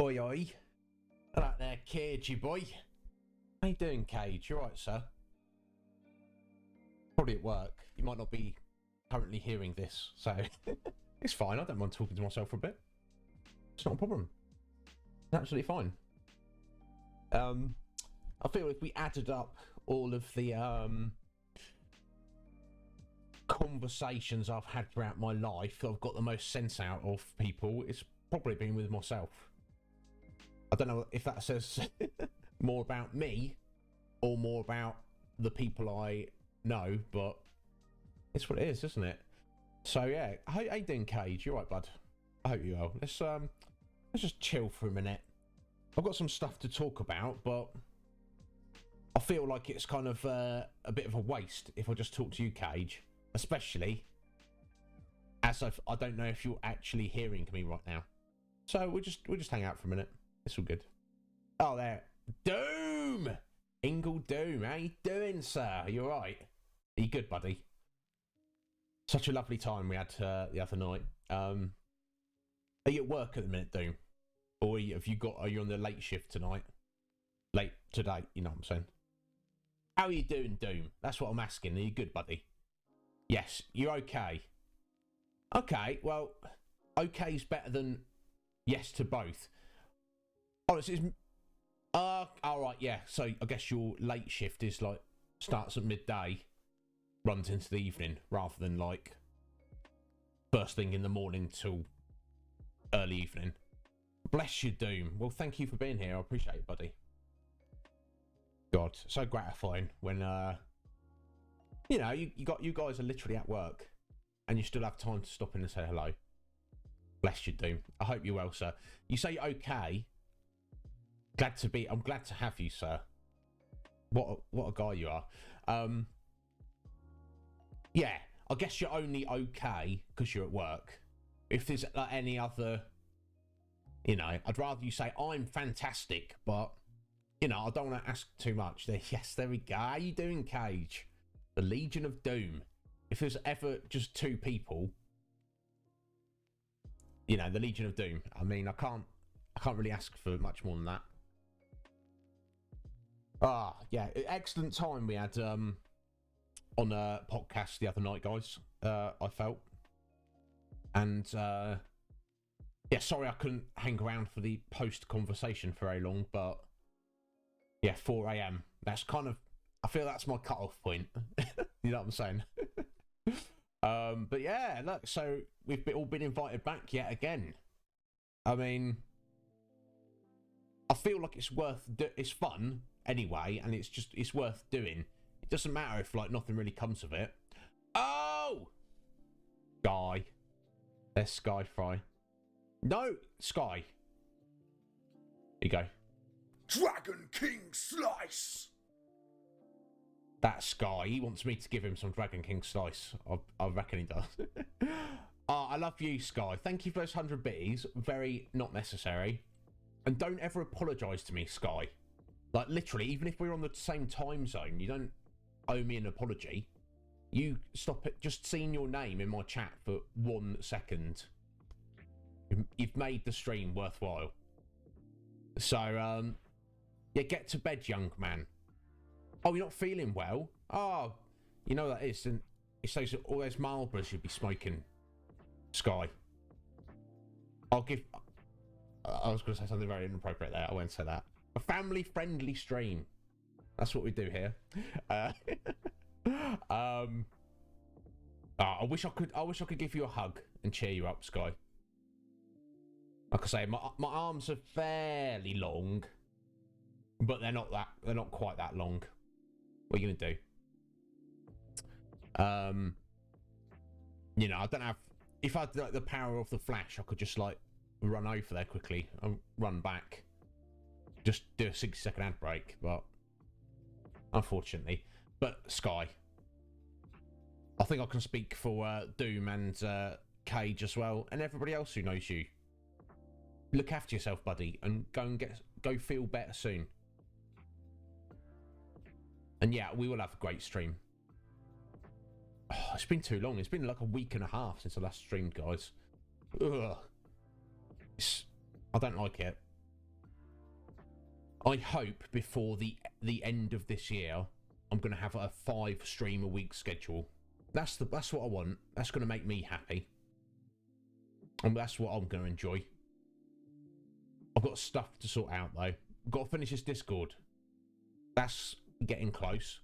Oi, oi. Right there, Cagey boy. How you doing, Cage? You alright, sir? Probably at work. You might not be currently hearing this, so it's fine. I don't mind talking to myself for a bit. It's not a problem. It's absolutely fine. I feel if we added up all of the conversations I've had throughout my life, I've got the most sense out of people. It's probably been with myself. I don't know if that says more about me or more about the people I know, but it's what it is, isn't it? So yeah, how you doing, Cage? You alright, bud? I hope you are. Let's just chill for a minute. I've got some stuff to talk about, but I feel like it's kind of a bit of a waste if I just talk to you, Cage, especially as I don't know if you're actually hearing me right now. So we'll just hang out for a minute. It's all good. Oh, there. Doom! Ingle Doom, how you doing, sir? Are you alright? Are you good, buddy? Such a lovely time we had the other night. Are you at work at the minute, Doom? Or are you on the late shift tonight? Late today, you know what I'm saying? How are you doing, Doom? That's what I'm asking. Are you good, buddy? Yes, you're okay. Okay, well, okay's better than yes to both. Oh, this is... alright, yeah. So I guess your late shift is like, starts at midday, runs into the evening, rather than like first thing in the morning till early evening. Bless you, Doom. Well, thank you for being here. I appreciate it, buddy. God, so gratifying when, you know, you guys are literally at work and you still have time to stop in and say hello. Bless you, Doom. I hope you're well, sir. You say okay. I'm glad to have you, sir. What a guy you are. Yeah, I guess you're only okay because you're at work. If there's any other, you know, I'd rather you say I'm fantastic, but you know, I don't want to ask too much. Yes, there we go. How you doing, Cage? The Legion of Doom. If there's ever just two people, you know, the Legion of Doom. I mean, I can't really ask for much more than that. Ah, yeah, excellent time we had on a podcast the other night, guys. I felt, and yeah, sorry I couldn't hang around for the post conversation for very long, but yeah, 4 a.m. That's kind of, I feel that's my cut-off point. You know what I'm saying? But yeah, look, so we've all been invited back yet again. I mean, I feel like it's fun anyway, and it's worth doing. It doesn't matter if like nothing really comes of it. Oh, Sky, there's Sky Fry. No, Sky. Here you go. Dragon King Slice! That Sky, he wants me to give him some Dragon King Slice. I reckon he does. I love you, Sky. Thank you for those 100 biddies. Very not necessary. And don't ever apologise to me, Sky. Like, literally, even if we're on the same time zone, you don't owe me an apology. You stop it. Just seeing your name in my chat for 1 second. You've made the stream worthwhile. So, yeah, get to bed, young man. Oh, you're not feeling well? Oh, you know that is. And it's all those Marlboros you'd be smoking, Sky. I was going to say something very inappropriate there. I won't say that. A family-friendly stream. That's what we do here. I wish I could give you a hug and cheer you up, Sky. Like I say, my arms are fairly long, but they're not quite that long. What are you gonna do? You know, I don't have. If I had like, the power of the Flash, I could just like run over there quickly and run back. Just do a 60-second ad break, but unfortunately. But Sky, I think I can speak for Doom and Cage as well, and everybody else who knows you. Look after yourself, buddy, and go feel better soon. And yeah, we will have a great stream. Oh, it's been too long. It's been like a week and a half since I last streamed, guys. Ugh. I don't like it. I hope before the end of this year, I'm going to have a 5 stream a week schedule. That's what I want. That's going to make me happy. And that's what I'm going to enjoy. I've got stuff to sort out though. I've got to finish this Discord. That's getting close.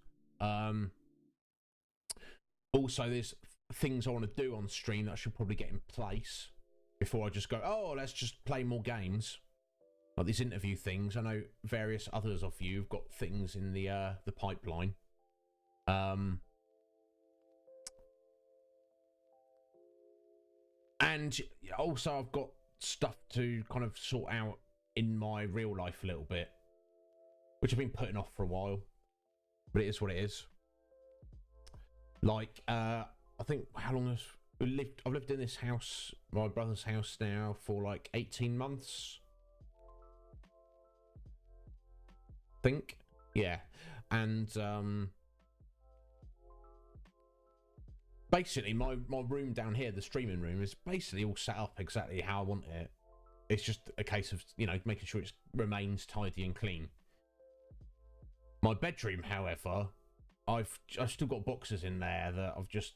Also, there's things I want to do on stream that I should probably get in place before I just go, oh, let's just play more games. Like these interview things. I know various others of you have got things in the pipeline. And also I've got stuff to kind of sort out in my real life a little bit, which I've been putting off for a while, but it is what it is. Like, I think, how long has I've lived in this house, my brother's house now, for like 18 months. I think, yeah. And basically my room down here, the streaming room, is basically all set up exactly how I want it. It's just a case of, you know, making sure it remains tidy and clean. My bedroom, however, I've still got boxes in there that I've just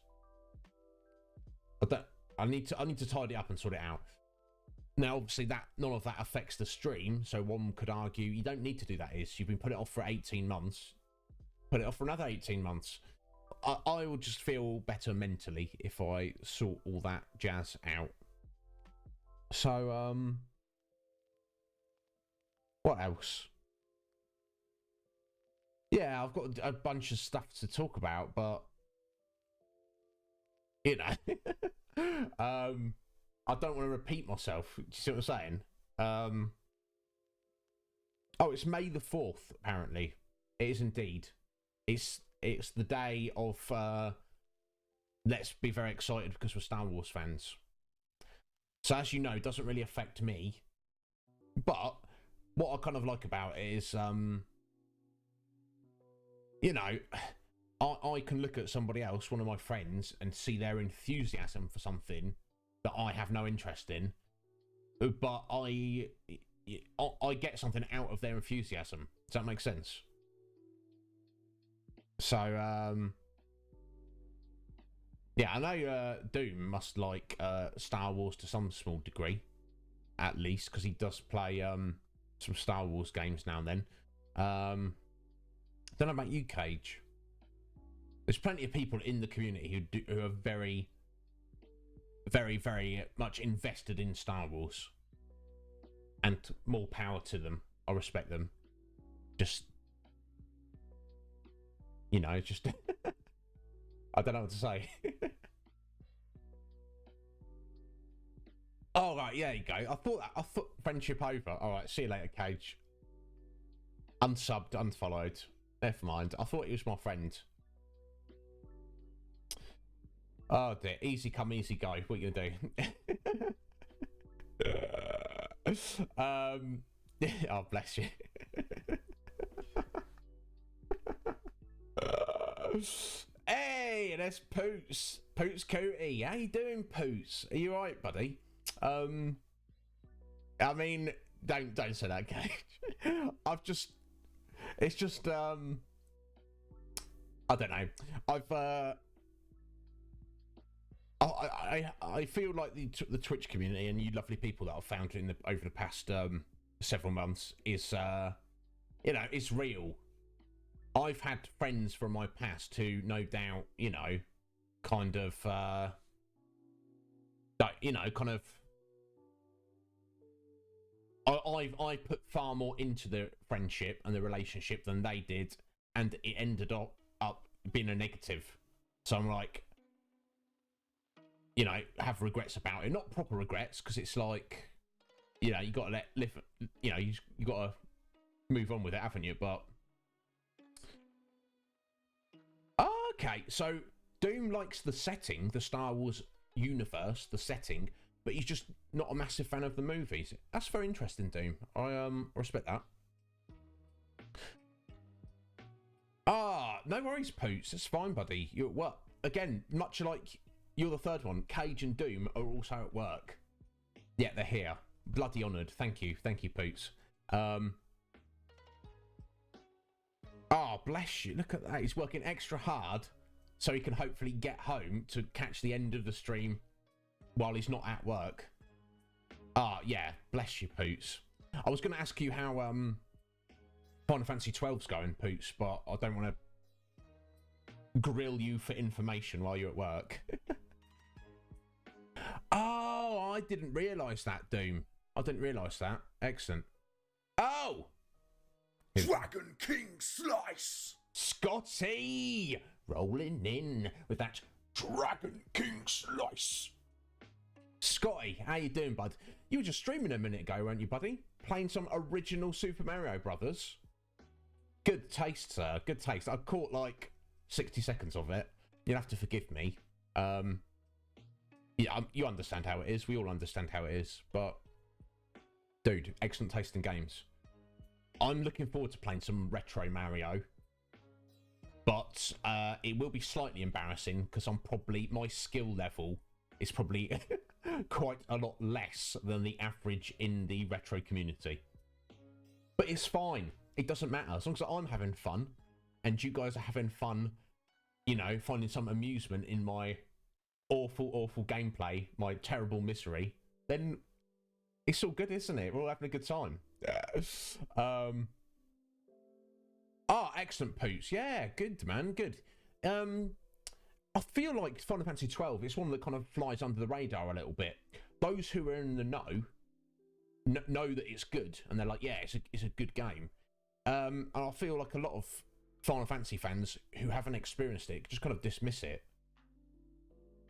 I need to tidy up and sort it out. Now, obviously, none of that affects the stream, so one could argue you don't need to do that. You've been put it off for 18 months. Put it off for another 18 months. I would just feel better mentally if I sort all that jazz out. So, what else? Yeah, I've got a bunch of stuff to talk about, but you know, I don't want to repeat myself. Do you see what I'm saying? Oh, it's May the 4th, apparently. It is indeed. It's the day of, let's be very excited because we're Star Wars fans. So as you know, it doesn't really affect me. But what I kind of like about it is, you know, I can look at somebody else, one of my friends, and see their enthusiasm for something that I have no interest in. But I get something out of their enthusiasm. Does that make sense? So, yeah, I know Doom must like Star Wars to some small degree, at least, because he does play some Star Wars games now and then. Don't know about you, Cage. There's plenty of people in the community who are very, very, very much invested in Star Wars, and more power to them. I respect them. Just, you know, just I don't know what to say. Oh right, yeah, you go. I thought friendship over. All right, see you later, Cage. Unsubbed, unfollowed. Never mind. I thought he was my friend. Oh dear, easy come, easy go. What you gonna do? Oh bless you. Hey, that's Poots. Poots Cootie. How you doing, Poots? Are you alright, buddy? I mean, don't say that, Cage. It's just I don't know. I feel like the Twitch community and you lovely people that I've found over the past several months is you know, it's real. I've had friends from my past who, no doubt, you know, kind of you know, kind of I put far more into the friendship and the relationship than they did, and it ended up being a negative. So I'm like, you know, have regrets about it. Not proper regrets, because it's like, you know, you got to live, you know, you got to move on with it, haven't you? But okay, so Doom likes the setting, the Star Wars universe, the setting, but he's just not a massive fan of the movies. That's very interesting, Doom. I respect that. No worries, Poots. It's fine, buddy. Well, again, much like you're the third one, Cage and Doom are also at work. Yeah, they're here. Bloody honoured. Thank you, Poots. Oh, bless you. Look at that. He's working extra hard so he can hopefully get home to catch the end of the stream while he's not at work. Ah, yeah. Bless you, Poots. I was going to ask you how Final Fantasy XII's going, Poots, but I don't want to grill you for information while you're at work. Oh, I didn't realise that, Doom. I didn't realise that. Excellent. Oh! Dragon King Slice! Scotty! Rolling in with that Dragon King Slice! Scotty, how you doing, bud? You were just streaming a minute ago, weren't you, buddy? Playing some original Super Mario Brothers. Good taste, sir. Good taste. I caught like 60 seconds of it. You'll have to forgive me. Yeah, you understand how it is. We all understand how it is. But, dude, excellent taste in games. I'm looking forward to playing some retro Mario. But it will be slightly embarrassing because my skill level is probably quite a lot less than the average in the retro community. But it's fine. It doesn't matter. As long as I'm having fun and you guys are having fun, you know, finding some amusement in my awful, awful gameplay, my terrible misery, then it's all good, isn't it? We're all having a good time. Excellent, Poots. Yeah, good, man, good. I feel like Final Fantasy XII is one that kind of flies under the radar a little bit. Those who are in the know that it's good, and they're like, yeah, it's a good game. And I feel like a lot of Final Fantasy fans who haven't experienced it just kind of dismiss it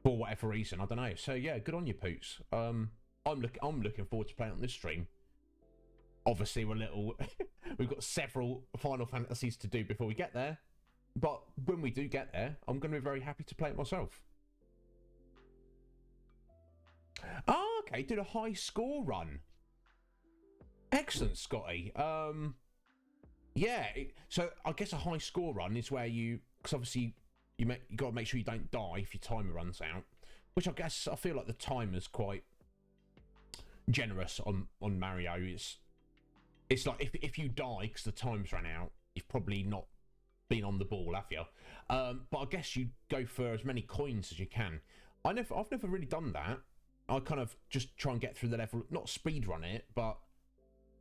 for whatever reason. I don't know. So yeah, good on you, Poots. I'm looking forward to playing on this stream. Obviously, we've got several Final Fantasies to do before we get there. But when we do get there, I'm going to be very happy to play it myself. Oh, okay. Did a high score run. Excellent, Scotty. Yeah. So I guess a high score run is where because obviously you got to make sure you don't die if your timer runs out. Which I feel like the timer's quite generous on Mario. It's like if you die because the time's run out, you've probably not been on the ball, have you? But I guess you go for as many coins as you can. I've never really done that. I kind of just try and get through the level, not speed run it, but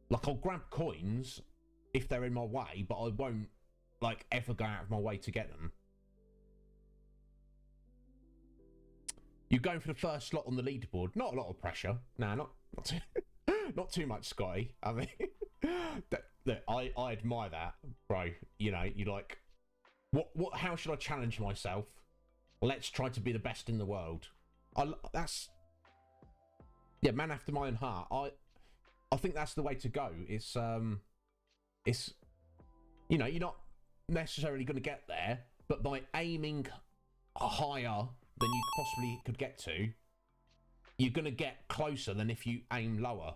like I'll grab coins if they're in my way, but I won't like ever go out of my way to get them. You're going for the first slot on the leaderboard. Not a lot of pressure. Nah, not too much, Scotty. I mean, look, I admire that, bro. You know, you like, how should I challenge myself? Let's try to be the best in the world. That's, yeah, man after my own heart. I think that's the way to go. It's, you know, you're not necessarily going to get there, but by aiming higher than you possibly could get to, you're going to get closer than if you aim lower.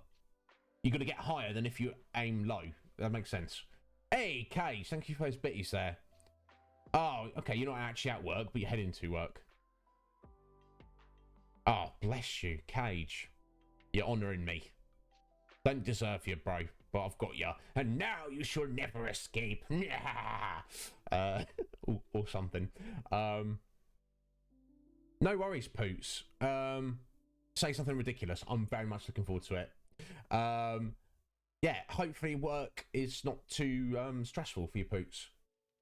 You're going to get higher than if you aim low. That makes sense. Hey, Cage, thank you for those bitties there. Oh, okay, you're not actually at work, but you're heading to work. Oh, bless you, Cage. You're honouring me. Don't deserve you, bro, but I've got you. And now you shall never escape. Or something. No worries, Poots. Say something ridiculous. I'm very much looking forward to it. Yeah, hopefully work is not too stressful for you, Poots.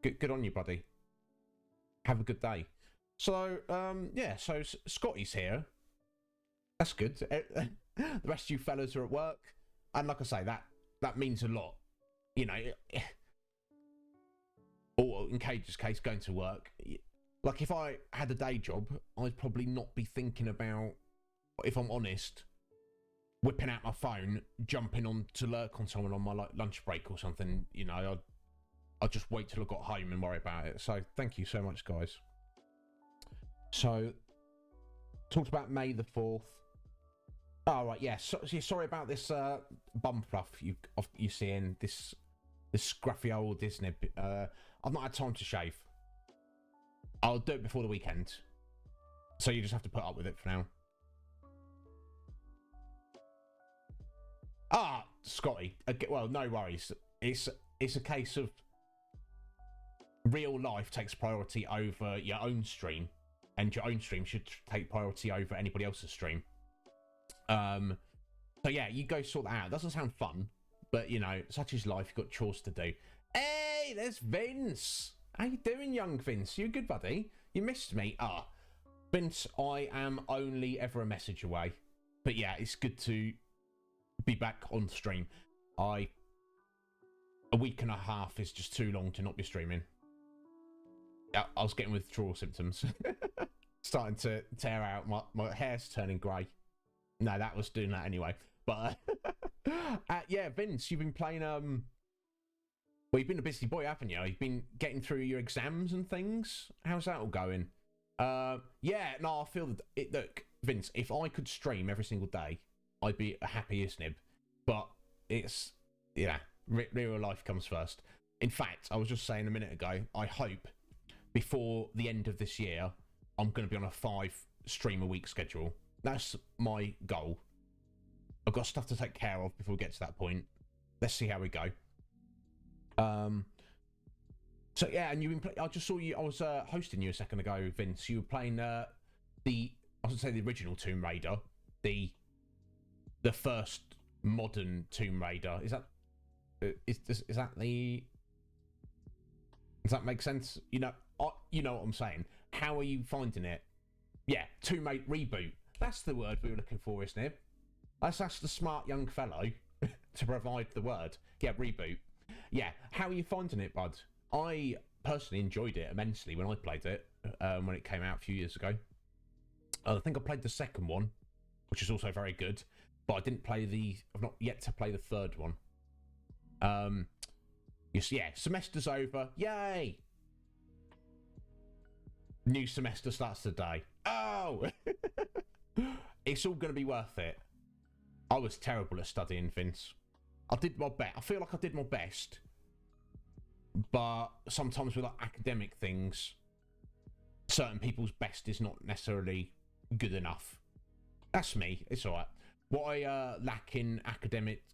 Good on you, buddy. Have a good day. So, yeah, so Scotty's here. That's good. The rest of you fellas are at work. And like I say, that means a lot. You know, or in Cage's case, going to work. Like, if I had a day job, I'd probably not be thinking about, if I'm honest, whipping out my phone, jumping on to lurk on someone on my like lunch break or something. You know, I'd just wait till I got home and worry about it. So thank you so much, guys. So talked about May the 4th. Oh right, yeah. Sorry about this bum fluff you seeing this scruffy old Iznib. I've not had time to shave. I'll do it before the weekend. So you just have to put up with it for now. Ah, Scotty. Well, no worries. It's a case of real life takes priority over your own stream, and your own stream should take priority over anybody else's stream. So yeah, you go sort that out. It doesn't sound fun, but you know, such is life. You've got chores to do. Hey, there's Vince. How you doing, young Vince? You good, buddy? You missed me. Vince, I am only ever a message away. But yeah, it's good to be back on stream. A week and a half is just too long to not be streaming. Yeah, I was getting withdrawal symptoms. Starting to tear out. My hair's turning grey. No, that was doing that anyway. But yeah, Vince, you've been playing. Well, you've been a busy boy, haven't you? You've been getting through your exams and things. How's that all going? Yeah, no, I feel that. Look, Vince, if I could stream every single day, I'd be a happy Iznib. But it's, yeah, real life comes first. In fact, I was just saying a minute ago, I hope before the end of this year, I'm going to be on a 5 stream a week schedule. That's my goal. I've got stuff to take care of before we get to that point. Let's see how we go. So yeah, and you've been. I just saw you. I was hosting you a second ago, Vince. You were playing I was gonna say the original Tomb Raider, the first modern Tomb Raider. Is that is that the? Does that make sense? You know what I'm saying. How are you finding it? Yeah, Tomb Raider reboot. That's the word we were looking for, isn't it? That's the smart young fellow to provide the word. Yeah, reboot. Yeah, how are you finding it, bud? I personally enjoyed it immensely when I played it, when it came out a few years ago. I think I played the second one, which is also very good, but I didn't play I've not yet to play the third one. Yes, yeah, semester's over. Yay! New semester starts today. Oh! It's all going to be worth it. I was terrible at studying, Vince. I did my best. I feel like I did my best. But sometimes with like academic things, certain people's best is not necessarily good enough. That's me. It's alright. What I lack in academic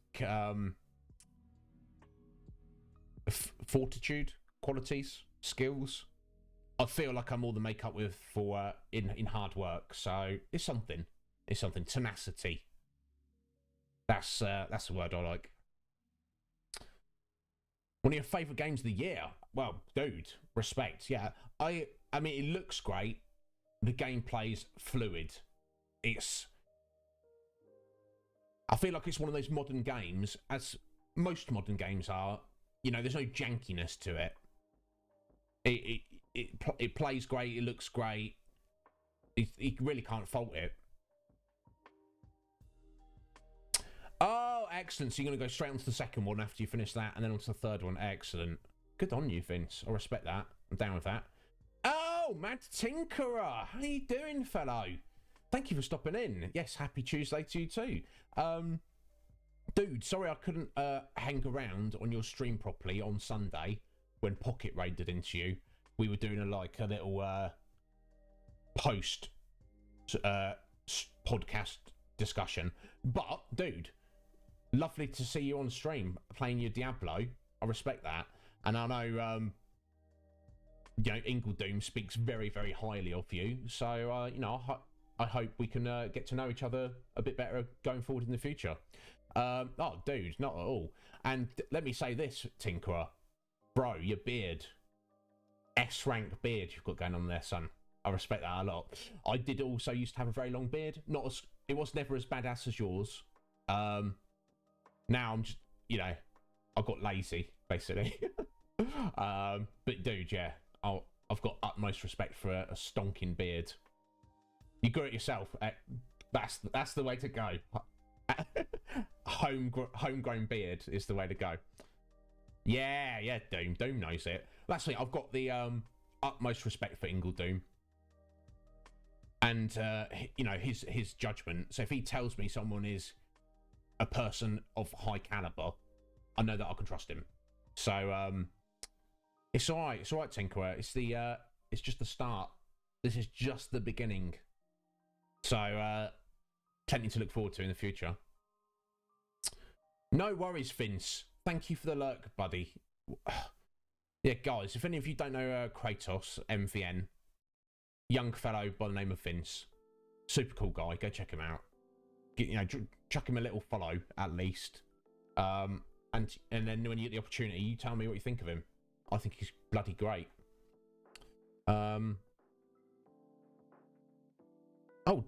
fortitude, qualities, skills, I feel like I'm all the make up with for in hard work. So it's something. It's something. Tenacity. That's the word I like. One of your favourite games of the year? Well, dude, respect. Yeah, I mean, it looks great. The gameplay's fluid. I feel like it's one of those modern games, as most modern games are. You know, there's no jankiness to it. It plays great. It looks great. You really can't fault it. Oh, excellent. So you're going to go straight onto the second one after you finish that, and then onto the third one. Excellent. Good on you, Vince. I respect that. I'm down with that. Oh, Mad Tinkerer. How you doing, fellow? Thank you for stopping in. Yes, happy Tuesday to you too. Dude, sorry I couldn't hang around on your stream properly on Sunday when Pocket raided into you. We were doing a little post podcast discussion. But, dude, lovely to see you on stream playing your Diablo. I respect that. And I know, Ingledoom speaks very, very highly of you. So, I hope we can get to know each other a bit better going forward in the future. Oh, dude, not at all. And let me say this, Tinkerer. Bro, your beard. S-rank beard you've got going on there, son. I respect that a lot. I did also used to have a very long beard. It was never as badass as yours. Now I'm just, I got lazy, basically. But dude, yeah, I've got utmost respect for a stonking beard. You grew it yourself. That's the way to go. Homegrown beard is the way to go. Yeah, Doom knows it. That's the thing. I've got the utmost respect for Ingledoom. And his judgment. So if he tells me someone is a person of high caliber, I know that I can trust him. So it's all right. It's all right, Tinkerer. It's just the start. This is just the beginning. So plenty to look forward to in the future. No worries, Vince. Thank you for the lurk, buddy. Yeah, guys, if any of you don't know Kratos, MVN, young fellow by the name of Vince, super cool guy. Go check him out. Chuck him a little follow at least. And then when you get the opportunity, you tell me what you think of him. I think he's bloody great. Oh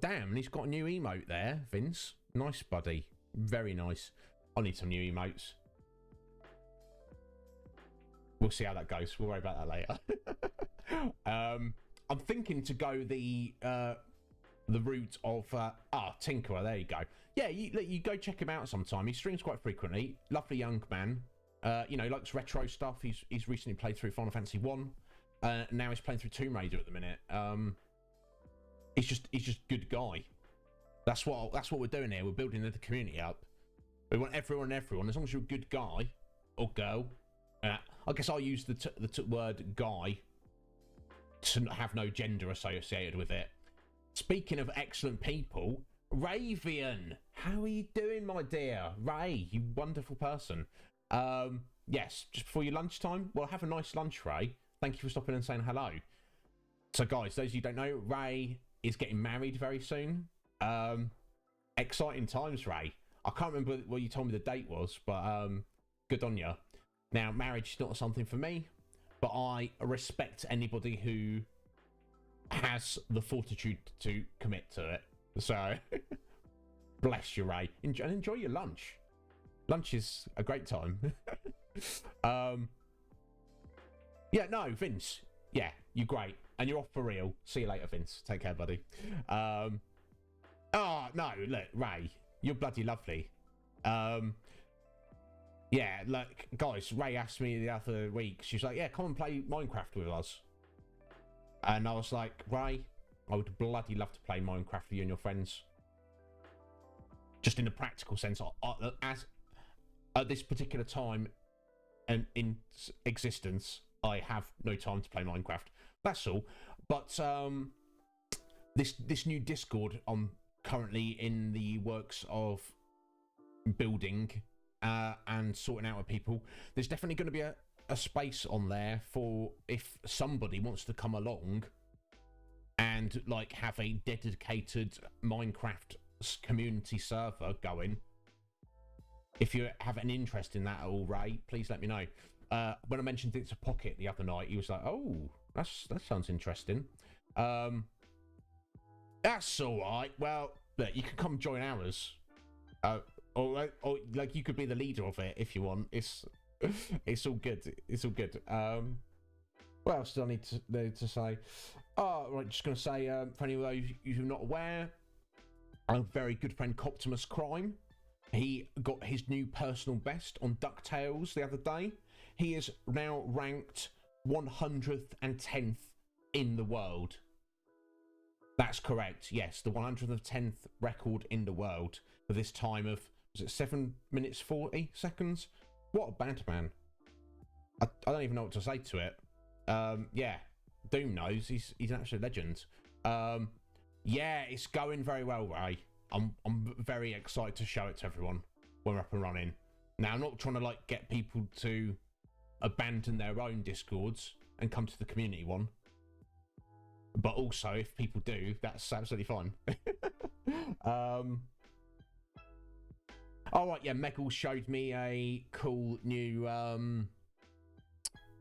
damn, he's got a new emote there, Vince. Nice, buddy. Very nice. I need some new emotes. We'll see how that goes. We'll worry about that later. I'm thinking to go the route of Tinkerer. There you go. Yeah, you go check him out sometime. He streams quite frequently. Lovely young man. Likes retro stuff. He's recently played through Final Fantasy VII. Now he's playing through Tomb Raider at the minute. He's just good guy. That's what we're doing here. We're building the community up. We want everyone. As long as you're a good guy or girl. I guess I'll use the word guy to have no gender associated with it. Speaking of excellent people, Ravian, how are you doing, my dear? Ray, you wonderful person. Yes, just before your lunchtime. Well, have a nice lunch, Ray. Thank you for stopping and saying hello. So, guys, those of you who don't know, Ray is getting married very soon. Exciting times, Ray. I can't remember what you told me the date was, but good on you. Now, marriage is not something for me, but I respect anybody who has the fortitude to commit to it. So, bless you, Ray. Enjoy your lunch. Lunch is a great time. Yeah, no, Vince. Yeah, you're great. And you're off for real. See you later, Vince. Take care, buddy. No, look, Ray, you're bloody lovely. Yeah, like, guys, Ray asked me the other week, she's like, yeah, come and play Minecraft with us. And I was like, Ray, I would bloody love to play Minecraft with you and your friends. Just in the practical sense, as at this particular time and in existence, I have no time to play Minecraft. That's all. But this new Discord I'm currently in the works of building and sorting out with people. There's definitely going to be a space on there for if somebody wants to come along and like have a dedicated Minecraft community server going. If you have an interest in that at all, Ray, please let me know. When I mentioned it to Pocket the other night, he was like, "Oh, that sounds interesting." That's all right. Well, look, you can come join ours, or like you could be the leader of it if you want. It's all good. It's all good. What else do I need to say? Oh, right, just gonna say for any of those who are not aware, our very good friend Coptimus Crime, he got his new personal best on DuckTales the other day. He is now ranked 110th in the world. That's correct, yes, the 110th record in the world for this time of, was it 7 minutes 40 seconds? What a bad man. I don't even know what to say to it. Yeah, Doom knows, he's an absolute legend. Yeah, it's going very well, Ray. I'm very excited to show it to everyone when we're up and running. Now, I'm not trying to like get people to abandon their own Discords and come to the community one. But also, if people do, that's absolutely fine. All right, yeah, Meggle showed me a cool new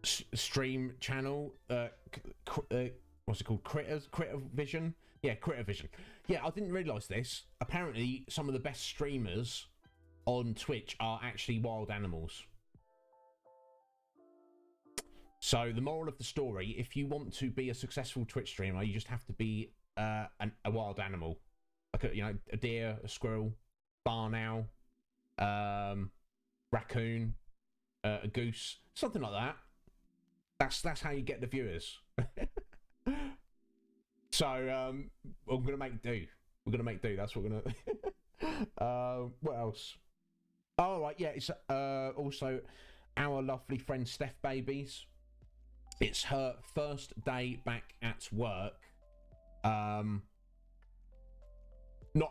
stream channel. What's it called? Critter Vision? Yeah, Critter Vision. Yeah, I didn't realise this. Apparently, some of the best streamers on Twitch are actually wild animals. So the moral of the story, if you want to be a successful Twitch streamer, you just have to be a wild animal. Like a deer, a squirrel, barn owl, raccoon, a goose, something like that. That's how you get the viewers. So we're gonna make do. We're gonna make do. That's what we're gonna. What else? Oh right, yeah. It's also our lovely friend Steph Babies. It's her first day back at work. Not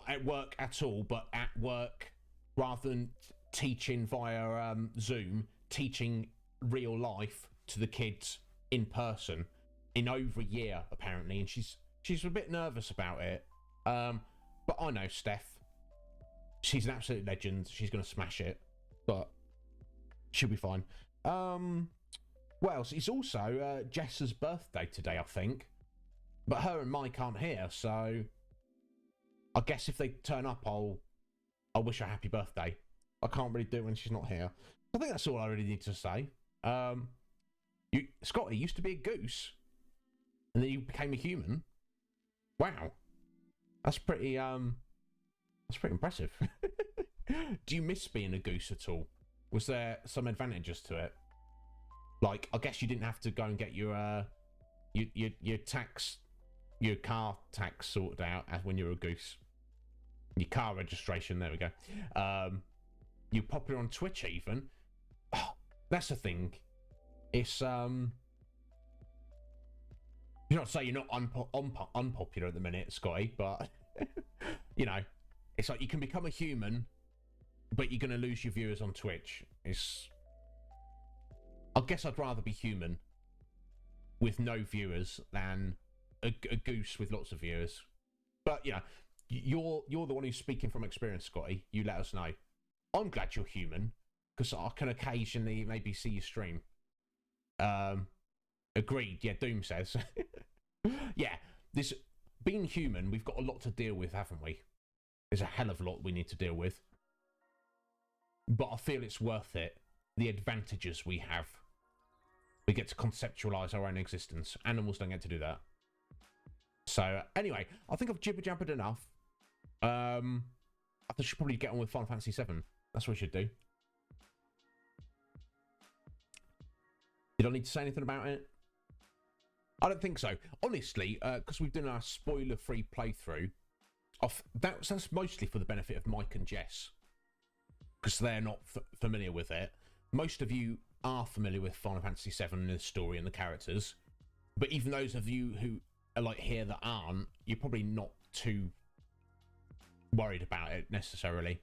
at work at all, but at work rather than teaching via Zoom, teaching real life to the kids in person in over a year, apparently, and she's a bit nervous about it. But I know Steph. She's an absolute legend. She's going to smash it, but she'll be fine. What else? It's also Jessa's birthday today, I think. But her and Mike aren't here, so I guess if they turn up, I'll wish her happy birthday. I can't really do it when she's not here. I think that's all I really need to say. Scotty used to be a goose, and then you became a human. Wow, that's pretty impressive. Do you miss being a goose at all? Was there some advantages to it? Like, I guess you didn't have to go and get your car tax sorted out as when you were a goose. Your car registration, there we go. You're popular on Twitch even. Oh, that's the thing. It's you're not saying you're not unpopular at the minute, Scotty, but you know, it's like you can become a human, but you're gonna lose your viewers on Twitch. I guess I'd rather be human with no viewers than a goose with lots of viewers. But you know, you're the one who's speaking from experience, Scotty. You let us know. I'm glad you're human, because I can occasionally maybe see you stream. Agreed. Yeah, Doom says. Yeah, this being human, we've got a lot to deal with, haven't we? There's a hell of a lot we need to deal with. But I feel it's worth it. The advantages we have. We get to conceptualize our own existence. Animals don't get to do that. So, anyway, I think I've jibber-jabbered enough. I think I should probably get on with Final Fantasy VII. That's what we should do. Did I need to say anything about it? I don't think so. Honestly, because we've done our spoiler-free playthrough, that's mostly for the benefit of Mike and Jess, because they're not familiar with it. Most of you are familiar with Final Fantasy VII and the story and the characters, but even those of you who are like here that aren't, you're probably not too worried about it necessarily.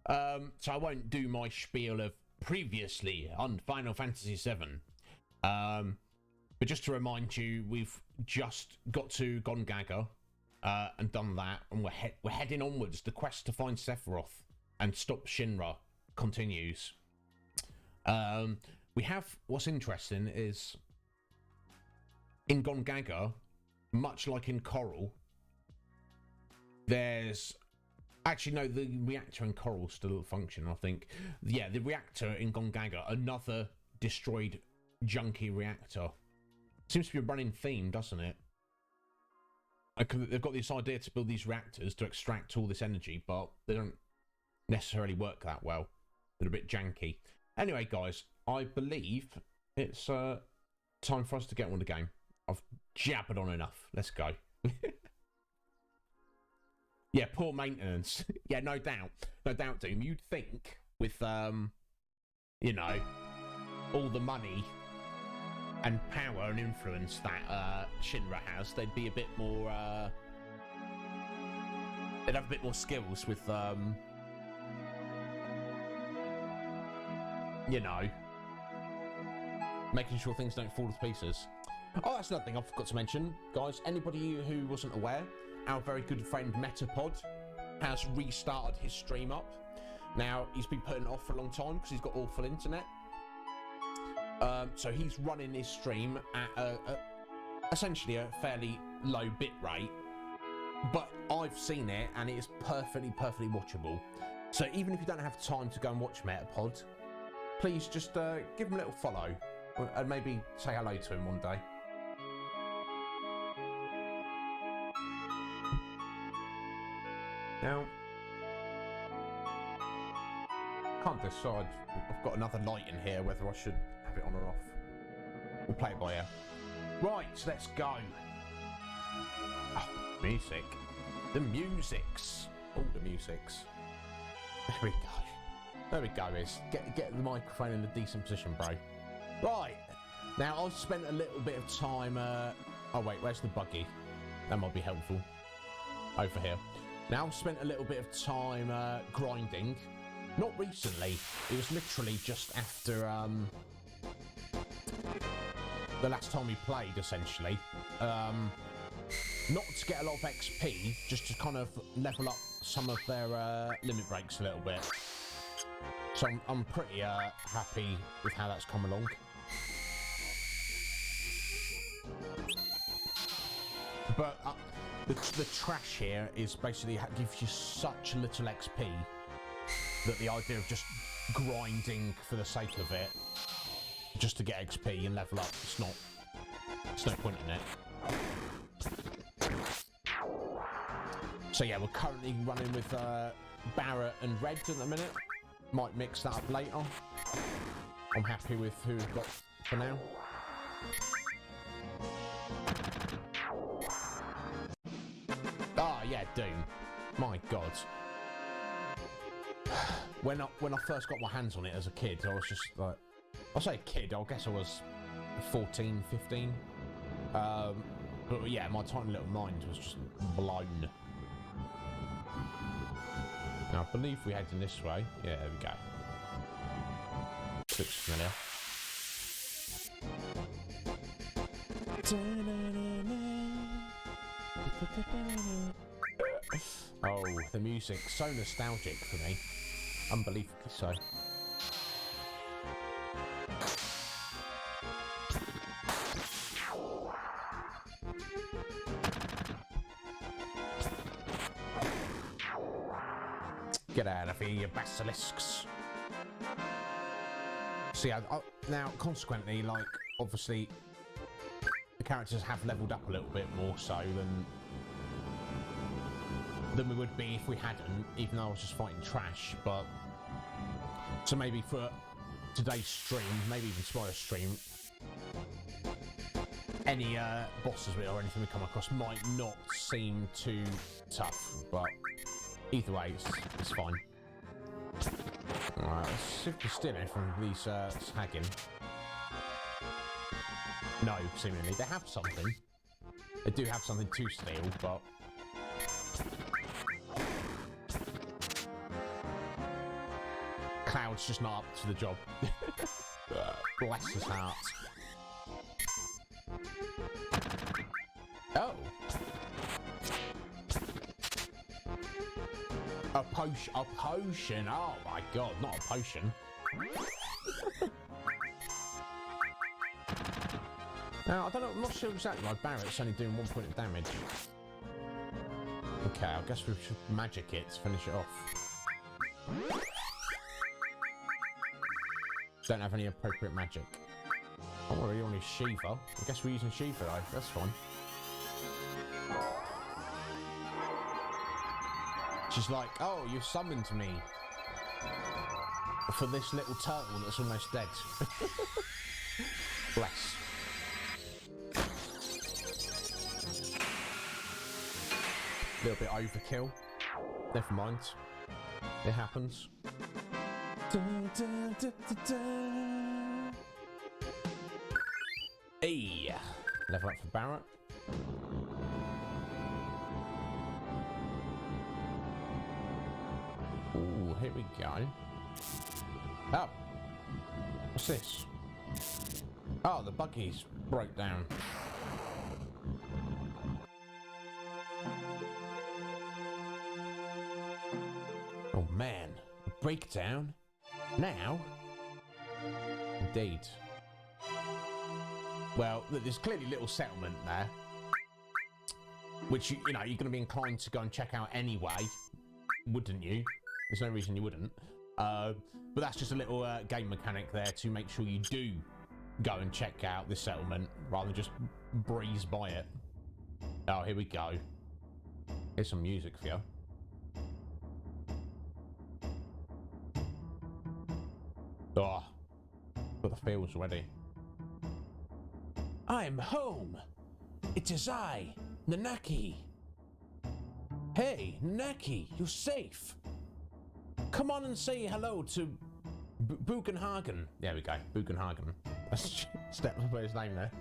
So I won't do my spiel of previously on Final Fantasy VII. But just to remind you, we've just got to Gongaga and done that, and we're heading onwards. The quest to find Sephiroth and stop Shinra continues. We have, what's interesting is in Gongaga, much like in Coral, there's actually no, the reactor in Coral still function, I think. Yeah, the reactor in Gongaga, another destroyed junky reactor. Seems to be a running theme, doesn't it? They've got this idea to build these reactors to extract all this energy, but they don't necessarily work that well. They're a bit janky. Anyway, guys, I believe it's time for us to get on with the game. I've jabbered on enough. Let's go. Yeah, poor maintenance. Yeah, no doubt. No doubt, Doom. You'd think with, you know, all the money and power and influence that Shinra has, they'd be a bit more, they'd have a bit more skills with, you know, making sure things don't fall to pieces. Oh, that's another thing I forgot to mention, guys. Anybody who wasn't aware, our very good friend Metapod has restarted his stream up. Now, he's been putting it off for a long time because he's got awful internet. So he's running his stream at essentially a fairly low bit rate, but I've seen it and it is perfectly watchable. So even if you don't have time to go and watch Metapod, please just give him a little follow and maybe say hello to him one day. Now, can't decide. I've got another light in here, whether I should have it on or off. We'll play it by ear. Right, let's go. Oh, music. The musics. Oh, the musics. There we go. There we go, Iz. Get the microphone in a decent position, bro. Right. Now, I've spent a little bit of time... oh, wait, where's the buggy? That might be helpful. Over here. Now, I've spent a little bit of time grinding. Not recently. It was literally just after the last time we played, essentially. Not to get a lot of XP, just to kind of level up some of their limit breaks a little bit. So I'm pretty happy with how that's come along. But the trash here is basically gives you such little XP that the idea of just grinding for the sake of it, just to get XP and level up, it's no point in it. So yeah, we're currently running with Barrett and Red at the minute. Might mix that up later. I'm happy with who we've got for now. Ah, yeah, Doom. My God. When I first got my hands on it as a kid, I was just like, I say kid, I guess I was 14, 15. But yeah, my tiny little mind was just blown. Now, I believe we head in this way. Yeah, there we go. Looks familiar. Oh, the music, so nostalgic for me. Unbelievably so. Get out of here, you basilisks. See, now, consequently, like, obviously, the characters have leveled up a little bit more so than we would be if we hadn't, even though I was just fighting trash. But so maybe for today's stream, maybe even tomorrow's stream, any bosses or anything we come across might not seem too tough, but either way, it's fine. Alright, let's see if we steal anything from these snagging. No, seemingly. They have something. They do have something to steal, but Cloud's just not up to the job. Bless his heart. Oh. A potion. Oh my God, not a potion. Now, I'm not sure exactly why Barrett's only doing 1 point of damage. Okay, I guess we should magic it to finish it off. Don't have any appropriate magic. Oh, we're on his Shiva. I guess we're using Shiva though, that's fine. She's like, oh, you've summoned me for this little turtle that's almost dead. Bless. A little bit overkill. Never mind. It happens. Hey, level up for Barrett. Ooh, here we go. Oh, what's this? Oh, the buggies broke down. Oh man, a breakdown? Now? Indeed. Well, there's clearly a little settlement there, which you know you're going to be inclined to go and check out anyway, wouldn't you? There's no reason you wouldn't. But that's just a little game mechanic there to make sure you do go and check out this settlement rather than just breeze by it. Oh, here we go. Here's some music for you. Oh, got the feels already. I'm home. It is I, Nanaki. Hey, Nanaki, you're safe. Come on and say hello to Bugenhagen. There we go, Bugenhagen. That's step up his name there.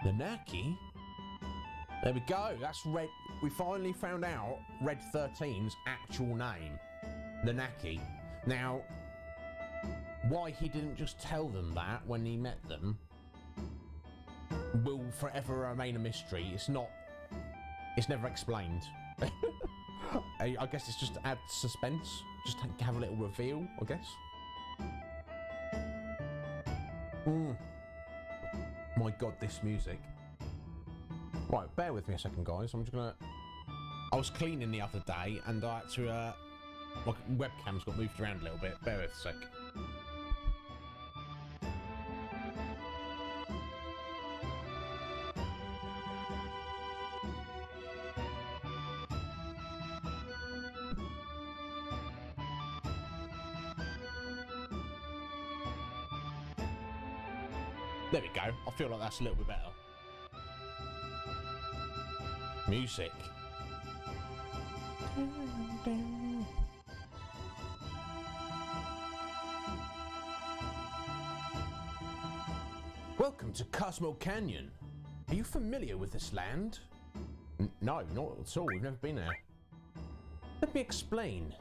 Nanaki? There we go, that's Red. We finally found out Red 13's actual name. Nanaki. Now, why he didn't just tell them that when he met them, will forever remain a mystery. It's never explained. I guess it's just to add suspense, just to have a little reveal, I guess. My god, this music. Right, bear with me a second, guys. I was cleaning the other day and I had to, my webcam's got moved around a little bit. Bear with a sec. There we go. I feel like that's a little bit better. Music. Welcome to Cosmo Canyon. Are you familiar with this land? No, not at all. We've never been there. Let me explain.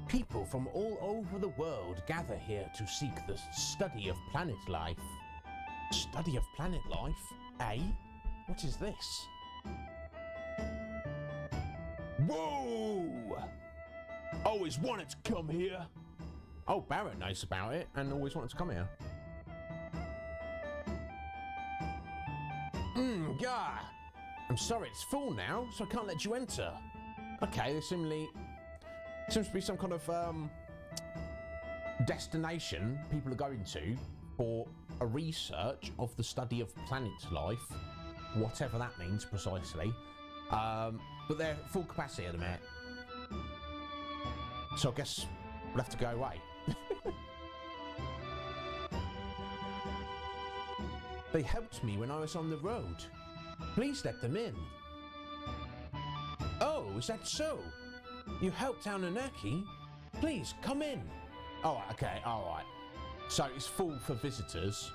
People from all over the world gather here to seek the study of planet life. Study of planet life? Eh? What is this? Whoa! Always wanted to come here. Oh, Barrett knows about it and always wanted to come here. Yeah. I'm sorry, it's full now, so I can't let you enter. Okay, there seems to be some kind of destination people are going to for a research of the study of planet life, whatever that means precisely. But they're full capacity at the minute. So I guess we'll have to go away. They helped me when I was on the road. Please let them in. Oh, is that so? You helped Anunnaki? Please, come in. Alright, okay, alright. So it's full for visitors,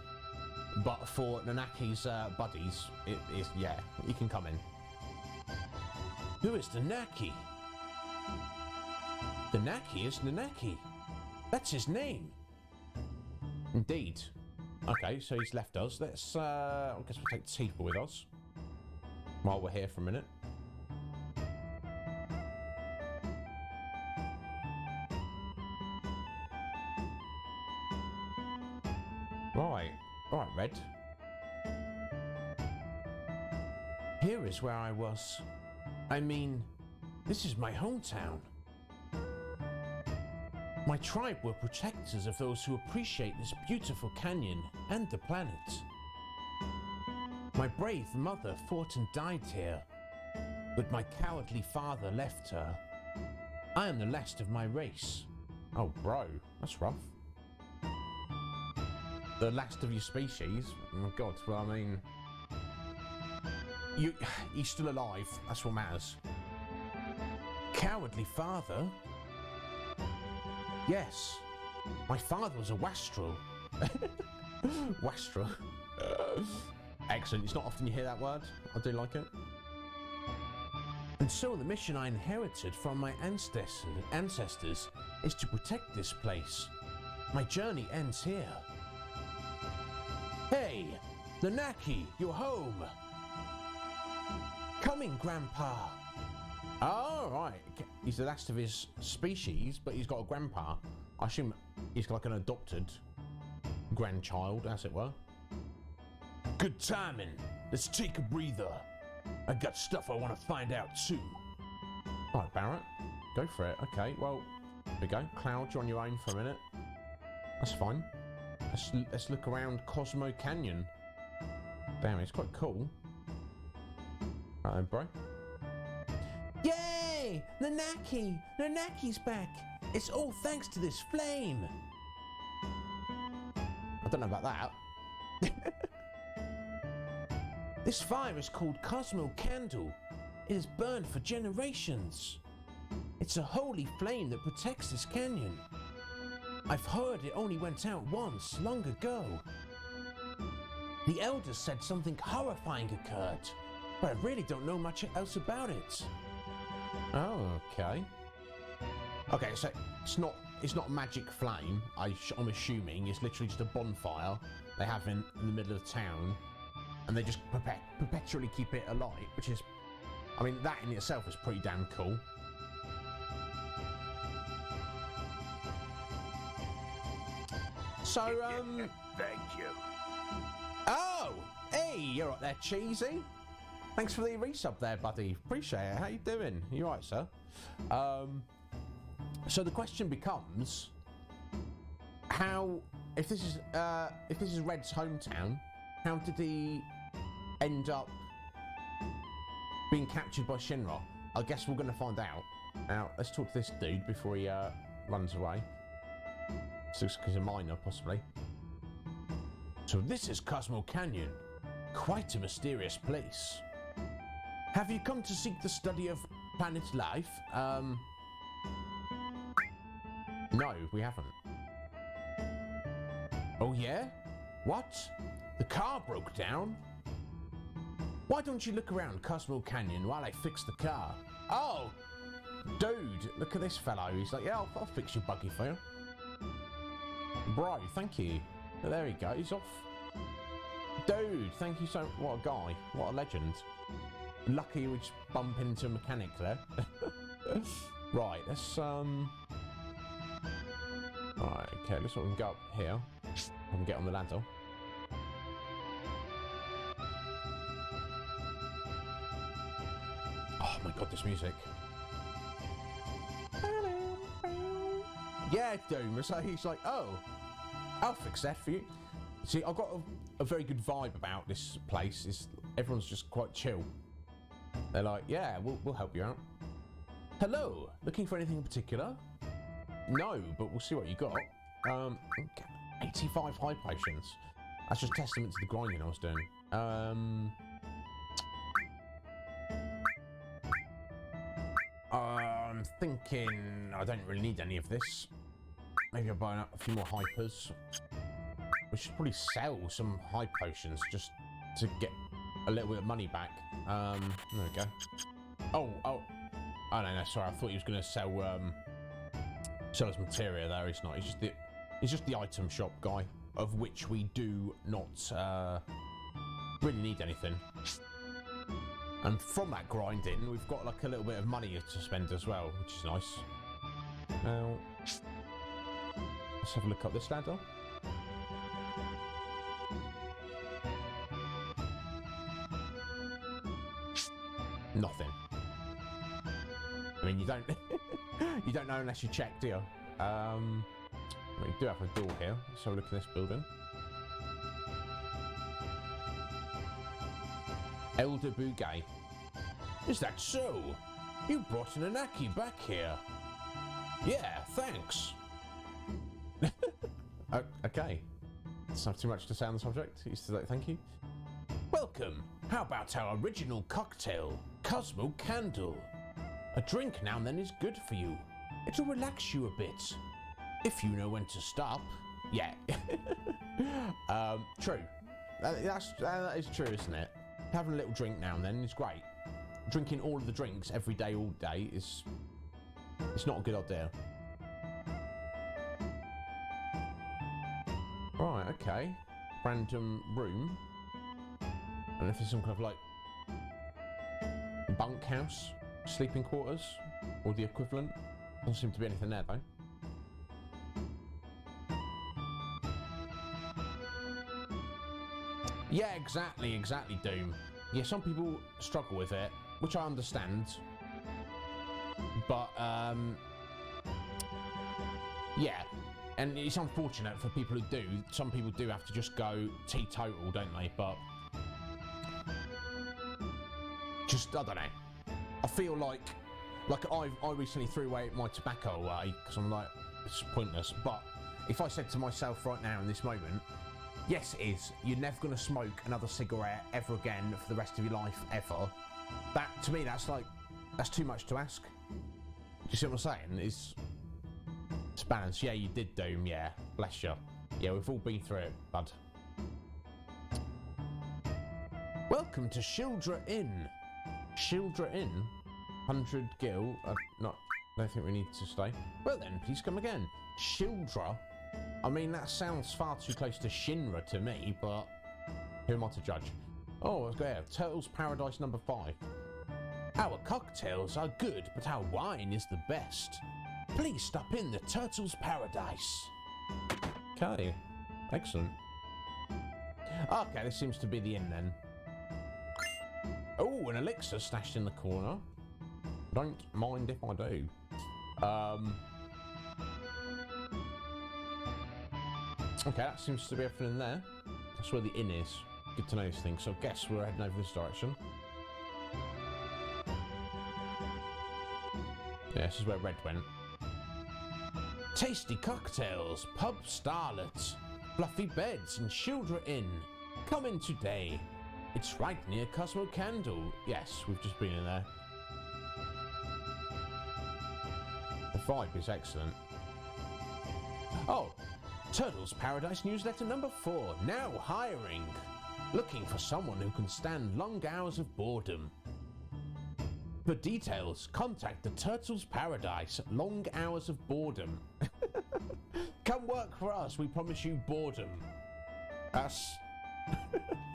but for Anunnaki's buddies, it is, yeah, you can come in. Who is Anunnaki? Anunnaki is Anunnaki. That's his name. Indeed. Okay, so he's left us. Let's, I guess we'll take Tifa with us while we're here for a minute. Right, Red. Here is where I was. I mean, this is my hometown. My tribe were protectors of those who appreciate this beautiful canyon and the planet. My brave mother fought and died here, but my cowardly father left her. I am the last of my race. Oh, bro, that's rough. The last of your species? Oh, God, well, I mean... He's still alive, that's what matters. Cowardly father? Yes, my father was a wastrel. Wastrel. Excellent, it's not often you hear that word. I do like it. And so the mission I inherited from my ancestors is to protect this place. My journey ends here. Hey, Anunnaki, you're home. Coming, Grandpa. Oh, right. He's the last of his species, but he's got a grandpa. I assume he's like an adopted grandchild, as it were. Good timing. Let's take a breather. I got stuff I want to find out too. Right, Barrett. Go for it. Okay, well, here we go. Cloud, you're on your own for a minute. That's fine. Let's look around Cosmo Canyon. Damn, it's quite cool. Right then, bro. Yay! Anunnaki! Anunnaki's back! It's all thanks to this flame! I don't know about that. This fire is called Cosmo Candle. It has burned for generations. It's a holy flame that protects this canyon. I've heard it only went out once, long ago. The elders said something horrifying occurred, but I really don't know much else about it. Oh, okay. Okay, so it's not a magic flame. I'm assuming it's literally just a bonfire they have in the middle of town. and they just perpetually keep it alight, which is, I mean, that in itself is pretty damn cool. So, Thank you. Oh! Hey, you're right there, Cheesy. Thanks for the resub there, buddy. Appreciate it. How you doing? You right, sir? So the question becomes, how, if this is Red's hometown, how did he end up being captured by Shinra? I guess we're going to find out. Now, let's talk to this dude before he runs away. So he's a miner, possibly. So this is Cosmo Canyon. Quite a mysterious place. Have you come to seek the study of planet life? No, we haven't. Oh yeah? What? The car broke down? Why don't you look around Cosmo Canyon while I fix the car? Oh! Dude, look at this fellow. He's like, yeah, I'll fix your buggy for you. Bro, thank you. Oh, there he goes, he's off. Dude, thank you so much. What a guy. What a legend. Lucky we just bump into a mechanic there. Right, let's Alright, okay, let's we can go up here. I can get on the ladder. Oh my god, this music. Yeah, Doom. So he's like, oh, I'll fix that for you. See, I've got a very good vibe about this place. Everyone's just quite chill. They're like, yeah, we'll help you out. Hello, looking for anything in particular? No, but we'll see what you got. Okay. 85 high potions. That's just testament to the grinding I was doing. I'm thinking I don't really need any of this. Maybe I'll buy a few more hypers. We should probably sell some high potions just to get a little bit of money back. There we go. Oh, no, sorry. I thought he was going to sell his materia there. He's not. He's just the item shop guy, of which we do not really need anything. And from that grinding, we've got like a little bit of money to spend as well, which is nice. Now, let's have a look up this ladder. Nothing. I mean, you don't you don't know unless you check, do you? We do have a door here. Let's have a look at this building. Elder Bugay. Is that so? You brought an Anaki back here. Yeah, thanks. Okay. Doesn't have too much to say on the subject. He's to like, thank you. Welcome. How about our original cocktail, Cosmo Candle? A drink now and then is good for you. It'll relax you a bit. If you know when to stop. Yeah. True. That is true, isn't it? Having a little drink now and then is great. Drinking all of the drinks every day, all day it's not a good idea. Right, okay. Random room. And if there's some kind of like bunkhouse, sleeping quarters, or the equivalent. Doesn't seem to be anything there though. Yeah, exactly, Doom. Yeah, some people struggle with it, which I understand. But, yeah. And it's unfortunate for people who do. Some people do have to just go teetotal, don't they? But, just, I don't know. I feel like I recently threw away my tobacco away, because I'm like, it's pointless. But, if I said to myself right now in this moment, yes, it is. You're never going to smoke another cigarette ever again for the rest of your life, ever. That, to me, that's too much to ask. Do you see what I'm saying? It's balance. Yeah, you did, Doom. Yeah, bless you. Yeah, we've all been through it, bud. Welcome to Shildra Inn. Shildra Inn? 100 gil. I don't think we need to stay. Well then, please come again. Shildra? I mean, that sounds far too close to Shinra to me, but who am I to judge? Oh, let's go here. Turtles Paradise number 5. Our cocktails are good, but our wine is the best. Please stop in the Turtles Paradise. Okay, excellent. Okay, this seems to be the inn then. Oh, an elixir stashed in the corner. Don't mind if I do. Okay, that seems to be everything there. That's where the inn is. Good to know these things. So I guess we're heading over this direction. Yeah, this is where Red went. Tasty cocktails, pub starlets, fluffy beds and Children Inn. Come in today. It's right near Cosmo Candle. Yes, we've just been in there. The vibe is excellent. Oh, Turtles Paradise newsletter number 4. Now hiring. Looking for someone who can stand long hours of boredom. For details, contact the Turtles Paradise. Long hours of boredom. Come work for us. We promise you boredom. That's...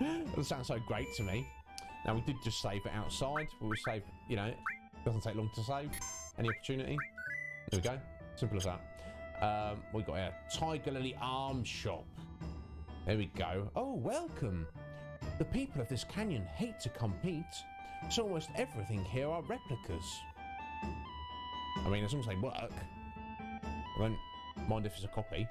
that sounds so great to me. Now, we did just save it outside. We'll save, you know, it doesn't take long to save. Any opportunity. There we go. Simple as that. We got a Tiger Lily Arms Shop. There we go. Oh, welcome. The people of this canyon hate to compete, so almost everything here are replicas. I mean, as long as they work, I don't mind if it's a copy.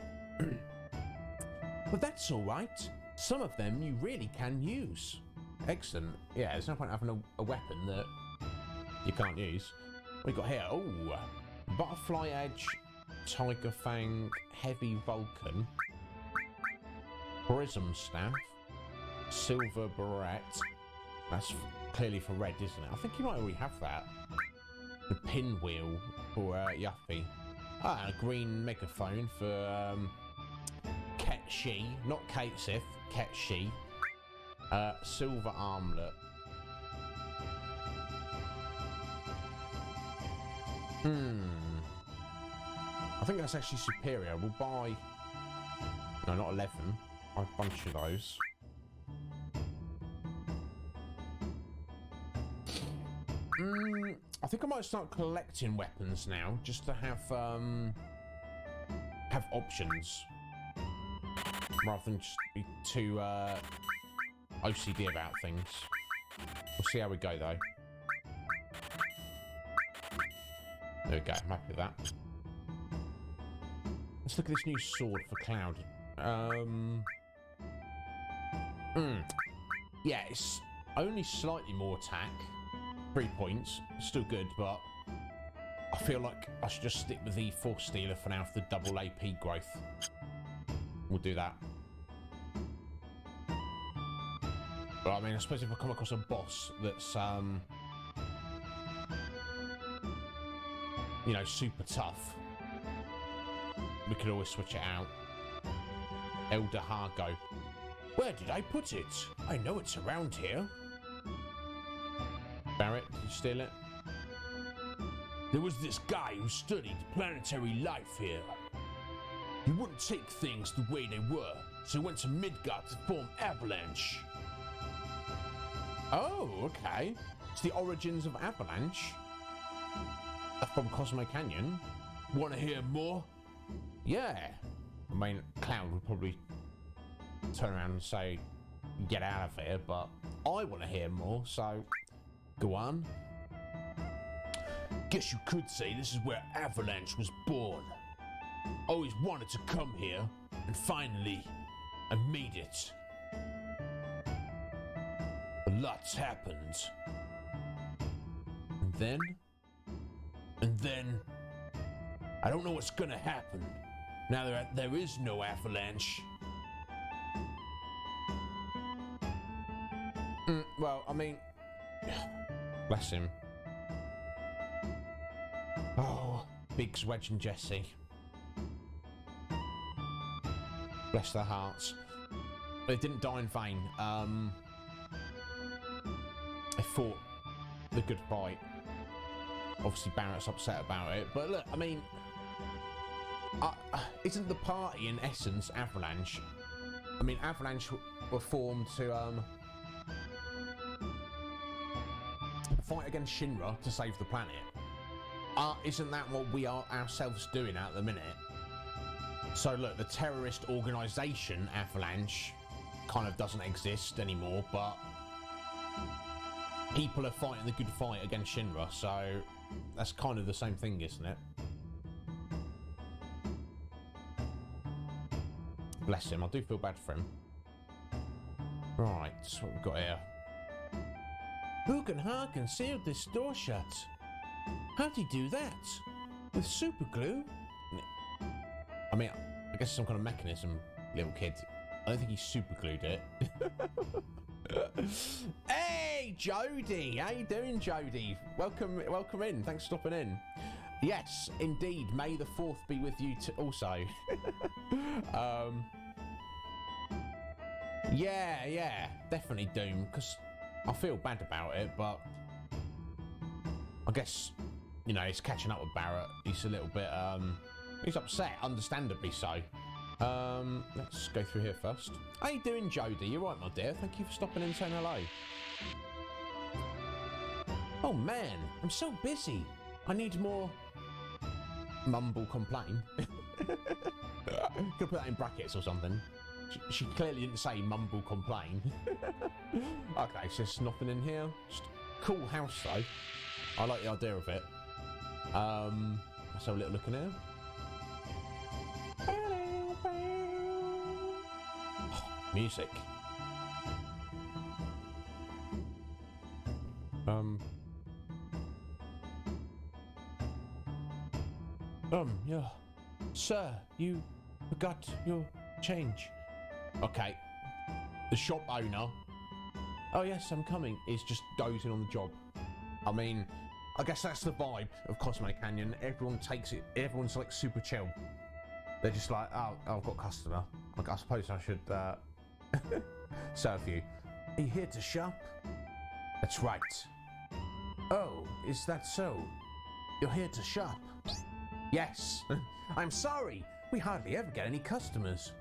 But that's all right. Some of them you really can use. Excellent. Yeah, there's no point having a weapon that you can't use. What we got here? Oh, Butterfly Edge, Tiger Fang, Heavy Vulcan, Prism Staff, Silver Barrette. That's clearly for Red, isn't it? I think you might already have that. The Pinwheel for Yuffie. Ah, and a green megaphone for Ket Shi, not Kate Sith, Ket Shi. Silver Armlet. I think that's actually superior. We'll buy... No, not 11. Buy a bunch of those. I think I might start collecting weapons now, just to have options, rather than just be too OCD about things. We'll see how we go though. There we go, I'm happy with that. Let's look at this new sword for Cloud. Yeah, it's only slightly more attack. 3 points, still good, but I feel like I should just stick with the Force Stealer for now for the double AP growth. We'll do that. But I mean, I suppose if I come across a boss that's, you know, super tough, we could always switch it out. Elder Hargo. Where did I put it? I know it's around here. Barrett, did you steal it? There was this guy who studied planetary life here. He wouldn't take things the way they were, so he went to Midgard to form Avalanche. Oh, okay. It's the origins of Avalanche. From Cosmo Canyon. Want to hear more? Yeah. I mean, Cloud would probably turn around and say, get out of here, but I want to hear more, so... Go on. Guess you could say this is where Avalanche was born. Always wanted to come here, and finally, I made it. A lot's happened. And then, I don't know what's gonna happen. Now there is no Avalanche. Well, I mean... Bless him. Oh, Biggs, Wedge and Jesse. Bless their hearts. They didn't die in vain. They fought the good fight. Obviously Barrett's upset about it, but look, I mean... isn't the party in essence Avalanche? I mean, Avalanche were formed to fight against Shinra to save the planet. Isn't that what we are ourselves doing at the minute? So look, the terrorist organisation Avalanche kind of doesn't exist anymore, but people are fighting the good fight against Shinra, so that's kind of the same thing, isn't it? Bless him, I do feel bad for him. Right, that's what we've got here. Bugenhagen sealed this door shut. How'd he do that? With super glue? I mean, I guess some kind of mechanism, little kid. I don't think he super glued it. Hey, Jody! How you doing, Jody? Welcome in. Thanks for stopping in. Yes, indeed. May the 4th be with you also. Yeah, definitely Doom, because I feel bad about it, but I guess, you know, he's catching up with Barrett. He's a little bit, he's upset, understandably so. Let's go through here first. How you doing, Jody? You right, my dear? Thank you for stopping in and saying hello. Oh man, I'm so busy. I need more... Mumble complain. Could put that in brackets or something. She clearly didn't say mumble complain. Okay, so there's nothing in here. Just cool house though. I like the idea of it. Let's have a little look in here. Oh, music. Yeah. Sir, you forgot your change. Okay. The shop owner, oh yes, I'm coming, is just dozing on the job. I mean, I guess that's the vibe of Cosmo Canyon. Everyone takes it, everyone's like super chill. They're just like, oh, I've got a customer. Like, I suppose I should serve you. Are you here to shop? That's right. Oh, is that so? You're here to shop? Yes. I'm sorry, we hardly ever get any customers.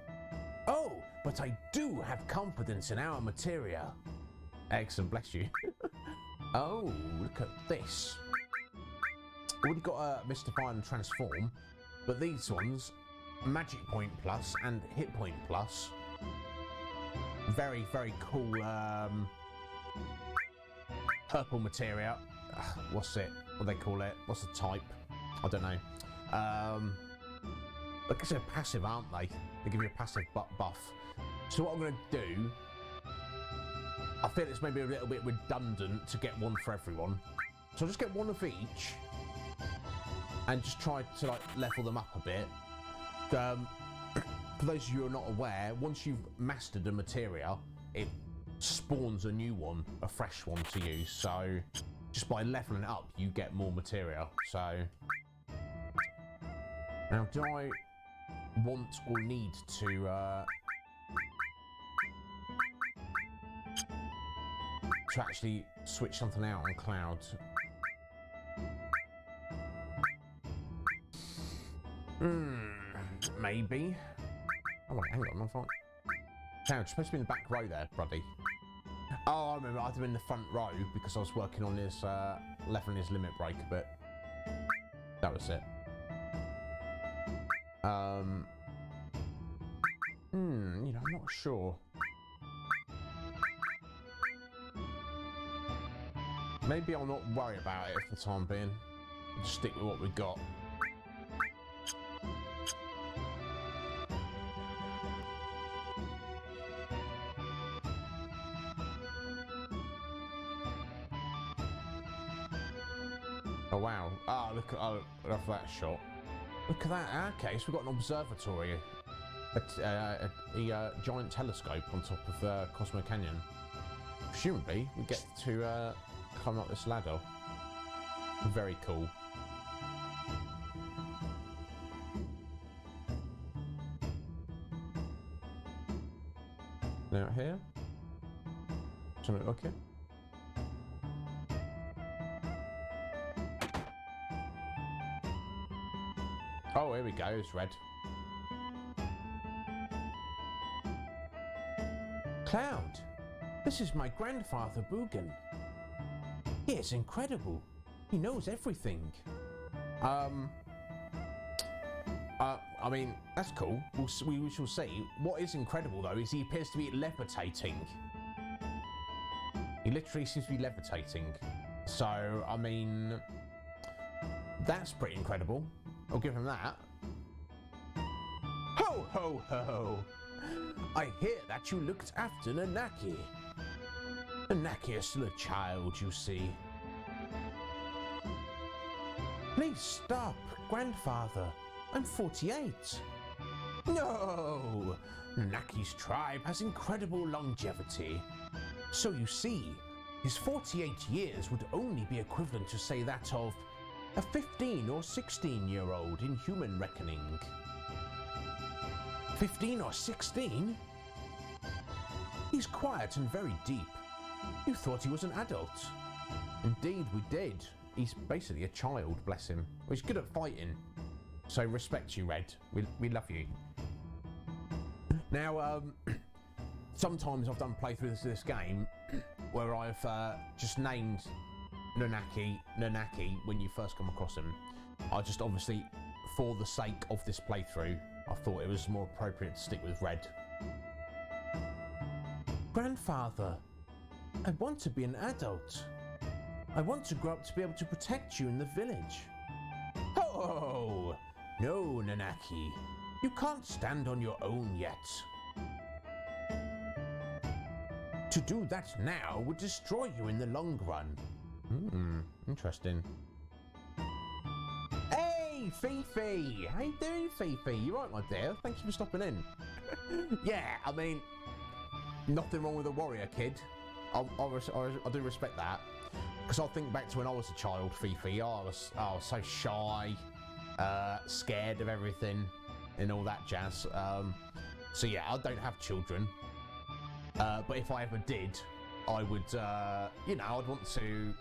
Oh, but I do have confidence in our materia. Excellent, bless you. Oh, look at this. Already got a Mystify and Transform, but these ones, Magic Point Plus and Hit Point Plus. Very, very cool purple materia. What's it? What do they call it? What's the type? I don't know. Like I said, passive, aren't they? They give you a passive buff. So what I'm going to do, I feel it's maybe a little bit redundant to get one for everyone. So I'll just get one of each and just try to like level them up a bit. For those of you who are not aware, once you've mastered a materia, it spawns a new one, a fresh one to use. So just by leveling it up, you get more materia. So now, do I want or need to actually switch something out on Cloud? Maybe. Oh wait, hang on, I'm fine. Cloud, you're supposed to be in the back row there, buddy. Oh, I remember, I had him in the front row because I was working on his leveling his limit break a bit. That was it. You know, I'm not sure. Maybe I'll not worry about it for the time being. Just stick with what we've got. Oh wow. Ah, look at, oh, I love that shot. Look at that. Okay, so we've got an observatory. A giant telescope on top of Cosmo Canyon. Presumably, we get to climb up this ladder. Very cool. Now here. Something okay. Oh, here we go. It's red. Cloud, this is my grandfather Bugan. Yeah, it's incredible. He knows everything. I mean, that's cool. We shall see. What is incredible, though, is he appears to be levitating. He literally seems to be levitating. So, I mean, that's pretty incredible. I'll give him that. Ho, ho, ho! I hear that you looked after Nanaki. Nanaki is still a child, you see. Please stop, grandfather. I'm 48. No! Nanaki's tribe has incredible longevity. So you see, his 48 years would only be equivalent to, say, that of a 15 or 16-year-old in human reckoning. 15 or 16? He's quiet and very deep. You thought he was an adult. Indeed, we did. He's basically a child, bless him. Well, he's good at fighting. So respect you, Red. We love you. Now, sometimes I've done playthroughs of this game where I've just named Nanaki when you first come across him. I just obviously, for the sake of this playthrough, I thought it was more appropriate to stick with Red. Grandfather, I want to be an adult. I want to grow up to be able to protect you in the village. Oh, no, Nanaki. You can't stand on your own yet. To do that now would destroy you in the long run. Interesting. Hey, Fifi! How you doing, Fifi? You right, my dear? Thank you for stopping in. Yeah, I mean, nothing wrong with a warrior kid. I do respect that. Because I think back to when I was a child, Fifi. I was so shy, scared of everything, and all that jazz. So yeah, I don't have children. But if I ever did, I would, I'd want to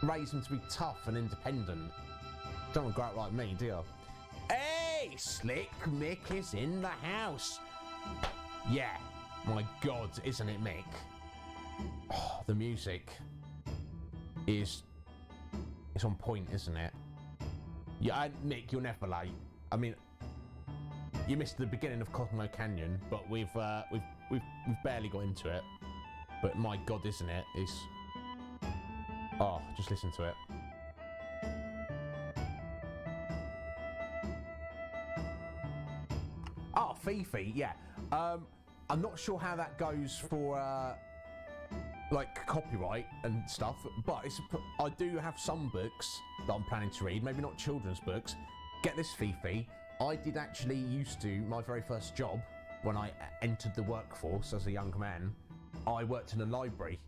raise them to be tough and independent. Don't want to grow up like me, do you? Hey, Slick Mick is in the house. Yeah, my God, isn't it, Mick? Oh, the music is on point, isn't it? Yeah, Mick, you're never late. I mean, you missed the beginning of Cosmo Canyon, but we've barely got into it. But my God, isn't it? Oh, just listen to it. Oh, Fifi, yeah. I'm not sure how that goes for like copyright and stuff, but I do have some books that I'm planning to read. Maybe not children's books. Get this, Fifi. I did actually used to, my very first job when I entered the workforce as a young man, I worked in a library,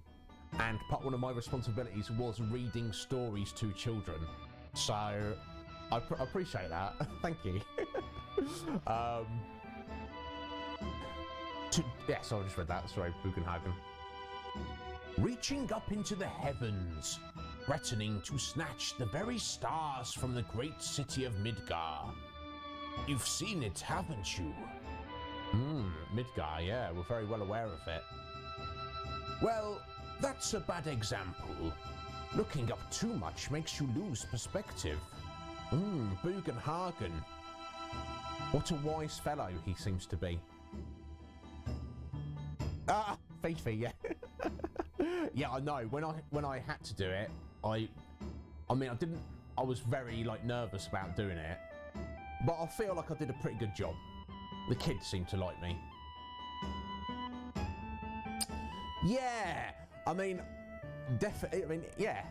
and one of my responsibilities was reading stories to children. So I appreciate that. Thank you. Yes, I just read that. Sorry, Bugenhagen. Reaching up into the heavens, threatening to snatch the very stars from the great city of Midgar. You've seen it, haven't you? Midgar, yeah, we're very well aware of it. Well, that's a bad example. Looking up too much makes you lose perspective. Bugenhagen. What a wise fellow he seems to be. Ah, Fifi, yeah. Yeah, I know. When I had to do it, I was very nervous about doing it. But I feel like I did a pretty good job. The kids seemed to like me. Yeah, I mean, definitely. Yeah,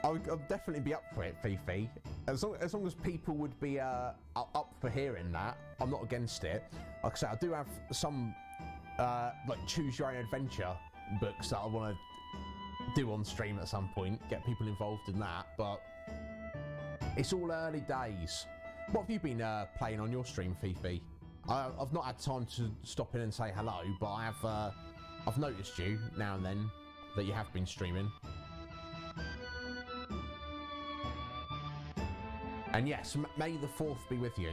I'll definitely be up for it, Fifi. As long as people would be up for hearing that, I'm not against it. Like I said, I do have some choose your own adventure books that I want to do on stream at some point. Get people involved in that, but it's all early days. What have you been playing on your stream, Fifi? I've not had time to stop in and say hello, but I've noticed you now and then that you have been streaming. And yes, may the 4th be with you.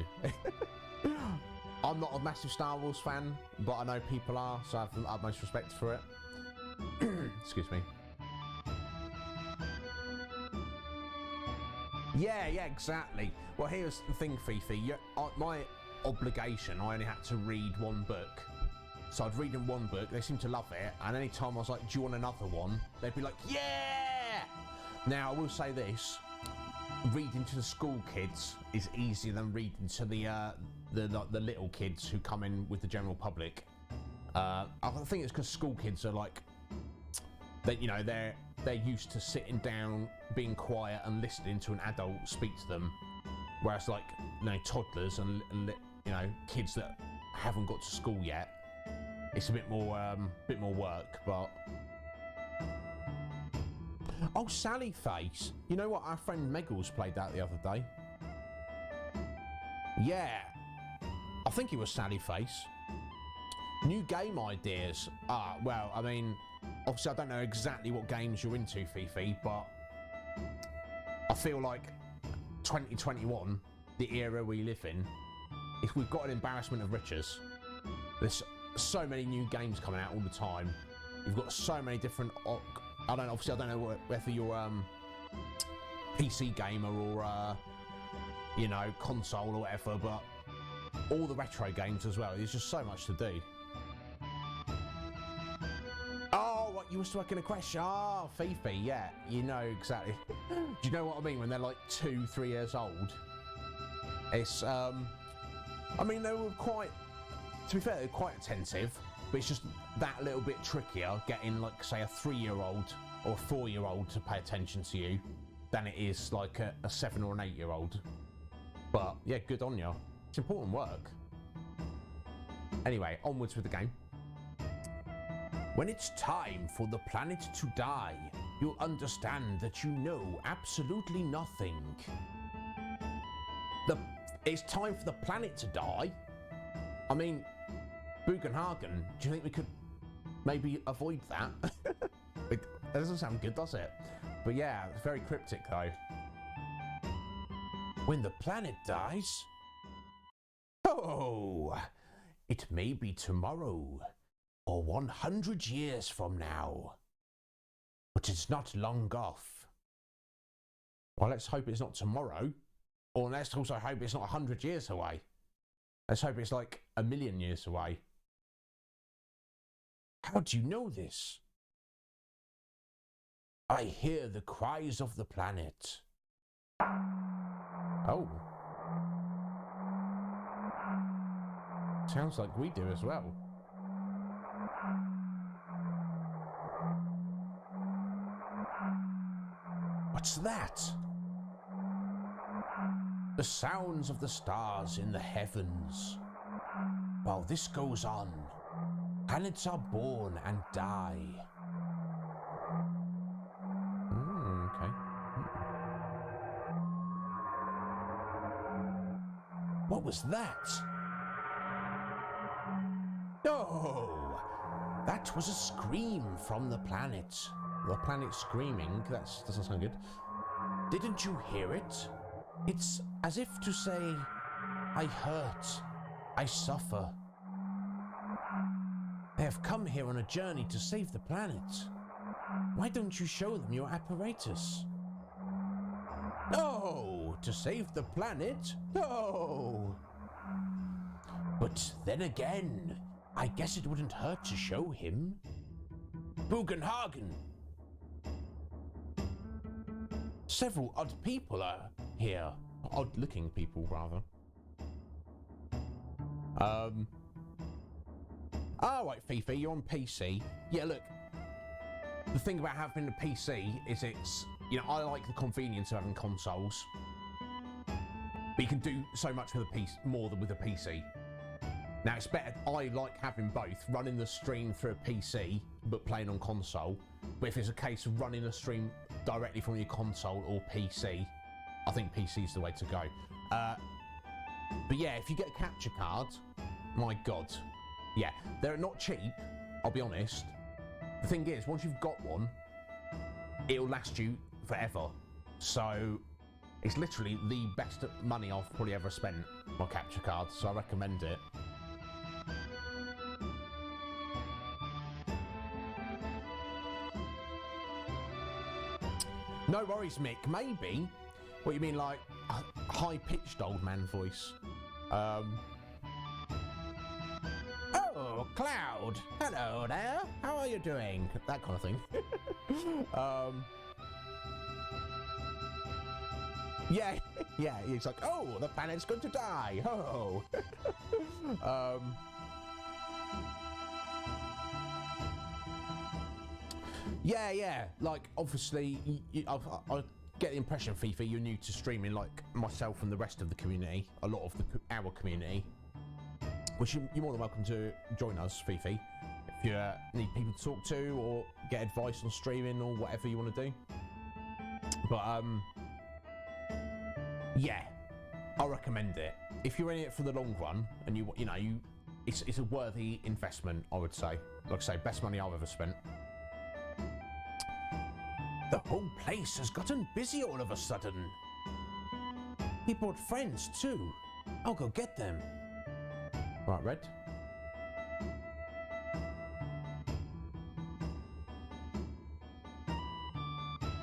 I'm not a massive Star Wars fan, but I know people are, so I have the utmost respect for it. Excuse me. Yeah, exactly. Well, here's the thing, Fifi. My obligation, I only had to read one book. So I'd read them one book, they seemed to love it, and any time I was like, do you want another one? They'd be like, yeah! Now, I will say this, reading to the school kids is easier than reading to the little kids who come in with the general public. I think it's because school kids are like, they're used to sitting down, being quiet and listening to an adult speak to them, whereas like toddlers and kids that haven't got to school yet, it's a bit more work. But oh, Sally Face, you know what, our friend Meggles played that the other day. Yeah, I think it was Sally Face. New game ideas. Well, I mean, obviously I don't know exactly what games you're into, Fifi, but I feel like 2021, the era we live in, if we've got an embarrassment of riches. There's so many new games coming out all the time. You've got so many different. I don't know whether you're PC gamer or console or whatever, but all the retro games as well. There's just so much to do. Oh, what, you used to work in a crash? Oh, Fifi, yeah, you know exactly. Do you know what I mean when they're like 2-3 years old? It's I mean, they were quite, to be fair, they're quite attentive, but it's just that little bit trickier getting, like, say, a 3-year-old or a 4-year-old to pay attention to you than it is like a 7 or an 8-year-old. But yeah, good on you. It's important work. Anyway, onwards with the game. When it's time for the planet to die, you'll understand that you know absolutely nothing. It's time for the planet to die? I mean, Bugenhagen, do you think we could maybe avoid that? That doesn't sound good, does it? But yeah, it's very cryptic though. When the planet dies? Oh, it may be tomorrow or 100 years from now, but it's not long off. Well, let's hope it's not tomorrow, or let's also hope it's not 100 years away. Let's hope it's like 1,000,000 years away. How do you know this? I hear the cries of the planet. Oh. Sounds like we do as well. What's that? The sounds of the stars in the heavens. While this goes on, planets are born and die. Okay. What was that? Oh, that was a scream from the planet. The planet screaming, that doesn't sound good. Didn't you hear it? It's as if to say, I hurt, I suffer. They have come here on a journey to save the planet. Why don't you show them your apparatus? No, to save the planet? No. But then again, I guess it wouldn't hurt to show him. Bugenhagen. Several odd people are here. Odd-looking people, rather. Oh, right, Fifi, you're on PC. Yeah, look. The thing about having a PC is it's, I like the convenience of having consoles. But you can do so much with a PC, more than with a PC. Now, it's better, I like having both, running the stream through a PC, but playing on console. But if it's a case of running a stream directly from your console or PC, I think PC is the way to go. But yeah, if you get a capture card, my God. Yeah, they're not cheap, I'll be honest. The thing is, once you've got one, it'll last you forever. So, it's literally the best money I've probably ever spent on a capture card, so I recommend it. No worries, Mick. Maybe What you mean, like a high-pitched old man voice? Oh, Cloud! Hello there. How are you doing? That kind of thing. Yeah, yeah. He's like, oh, the planet's going to die. Oh. Yeah, yeah. Like, obviously, I get the impression, Fifi, you're new to streaming, like myself and the rest of the community, a lot of our community. Which you're more than welcome to join us, Fifi, if you need people to talk to or get advice on streaming or whatever you want to do. But yeah, I recommend it. If you're in it for the long run and you know, it's a worthy investment, I would say. Like I say, best money I've ever spent. The whole place has gotten busy all of a sudden. He brought friends too. I'll go get them. Right, Red.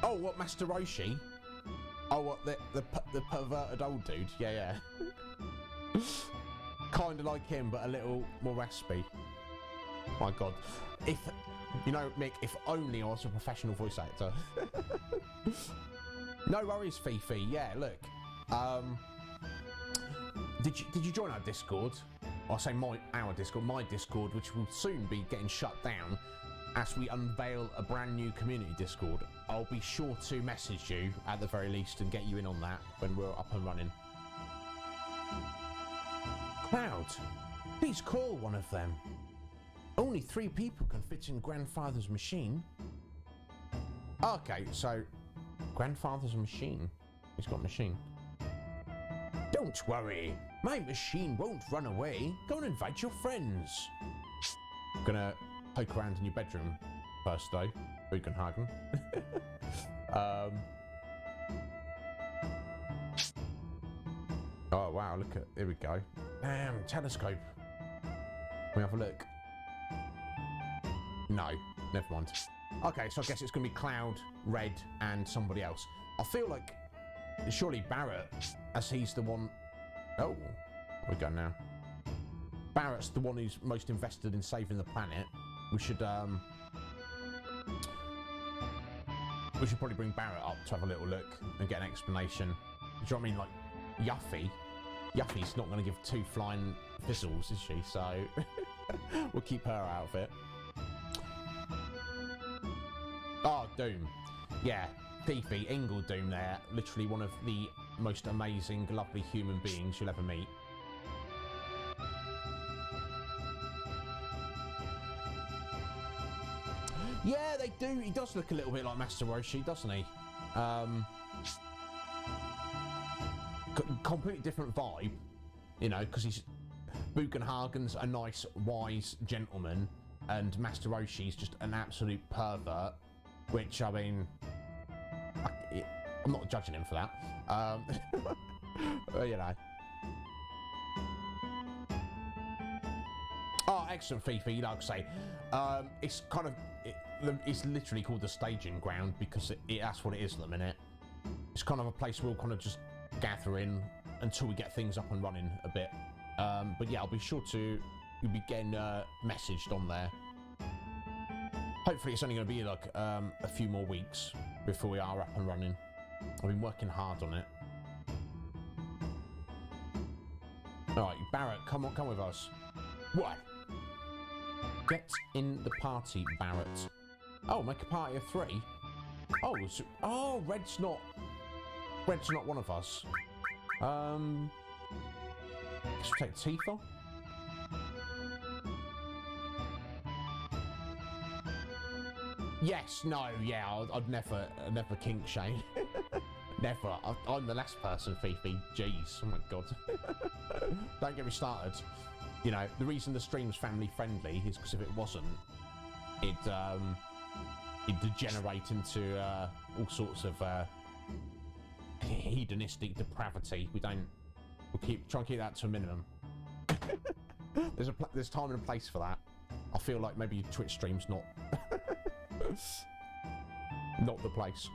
Oh, what, Master Roshi? Oh, what, the perverted old dude? Yeah, yeah. Kind of like him, but a little more raspy. My God. If, you know, Mick, if only I was a professional voice actor. No worries, Fifi. Yeah, look. Did you join our Discord? I'll say our Discord, my Discord, which will soon be getting shut down as we unveil a brand new community Discord. I'll be sure to message you at the very least and get you in on that when we're up and running. Cloud, please call one of them. Only 3 people can fit in Grandfather's machine. Okay, so Grandfather's machine. He's got a machine. Don't worry, my machine won't run away. Go and invite your friends. Gonna poke around in your bedroom first though, Bugenhagen. Oh wow, look at, here we go. Damn, telescope. Can we have a look? No, never mind. Okay, so I guess it's gonna be Cloud, Red, and somebody else. I feel like surely Barrett, as he's the one. Oh, where we go now? Barrett's the one who's most invested in saving the planet. We should probably bring Barrett up to have a little look and get an explanation. Do you know what I mean? Like Yuffie's not going to give 2 flying fizzles, is she? So we'll keep her out of it. Oh, Doom. Yeah, Fifi, Ingle Doom there. Literally one of the most amazing, lovely human beings you'll ever meet. Yeah, they do. He does look a little bit like Master Roshi, doesn't he? Completely different vibe, you know, because he's Bugenhagen's a nice, wise gentleman, and Master Roshi's just an absolute pervert. Which, I mean, I'm not judging him for that. But, you know. Oh, excellent, Fifi. Like I say, it's kind of, it's literally called the staging ground because that's what it is at the minute. It's kind of a place we'll kind of just gather in until we get things up and running a bit. But yeah, I'll be sure to, you'll be getting messaged on there. Hopefully it's only going to be like a few more weeks before we are up and running. I've been working hard on it. Alright, Barrett, come with us. What? Get in the party, Barrett. Oh, make a party of 3? Oh, oh, Red's not one of us. Let's take Tifa. Yes, no, yeah, I'd never kink shame. Never. I'm the last person, Fifi. Jeez, oh my God. Don't get me started. You know, the reason the stream's family friendly is because if it wasn't, it'd degenerate into all sorts of hedonistic depravity. We'll try and keep that to a minimum. There's time and a place for that. I feel like maybe Twitch stream's not not the place.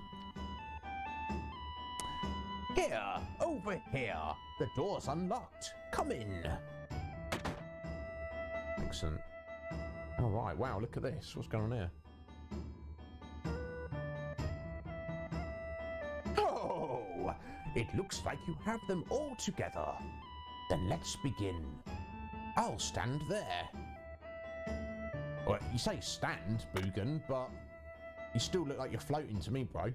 Here, over here. The door's unlocked. Come in. Excellent. All right. Wow. Look at this. What's going on here? Oh, it looks like you have them all together. Then let's begin. I'll stand there. Well, you say stand, Boogan, but you still look like you're floating to me, bro.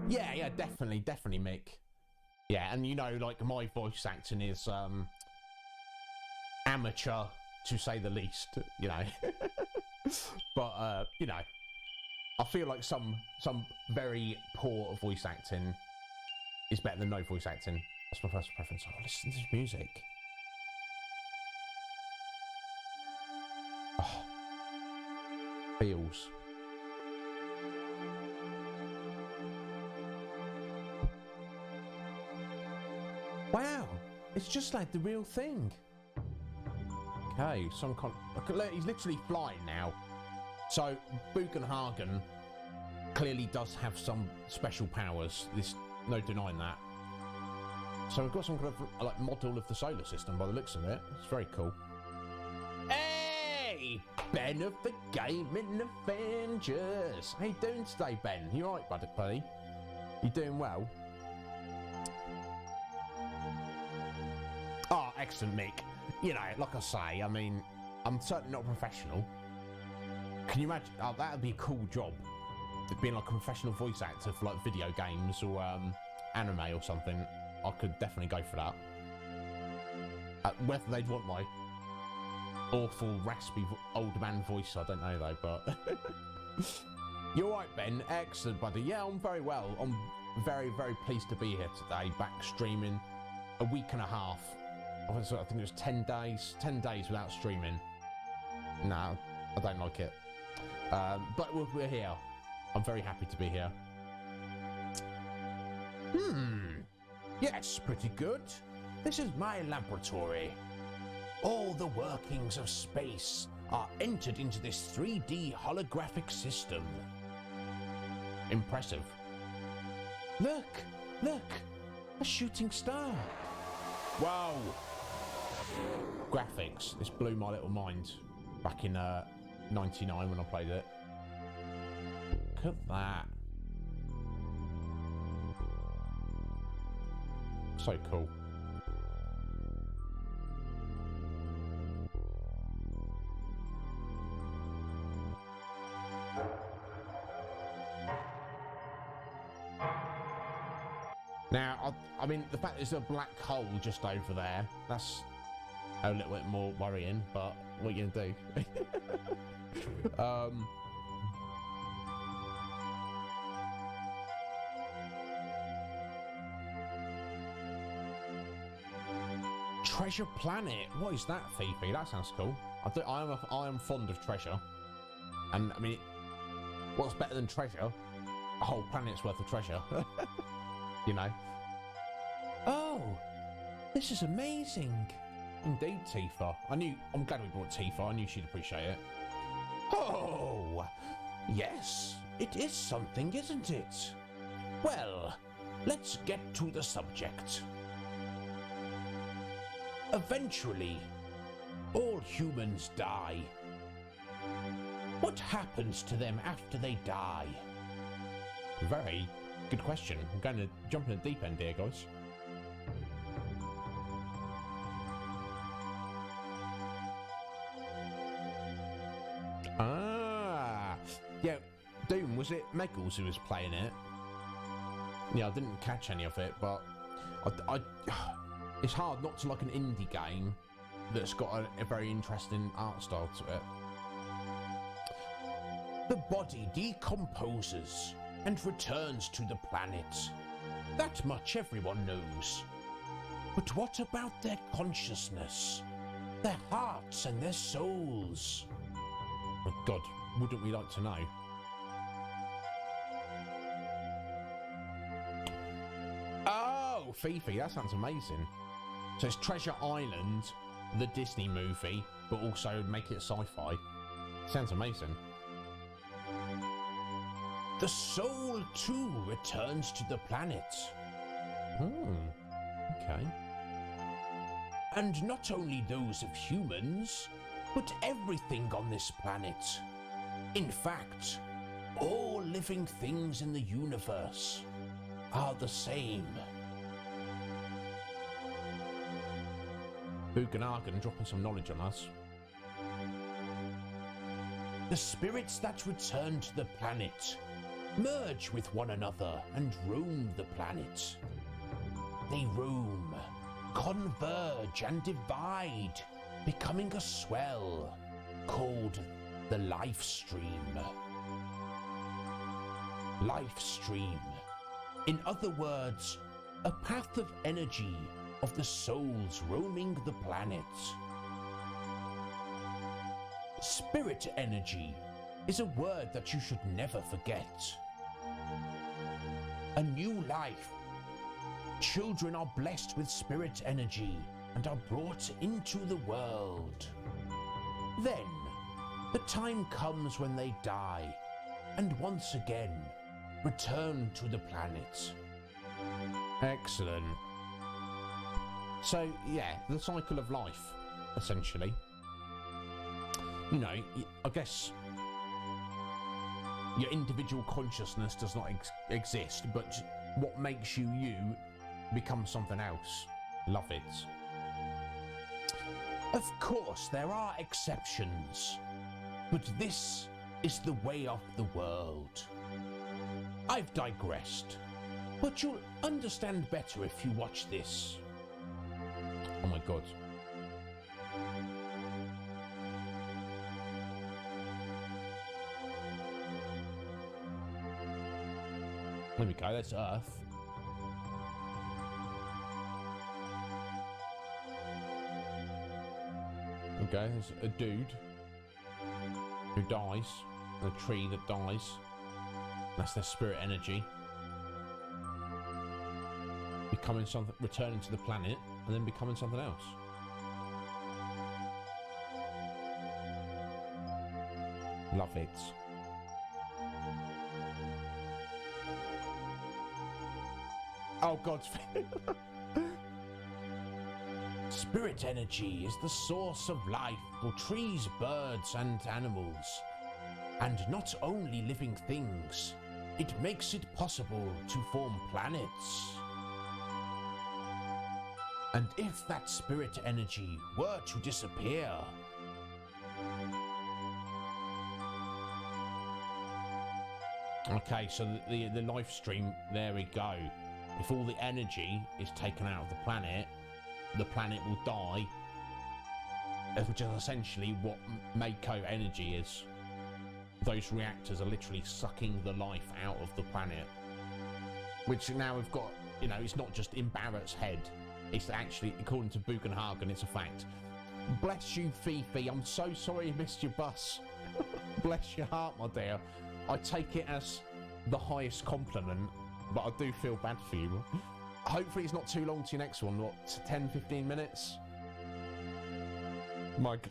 Yeah, definitely, Mick. Yeah, and you know, like, my voice acting is amateur, to say the least, you know. But, you know, I feel like some very poor voice acting is better than no voice acting. That's my first preference. Oh, listen to this music. Oh. Feels. Wow, it's just like the real thing. Okay, some kind. Look, he's literally flying now. So Bugenhagen clearly does have some special powers. There's no denying that. So we've got some kind of like model of the solar system by the looks of it. It's very cool. Hey, Ben of the Gaming Avengers. How you doing today, Ben? You alright, buddy? You doing well? Oh, excellent, Mick. You know, like I say, I mean, I'm certainly not a professional. Can you imagine? Oh, that would be a cool job. Being like a professional voice actor for like video games or anime or something. I could definitely go for that. Whether they'd want my awful, raspy old man voice, I don't know though, but... You're right, Ben. Excellent, buddy. Yeah, I'm very well. I'm very, very pleased to be here today, back streaming a week and a half. I think it was 10 days. 10 days without streaming. No, I don't like it. But we're here. I'm very happy to be here. Yes, pretty good. This is my laboratory. All the workings of space are entered into this 3D holographic system. Impressive. Look! A shooting star. Wow. Graphics. This blew my little mind back in 99 when I played it. Look at that. So cool. Now, I mean, the fact there's a black hole just over there, that's a little bit more worrying, but what are you gonna do? Treasure Planet. What is that, Fifi? That sounds cool. I am fond of treasure, and I mean, what's better than treasure? A whole planet's worth of treasure. You know. Oh, this is amazing. Indeed, Tifa. I'm glad we brought Tifa. I knew she'd appreciate it. Oh, yes, it is something, isn't it? Well, let's get to the subject. Eventually, all humans die. What happens to them after they die? Very good question. I'm going to jump in the deep end here, guys. Yeah, Doom, was it Meggles who was playing it? Yeah, I didn't catch any of it, but it's hard not to like an indie game that's got a very interesting art style to it. The body decomposes and returns to the planet. That much everyone knows. But what about their consciousness? Their hearts and their souls? Oh God, wouldn't we like to know? Oh, Fifi, that sounds amazing. So it's Treasure Island, the Disney movie, but also make it sci-fi. Sounds amazing. the soul too returns to the planet. Okay. And not only those of humans, but everything on this planet. In fact, all living things in the universe are the same. Bugenhagen dropping some knowledge on us. The spirits that return to the planet merge with one another and roam the planet. They roam, converge and divide, becoming a swell called the life stream. Life stream. In other words, a path of energy of the souls roaming the planet. Spirit energy is a word that you should never forget. A new life. Children are blessed with spirit energy and are brought into the world. Then, the time comes when they die and once again return to the planet. Excellent. So, yeah, the cycle of life, essentially. You know, I guess your individual consciousness does not exist, but what makes you you becomes something else. Love it. Of course, there are exceptions, but this is the way of the world. I've digressed, but you'll understand better if you watch this. Oh my god. There we go, that's Earth. Okay, there's a dude who dies, a tree that dies. That's their spirit energy. Becoming something, returning to the planet, and then becoming something else. Love it. Oh God. Spirit energy is the source of life for trees, birds, and animals. And not only living things, it makes it possible to form planets. And if that spirit energy were to disappear, Okay, so the life stream, there we go. If all the energy is taken out of the planet will die, which is essentially what Mako energy is. Those reactors are literally sucking the life out of the planet. Which now we've got, you know, it's not just in Barrett's head. It's actually, according to Bugenhagen, it's a fact. Bless you, Fifi. I'm so sorry you missed your bus. Bless your heart, my dear. I take it as the highest compliment, but I do feel bad for you. Hopefully it's not too long to your next one. What, 10, 15 minutes? Mike.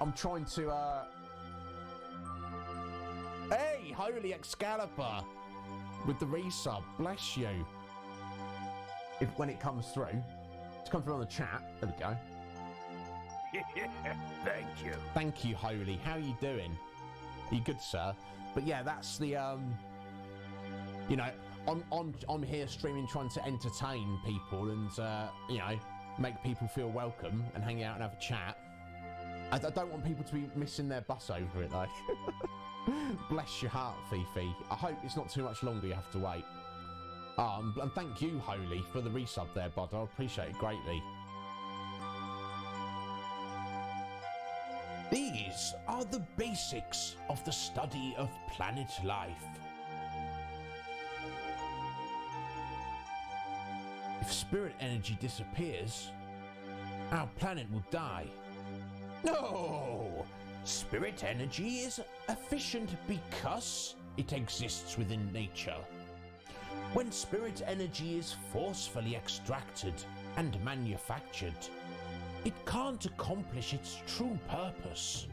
I'm trying to, Hey, Holy Excalibur! With the resub, bless you. When it comes through, it's come through on the chat. There we go. thank you. Thank you, Holy. How are you doing? Are you good, sir? But yeah, that's the you know, I'm here streaming, trying to entertain people and you know, make people feel welcome and hang out and have a chat. I don't want people to be missing their bus over it though. Bless your heart, Fifi. I hope it's not too much longer you have to wait. And thank you, Holy, for the resub there, bud. I appreciate it greatly. These are the basics of the study of planet life. If spirit energy disappears, our planet will die. No! Spirit energy is efficient because it exists within nature. When spirit energy is forcefully extracted and manufactured, it can't accomplish its true purpose.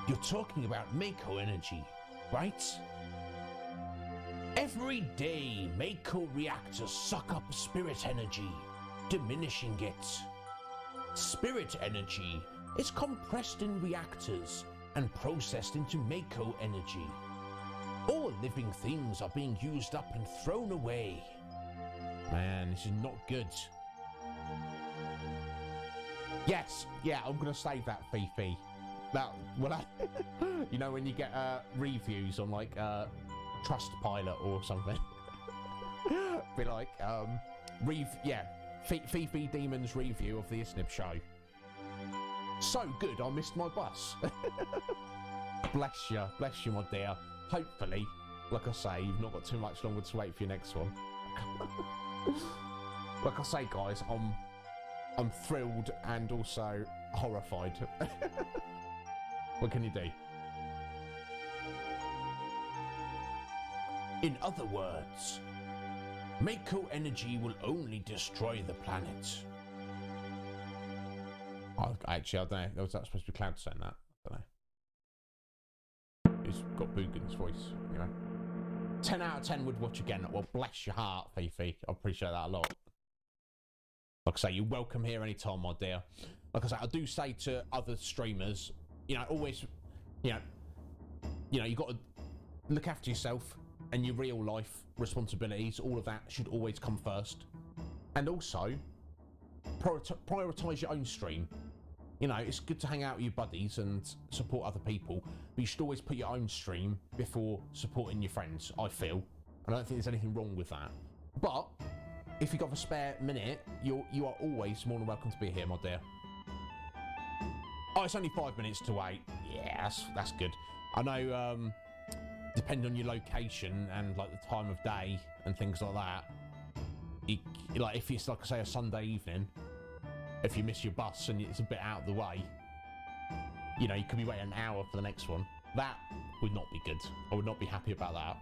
You're talking about Mako energy, right? Every day, Mako reactors suck up spirit energy, diminishing it. Spirit energy is compressed in reactors and processed into Mako energy. All living things are being used up and thrown away. Man, this is not good. Yes, yeah, I'm gonna save that, Fifi. That, well, you know when you get reviews on like Trustpilot or something, be like, Fifi Demon's review of the Iznib Show. So good, I missed my bus. Bless you, my dear. Hopefully, like I say, you've not got too much longer to wait for your next one. Like I say, guys, I'm thrilled and also horrified. What can you do? In other words, Mako energy will only destroy the planet. Actually, I don't know. Was that supposed to be Cloud saying that? I don't know. He's got Boogan's voice, you know. 10 out of 10 would watch again. Well, bless your heart, Fifi. I appreciate that a lot. Like I say, you're welcome here anytime, my dear. Like I say, I do say to other streamers, you know, always, you know, you've got to look after yourself and your real life responsibilities. All of that should always come first. And also, prioritise your own stream. You know, it's good to hang out with your buddies and support other people, but you should always put your own stream before supporting your friends, I feel. I don't think there's anything wrong with that. But if you've got a spare minute, you are always more than welcome to be here, my dear. Oh, it's only 5 minutes to wait. Yeah, that's good. I know, depending on your location and like the time of day and things like that, like if it's like, say, a Sunday evening, if you miss your bus and it's a bit out of the way, you know, you could be waiting an hour for the next one. That would not be good. I would not be happy about that.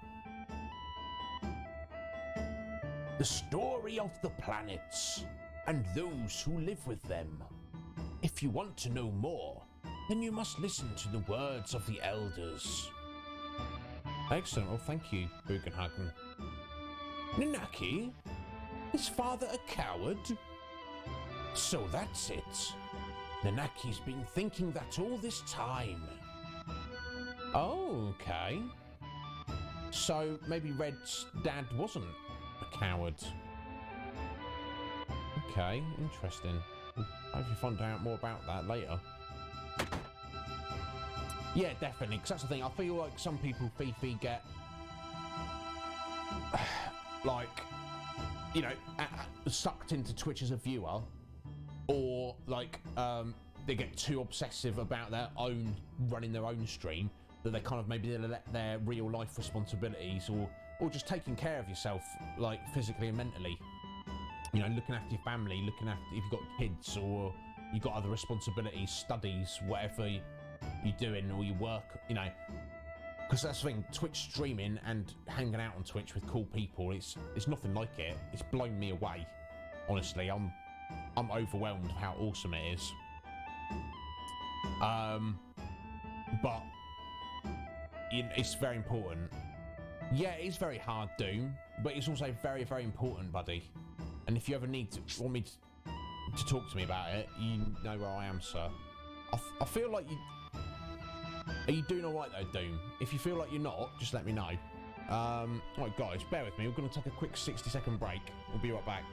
The story of the planets and those who live with them. If you want to know more, then you must listen to the words of the elders. Excellent. Well, thank you, Bugenhagen. Nanaki? Is father a coward? So that's it. Nanaki's been thinking that all this time. Oh, okay. So maybe Red's dad wasn't a coward. Okay, interesting. Hope you find out more about that later. Yeah, definitely, because that's the thing. I feel like some people, Fifi, get like, you know, sucked into Twitch as a viewer, or like they get too obsessive about their own running their own stream that they kind of maybe they let their real life responsibilities or just taking care of yourself, like physically and mentally. You know, looking after your family, looking after if you've got kids or you've got other responsibilities, studies, whatever you're doing or you work, you know. Because that's the thing, Twitch streaming and hanging out on Twitch with cool people, it's nothing like it. It's blown me away. Honestly, I'm overwhelmed with how awesome it is. But it's very important. Yeah, it is very hard, Doom, but it's also very, very important, buddy. And if you ever want me to talk to me about it, you know where I am, sir. I feel like you... Are you doing alright though, Doom? If you feel like you're not, just let me know. Right, guys, bear with me. We're going to take a quick 60-second break. We'll be right back.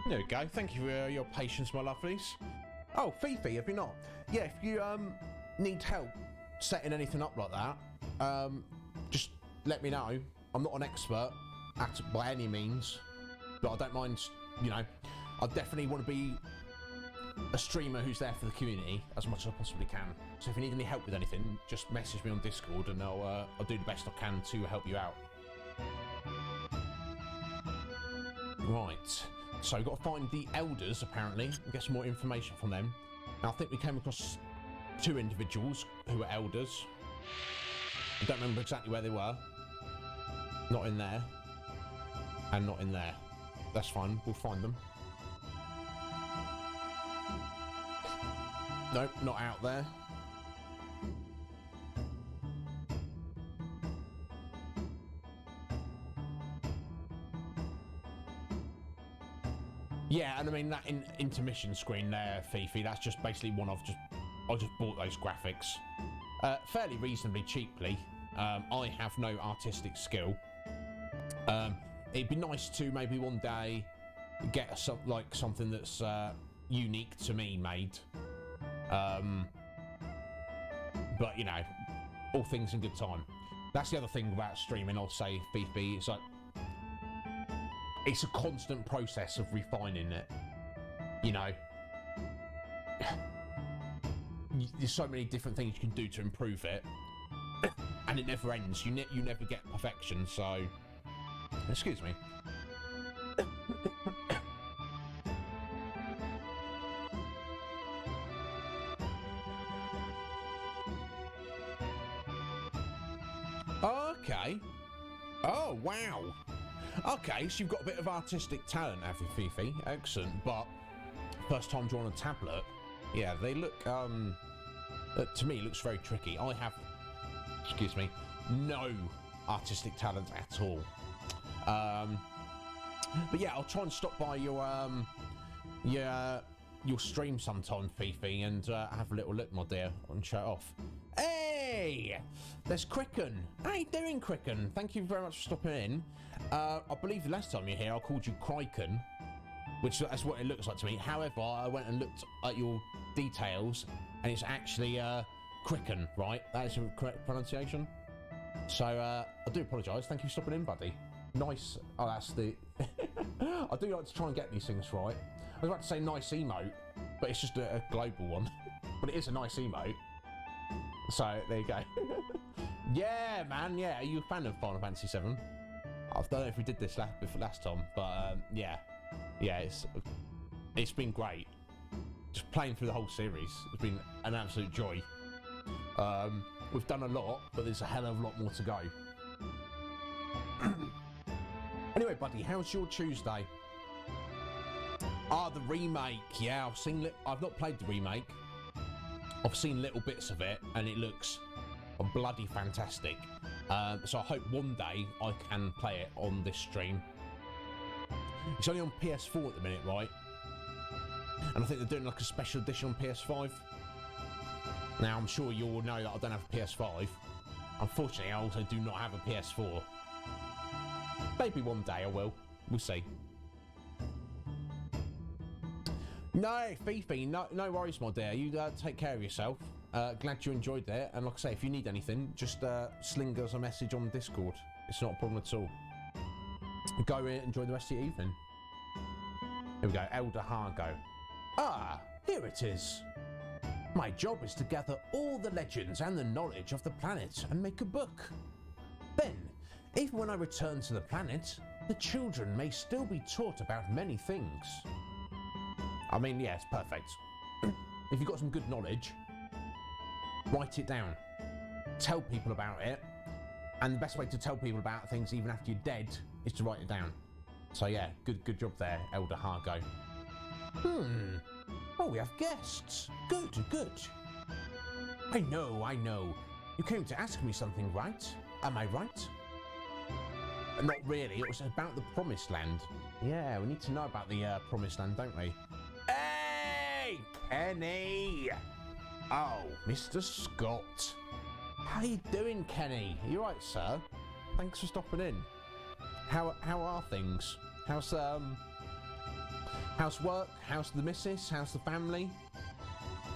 There we go. Thank you for your patience, my lovelies. Oh, Fifi, have you not? Yeah, if you need help setting anything up like that, just let me know. I'm not an expert by any means, but I don't mind, you know, I definitely want to be a streamer who's there for the community as much as I possibly can. So if you need any help with anything, just message me on Discord and I'll do the best I can to help you out. Right, so we've got to find the elders apparently and get some more information from them. Now I think we came across 2 individuals who were elders. I don't remember exactly where they were. Not in there. And not in there. That's fine, we'll find them. Nope, not out there. Yeah, and I mean that intermission screen there, Fifi, that's just basically one I just bought those graphics. Fairly reasonably cheaply. I have no artistic skill. It'd be nice to maybe one day get something that's unique to me made. But you know, all things in good time. That's the other thing about streaming, I'll say, Fifi. It's like it's a constant process of refining it. You know, there's so many different things you can do to improve it, and it never ends. You never get perfection. So, excuse me. Okay. Oh, wow. Okay, so you've got a bit of artistic talent, have you, Fifi? Excellent. But first time drawing a tablet, yeah, they look, to me, it looks very tricky. I have, excuse me, no artistic talent at all. But yeah, I'll try and stop by your stream sometime, Fifi, and have a little look, my dear, and show it off. Hey, there's Cricken. How you doing, Cricken? Thank you very much for stopping in. I believe the last time you were here, I called you Criken, which that's what it looks like to me. However, I went and looked at your details, and it's actually Cricken, right? That is the correct pronunciation. So I do apologise. Thank you for stopping in, buddy. Nice. Oh, that's the. I do like to try and get these things right. I was about to say nice emote, but it's just a global one. But it is a nice emote. So there you go. Yeah, man. Yeah, are you a fan of Final Fantasy VII? I don't know if we did this last time, but yeah, it's been great. Just playing through the whole series has been an absolute joy. We've done a lot, but there's a hell of a lot more to go. Anyway, buddy, how's your Tuesday? Ah, the remake. Yeah, I've not played the remake. I've seen little bits of it, and it looks bloody fantastic. So I hope one day I can play it on this stream. It's only on PS4 at the minute, right? And I think they're doing like a special edition on PS5. Now, I'm sure you all know that I don't have a PS5. Unfortunately, I also do not have a PS4. Maybe one day I will. We'll see. No, Fifi, no worries, my dear. You take care of yourself. Glad you enjoyed it. And like I say, if you need anything, just sling us a message on Discord. It's not a problem at all. Go in, enjoy the rest of your evening. Here we go, Elder Hargo. Ah, here it is. My job is to gather all the legends and the knowledge of the planet and make a book. Then, even when I return to the planet, the children may still be taught about many things. I mean, yeah, it's perfect. If you've got some good knowledge, write it down. Tell people about it. And the best way to tell people about things, even after you're dead, is to write it down. So yeah, good job there, Elder Hargo. Oh, we have guests. Good. I know. You came to ask me something, right? Am I right? Not really, it was about the Promised Land. Yeah, we need to know about the Promised Land, don't we? Hey, Kenny! Oh, Mr. Scott. How you doing, Kenny? You right, sir? Thanks for stopping in. How are things? How's How's work? How's the missus? How's the family?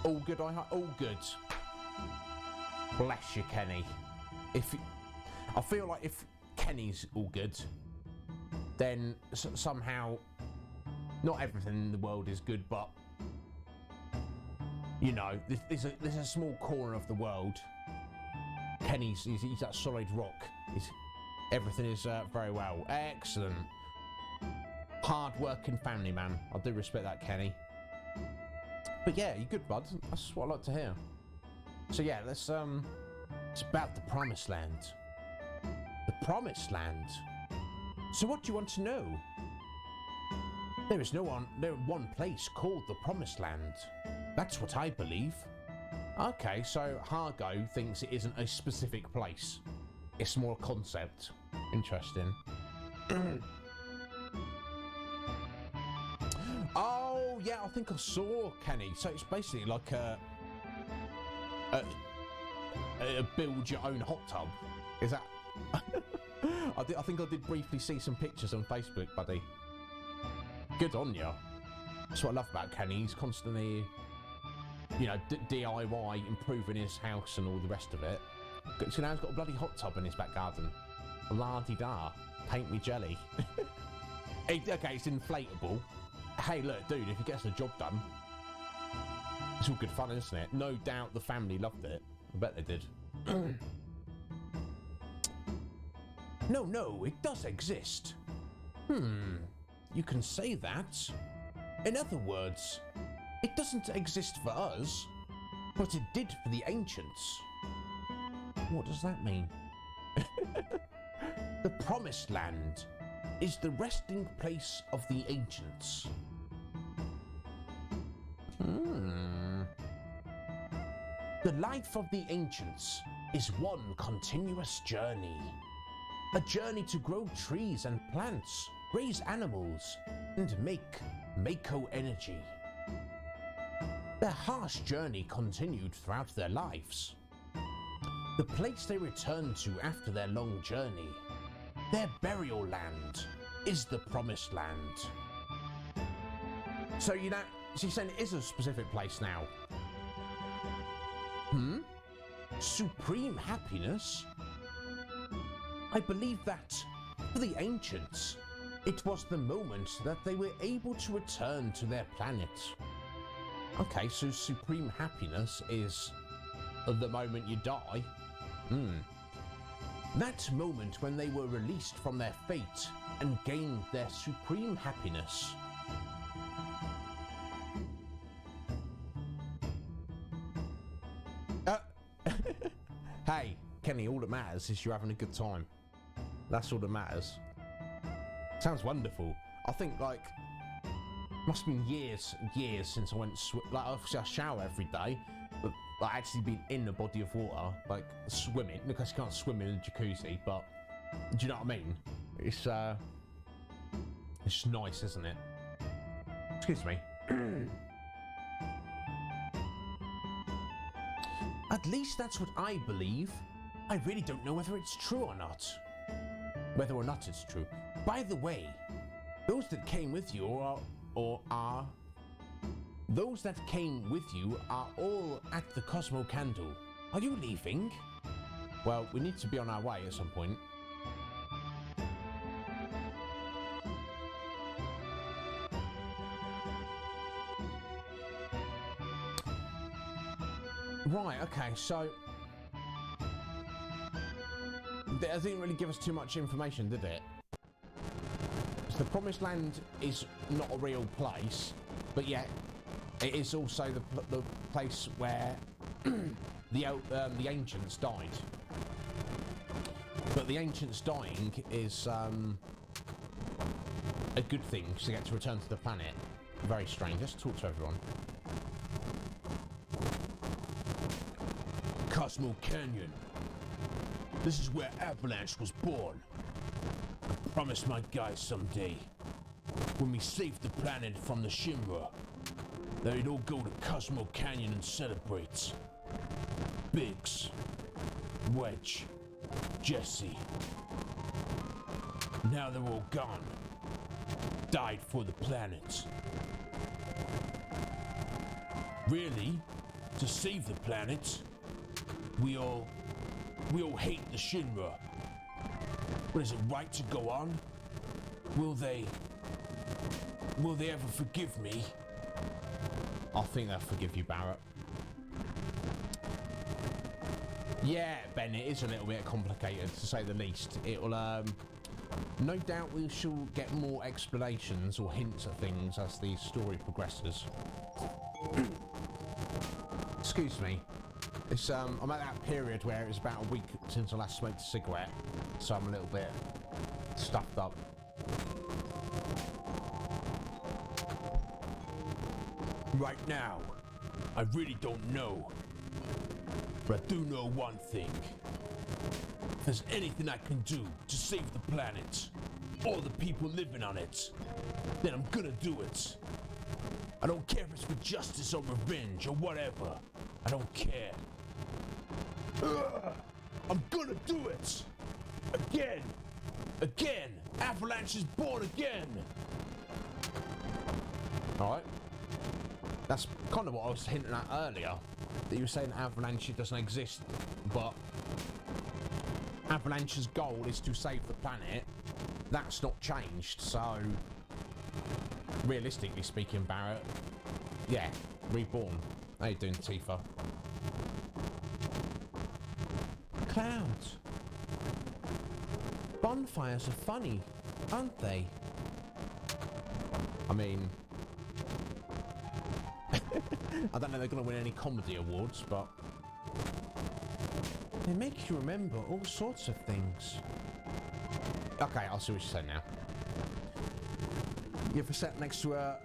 All good, all good. Bless you, Kenny. I feel like if Kenny's all good, then somehow, not everything in the world is good, but you know, there's a small corner of the world. Kenny's he's that solid rock. Everything is very well. Excellent. Hard-working family man. I do respect that, Kenny. But yeah, you're good, bud. That's what I like to hear. So yeah, let's it's about the Promised Land. The Promised Land. So what do you want to know? There is one place called the Promised Land. That's what I believe. Okay, so Hargo thinks it isn't a specific place. It's more a concept. Interesting. Oh, yeah, I think I saw Kenny. So it's basically like a build your own hot tub. Is that... I think I did briefly see some pictures on Facebook, buddy. Good on you. That's what I love about Kenny. He's constantly, you know, DIY, improving his house and all the rest of it. So now he's got a bloody hot tub in his back garden. La-di-da. Paint me jelly. Okay, it's inflatable. Hey, look, dude, if he gets the job done, it's all good fun, isn't it? No doubt the family loved it. I bet they did. No, it does exist. You can say that. In other words, it doesn't exist for us, but it did for the ancients. What does that mean? The Promised Land is the resting place of the ancients. The life of the ancients is one continuous journey. A journey to grow trees and plants, raise animals, and make Mako energy. Their harsh journey continued throughout their lives. The place they returned to after their long journey, their burial land, is the Promised Land. So you're saying it is a specific place now? Supreme happiness? I believe that, for the ancients, it was the moment that they were able to return to their planet. Okay, so supreme happiness is the moment you die. That moment when they were released from their fate and gained their supreme happiness. Hey, Kenny, all that matters is you're having a good time. That's all that matters. Sounds wonderful. I think, like, must have been years since I went like, obviously I shower every day, but like, actually been in a body of water, like swimming, because you can't swim in a jacuzzi, but do you know what I mean? It's nice, isn't it? Excuse me. At least that's what I believe. I really don't know whether it's true or not. Whether or not it's true. By the way, those that came with you are all at the Cosmo Candle. Are you leaving? Well, we need to be on our way at some point. Right, okay, so that didn't really give us too much information, did it? So the Promised Land is not a real place, but yet it is also the place where the ancients died. But the ancients dying is a good thing to get to return to the planet. Very strange. Let's talk to everyone. Cosmo Canyon. This is where Avalanche was born. I promised my guys someday, when we saved the planet from the Shinra, that we'd all go to Cosmo Canyon and celebrate. Biggs, Wedge, Jesse. Now they're all gone. died for the planet. Really? To save the planet? We all hate the Shinra. But is it right to go on? Will they ever forgive me? I think they'll forgive you, Barrett. Yeah, Ben, it is a little bit complicated, to say the least. It will, no doubt we shall get more explanations or hints at things as the story progresses. Excuse me. It's, I'm at that period where it's about a week since I last smoked a cigarette, so I'm a little bit stuffed up. Right now, I really don't know. But I do know one thing. If there's anything I can do to save the planet, or the people living on it, then I'm gonna do it. I don't care if it's for justice or revenge or whatever. I don't care. I'm gonna do it! Again! Again! Avalanche is born again! Alright. That's kind of what I was hinting at earlier. That you were saying Avalanche doesn't exist, but Avalanche's goal is to save the planet. That's not changed, so realistically speaking, Barrett, yeah, reborn. How you doing, Tifa? Clouds. Bonfires are funny, aren't they? I mean, I don't know if they're going to win any comedy awards, but They make you remember all sorts of things. okay, I'll see what you say now. You ever sat next to an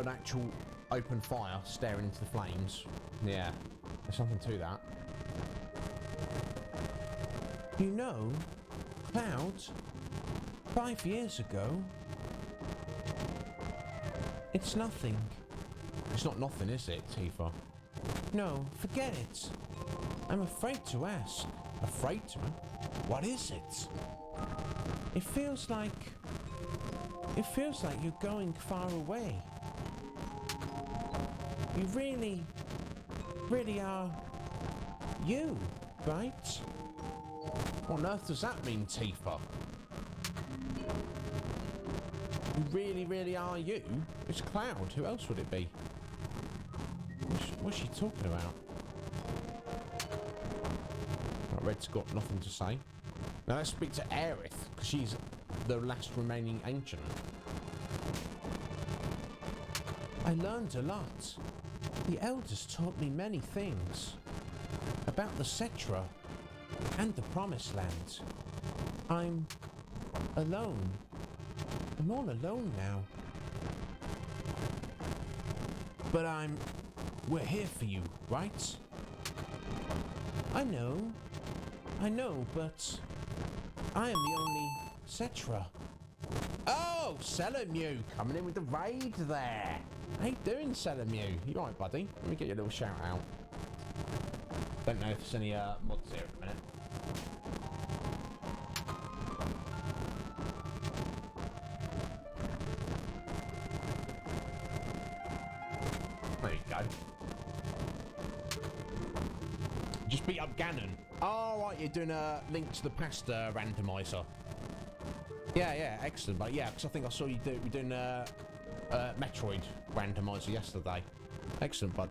actual open fire, staring into the flames? Yeah, there's something to that. You know, Clouds, 5 years ago, it's nothing. It's not nothing, is it, Tifa? No, forget it. I'm afraid to ask. Afraid to? What is it? It feels like you're going far away. You really are you, right? What on earth does that mean, Tifa? You really are you? It's Cloud. Who else would it be? What's she talking about? Right, Red's got nothing to say. Now let's speak to Aerith, because she's the last remaining ancient. I learned a lot. The elders taught me many things. About the Cetra and the Promised Land. I'm alone. I'm all alone now. But we're here for you, right? I know, but I am the only Cetra. Oh, Selamew, coming in with the raid there. How you doing, Selamew? You alright, buddy? Let me get you a little shout out. Don't know if there's any mods here at the minute. There you go. Just beat up Ganon. Oh, right, you're doing a Link to the Past randomizer. Yeah, excellent. But yeah, because I think I saw you doing Metroid randomizer yesterday. Excellent, bud.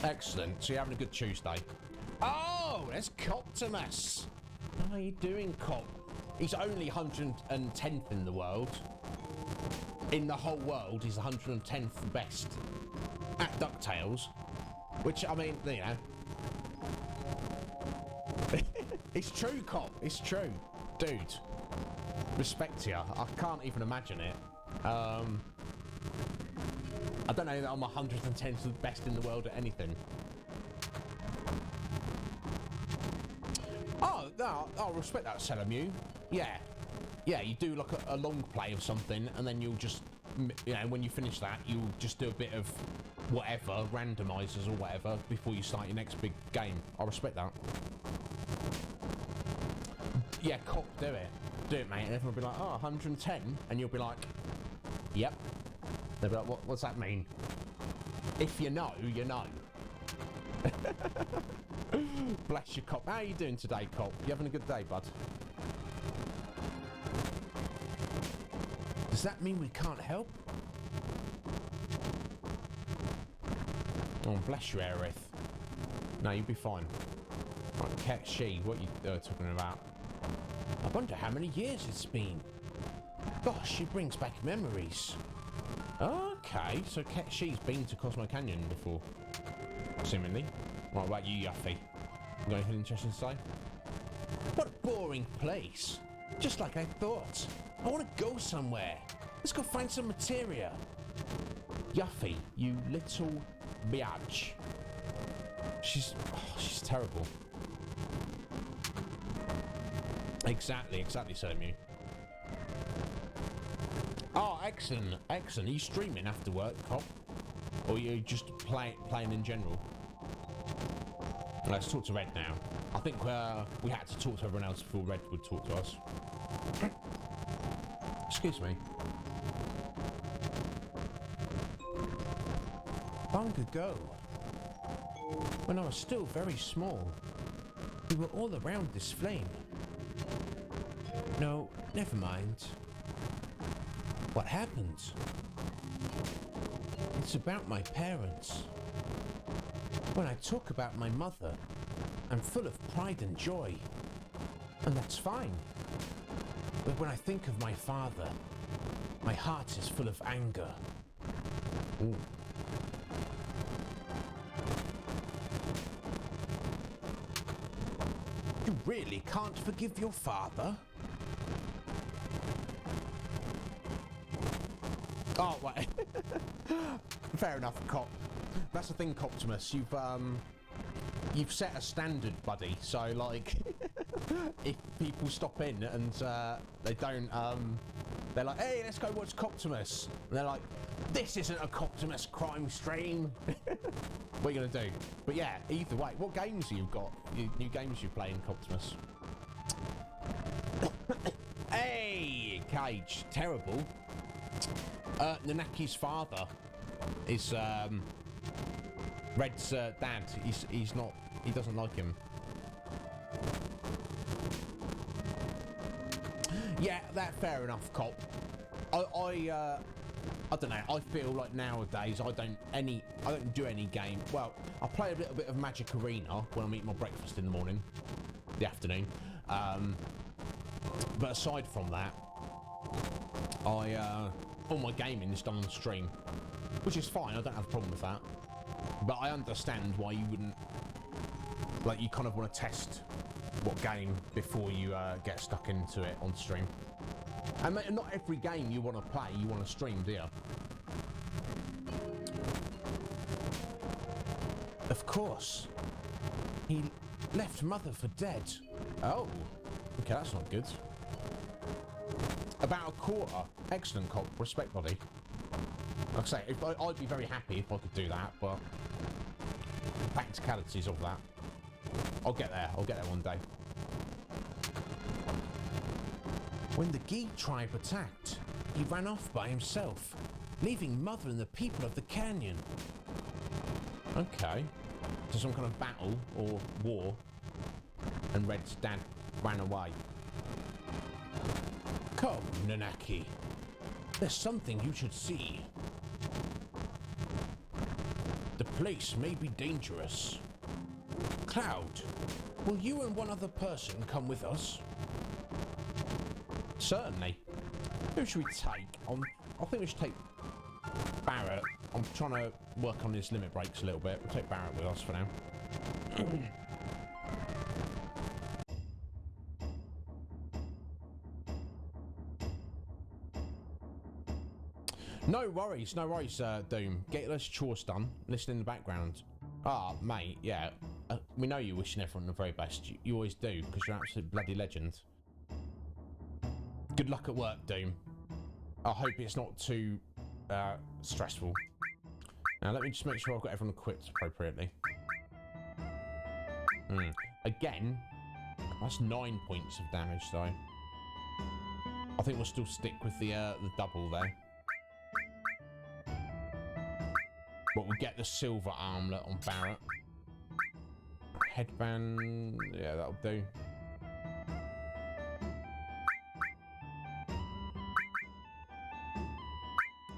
Excellent. So you're having a good Tuesday. Oh, there's Coptimus. How are you doing, Cop? He's only 110th in the world. In the whole world, he's 110th best at DuckTales. Which, I mean, you know. It's true, Cop. It's true. Dude. Respect to you. I can't even imagine it. I don't know that I'm 110th best in the world at anything. Oh, no, I'll respect that, Selamew. Yeah. Yeah, you do like a long play of something, and then you'll just, you know, when you finish that, you'll just do a bit of whatever, randomizers or whatever, before you start your next big game. I respect that. Yeah, cop, do it. Do it, mate. And everyone will be like, oh, 110. And you'll be like, yep. They'll be like, what's that mean? If you know, you know. Bless you, cop. How are you doing today, cop? You having a good day, bud? Does that mean we can't help? Oh, bless you, Aerith. No, you'll be fine. Right, Ket She, what are you talking about? I wonder how many years it's been. Gosh, it brings back memories. Okay, so Ket She's been to Cosmo Canyon before. Seemingly. Right, what about you, Yuffie? You got anything interesting to say? What a boring place. Just like I thought. I want to go somewhere. Let's go find some materia. Yuffie, you little biatch. She's terrible. Exactly, so Mew. Oh, excellent. Are you streaming after work, cop? Or are you just playing in general? Let's talk to Red now. I think we had to talk to everyone else before Red would talk to us. Excuse me. Long ago, when I was still very small, we were all around this flame. No, never mind. What happened? It's about my parents. When I talk about my mother, I'm full of pride and joy. And that's fine. But when I think of my father, my heart is full of anger. Ooh. You really can't forgive your father? Oh, wait. Fair enough, cop. That's the thing, Coptimus. You've set a standard, buddy. So, like, if people stop in and they don't, they're like, hey, let's go watch Coptimus. And they're like, this isn't a Coptimus crime stream. What are you going to do? But yeah, either way, what games have you got? New games you play in Coptimus? Hey, Cage. Terrible. Nanaki's father is Red's dad. He's not. He doesn't like him. Yeah, that fair enough, cop. I don't know. I feel like nowadays I don't do any game. Well, I play a little bit of Magic Arena when I'm eating my breakfast in the morning, the afternoon. But aside from that, all my gaming is done on stream, which is fine. I don't have a problem with that. But I understand why you wouldn't. Like, you kind of want to test what game before you get stuck into it on stream. And not every game you want to play, you want to stream, do you? Of course. He left mother for dead. Oh, okay, that's not good. About a quarter. Excellent, cop. Respect, buddy. Like I say, I'd be very happy if I could do that, but practicalities of that. I'll get there. I'll get there one day. When the Gi tribe attacked, he ran off by himself, leaving mother and the people of the canyon. Okay. So some kind of battle or war, and Red's dad ran away. Come, Nanaki. There's something you should see. The place may be dangerous. Cloud, will you and one other person come with us? Certainly. Who should we take? I think we should take Barrett. I'm trying to work on his limit breaks a little bit. We'll take Barrett with us for now. No worries, Doom. Get those chores done. Listen in the background. Ah, mate, yeah. We know you're wishing everyone the very best. You always do, because you're an absolute bloody legend. Good luck at work, Doom. I hope it's not too stressful. Now, let me just make sure I've got everyone equipped appropriately. Again, That's 9 points of damage, though. I think we'll still stick with the double there. But we'll get the silver armlet on Barrett. Headband, yeah, that'll do.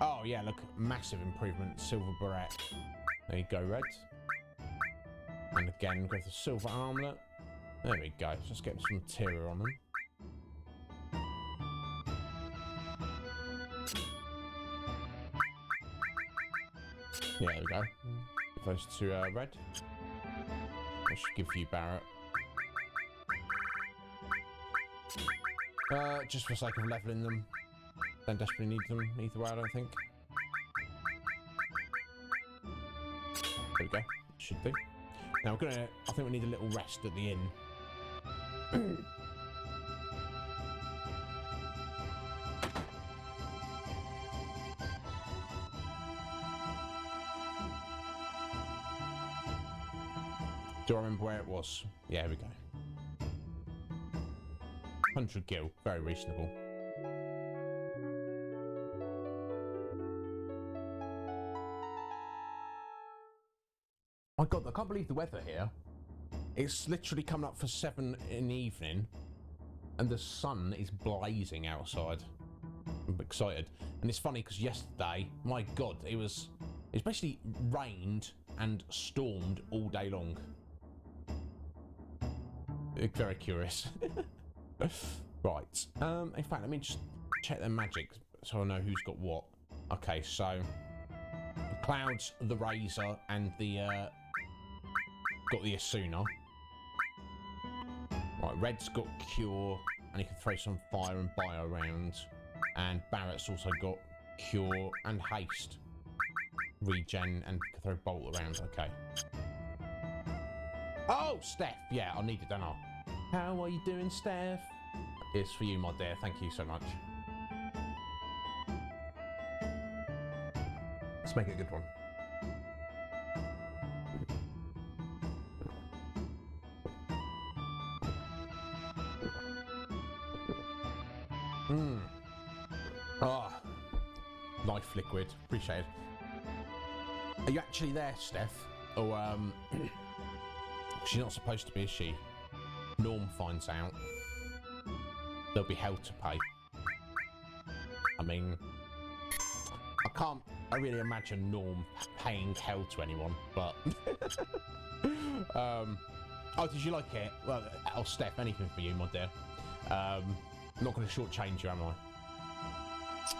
Oh yeah, look, massive improvement, silver beret. There you go, Red. And again, go for the silver armlet. There we go, just get some material on them. Yeah, there we go. Give those to Red. I should give you Barrett. Just for the sake of leveling them. Don't desperately need them either way, I don't think. There we go. Should do. Now we're gonna. I think we need a little rest at the inn. Do I remember where it was? Yeah, here we go. 100 gil, very reasonable. My God, I can't believe the weather here. It's literally coming up for 7 in the evening, and the sun is blazing outside. I'm excited, and it's funny because yesterday, my God, it's basically rained and stormed all day long. Very curious. Right. In fact, let me just check their magic so I know who's got what. Okay, so Cloud's the Razor and the got the Asuna. Right, Red's got Cure and he can throw some fire and bio around. And Barrett's also got Cure and Haste. Regen and can throw Bolt around. Okay. Oh, Steph! Yeah, I need it, don't I? How are you doing, Steph? It's for you, my dear. Thank you so much. Let's make it a good one. Ah, life liquid. Appreciate it. Are you actually there, Steph? Or she's not supposed to be, is she? Norm finds out. There'll be hell to pay. I mean, I really imagine Norm paying hell to anyone, but oh, did you like it? Well, oh, Steph, anything for you, my dear. I'm not going to shortchange you, am I?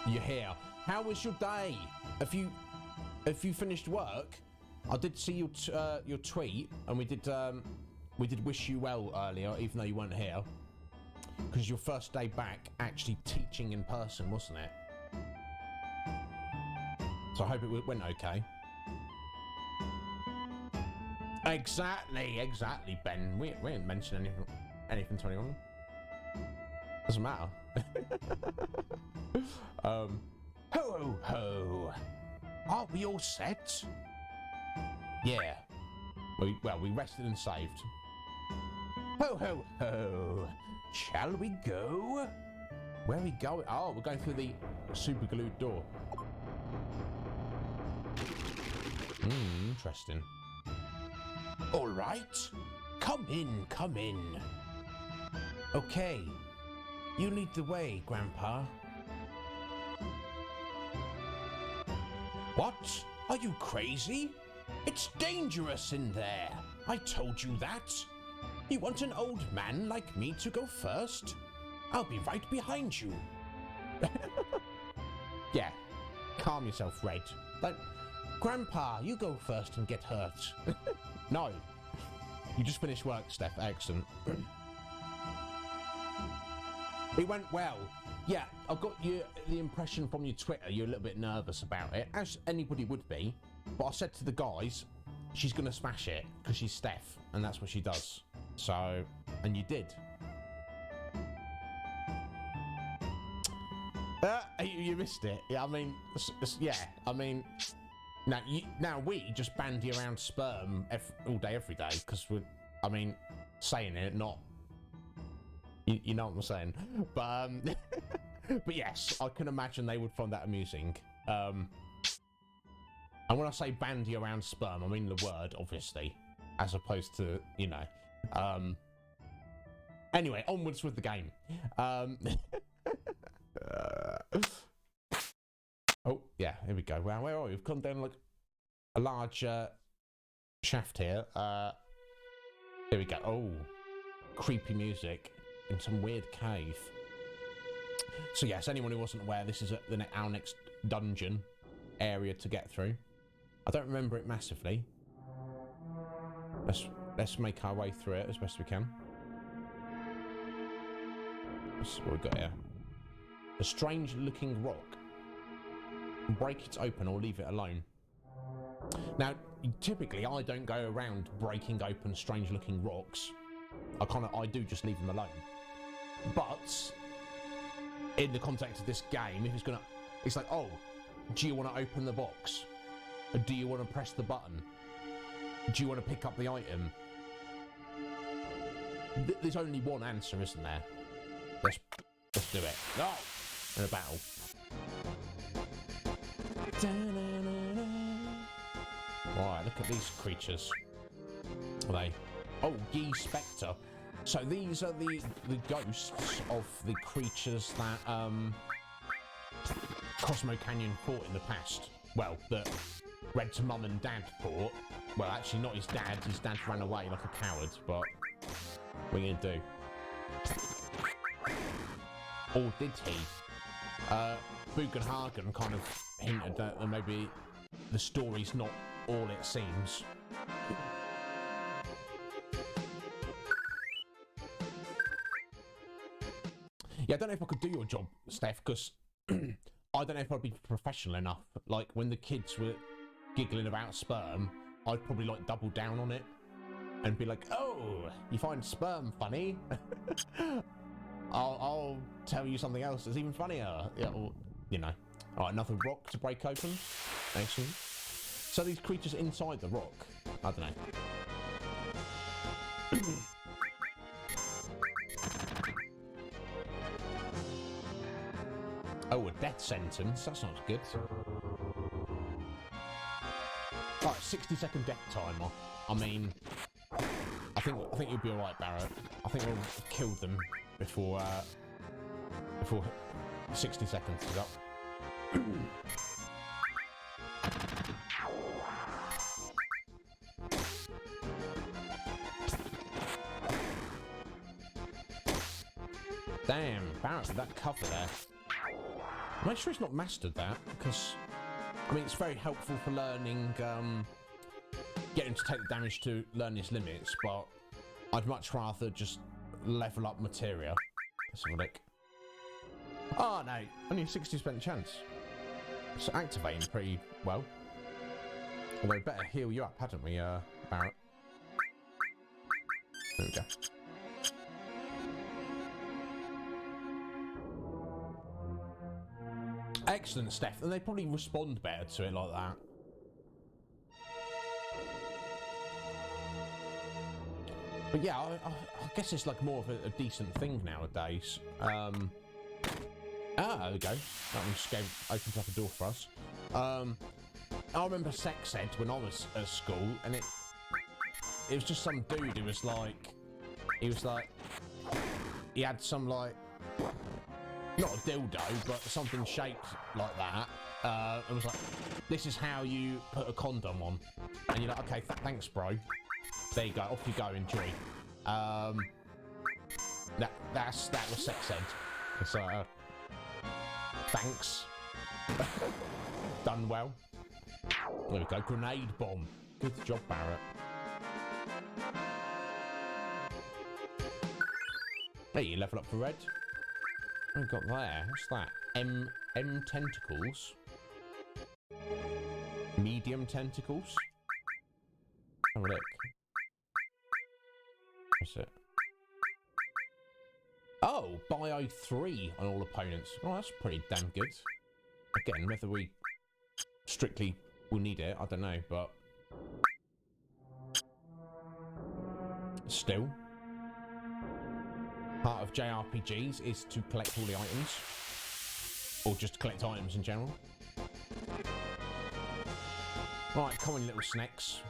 You're here. How was your day? Have you finished work? I did see your tweet, and we did wish you well earlier, even though you weren't here. Because your first day back actually teaching in person, wasn't it? So I hope it went okay. Exactly, Ben. We didn't mention anything to anyone. Doesn't matter. Ho ho ho! Are we all set? Yeah. Well, we rested and saved. Ho ho ho! Shall we go? Where are we going? Oh, we're going through the super glued door. Interesting. All right. Come in, come in. Okay. You lead the way, Grandpa. What? Are you crazy? It's dangerous in there. I told you that. You want an old man like me to go first? I'll be right behind you. Yeah. Calm yourself, Red. Grandpa, you go first and get hurt. No. You just finished work, Steph. Excellent. It went well. Yeah, I got the impression from your Twitter you're a little bit nervous about it, as anybody would be. But I said to the guys, she's going to smash it, because she's Steph, and that's what she does. So, and you did. You missed it. Yeah, I mean, yeah, I mean, now we just bandy around sperm all day, every day, because we're, I mean, saying it, not You know what I'm saying? But but yes, I can imagine they would find that amusing. And when I say bandy around sperm, I mean the word, obviously, as opposed to, you know. Anyway, onwards with the game. Oh, yeah, here we go. Wow, where are we? We've gone down like a large shaft here. Here we go. Oh, creepy music in some weird cave. So yes, anyone who wasn't aware, this is our next dungeon area to get through. I don't remember it massively. Let's make our way through it as best we can. That's what we've got here. A strange looking rock. Break it open or leave it alone. Now, typically I don't go around breaking open strange looking rocks. I do just leave them alone. But in the context of this game, if it's like, oh, do you want to open the box? Or do you want to press the button? Do you want to pick up the item? There's only one answer, isn't there? Let's do it. Oh! In a battle. Right, look at these creatures. Are they? Oh, Ye Spectre. So these are the ghosts of the creatures that Cosmo Canyon fought in the past. Well, that Red's mum and dad fought. Well, actually not his dad. His dad ran away like a coward, but what are you gonna do? Or did he? Bugenhagen kind of hinted that maybe the story's not all it seems. Yeah, I don't know if I could do your job, Steph, because I don't know if I'd be professional enough. Like, when the kids were giggling about sperm, I'd probably, like, double down on it and be like, oh, you find sperm funny? I'll tell you something else that's even funnier. Yeah, or, you know. All right, another rock to break open. Excellent. So these creatures inside the rock, I don't know. Oh, a death sentence. That's not good. Right, 60-second death timer. I mean, I think you'll be all right, Barrett. I think we'll kill them before 60 seconds is up. Damn, Barrett with that cover there. Make sure he's not mastered that, because I mean it's very helpful for learning, getting to take the damage to learn his limits, but I'd much rather just level up materia. Let's have a look. Oh no, only a 60% chance. It's activating pretty well. Although better heal you up, hadn't we, Barrett? There we go. Excellent, Steph. And they probably respond better to it like that. But yeah, I guess it's like more of a decent thing nowadays. There we go. That one just opened up a door for us. I remember sex ed when I was at school, and it was just some dude who was like, he had some like, not a dildo, but something shaped like that. It was like, this is how you put a condom on. And you're like, okay, thanks, bro. There you go, off you go, enjoy. That was sex ed. It's like, thanks. Done well. There we go, grenade bomb. Good job, Barrett. There you level up for red. What have we got there? What's that? M tentacles. Medium tentacles. Have a look. What's it? Oh, Bio 3 on all opponents. Oh, that's pretty damn good. Again, whether we strictly will need it, I don't know, but still. part of JRPGs is to collect all the items. Or just collect items in general. Right, come on, little snakes.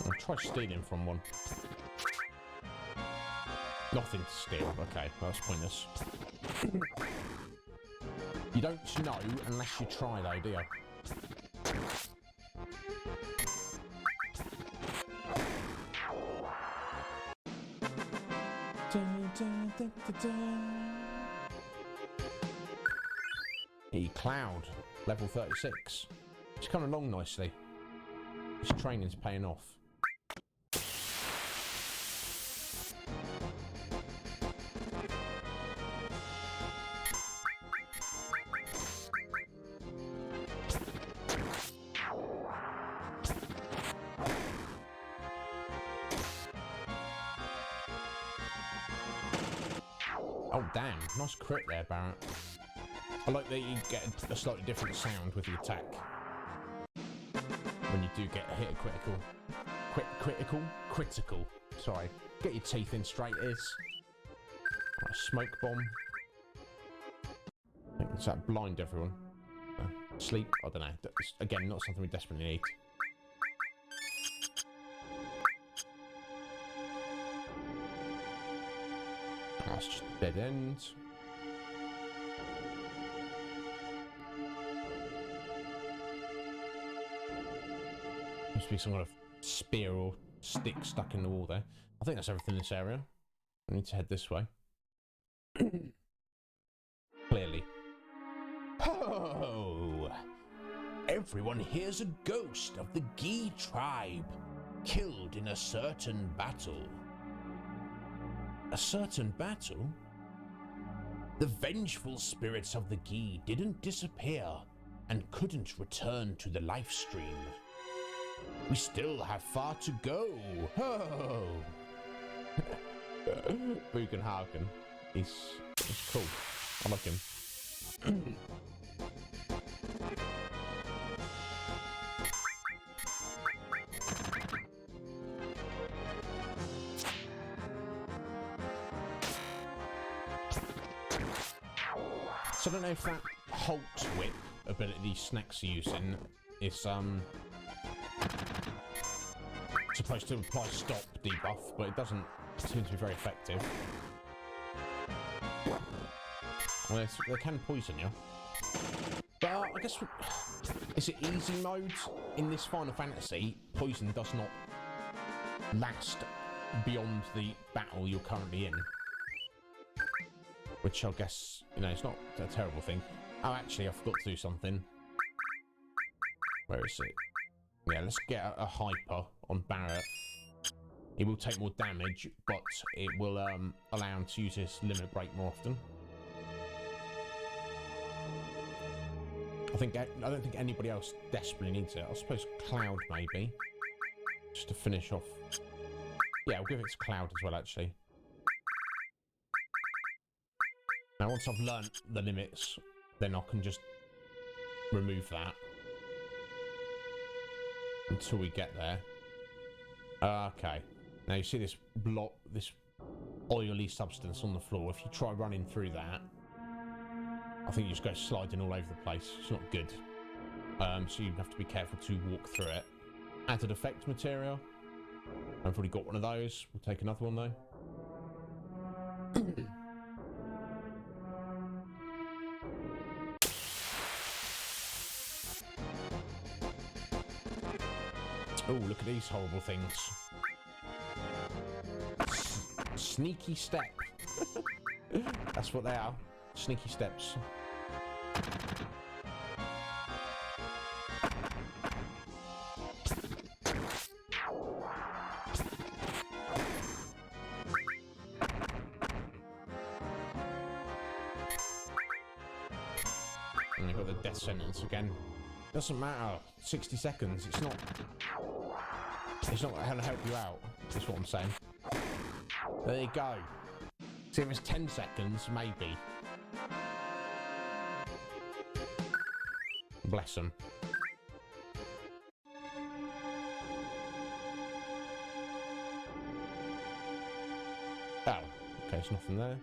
I'll try stealing from one. Nothing to steal. Okay, well, that's pointless. You don't know unless you try, though, do you? Cloud, level 36. It's coming along nicely. This training's paying off. Oh damn, nice crit there, Barrett. I like that you get a slightly different sound with the attack. When you do get hit a critical. Sorry. Get your teeth in straight, it is. Right, smoke bomb. I think it's that blind everyone. Sleep, I don't know. It's, again, not something we desperately need. That's just a dead end. Must be some kind of spear or stick stuck in the wall there. I think that's everything in this area. I need to head this way. Clearly. Oh! Everyone here's a ghost of the Gi tribe, killed in a certain battle. A certain battle? The vengeful spirits of the Gi didn't disappear and couldn't return to the life stream. We still have far to go. Oh! Bugenhagen. He's cool. I like him. So I don't know if that Halt Whip ability Snacks are using is supposed to apply stop debuff, but it doesn't seem to be very effective. Well, they can poison you. But I guess, is it easy mode? In this Final Fantasy, poison does not last beyond the battle you're currently in. Which I guess, you know, it's not a terrible thing. Oh, actually, I forgot to do something. Where is it? Yeah, let's get a hyper on Barrett. He will take more damage, but it will allow him to use his limit break more often. I don't think anybody else desperately needs it. I suppose Cloud maybe, just to finish off. Yeah, I'll give it to Cloud as well, actually. Now, once I've learnt the limits, then I can just remove that until we get there. Okay. Now you see this block, this oily substance on the floor. If you try running through that, I think you just go sliding all over the place. It's not good. So you have to be careful to walk through it. Added effect material. I've already got one of those. We'll take another one though. Oh, look at these horrible things. Sneaky step. That's what they are. Sneaky steps. And you've got the death sentence again. Doesn't matter. 60 seconds. It's not going to help you out. That's what I'm saying. There you go. See if it's 10 seconds, maybe. Bless them. Oh, okay, there's nothing there.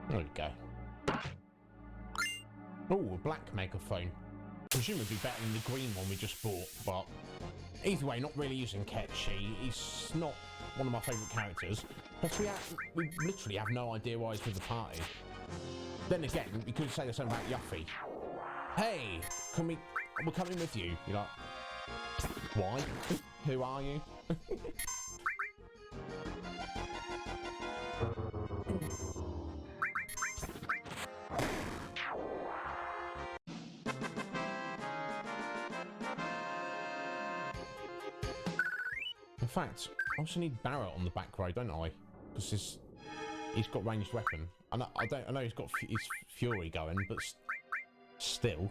There we go. Oh, a black megaphone. Presumably better than the green one we just bought, but either way, not really using Ketchy. He's not one of my favourite characters. Plus, we literally have no idea why he's with the party. Then again, we could say the same about Yuffie. Hey, we're coming with you. You're like, why? Who are you? In fact, I also need Barrett on the back row, don't I? Because he's got ranged weapon. I know he's got his Fury going, but still.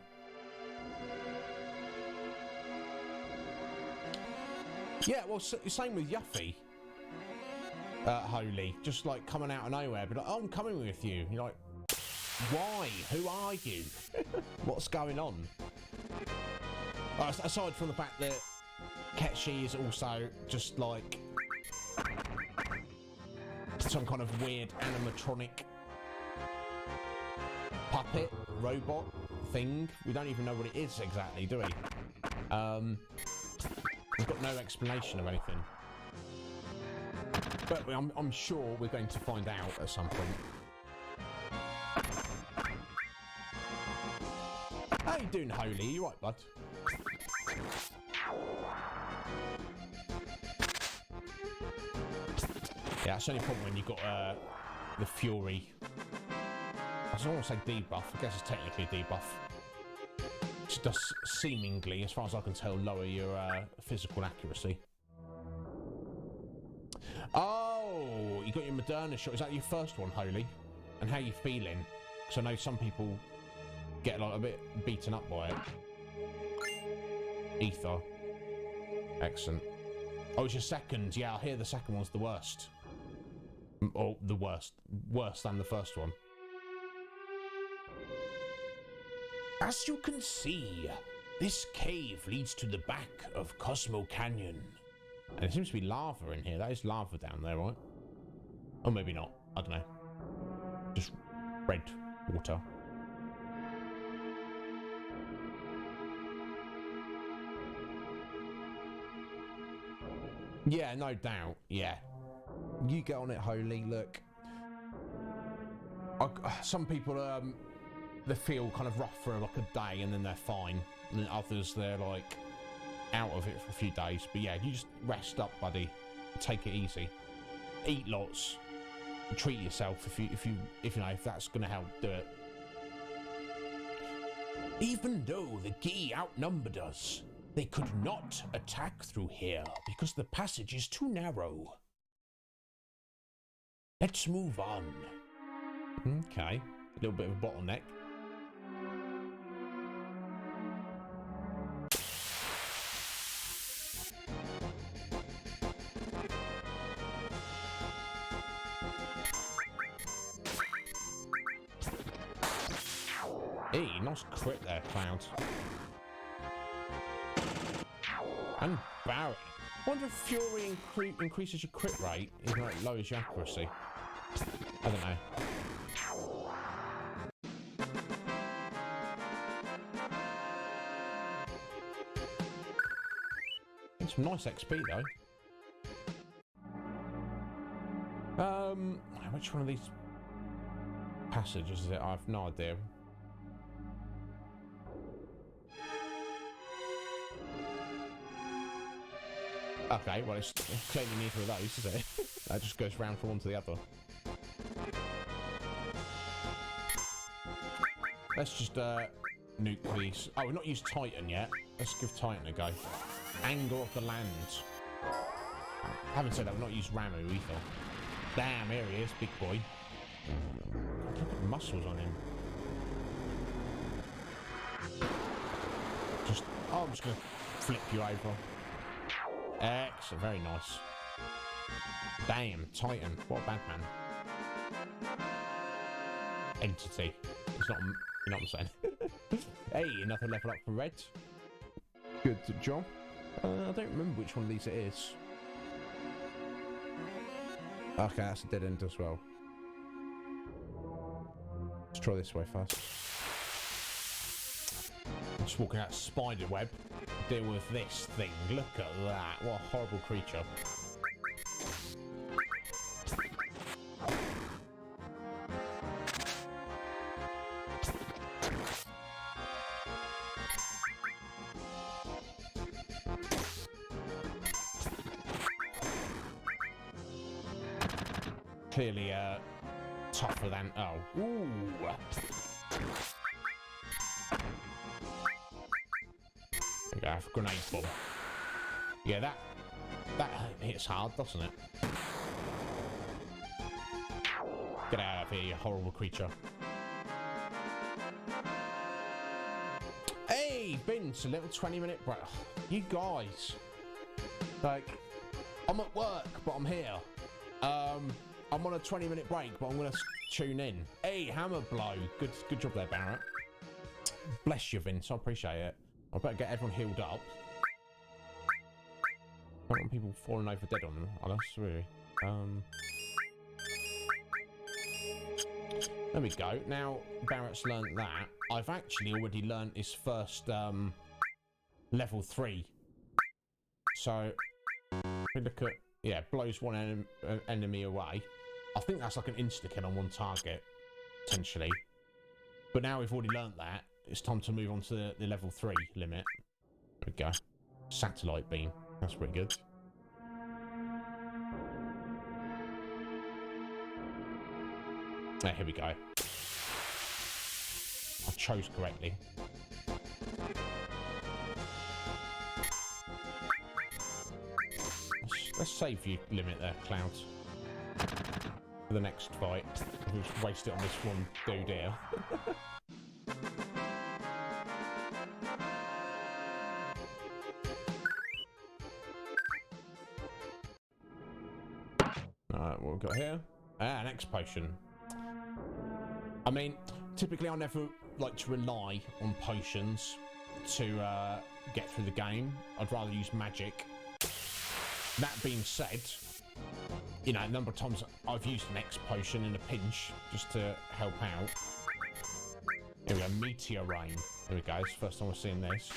Yeah, well, same with Yuffie. Holy, just like coming out of nowhere, but like, oh, I'm coming with you. You're like, why? Who are you? What's going on? Aside from the fact that Ketchy is also just like some kind of weird animatronic puppet robot thing. We don't even know what it is exactly, do we? We've got no explanation of anything. But I'm sure we're going to find out at some point. How you doing, Holy? You right, bud? Yeah, it's only a problem when you've got the Fury. I don't want to say debuff. I guess it's technically a debuff. Which does seemingly, as far as I can tell, lower your physical accuracy. Oh, you got your Moderna shot. Is that your first one, Holy? And how you feeling? Because I know some people get like a bit beaten up by it. Ether. Excellent. Oh, it's your second. Yeah, I hear the second one's the worst. Oh, the worst. Worse than the first one. As you can see, this cave leads to the back of Cosmo Canyon. And there seems to be lava in here. That is lava down there, right? Or maybe not. I don't know. Just red water. Yeah, no doubt. Yeah. You get on it, Holy. Look. Some people, they feel kind of rough for like a day and then they're fine. And then others, they're like out of it for a few days. But yeah, you just rest up, buddy. Take it easy. Eat lots. Treat yourself if you know, if that's gonna help do it. Even though the Gi outnumbered us, they could not attack through here because the passage is too narrow. Let's move on. Okay. A little bit of a bottleneck. Hey, nice crit there, Cloud. And Barrett. I wonder if Fury increases your crit rate, even though it lowers your accuracy. I don't know. Some nice XP though. Which one of these passages is it? I have no idea. Okay, well it's clearly neither of those, is it? That just goes round from one to the other. Let's just nuke these. Oh, we've not used Titan yet. Let's give Titan a go. Anger of the land. Having said that, we've not used Ramu either. Damn, here he is, big boy. Look at the muscles on him. I'm just gonna flip you over. Excellent, very nice. Damn, Titan, what a bad man. Entity. It's not, you know what I'm saying? Hey, another level up for Red. Good job. I don't remember which one of these it is. Okay, that's a dead end as well. Let's try this way first. I'm just walking out spider web. Deal with this thing. Look at that. What a horrible creature. Clearly tougher than... Oh. Ooh. There we go, grenade bomb. Yeah, that hits hard, doesn't it? Get out of here, you horrible creature. Hey, Vince, a little 20-minute break. You guys. Like, I'm at work, but I'm here. I'm on a 20-minute break, but I'm going to tune in. Hey, hammer blow. Good job there, Barrett. Bless you, Vince. I appreciate it. I better get everyone healed up. I don't want people falling over dead on us, really. There we go. Now, Barrett's learned that. I've actually already learned his first level 3. So, if we look at... Yeah, blows one enemy away. I think that's like an insta-kill on one target, potentially. But now we've already learnt that, it's time to move on to the level 3 limit. There we go. Satellite beam. That's pretty good. Here we go. I chose correctly. Let's save you limit there, Clouds. For the next fight. We'll just waste it on this one dude here. Alright, what we've got here? An X potion. I mean, typically I never like to rely on potions to get through the game. I'd rather use magic. That being said, you know, a number of times I've used an X potion in a pinch just to help out. Here we go, Meteor Rain. There we go, it's the first time we're seeing this.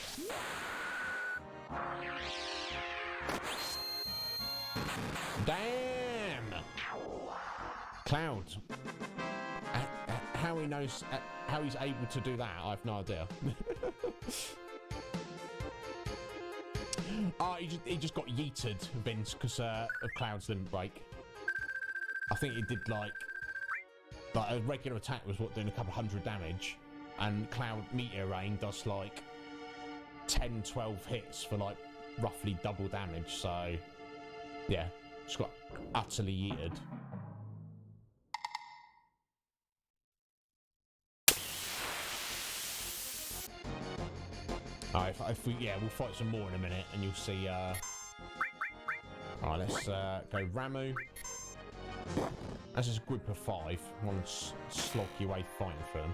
Damn! Cloud. How he knows, how he's able to do that, I have no idea. Oh, he just got yeeted, Vince, because of Cloud's limit break. I think he did like a regular attack was what, doing a couple hundred damage, and Cloud Meteor Rain does like 10, 12 hits for like roughly double damage. So yeah, just got utterly yeeted. Alright, we'll fight some more in a minute, and you'll see. Alright, let's go Ramu. This is a group of 5. One sloggy way fighting for them.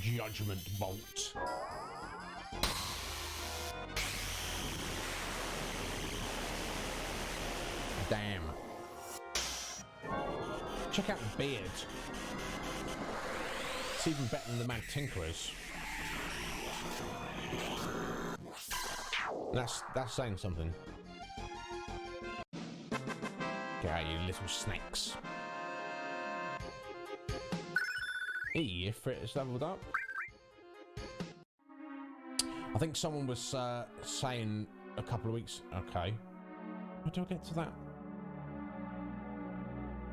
Judgment Bolt. Damn. Check out the beard. It's even better than the Mad Tinkerers. That's saying something. Get out, you little snakes. Hey, if it's leveled up. I think someone was saying a couple of weeks. Okay. How do I get to that?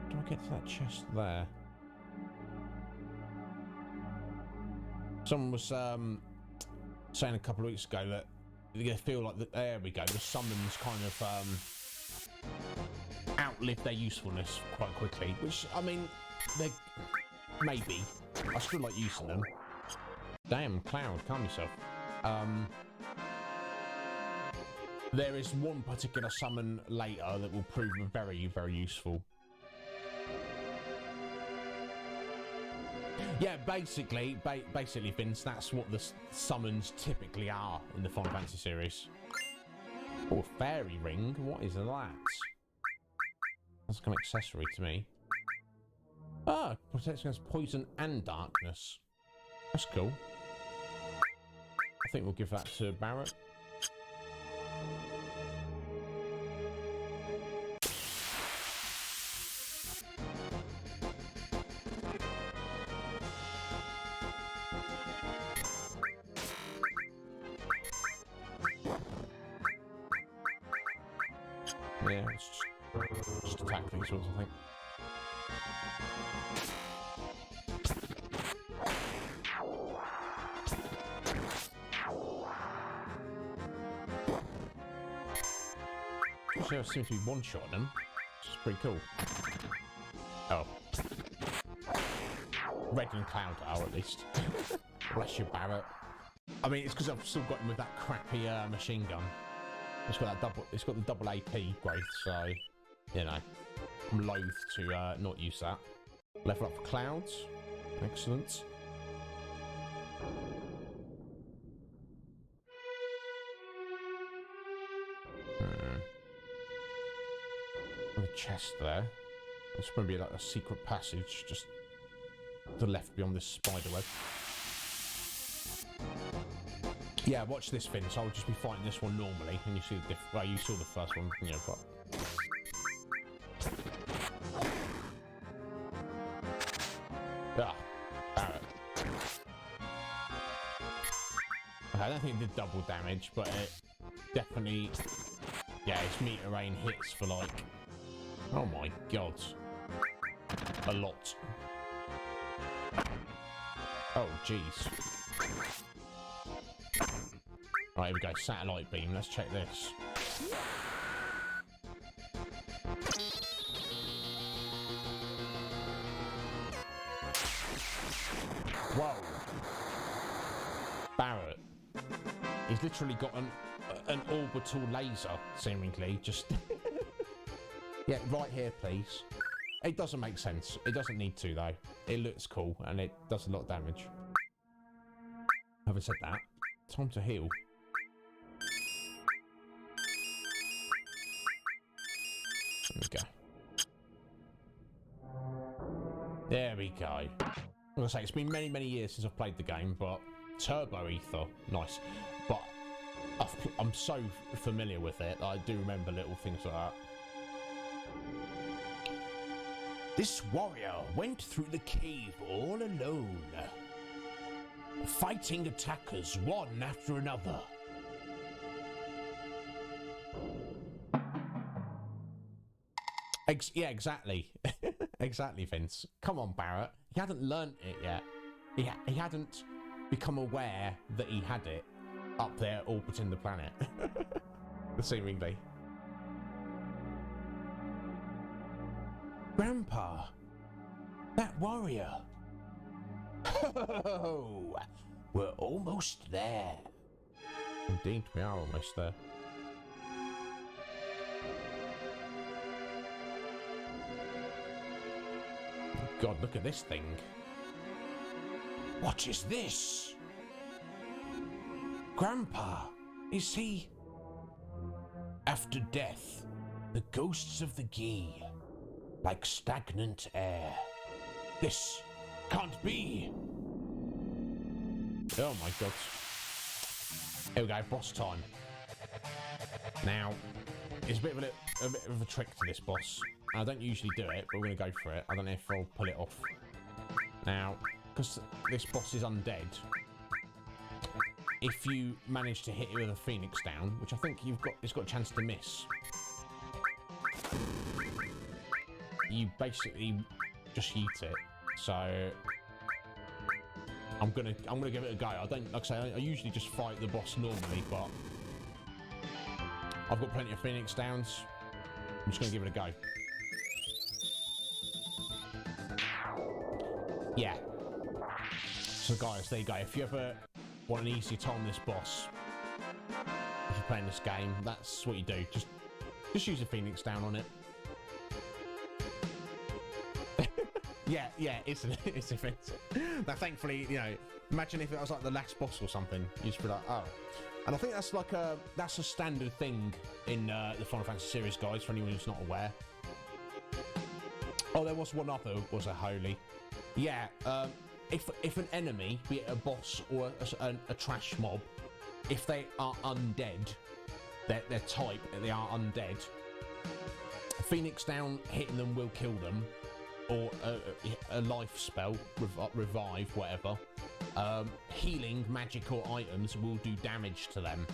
Do I get to that chest there? Someone was saying a couple of weeks ago that they feel like that. There we go. The summons kind of outlive their usefulness quite quickly. Which, I mean, they maybe. I still like using them. Damn, Cloud, calm yourself. There is one particular summon later that will prove very, very useful. Yeah, basically, Vince, that's what the summons typically are in the Final Fantasy series. Oh, a fairy ring. What is that? That's like an accessory to me. Ah, protects against poison and darkness. That's cool. I think we'll give that to Barrett. Yeah, just attack these ones, I think. Actually, I seem to be one-shotting them, which is pretty cool. Oh. Red and Cloud are, at least. Bless you, Barrett. I mean, it's because I've still got him with that crappy machine gun. It's got the double AP growth, so you know, I'm loath to not use that. Level up for Clouds, excellent. The chest there. It's going to be like a secret passage, just to the left beyond this spider web. Yeah, watch this, Vince. I'll just be fighting this one normally, and you see the well, you saw the first one, you know, but. Ah, Barrett. Okay, I don't think it did double damage, but it definitely, yeah, its meter rain hits for like, oh my god, a lot. Oh, jeez. Right, here we go, satellite beam, let's check this. Whoa. Barrett. He's literally got an orbital laser, seemingly, just... Yeah, right here, please. It doesn't make sense. It doesn't need to, though. It looks cool, and it does a lot of damage. Having said that, time to heal. There we go. There we go. Like I say, it's been many, many years since I've played the game, but Turbo Ether, nice. But I'm so familiar with it that I do remember little things like that. This warrior went through the cave all alone, fighting attackers one after another. Yeah, exactly. Exactly, Vince. Come on, Barrett. He hadn't learnt it yet. He hadn't become aware that he had it up there orbiting the planet. Seemingly. Grandpa, that warrior. Oh, we're almost there. Indeed, we are almost there. God, look at this thing. What is this? Grandpa, is he? After death, the ghosts of the Ghee, like stagnant air. This can't be. Oh my god. Here we go, boss time. Now, it's a bit of a trick to this boss. I don't usually do it, but we're going to go for it. I don't know if I'll pull it off. Now, because this boss is undead, if you manage to hit it with a Phoenix down, which I think it's got a chance to miss, you basically just yeet it. So I'm gonna give it a go. I don't, like I say, I usually just fight the boss normally, but I've got plenty of Phoenix downs. I'm just gonna give it a go. Yeah. So guys, there you go. If you ever want an easier time with this boss, if you're playing this game, that's what you do. Just use a Phoenix down on it. Yeah, it's offensive. Now, thankfully, you know, imagine if it was like the last boss or something. You'd just be like, oh. And I think that's like that's a standard thing in the Final Fantasy series, guys, for anyone who's not aware. Oh, there was one other, was a holy. Yeah, if an enemy, be it a boss or a trash mob, if they are undead, their type, they are undead, Phoenix down hitting them will kill them, or a life spell, revive, whatever. Healing, magic or items will do damage to them.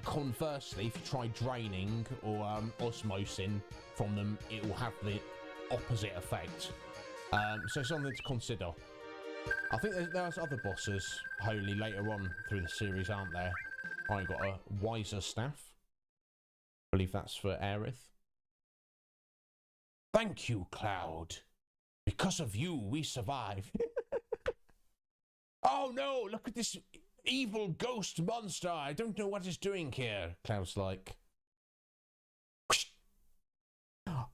Conversely, if you try draining or osmosing from them, it will have the opposite effect. So something to consider. I think there's other bosses, holy, later on through the series, aren't there? I got a Wiser Staff. I believe that's for Aerith. Thank you, Cloud. Because of you, we survived. Oh no, look at this evil ghost monster. I don't know what it's doing here. Cloud's like...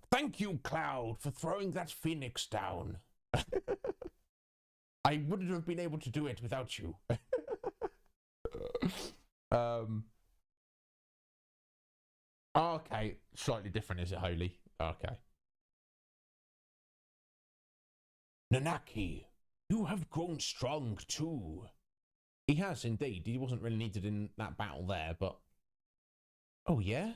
Thank you, Cloud, for throwing that Phoenix down. I wouldn't have been able to do it without you. Okay, slightly different, is it, Holy? Okay. Nanaki, you have grown strong too. He has indeed. He wasn't really needed in that battle there, but... Oh, yeah?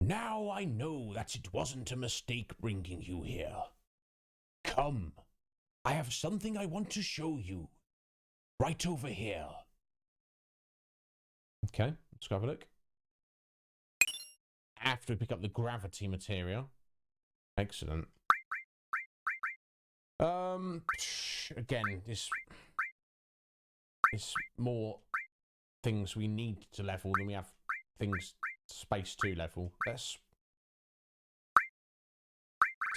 Now I know that it wasn't a mistake bringing you here. Come, I have something I want to show you. Right over here. Okay, let's go have a look. After we pick up the gravity material. Excellent. Again, this more things we need to level than we have things space to level. Let's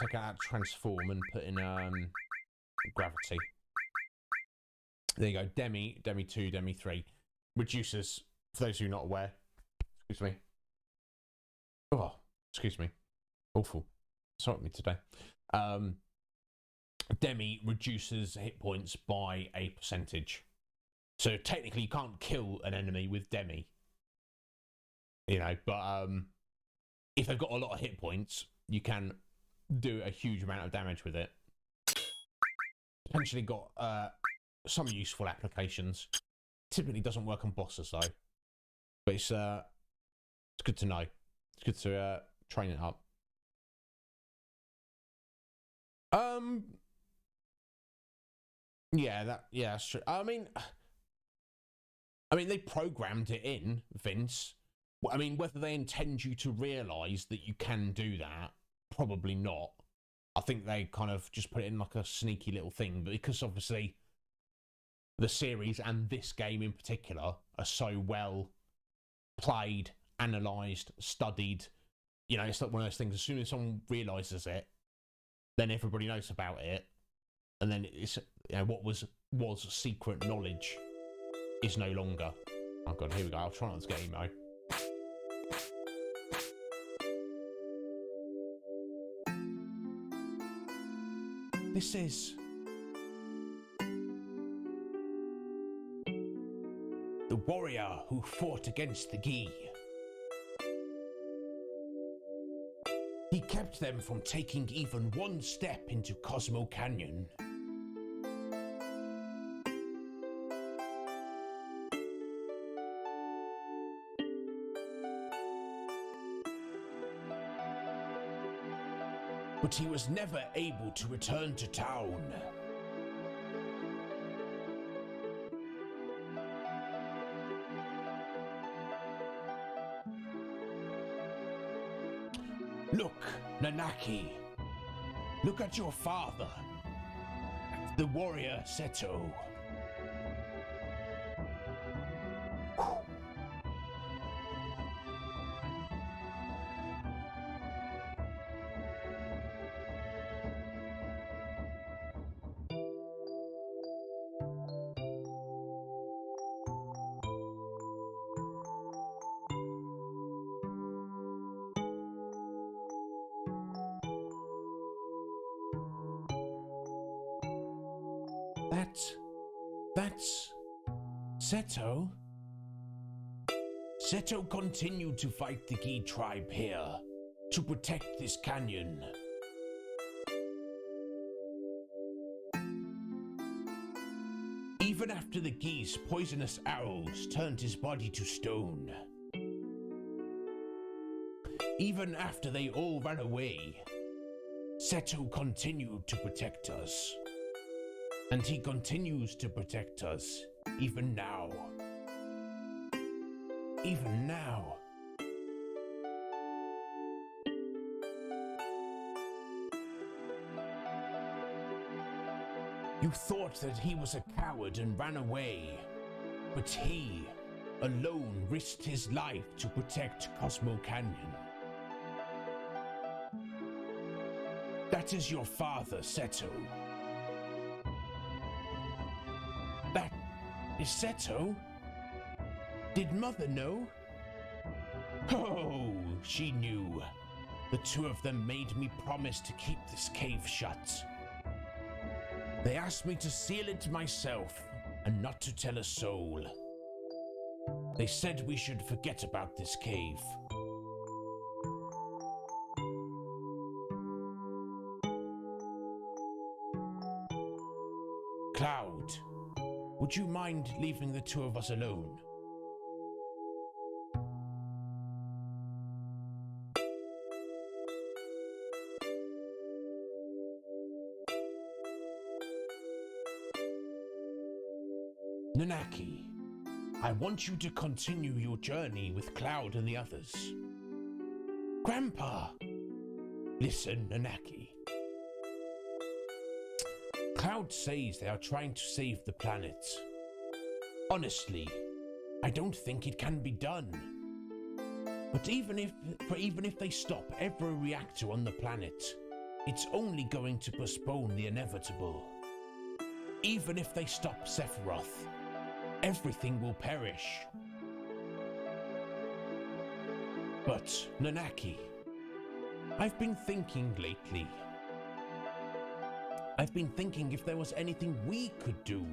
take out that transform and put in gravity. There you go. Demi 2, Demi 3 reduces. For those who are not aware, excuse me. Oh, excuse me. Awful. Sorry with me today. Demi reduces hit points by a percentage. So technically you can't kill an enemy with Demi. You know, but if they've got a lot of hit points, you can do a huge amount of damage with it. Potentially got some useful applications. Typically doesn't work on bosses though. But it's good to know. It's good to train it up. Yeah, that's true. I mean, they programmed it in, Vince. I mean, whether they intend you to realise that you can do that, probably not. I think they kind of just put it in like a sneaky little thing, but because obviously the series and this game in particular are so well played, analysed, studied, you know, it's like one of those things, as soon as someone realises it, then everybody knows about it, and then it's, you know, what was secret knowledge is no longer. Oh god, here we go. I'll try not to get emo. This is the warrior who fought against the Gi. He kept them from taking even one step into Cosmo Canyon. but he was never able to return to town. Look, Nanaki. Look at your father, the warrior Seto. That's Seto? Seto continued to fight the Gi tribe here, to protect this canyon. Even after the Gi's poisonous arrows turned his body to stone. Even after they all ran away, Seto continued to protect us. And he continues to protect us, even now. Even now. You thought that he was a coward and ran away, but he, alone, risked his life to protect Cosmo Canyon. That is your father, Seto. That is Seto? Did Mother know? Oh, she knew. The two of them made me promise to keep this cave shut. They asked me to seal it myself and not to tell a soul. They said we should forget about this cave. Cloud, would you mind leaving the two of us alone? Nanaki, I want you to continue your journey with Cloud and the others. Grandpa! Listen, Nanaki. Cloud says they are trying to save the planet. Honestly, I don't think it can be done. But even if they stop every reactor on the planet, it's only going to postpone the inevitable. Even if they stop Sephiroth, everything will perish. But, Nanaki, I've been thinking lately. I've been thinking if there was anything we could do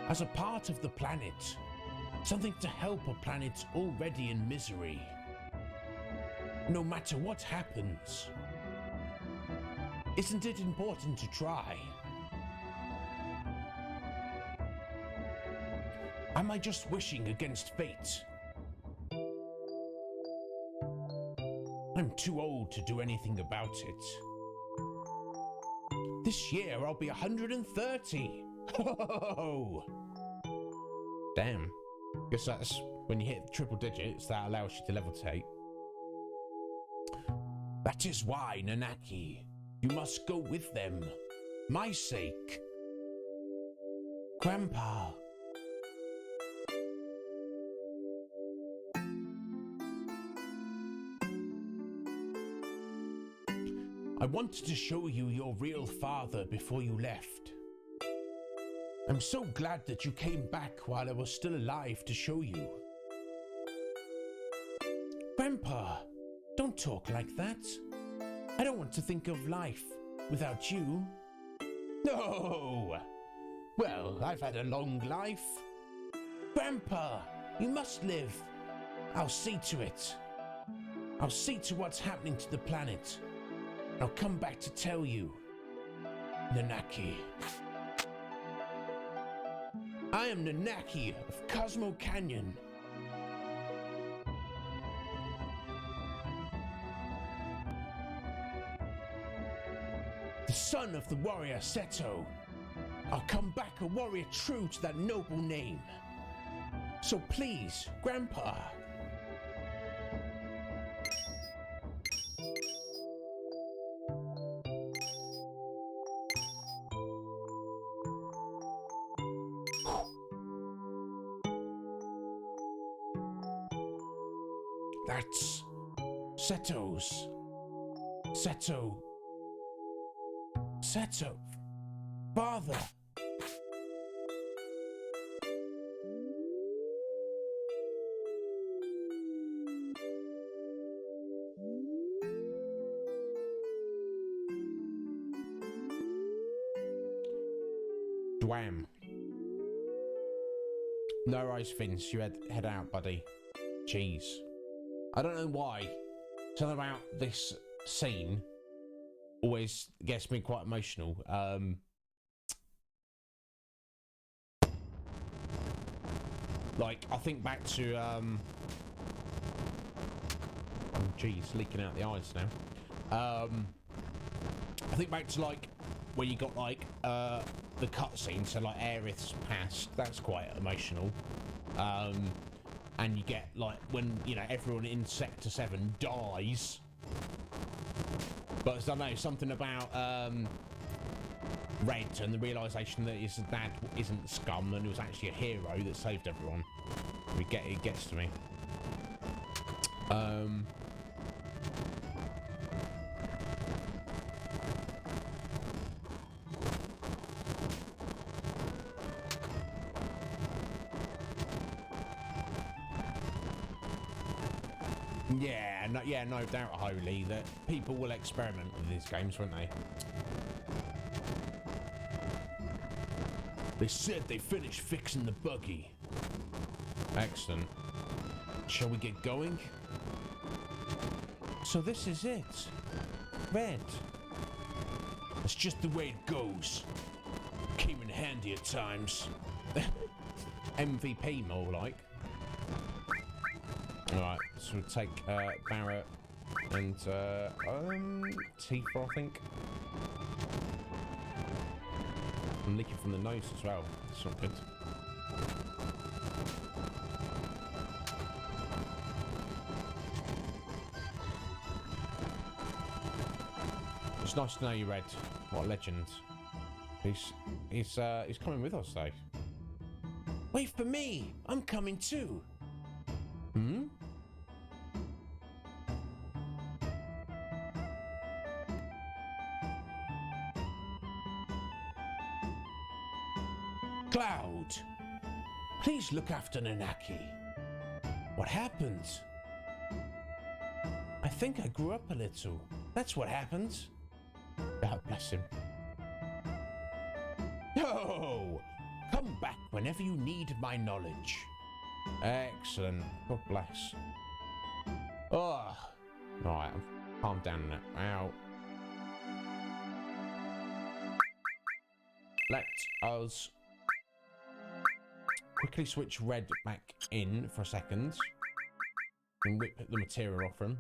as a part of the planet, something to help a planet already in misery. No matter what happens, isn't it important to try? Am I just wishing against fate? I'm too old to do anything about it. This year I'll be 130. Ho! Damn. Guess that's when you hit triple digits, that allows you to levitate. That is why, Nanaki, you must go with them. My sake. Grandpa. I wanted to show you your real father before you left. I'm so glad that you came back while I was still alive to show you. Grandpa, don't talk like that. I don't want to think of life without you. No! Well, I've had a long life. Grandpa, you must live. I'll see to it. I'll see to what's happening to the planet. I'll come back to tell you. Nanaki. I am Nanaki of Cosmo Canyon. son of the warrior Seto. I'll come back a warrior true to that noble name. So please, Grandpa. That's Seto's. Seto. Father. Dwam. No worries, Vince. You head out, buddy. Jeez. I don't know why. Something about this scene always gets me quite emotional. Like, I think back to, oh, geez, leaking out the eyes now. I think back to, like, where you got, like, the cutscene, so, like, Aerith's past, that's quite emotional. And you get, like, when, you know, everyone in Sector 7 dies. But, I don't know, something about, Red and the realisation that his dad isn't scum and he was actually a hero that saved everyone. It gets to me. Yeah, no doubt, Holy, that people will experiment with these games, won't they? They said they finished fixing the buggy. Excellent. Shall we get going? So this is it. Red. That's just the way it goes. Came in handy at times. MVP, more like. Alright, so we'll take Barrett and Tifa, I think. I'm leaking from the nose as well. That's not good. It's nice to know you, Red. What a legend. He's coming with us though. Wait for me! I'm coming too! Hmm? Cloud! Please look after Nanaki. What happened? I think I grew up a little. That's what happened. Oh, bless him. No! Come back whenever you need my knowledge. Excellent. God bless. Oh. Right, calm down now. Ow. Let us quickly switch Red back in for a second and whip the material off him.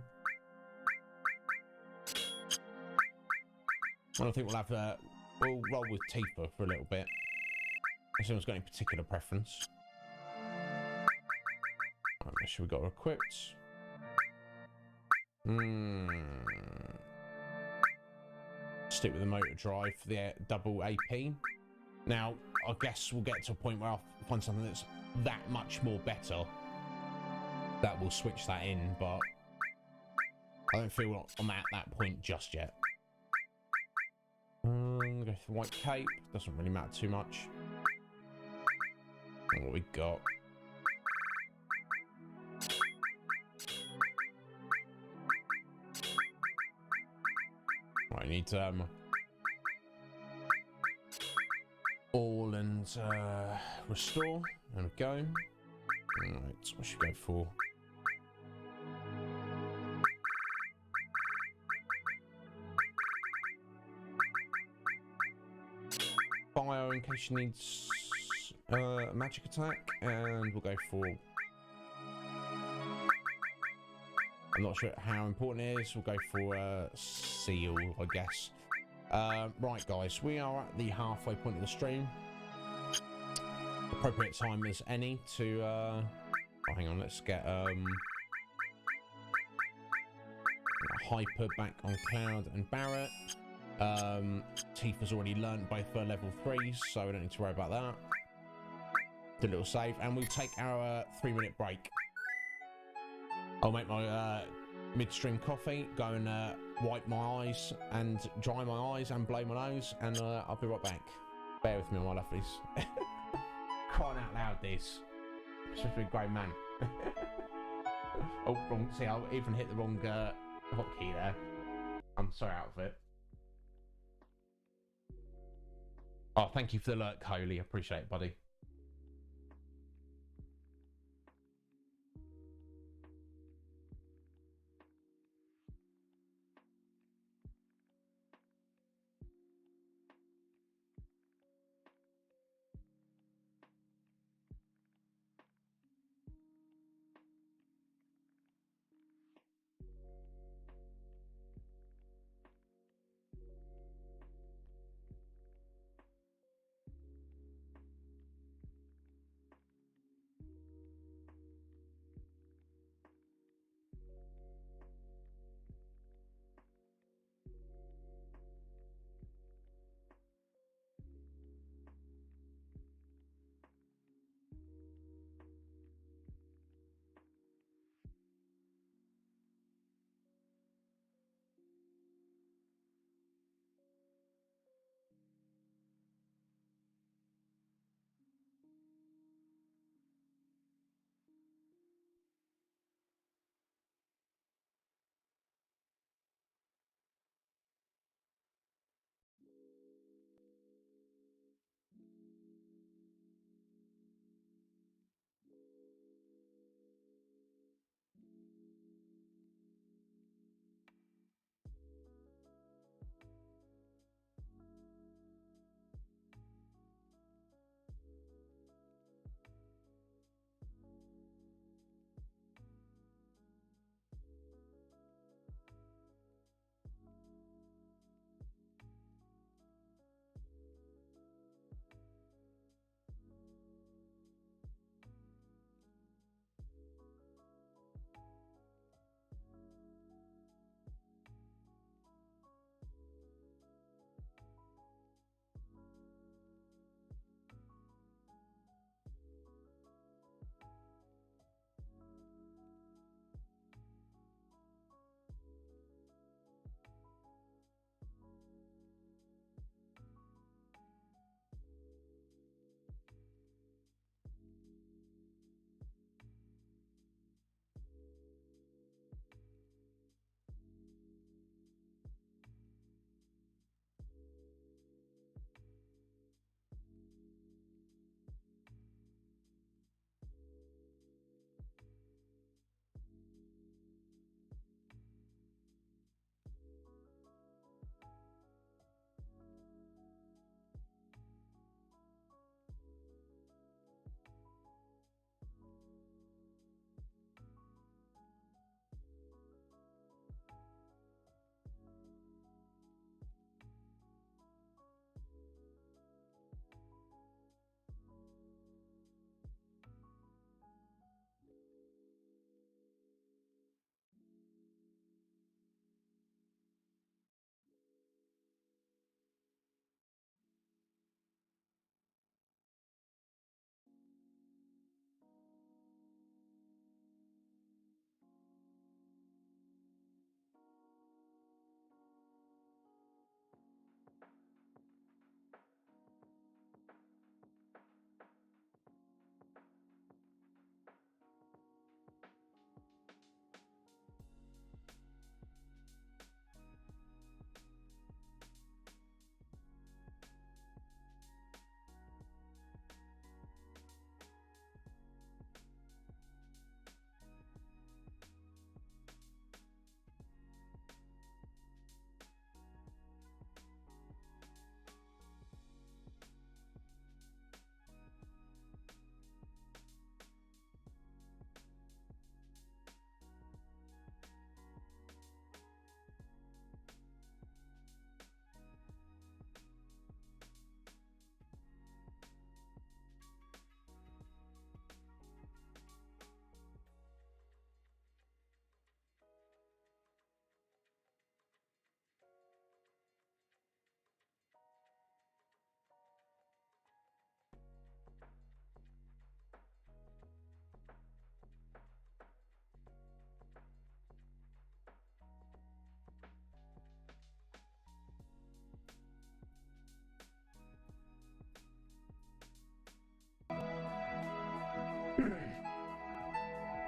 And I think we'll have we'll roll with Tifa for a little bit. If anyone's got any particular preference. Right, make sure we got her equipped. Stick with the motor drive for the double AP. Now, I guess we'll get to a point where I'll find something that's that much more better. That will switch that in, but I don't feel I'm at that point just yet. Go for the white cape. Doesn't really matter too much. And what we got. Right, I need all and restore. There we go. Right, what should we go for? Fire in case she needs a magic attack, and we'll go for. I'm not sure how important it is. We'll go for seal, I guess. Right, guys, we are at the halfway point of the stream. Appropriate time as any to, oh, hang on, let's get, Hyper back on Cloud and Barrett. Tifa's already learned both her level 3s, so we don't need to worry about that. Do a little save, and we'll take our 3-minute break. I'll make my midstream coffee, go and wipe my eyes and dry my eyes and blow my nose, and I'll be right back. Bear with me, my lovelies. Crying out loud, this. I'm supposed to be a grown man. Oh, wrong. See, I even hit the wrong hotkey there. I'm sorry, outfit. Oh, thank you for the alert, Coley. I appreciate it, buddy.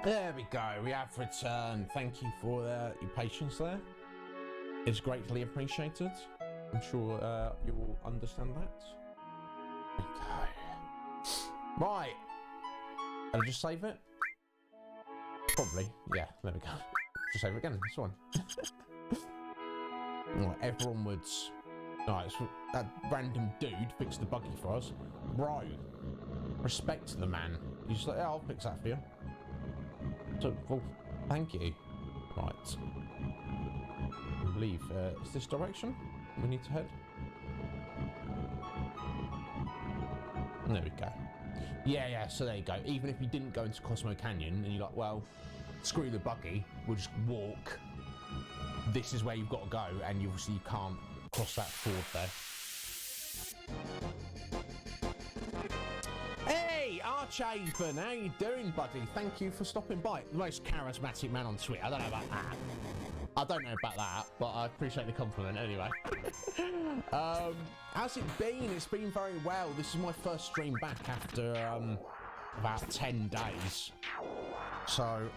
There we go, we have returned. Thank you for your patience there. It's greatly appreciated. I'm sure you will understand that. Okay. Right. Did I just save it? Probably. Yeah, there we go. Just save it again, this one. Right, ever onwards. Alright, so that random dude fixed the buggy for us. Bro, respect the man. You just like, yeah, I'll fix that for you. So, well, thank you. Right. I believe, is this direction we need to head? There we go. Yeah, so there you go. Even if you didn't go into Cosmo Canyon and you're like, well, screw the buggy, we'll just walk. This is where you've got to go, and you obviously can't cross that ford there. Hey, Archaven, how you doing, buddy? Thank you for stopping by. The most charismatic man on Twitter. I don't know about that. But I appreciate the compliment anyway. How's it been? It's been very well. This is my first stream back after about 10 days. So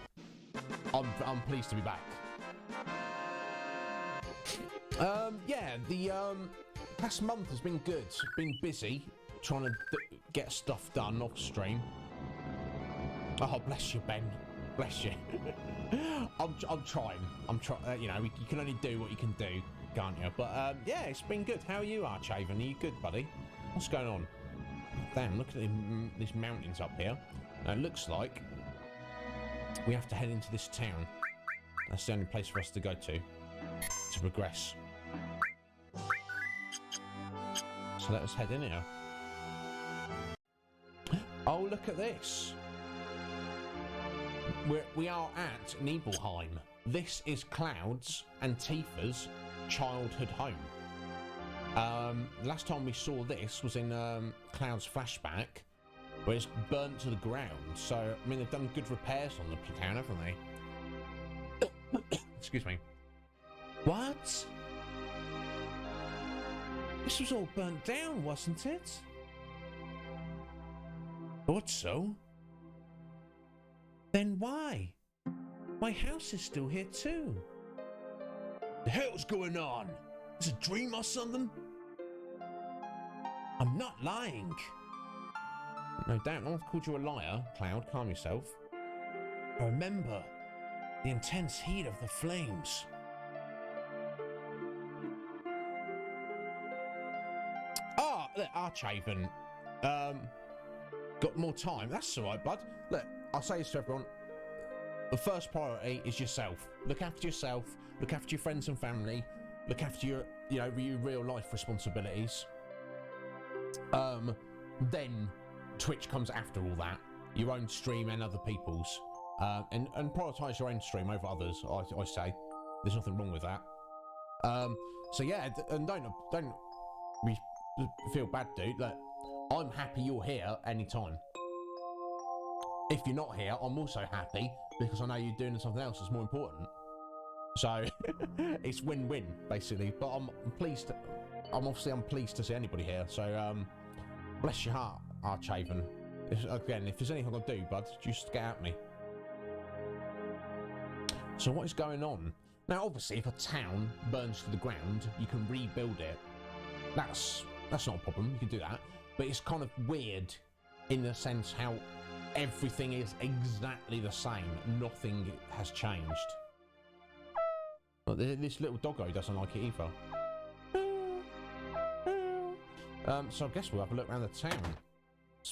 I'm pleased to be back. Yeah, the past month has been good. Been busy trying to get stuff done off stream. Oh, bless you, Ben. Bless you. I'm trying. You know, you can only do what you can do, can't you? But yeah, it's been good. How are you, Archaven? Are you good, buddy? What's going on? Damn, look at these mountains up here. Now, it looks like we have to head into this town. That's the only place for us to go to progress. So let us head in here. Oh, look at this. We are at Nibelheim. This is Cloud's and Tifa's childhood home. Last time we saw this was in Cloud's flashback, where it's burnt to the ground. So, I mean, they've done good repairs on the town, haven't they? Excuse me. What? This was all burnt down, wasn't it? Thought so. Then why? My house is still here too. The hell's going on? Is it a dream or something? I'm not lying. No doubt, no one's called you a liar, Cloud. Calm yourself. I remember the intense heat of the flames. Ah, look, Archaven. Got more time. That's all right, bud. Look, I'll say this to everyone. The first priority is yourself. Look after yourself. Look after your friends and family. Look after your, your real life responsibilities. Then Twitch comes after all that. Your own stream and other people's. And prioritise your own stream over others. I say. There's nothing wrong with that. So yeah, and don't feel bad, dude. Look, I'm happy you're here anytime. If you're not here, I'm also happy because I know you're doing something else that's more important. So it's win-win basically. But I'm pleased. I'm pleased to see anybody here. So bless your heart, Archaven. If there's anything I can do, bud, just get at me. So what is going on? Now, obviously, if a town burns to the ground, you can rebuild it. That's not a problem. You can do that. But it's kind of weird in the sense how everything is exactly the same. Nothing has changed. But this little doggo doesn't like it either. So I guess we'll have a look around the town.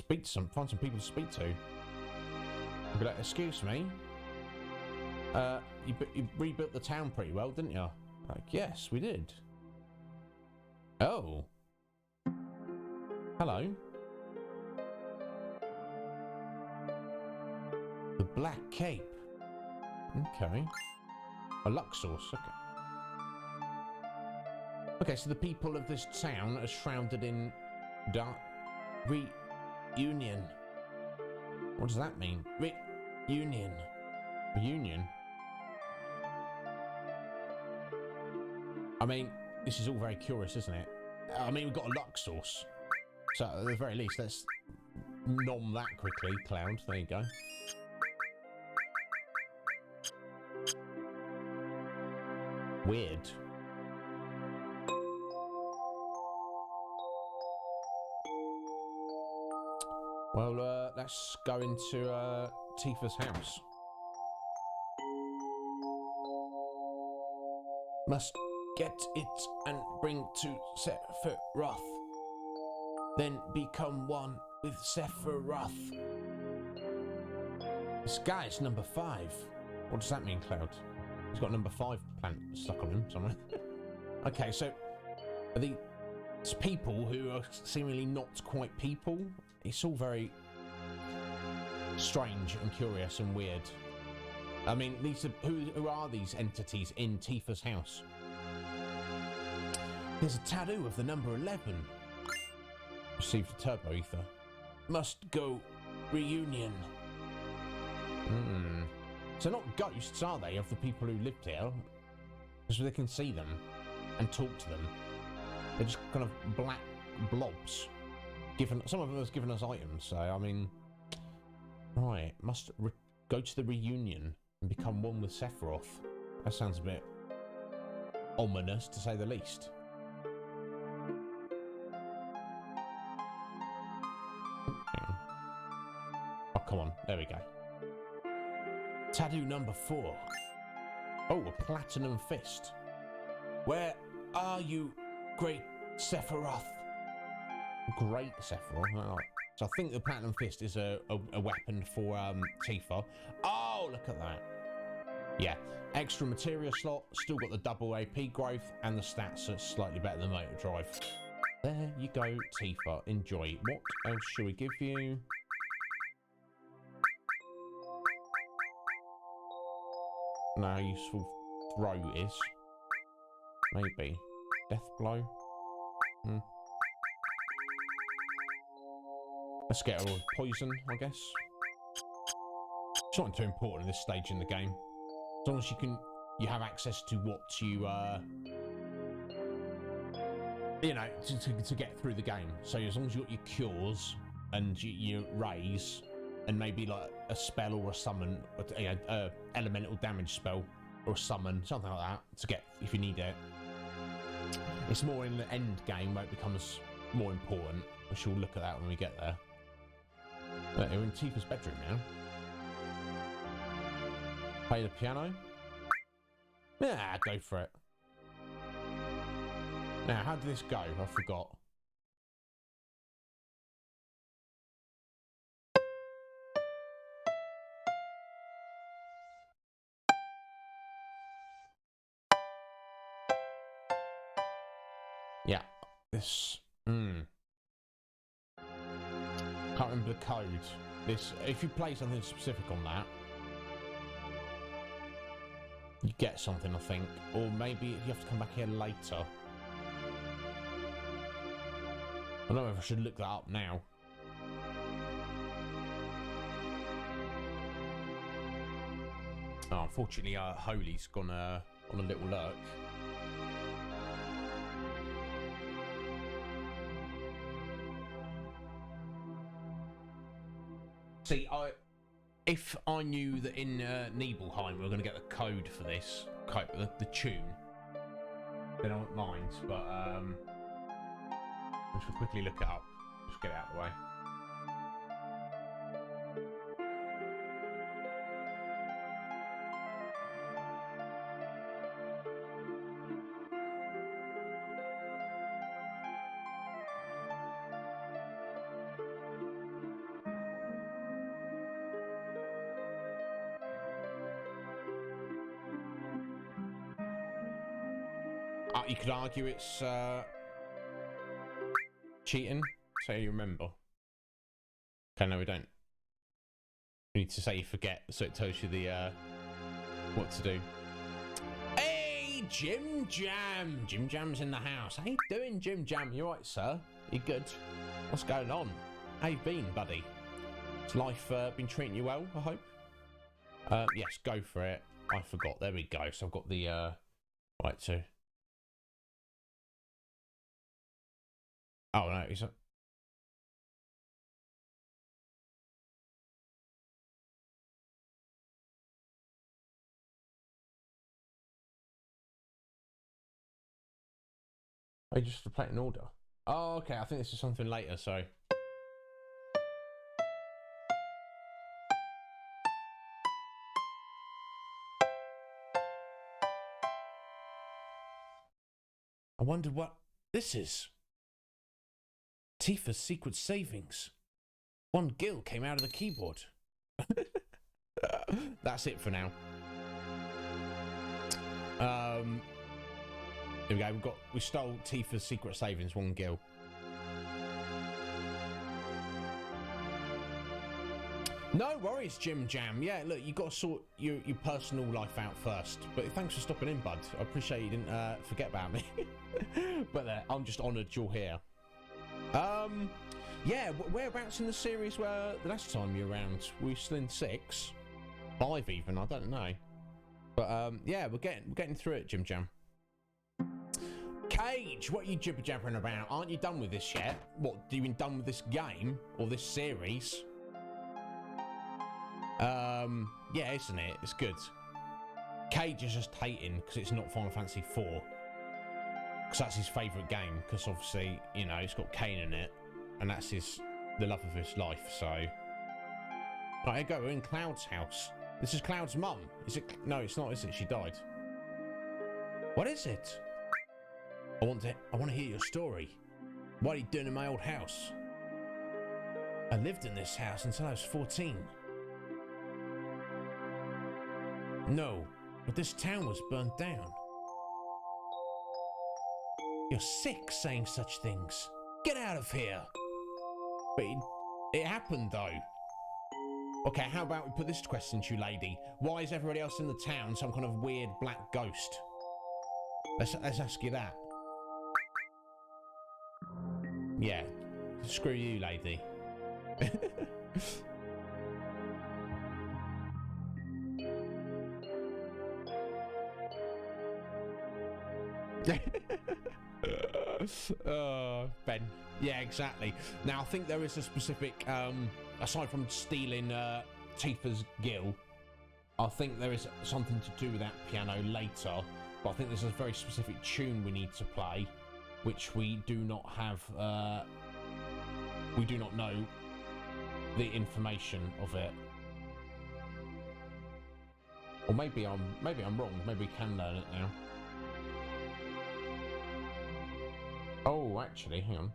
Find some people to speak to. I'll be like, excuse me. You rebuilt the town pretty well, didn't you? Like, yes, we did. Oh. Hello. The Black Cape. Okay. A Luxor. Okay. Okay, so the people of this town are shrouded in dark reunion. What does that mean? Reunion. Reunion? I mean, this is all very curious, isn't it? I mean, we've got a Luxor. So, at the very least, let's nom that quickly, Cloud. There you go. Weird. Well, let's go into Tifa's house. Must get it and bring to Sephiroth. Then become one with Sephiroth. This guy's number 5. What does that mean, Cloud? He's got number 5 plant stuck on him somewhere. Okay, so are these people who are seemingly not quite people? It's all very strange and curious and weird. I mean, these are, who are these entities in Tifa's house? There's a tattoo of the number 11. Received a turbo ether. Must go reunion. So not ghosts, are they, of the people who lived here? Because they can see them and talk to them. They're just kind of black blobs. Some of them has given us items, so I mean, right, must go to the reunion and become one with Sephiroth. That sounds a bit ominous, to say the least. Oh, come on, there we go. Tattoo number 4. Oh, a platinum fist. Where are you, great Sephiroth? Great Sephiroth. Oh. So I think the platinum fist is a weapon for Tifa. Oh, look at that. Yeah, extra materia slot, still got the double AP growth, and the stats are slightly better than motor drive. There you go, Tifa. Enjoy. What else should we give you? No, useful throw is. Maybe. Death blow? Let's get her with poison, I guess. It's not too important at this stage in the game. As long as you have access to what you know, to get through the game. So as long as you got your cures and your raise, and maybe like a spell or a summon, elemental damage spell or a summon, something like that, to get if you need it. It's more in the end game where it becomes more important, which we'll look at that when we get there. But we're in Tifa's bedroom now. Play the piano. Yeah, go for it. Now, how did this go? I forgot. Yeah, this. Can't remember the code. This, if you play something specific on that, you get something, I think, or maybe you have to come back here later. I don't know if I should look that up now. Oh, unfortunately, Holy's gone on a little lurk. See, if I knew that in Nibelheim we were going to get the code for this, the tune, then I wouldn't mind, but I should quickly look it up, just get it out of the way. You could argue it's cheating, so you remember. Okay, no, we don't. We need to say you forget, so it tells you the what to do. Hey, Jim Jam! Jim Jam's in the house. How you doing, Jim Jam? You alright, sir? You good? What's going on? How you been, buddy? Has life been treating you well, I hope? Yes, go for it. I forgot. There we go. So I've got the right to. Oh no, is it? I just have to play it in order. Oh, okay. I think this is something later, so. I wonder what this is. Tifa's secret savings. 1 gil came out of the keyboard. That's it for now. Here we go. We stole Tifa's secret savings, 1 gil. No worries, Jim Jam. Yeah, look, you got to sort your personal life out first. But thanks for stopping in, bud. I appreciate you didn't forget about me. But I'm just honoured you're here. Yeah, whereabouts in the series were the last time you were around? Were you still in 6? 5 even, I don't know. But yeah, we're getting through it, Jim Jam. Cage, what are you jibber jabbering about? Aren't you done with this yet? What, have you been done with this game or this series? Yeah, isn't it? It's good. Cage is just hating because it's not Final Fantasy IV. Because that's his favourite game. Because obviously, you know, it's got Kane in it, and that's the love of his life. So, right, here we go. We're in Cloud's house. This is Cloud's mum. Is it? No, it's not. Is it? She died. What is it? I want to hear your story. What are you doing in my old house? I lived in this house until I was 14. No, but this town was burnt down. You're sick saying such things. Get out of here. But it happened though. Okay, how about we put this question to you, lady? Why is everybody else in the town some kind of weird black ghost? Let's ask you that. Yeah, screw you, lady. Ben. Yeah, exactly. Now, I think there is a specific, aside from stealing Tifa's Gil, I think there is something to do with that piano later, but I think there's a very specific tune we need to play, which we do not have, we do not know the information of it. Or maybe I'm wrong, maybe we can learn it now. Oh, actually, hang on.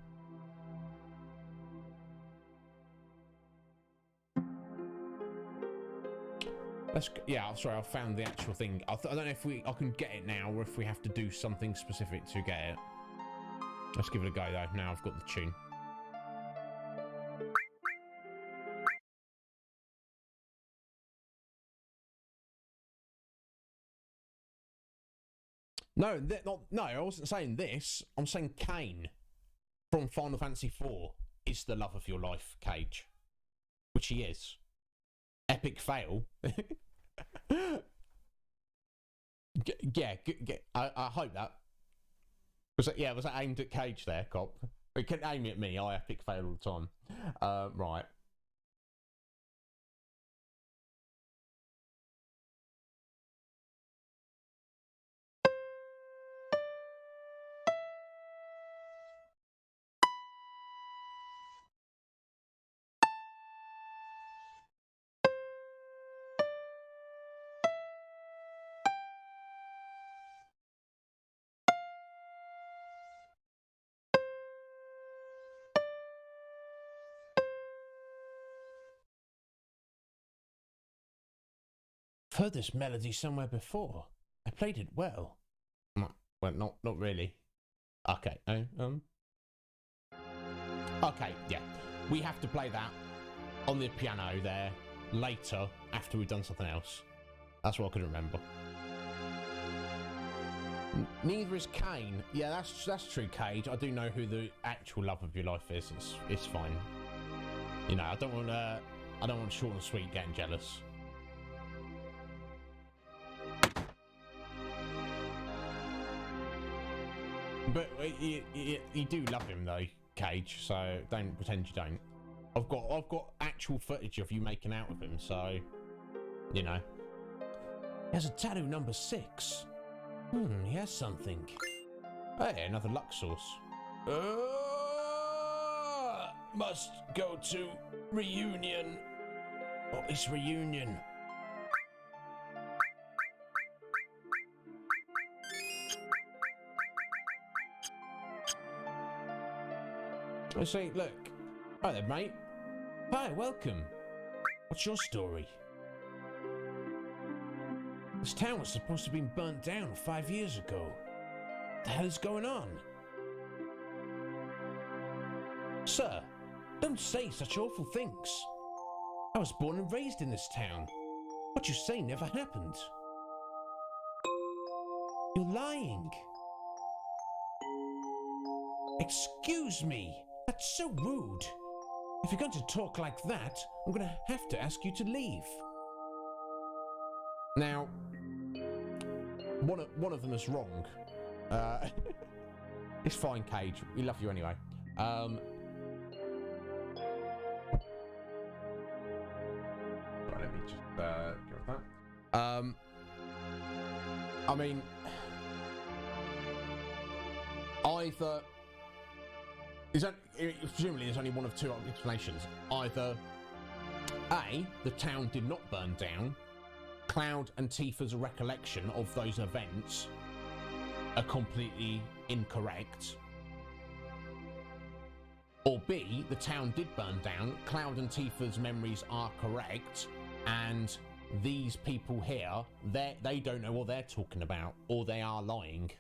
Yeah, sorry, I found the actual thing. I don't know if I can get it now, or if we have to do something specific to get it. Let's give it a go, though. Now I've got the tune. No, no, I wasn't saying this. I'm saying Kane from Final Fantasy IV is the love of your life, Cage. Which he is. Epic fail. Yeah, I hope that. Was that aimed at Cage there, cop? You can aim it at me. I epic fail all the time. Right. I've heard this melody somewhere before. I played it well. Well, not really. Okay. Okay, yeah. We have to play that on the piano there later after we've done something else. That's what I couldn't remember. Neither is Kane. Yeah, that's true, Cage. I do know who the actual love of your life is. It's fine. You know, I don't want short and sweet getting jealous. But you do love him though, Cage. So don't pretend you don't. I've got actual footage of you making out with him. So, you know. He has a tattoo number 6. He has something. Hey, another luck source. Must go to reunion. What is reunion? I say, look. Hi there, mate. Hi, welcome. What's your story? This town was supposed to have been burnt down 5 years ago. What the hell is going on? Sir, don't say such awful things. I was born and raised in this town. What you say never happened. You're lying. Excuse me. That's so rude. If you're going to talk like that, I'm going to have to ask you to leave. Now, one of them is wrong. It's fine, Cage. We love you anyway. Right, let me just go with that. I mean, either presumably there's only one of two explanations. Either A, the town did not burn down. Cloud and Tifa's recollection of those events are completely incorrect. Or B, the town did burn down, Cloud and Tifa's memories are correct, and these people here, they don't know what they're talking about, or they are lying.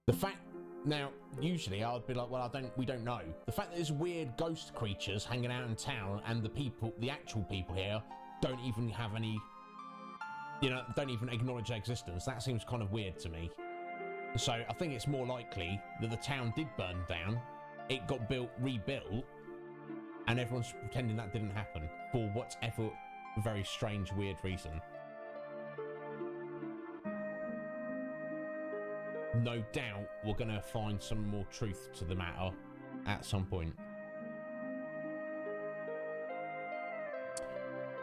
The fact, now, usually I'd be like, well, we don't know. The fact that there's weird ghost creatures hanging out in town, and the actual people here, don't even have any, don't even acknowledge their existence, that seems kind of weird to me. So I think it's more likely that the town did burn down, it got rebuilt, and everyone's pretending that didn't happen for whatever very strange, weird reason. No doubt we're going to find some more truth to the matter at some point.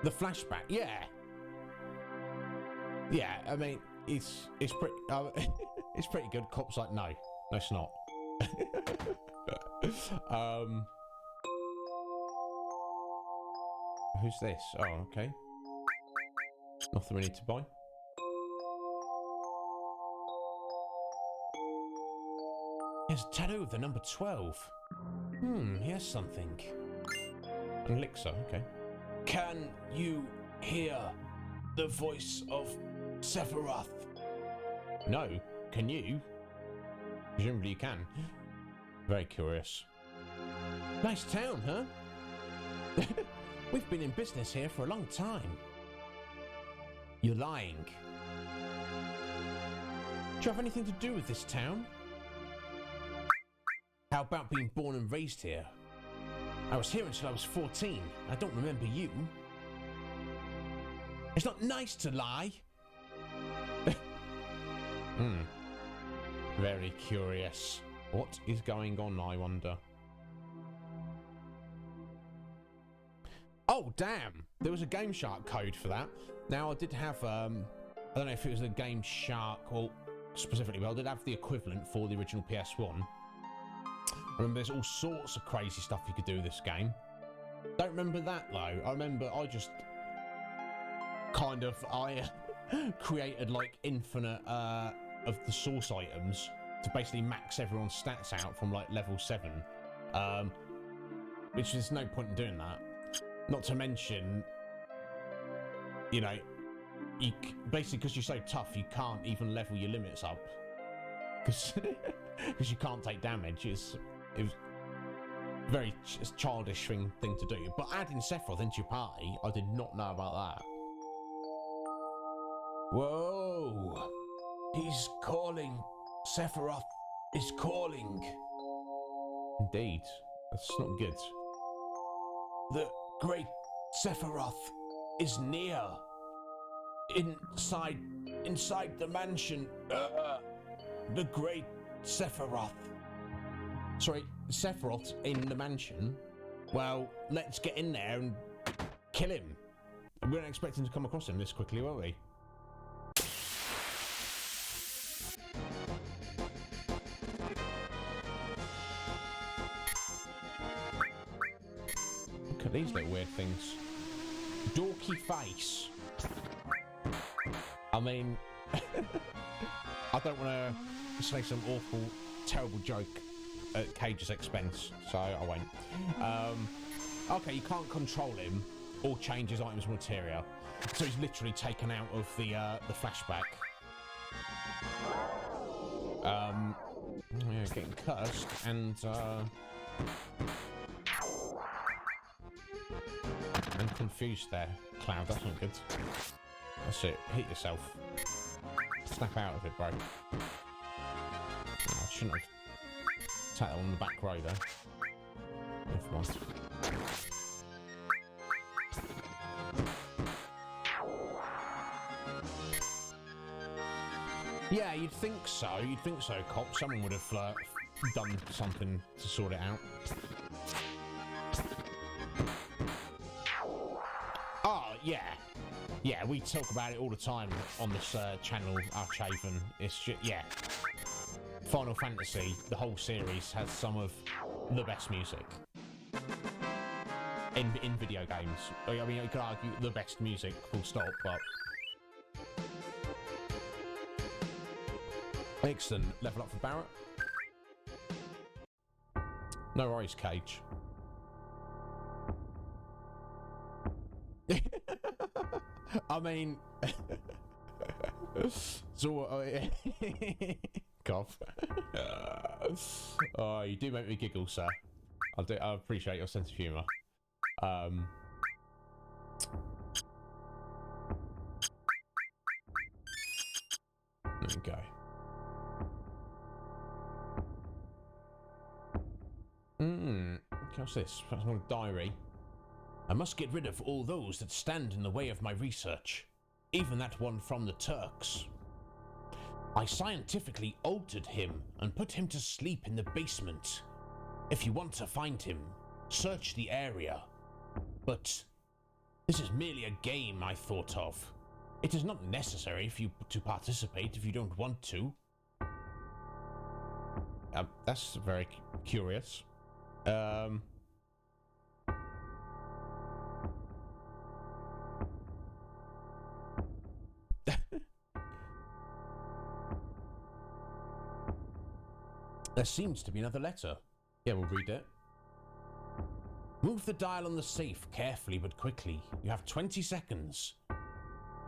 The flashback, yeah. Yeah, I mean, it's pretty it's pretty good. Cop's like, no, it's not. Who's this? Oh, okay. Nothing we need to buy. Here's a tattoo of the number 12. Here's something. An elixir, okay. Can you hear the voice of Sephiroth? No. Can you? Presumably you can. Very curious. Nice town, huh? We've been in business here for a long time. You're lying. Do you have anything to do with this town? How about being born and raised here? I was here until I was 14. I don't remember you. It's not nice to lie. Very curious. What is going on, I wonder? Oh, damn! There was a Game Shark code for that. Now, I did have, I don't know if it was a Game Shark or specifically, but I did have the equivalent for the original PS1. I remember there's all sorts of crazy stuff you could do with this game. Don't remember that, though. I remember I just created, like, infinite, of the source items to basically max everyone's stats out from, like, level 7. Which there's no point in doing that. Not to mention, basically because you're so tough, you can't even level your limits up. Because you can't take damage. It was a very childish thing to do. But adding Sephiroth into your party, I did not know about that. Whoa! He's calling. Sephiroth is calling. Indeed. That's not good. The great Sephiroth is near. Inside the mansion. The great Sephiroth. Sorry, Sephiroth in the mansion? Well, let's get in there and kill him. We weren't expecting to come across him this quickly, were we? Look at these little weird things. Dorky face. I mean, I don't want to say some awful, terrible joke at Cage's expense, so I won't. Okay, you can't control him or change his items materia, so he's literally taken out of the flashback. Yeah, getting cursed and confused there, Cloud. That's not good. That's it. Hit yourself. Snap out of it, bro. Oh, I shouldn't have tapped that on the back row there. Never mind. Yeah, you'd think so. You'd think so, Cop. Someone would have done something to sort it out. Oh, yeah. Yeah, we talk about it all the time on this channel, Archaven. It's just, yeah. Final Fantasy, the whole series, has some of the best music in video games. I mean, you could argue the best music, full stop, but... Excellent. Level up for Barrett. No worries, Cage. I mean... so, cough. Oh, you do make me giggle, sir. I appreciate your sense of humour. There we go. What's this? That's my diary. I must get rid of all those that stand in the way of my research, even that one from the Turks. I scientifically altered him and put him to sleep in the basement. If you want to find him, search the area. But this is merely a game I thought of. It is not necessary for you to participate if you don't want to. That's very curious. There seems to be another letter. Yeah, we'll read it. Move the dial on the safe carefully but quickly. You have 20 seconds.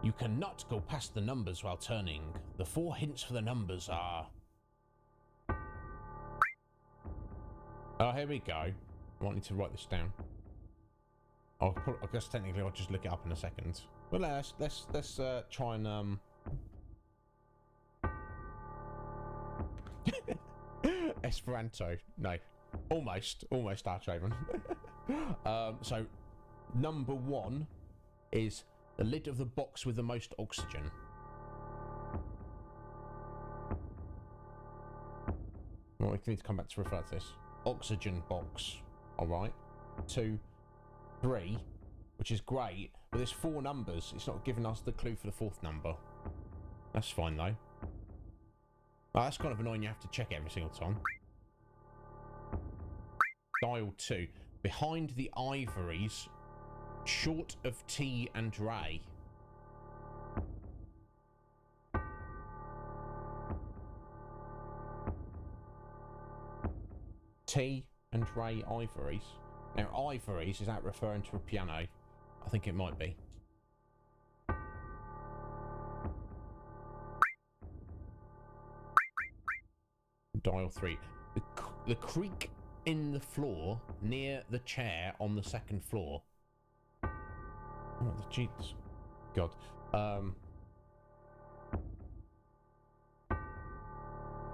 You cannot go past the numbers while turning. The 4 hints for the numbers are... Oh, here we go. I want you to write this down. I guess technically I'll just look it up in a second. Well, let's try and Esperanto. No, almost Archaven. So number 1 is the lid of the box with the most oxygen. Well, we need to come back to refer to this. Oxygen box. Alright. 2, 3, which is great, but there's 4 numbers. It's not giving us the clue for the 4th number. That's fine though. Oh, that's kind of annoying, you have to check it every single time. Dial 2. Behind the ivories, short of T and Ray. T and Ray ivories. Now, ivories, is that referring to a piano? I think it might be. Dial 3. The creak in the floor near the chair on the 2nd floor. Oh, the cheats. God.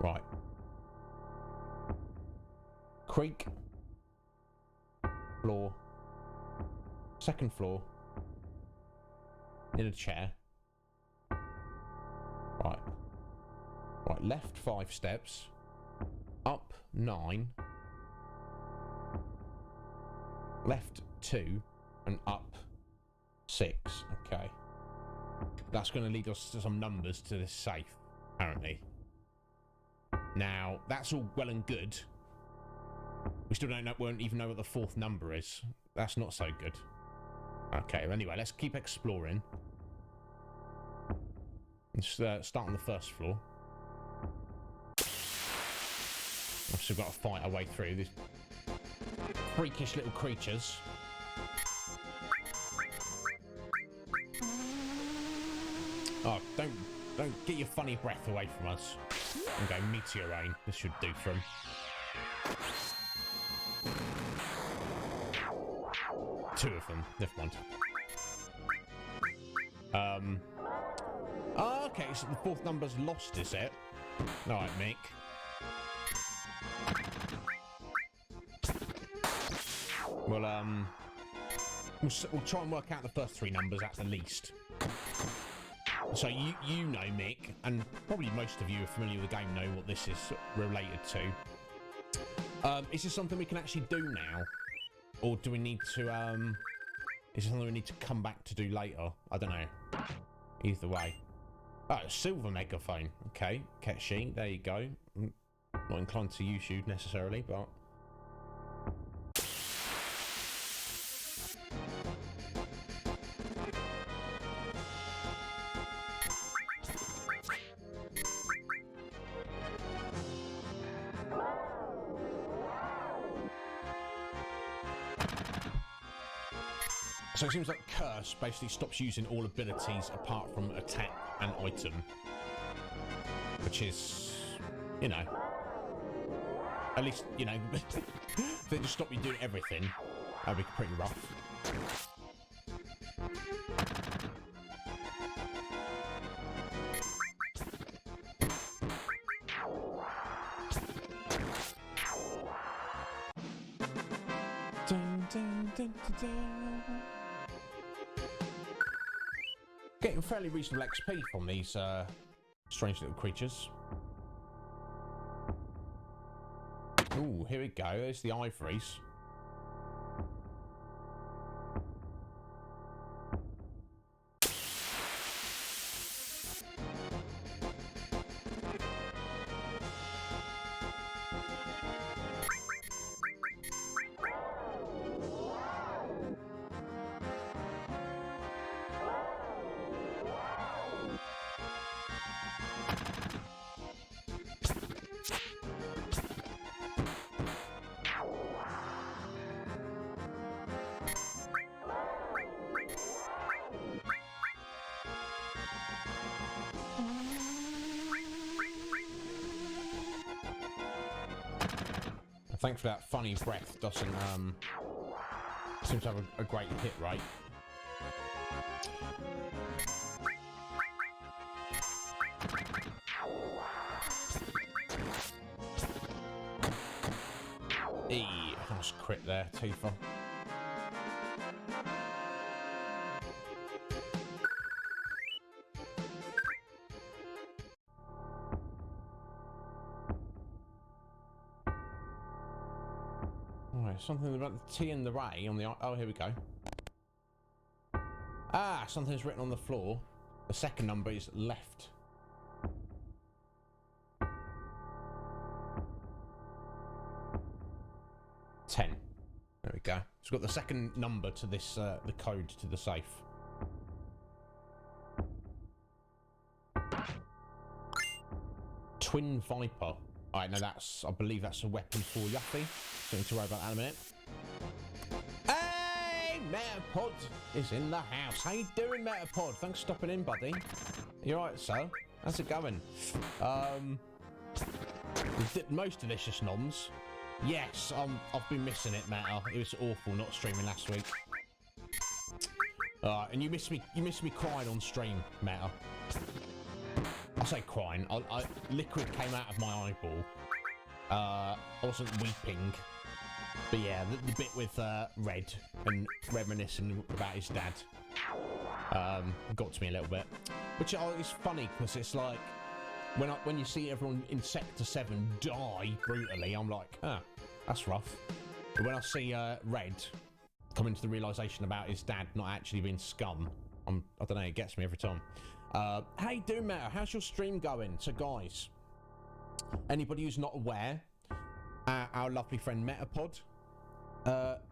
Right. Creak. Floor. 2nd floor. In a chair. Right. Right, left 5 steps. Up 9. Left 2. And up 6. Okay. That's going to lead us to some numbers to this safe, apparently. Now, that's all well and good. We still won't even know what the 4th number is. That's not so good. Okay, well, anyway, let's keep exploring. Let's start on the first floor. I've still got to fight our way through these freakish little creatures. Oh, don't get your funny breath away from us. And go meteor rain. This should do for him. Two of them. Never mind. Oh, okay, so the fourth number's lost, is it? Alright, Mick. Well, we'll try and work out the first three numbers at the least. So you know, Mick, and probably most of you are familiar with the game know what this is related to. Is this something we can actually do now? Or do we need to, is it something we need to come back to do later? I don't know. Either way. Oh, silver megaphone. Okay, Ketshi, there you go. Not inclined to use you necessarily, but... So it seems like Curse basically stops using all abilities apart from attack and item. Which is, you know, at least, you know, if they just stop you doing everything, that'd be pretty rough. Dun, dun, dun, dun, dun. Getting fairly reasonable XP from these strange little creatures. Ooh, here we go. There's the ivories. Thankfully that funny breath doesn't seem to have a great hit rate. Nice crit there, Tifa. Something about the T and the Ray on the... Oh, here we go. Ah, something's written on the floor. The second number is left. Ten. There we go. It's got the second number to this, the code to the safe. Twin Viper. Alright, now that's... I believe that's a weapon for Yuffie. Don't need to worry about that in a minute. Hey, Metapod is in the house. How you doing, Metapod? Thanks for stopping in, buddy. You alright, sir? How's it going? Most delicious noms. Yes, I've been missing it, Meta. It was awful not streaming last week. And you missed me crying on stream, Meta. I say crying. Liquid came out of my eyeball. I wasn't weeping. But yeah, the bit with Red and reminiscing about his dad got to me a little bit. Which is funny because it's like when you see everyone in Sector 7 die brutally, I'm like, ah, that's rough. But when I see Red come into the realisation about his dad not actually being scum, I don't know, it gets me every time. How you doing, Meta? How's your stream going? So guys, anybody who's not aware, our lovely friend Metapod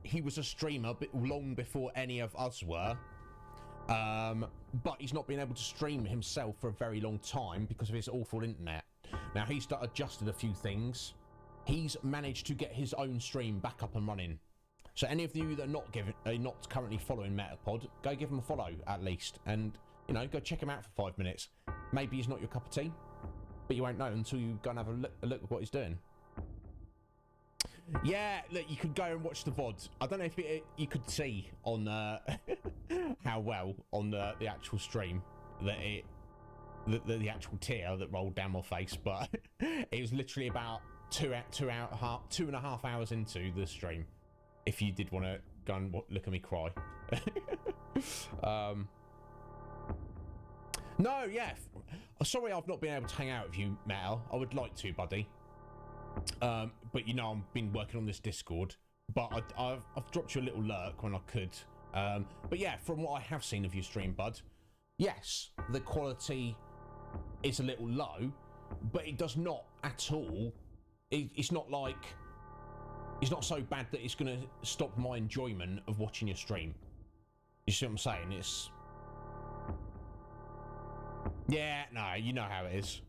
He was a streamer long before any of us were. But he's not been able to stream himself for a very long time because of his awful internet. Now, he's adjusted a few things. He's managed to get his own stream back up and running. So any of you that are not currently following Metapod, go give him a follow at least, and you know, go check him out for 5 minutes. Maybe he's not your cup of tea, but you won't know until you go and have a look at what he's doing. Yeah, look, you could go and watch the VOD. I don't know if you could see on how well on the actual stream that the actual tear that rolled down my face, but it was literally about 2.5 hours into the stream. If you did want to go and look at me cry. No, yeah. Sorry I've not been able to hang out with you, Metal. I would like to, buddy. But you know, I've been working on this Discord. But I've dropped you a little lurk when I could. But yeah, from what I have seen of your stream, bud, yes, the quality is a little low, but it does not at all. It's not like... It's not so bad that it's going to stop my enjoyment of watching your stream. You see what I'm saying? It's... Yeah, no, you know how it is.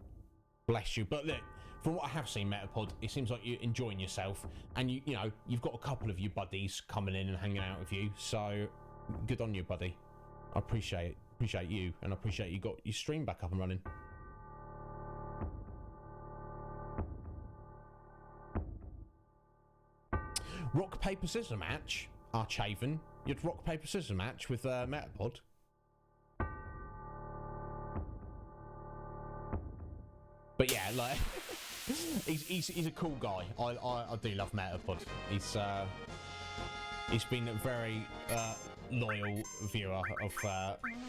Bless you. But look, from what I have seen, Metapod, it seems like you're enjoying yourself. And, you know, you've got a couple of your buddies coming in and hanging out with you. So, good on you, buddy. I appreciate you. And I appreciate you got your stream back up and running. Rock, paper, scissors match, Archaven. You'd rock, paper, scissors match with Metapod. But yeah, like, he's a cool guy. I do love Metapod. He's been a very loyal viewer of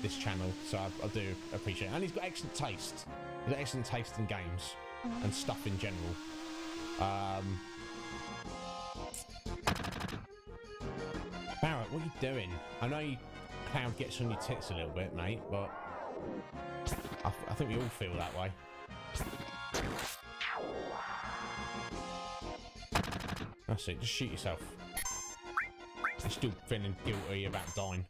this channel, so I do appreciate it. And he's got excellent taste. He's got excellent taste in games and stuff in general. Barrett, what are you doing? I know Cloud gets on your tits a little bit, mate, but I think we all feel that way. That's it, just shoot yourself. You're still feeling guilty about dying.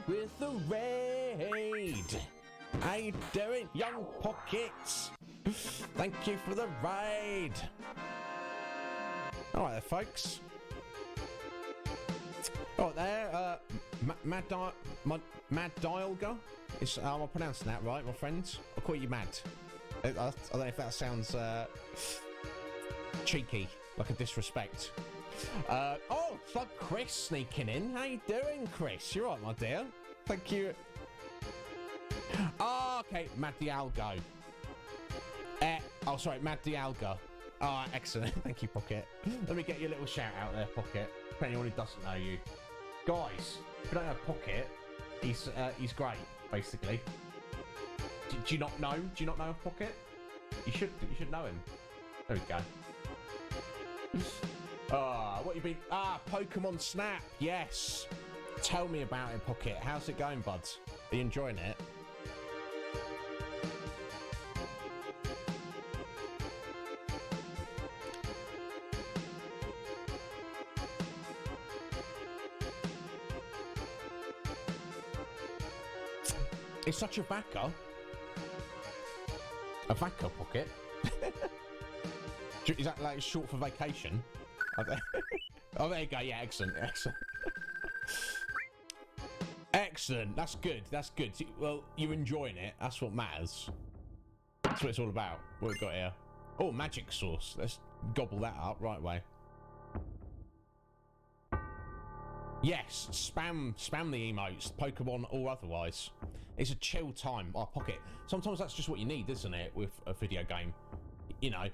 With the raid. How you doing, young pockets? Thank you for the raid. All right there, folks. All right there, Mad Dialga. Am I pronouncing that right, my friends? I'll call you Mad. I don't know if that sounds cheeky, like a disrespect. Oh, Thug Chris sneaking in. How you doing, Chris? You alright, my dear? Thank you. Oh, okay, Mad Dialgo. Oh, sorry, Mad Dialga. Oh, excellent. Thank you, Pocket. Let me get you a little shout out there, Pocket. For anyone who doesn't know you. Guys, if you don't know Pocket, he's great, basically. Do you not know? Do you not know Pocket? You should know him. There we go. What you been... Pokemon Snap, yes. Tell me about it, Pocket. How's it going, buds? Are you enjoying it? It's such a vaca. A vaca, Pocket. Is that like short for vacation? Oh, there you go. Yeah, excellent. Excellent. That's good. That's good. Well, you're enjoying it. That's what matters. That's what it's all about. What we've got here. Oh, magic sauce. Let's gobble that up right away. Yes, spam the emotes, Pokemon or otherwise. It's a chill time. Oh, Pocket. Sometimes that's just what you need, isn't it, with a video game? You know,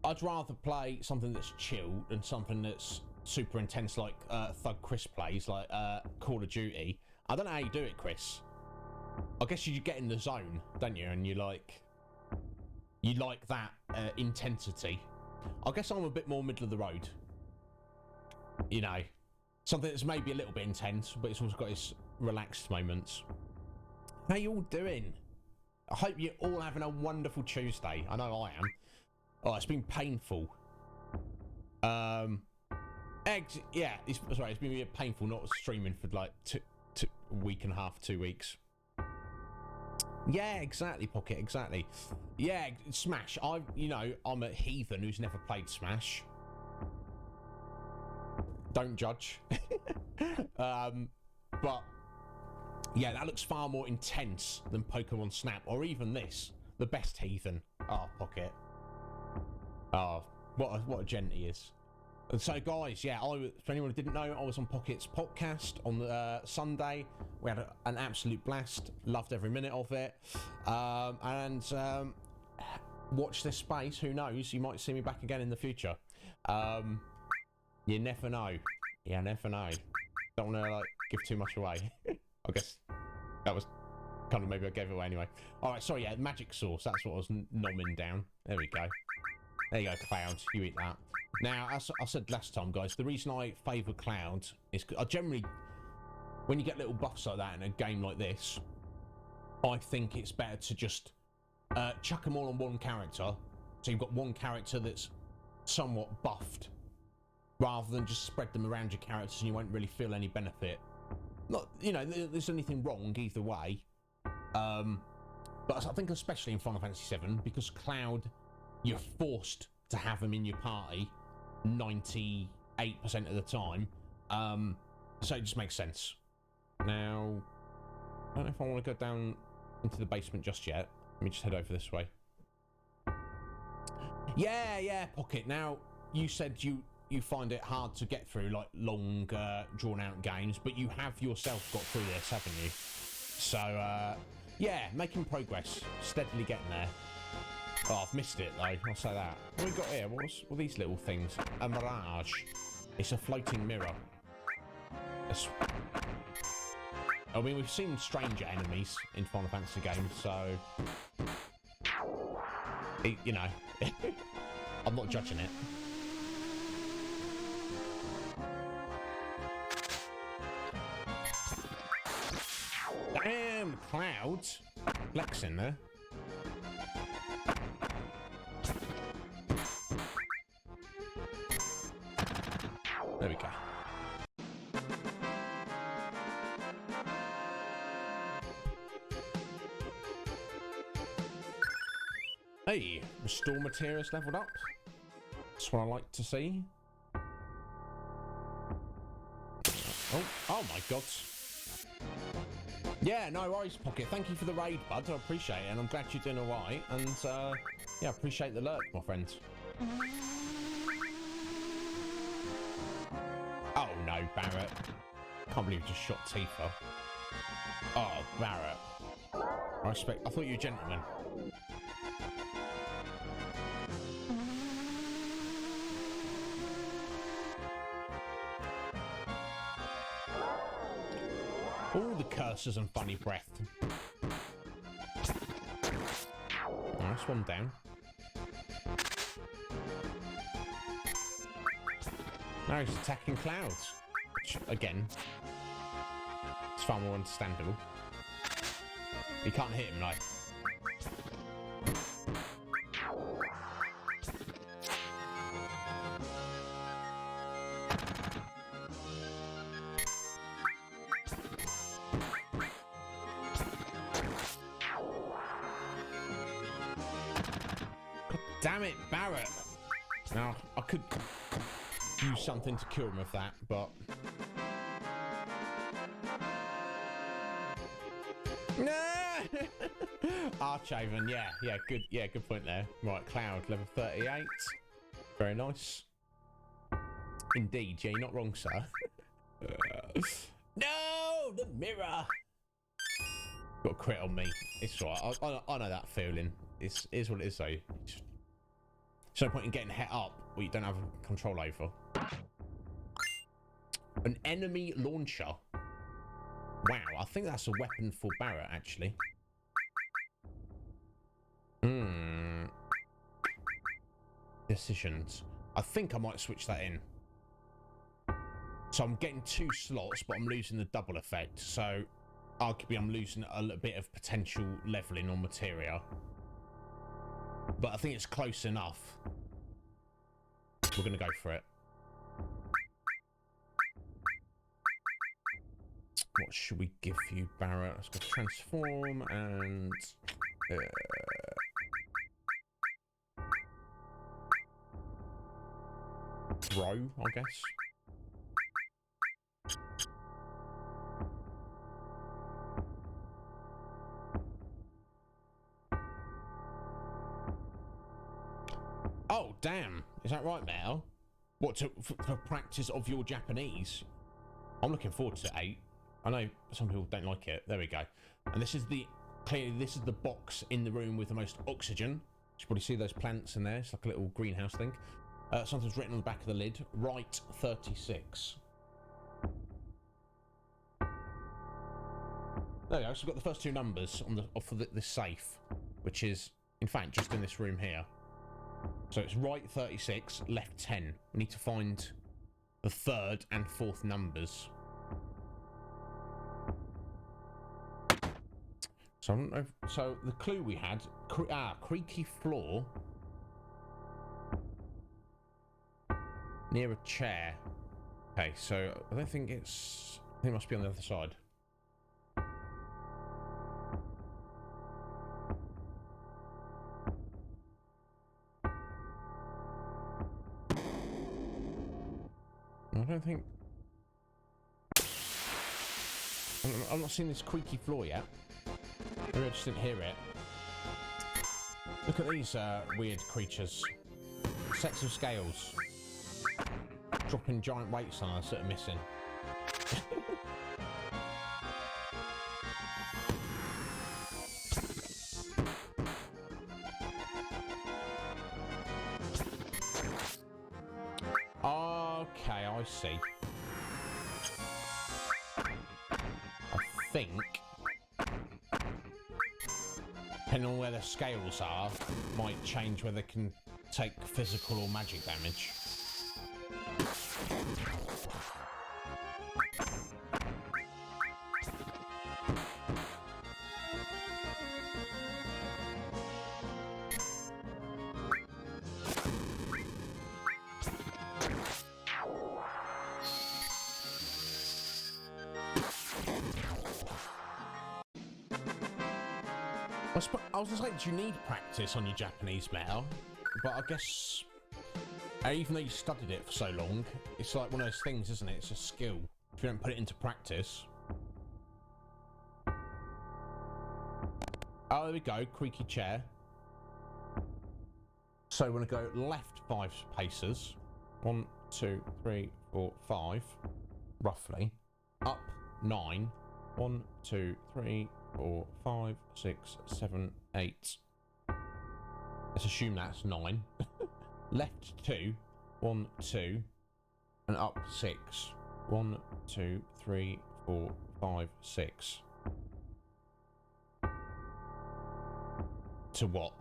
I'd rather play something that's chill than something that's super intense like Thug Chris plays, like Call of Duty. I don't know how you do it, Chris. I guess you get in the zone, don't you? And you You like that intensity. I guess I'm a bit more middle of the road. You know, something that's maybe a little bit intense, but it's also got its relaxed moments. How you all doing? I hope you're all having a wonderful Tuesday. I know I am. Oh, it's been painful. Yeah, it's been really painful not streaming for like a week and a half, 2 weeks. Yeah, exactly, Pocket, exactly. Yeah, Smash. I'm a heathen who's never played Smash. Don't judge. But yeah, that looks far more intense than Pokemon Snap, or even this, the best heathen. Oh, Pocket. Oh, what a gent he is. And so, guys, yeah, for anyone who didn't know, I was on Pocket's podcast on Sunday. We had an absolute blast. Loved every minute of it. Watch this space. Who knows? You might see me back again in the future. You never know. You never know. Don't want to like give too much away. I guess that was kind of, maybe I gave it away anyway. All right, sorry, yeah, magic sauce. That's what I was nomming down. There we go. There you go, Cloud. You eat that. Now, as I said last time, guys, the reason I favour Cloud is I generally, when you get little buffs like that in a game like this, I think it's better to just chuck them all on one character. So you've got one character that's somewhat buffed, rather than just spread them around your characters and you won't really feel any benefit. Not, you know, there's anything wrong either way. But I think especially in Final Fantasy VII, because Cloud, you're forced to have him in your party 98% of the time. So it just makes sense. Now, I don't know if I want to go down into the basement just yet. Let me just head over this way. Yeah, Pocket. Now, you said you find it hard to get through, like, long, drawn-out games, but you have yourself got through this, haven't you? So, yeah, making progress. Steadily getting there. Oh, I've missed it, though. I'll say that. What have we got here? What are these little things? A mirage. It's a floating mirror. I mean, we've seen stranger enemies in Final Fantasy games, so... You know. I'm not judging it. Damn, Clouds. Flexing there. There we go. Hey, restore materials leveled up. That's what I like to see. Oh my god. Yeah, no worries, Pocket. Thank you for the raid, bud. I appreciate it, and I'm glad you're doing alright. And yeah, I appreciate the lurk, my friend. Oh no, Barrett. Can't believe you just shot Tifa. Oh, Barrett. I respect. I thought you were a gentleman. All the curses and funny breath. Nice one down. Now he's attacking Clouds. Which, again, it's far more understandable. You can't hit him, like. Damn it, Barrett! Now, I could use something to cure him of that, but... Archaven, yeah, good point there. Right, Cloud, level 38. Very nice. Indeed, yeah, you're not wrong, sir. No, the mirror! Got a crit on me. It's right, I know that feeling. It is what it is, though. There's no point in getting hit up what you don't have control over. An enemy launcher. Wow, I think that's a weapon for Barrett, actually. decisions. I think I might switch that in. So I'm getting 2 slots, but I'm losing the double effect. So arguably I'm losing a little bit of potential leveling on materia. But I think it's close enough. We're going to go for it. What should we give you, Barrett? Let's go transform and... grow, I guess. Oh, damn. Is that right, Mel? What, for practice of your Japanese? I'm looking forward to 8. I know some people don't like it. There we go. And this is the... Clearly, this is the box in the room with the most oxygen. You should probably see those plants in there. It's like a little greenhouse thing. Something's written on the back of the lid. Right 36. There we go. So we've got the first 2 numbers on the off of this safe, which is, in fact, just in this room here. So it's right 36, left 10. We need to find the 3rd and 4th numbers. So I don't know. So the clue we had, creaky floor near a chair. Okay, so I don't think it's. I think it must be on the other side. I don't think. I'm not seeing this creaky floor yet. Maybe I just didn't hear it. Look at these weird creatures. Sets of scales. Dropping giant weights on us that are missing. Okay, I see. I think, depending on where the scales are, might change whether they can take physical or magic damage. I was just like, do you need practice on your Japanese, Mel? But I guess, even though you studied it for so long, it's like one of those things, isn't it? It's a skill. If you don't put it into practice. Oh, there we go. Creaky chair. So we're going to go left 5 paces. 1, 2, 3, 4, 5. Roughly. Up 9. 1, 2, 3, 4, 5, 6, 7, 8. Let's assume that's 9. Left 2. 1, 2. And up 6. 1, 2, 3, 4, 5, 6. To what?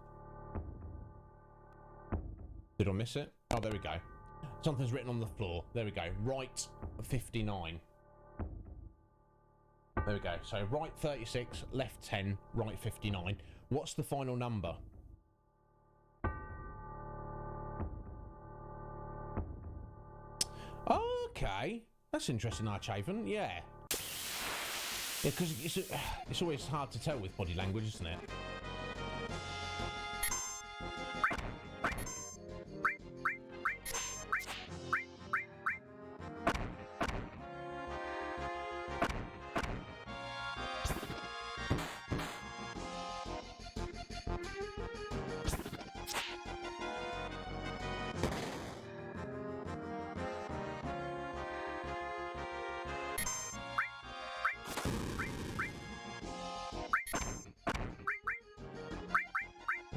Did I miss it? Oh, there we go. Something's written on the floor. There we go. Right 59. There we go. So right 36, left 10, right 59. What's the final number? Okay. That's interesting, Archaven. Yeah. Yeah, because it's always hard to tell with body language, isn't it?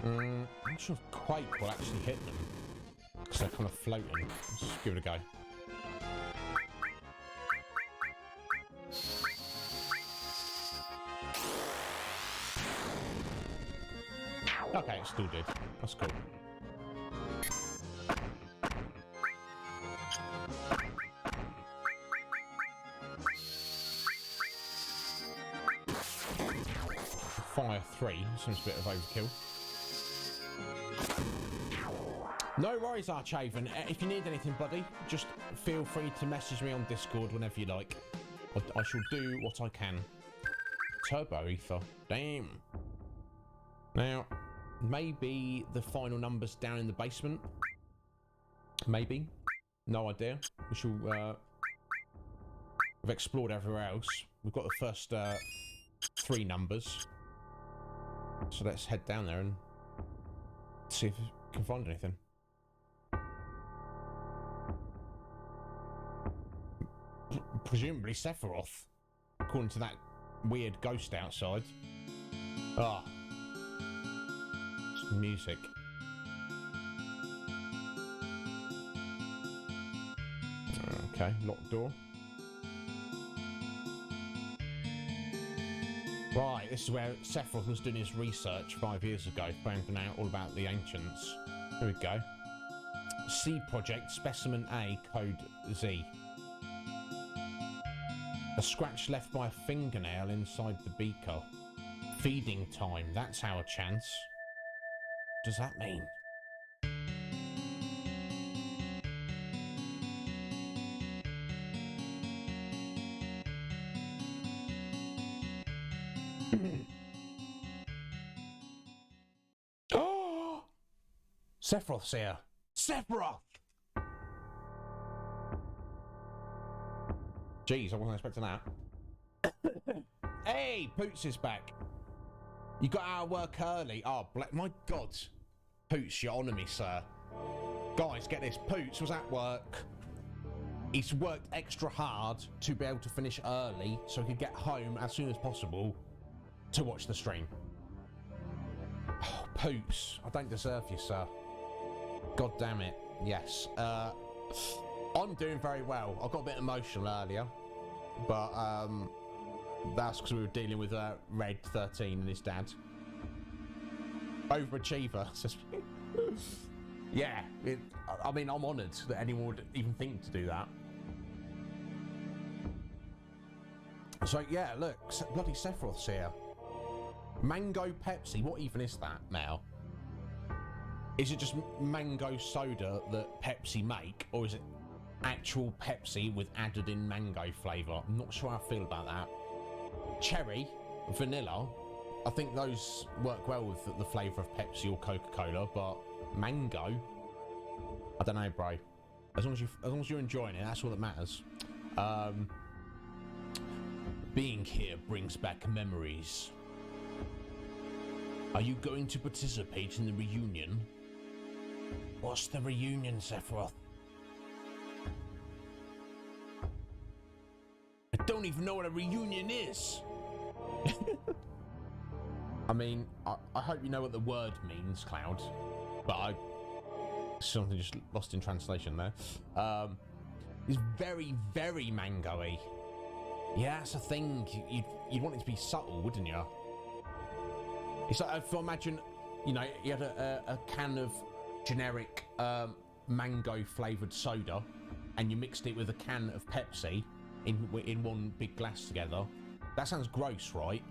I'm not sure if Quake will actually hit them because they're kind of floating. Let's just give it a go. Okay, it still did. That's cool. fire 3. Seems a bit of overkill. No worries, Archhaven. If you need anything, buddy, just feel free to message me on Discord whenever you like. I shall do what I can. Turbo ether. Damn. Now, maybe the final number's down in the basement. Maybe. No idea. We shall... we've explored everywhere else. We've got the first 3 numbers. So let's head down there and see if we can find anything. Presumably Sephiroth, according to that weird ghost outside. Ah. Some music. Okay, locked door. Right, this is where Sephiroth was doing his research 5 years ago, finding out all about the ancients. Here we go. C Project, Specimen A, Code Z. A scratch left by a fingernail inside the beaker. Feeding time, that's our chance. What does that mean? Oh! Sephiroth's here. Sephiroth! Jeez, I wasn't expecting that. Hey, Poots is back. You got out of work early. Oh, my God. Poots, you're on to me, sir. Guys, get this. Poots was at work. He's worked extra hard to be able to finish early so he could get home as soon as possible to watch the stream. Oh, Poots, I don't deserve you, sir. God damn it. Yes. I'm doing very well. I got a bit emotional earlier, but that's because we were dealing with Red 13 and his dad. Overachiever. Yeah, I mean, I'm honoured that anyone would even think to do that. So yeah, look, bloody Sephiroth's here. Mango Pepsi, what even is that now? Is it just mango soda that Pepsi make, or is it actual Pepsi with added in mango flavour? I'm not sure how I feel about that. Cherry, vanilla, I think those work well with the flavour of Pepsi or Coca-Cola, but mango, I don't know, bro. As long as you're enjoying it, that's all that matters. Being here brings back memories. Are you going to participate in the reunion? What's the reunion, Sephiroth? I don't even know what a reunion is. I mean, I hope you know what the word means, Cloud. But something just lost in translation there. It's very, very mango-y. Yeah, that's a thing. You'd want it to be subtle, wouldn't you? It's like, if I imagine, you know, you had a can of generic mango flavoured soda, and you mixed it with a can of Pepsi in one big glass together. That sounds gross, right?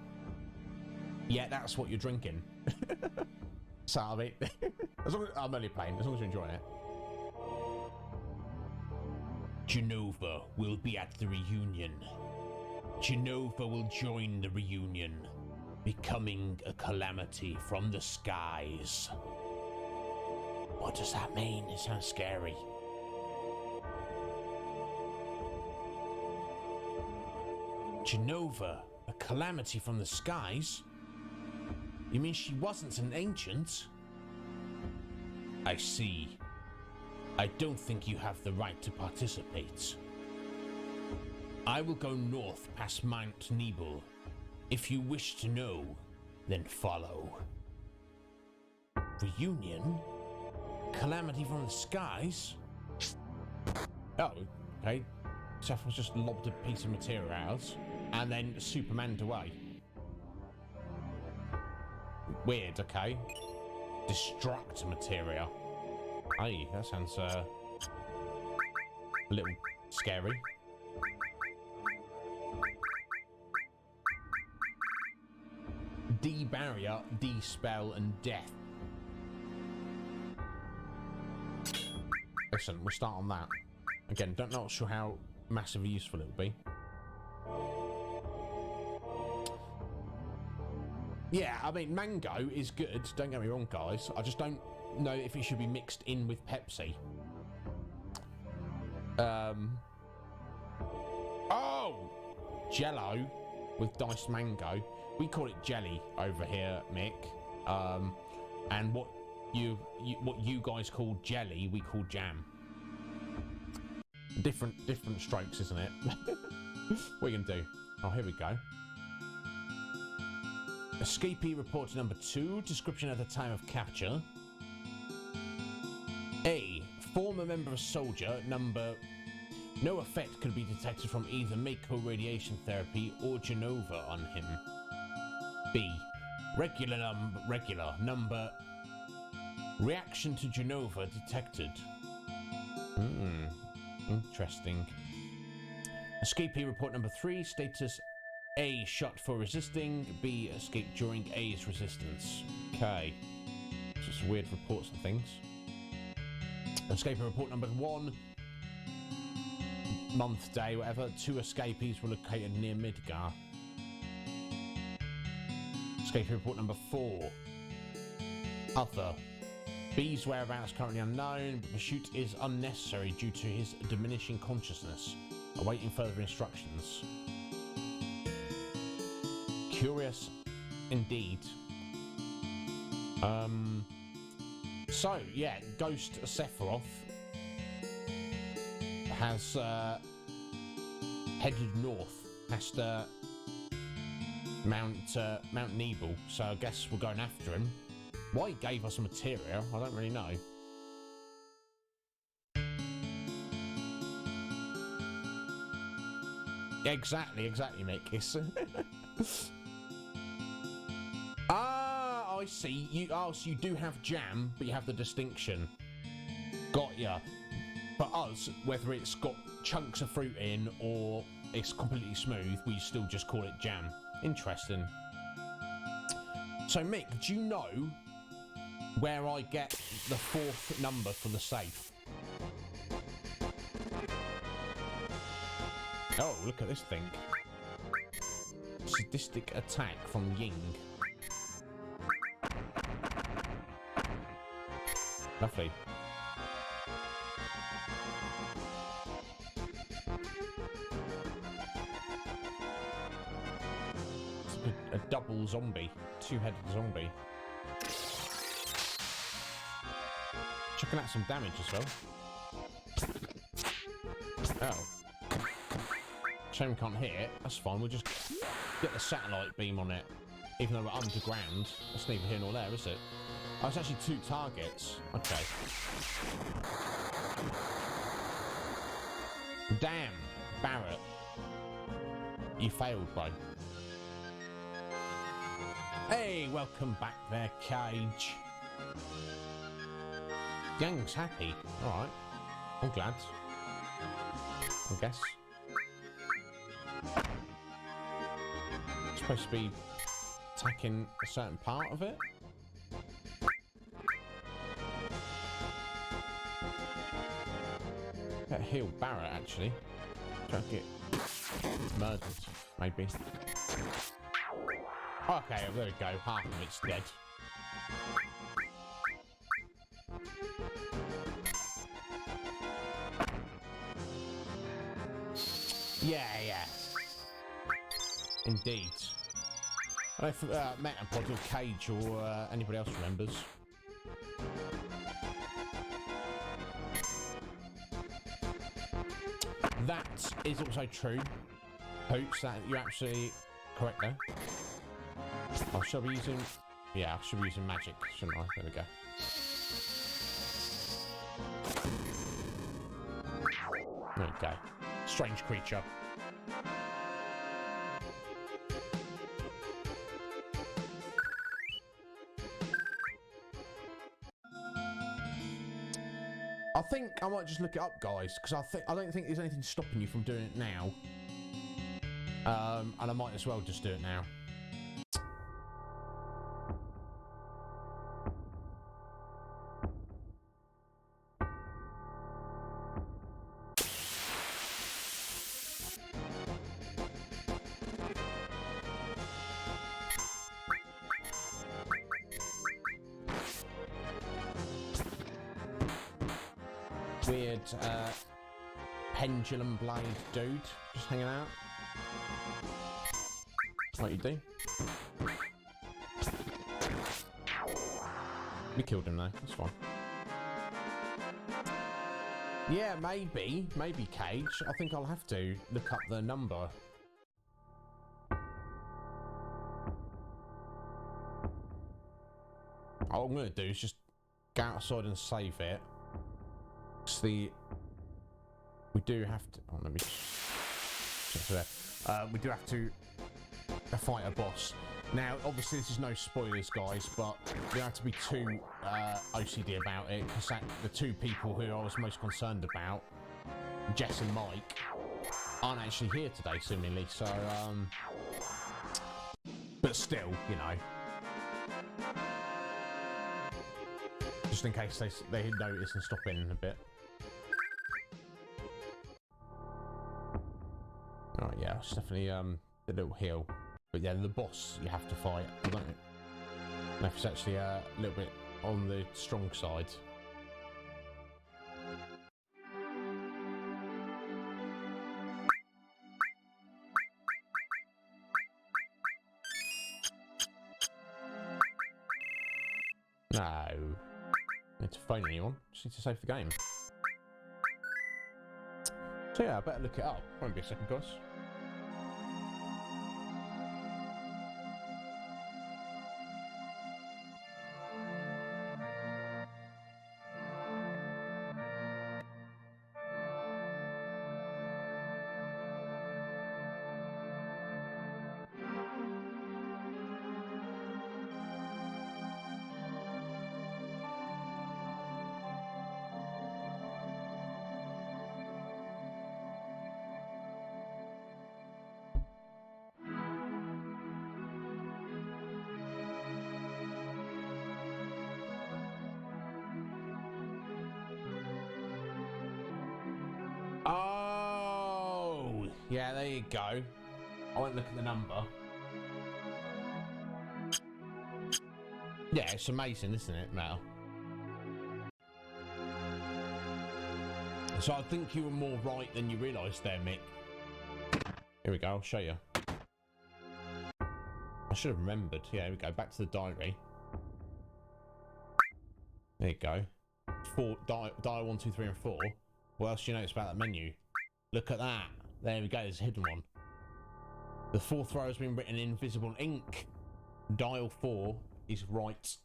Yeah, that's what you're drinking. So, I mean, I'm only playing, as long as you're enjoying it. Genova will be at the reunion. Genova will join the reunion, becoming a calamity from the skies. What does that mean? It sounds scary. Genova, a calamity from the skies? You mean she wasn't an ancient? I see. I don't think you have the right to participate. I will go north past Mount Nebel. If you wish to know, then follow. Reunion? Calamity from the skies? Oh, okay. Sephiroth just lobbed a piece of material out and then Superman'd away. Weird, okay. Destruct materia. Hey, that sounds a little scary. de-barrier, de-spell, and death. Listen, we'll start on that. Again, not sure how massively useful it will be. Yeah, I mean, mango is good, don't get me wrong, guys. I just don't know if it should be mixed in with Pepsi. Oh! Jello with diced mango. We call it jelly over here, Mick. And what you guys call jelly, we call jam. Different strokes, isn't it? What are you gonna do? Oh, here we go. Escapee report number 2. Description at the time of capture. A. Former member of soldier. Number. No effect could be detected from either Mako radiation therapy or Genova on him. B. Regular number. Reaction to Genova detected. Interesting. Escapee report number 3. Status A. Shot for resisting. B. Escape during A's resistance. Okay. Just weird reports and things. Escapee report number 1. Month, day, whatever. 2 escapees were located near Midgar. Escapee report number 4. Other. B's whereabouts currently unknown, but pursuit is unnecessary due to his diminishing consciousness. Awaiting further instructions. Curious indeed. So, yeah, Ghost Sephiroth has headed north past Mount Nebel, so I guess we're going after him. Why he gave us materia, I don't really know. Exactly, Mick. It's I see. So you do have jam, but you have the distinction. Got ya. For us, whether it's got chunks of fruit in or it's completely smooth, we still just call it jam. Interesting. So Mick, do you know where I get the 4th number for the safe? Oh, look at this thing. Sadistic attack from Ying. Lovely. It's a double zombie. 2-headed zombie. Chucking out some damage as well. Oh. Shame we can't hit it. That's fine. We'll just get the satellite beam on it. Even though we're underground. That's neither here nor there, is it? Oh, it's actually 2 targets. Okay. Damn, Barrett. You failed, bro. Hey, welcome back there, Cage. Gang's happy. Alright. I'm glad. I guess. Supposed to be attacking a certain part of it. Better heal Barrett actually. Try to get murdered, maybe. Okay, there we go. Half of it's dead. Yeah. Indeed. I don't know if Metapod or Cage or anybody else remembers. That is also true. Hoops, that you're absolutely correct there. I shall be using... Yeah, I should be using magic, shouldn't I? There we go. There we go. Strange creature. I think I might just look it up, guys, because I don't think there's anything stopping you from doing it now. And I might as well just do it now. weird pendulum blade dude just hanging out. What you do? We killed him though, that's fine. Yeah, maybe Cage. I think I'll have to look up the number. All I'm going to do is just go outside and save it. We do have to... Oh, let me just... we do have to fight a boss. Now, obviously, this is no spoilers, guys, but we have to be too OCD about it, because the two people who I was most concerned about, Jess and Mike, aren't actually here today, seemingly, so, but still, you know. Just in case they notice and stop in a bit. Oh, yeah, it's definitely, the little hill. But yeah, the boss you have to fight. I don't know if it's actually a little bit on the strong side. No. Need to phone anyone. Just need to save the game. So yeah, I better look it up. Won't be a second, guys. Oh, yeah, there you go. I won't look at the number. Yeah, it's amazing, isn't it, now? So I think you were more right than you realised there, Mick. Here we go, I'll show you. I should have remembered. Yeah, here we go, back to the diary. There you go. Dial 1, 2, 3 and 4. What else do you notice about that menu? Look at that. There we go, there's a hidden one. The fourth row has been written in invisible ink. Dial 4 is right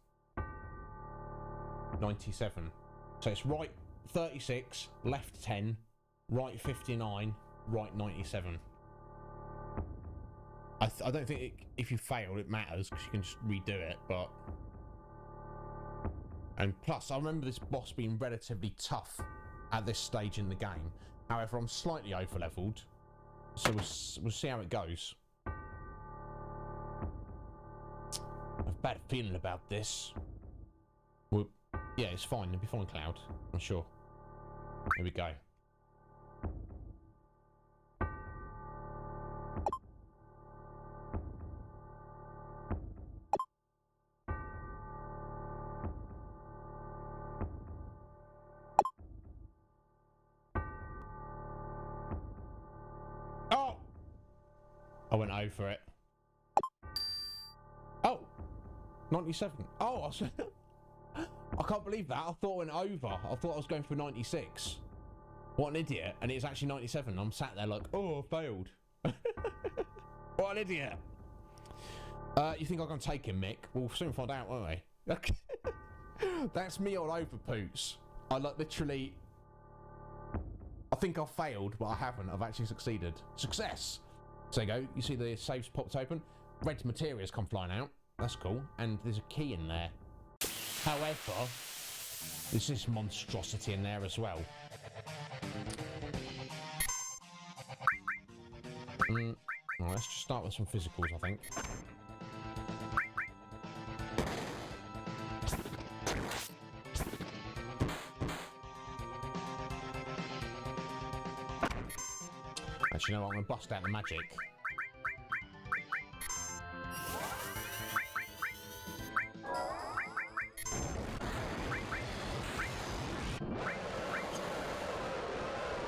97. So it's right 36, left 10, right 59, right 97. I don't think if you fail it matters, because you can just redo it, but... And plus, I remember this boss being relatively tough at this stage in the game. However, I'm slightly over-leveled, so we'll see how it goes. I have a bad feeling about this. Well, yeah, it's fine. It'll be fine, Cloud. I'm sure. Here we go. Oh! I went over it. Oh! 97. Oh, I was... I can't believe that. I thought I went over. I thought I was going for 96. What an idiot. And it's actually 97. I'm sat there like, oh, I failed. What an idiot. You think I'm going to take him, Mick? We'll soon find out, won't we? That's me all over, Poots. I like literally... I think I've failed, but I haven't. I've actually succeeded. Success! So there you go. You see the saves popped open. Red materials come flying out. That's cool. And there's a key in there. However, there's this monstrosity in there as well. Well, let's just start with some physicals, I think. Actually, you know what? I'm going to bust out the magic.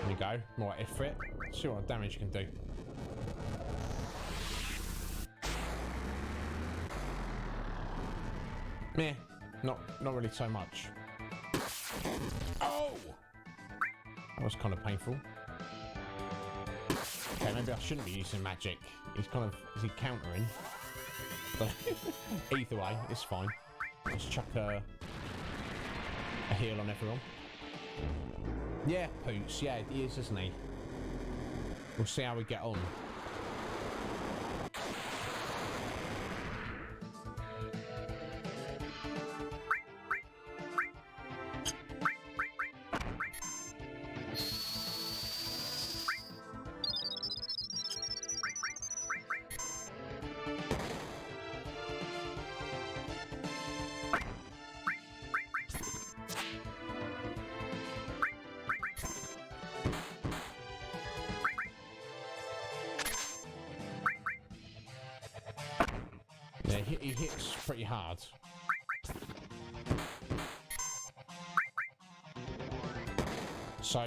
There we go. Right, if it. See what damage you can do. Meh. Not really so much. Oh! That was kind of painful. Okay, maybe I shouldn't be using magic. He's kind of... Is he countering? But either way, it's fine. Let's chuck a heal on everyone. Yeah, Poots. Yeah, he is, isn't he? We'll see how we get on. Yeah, he hits pretty hard. So,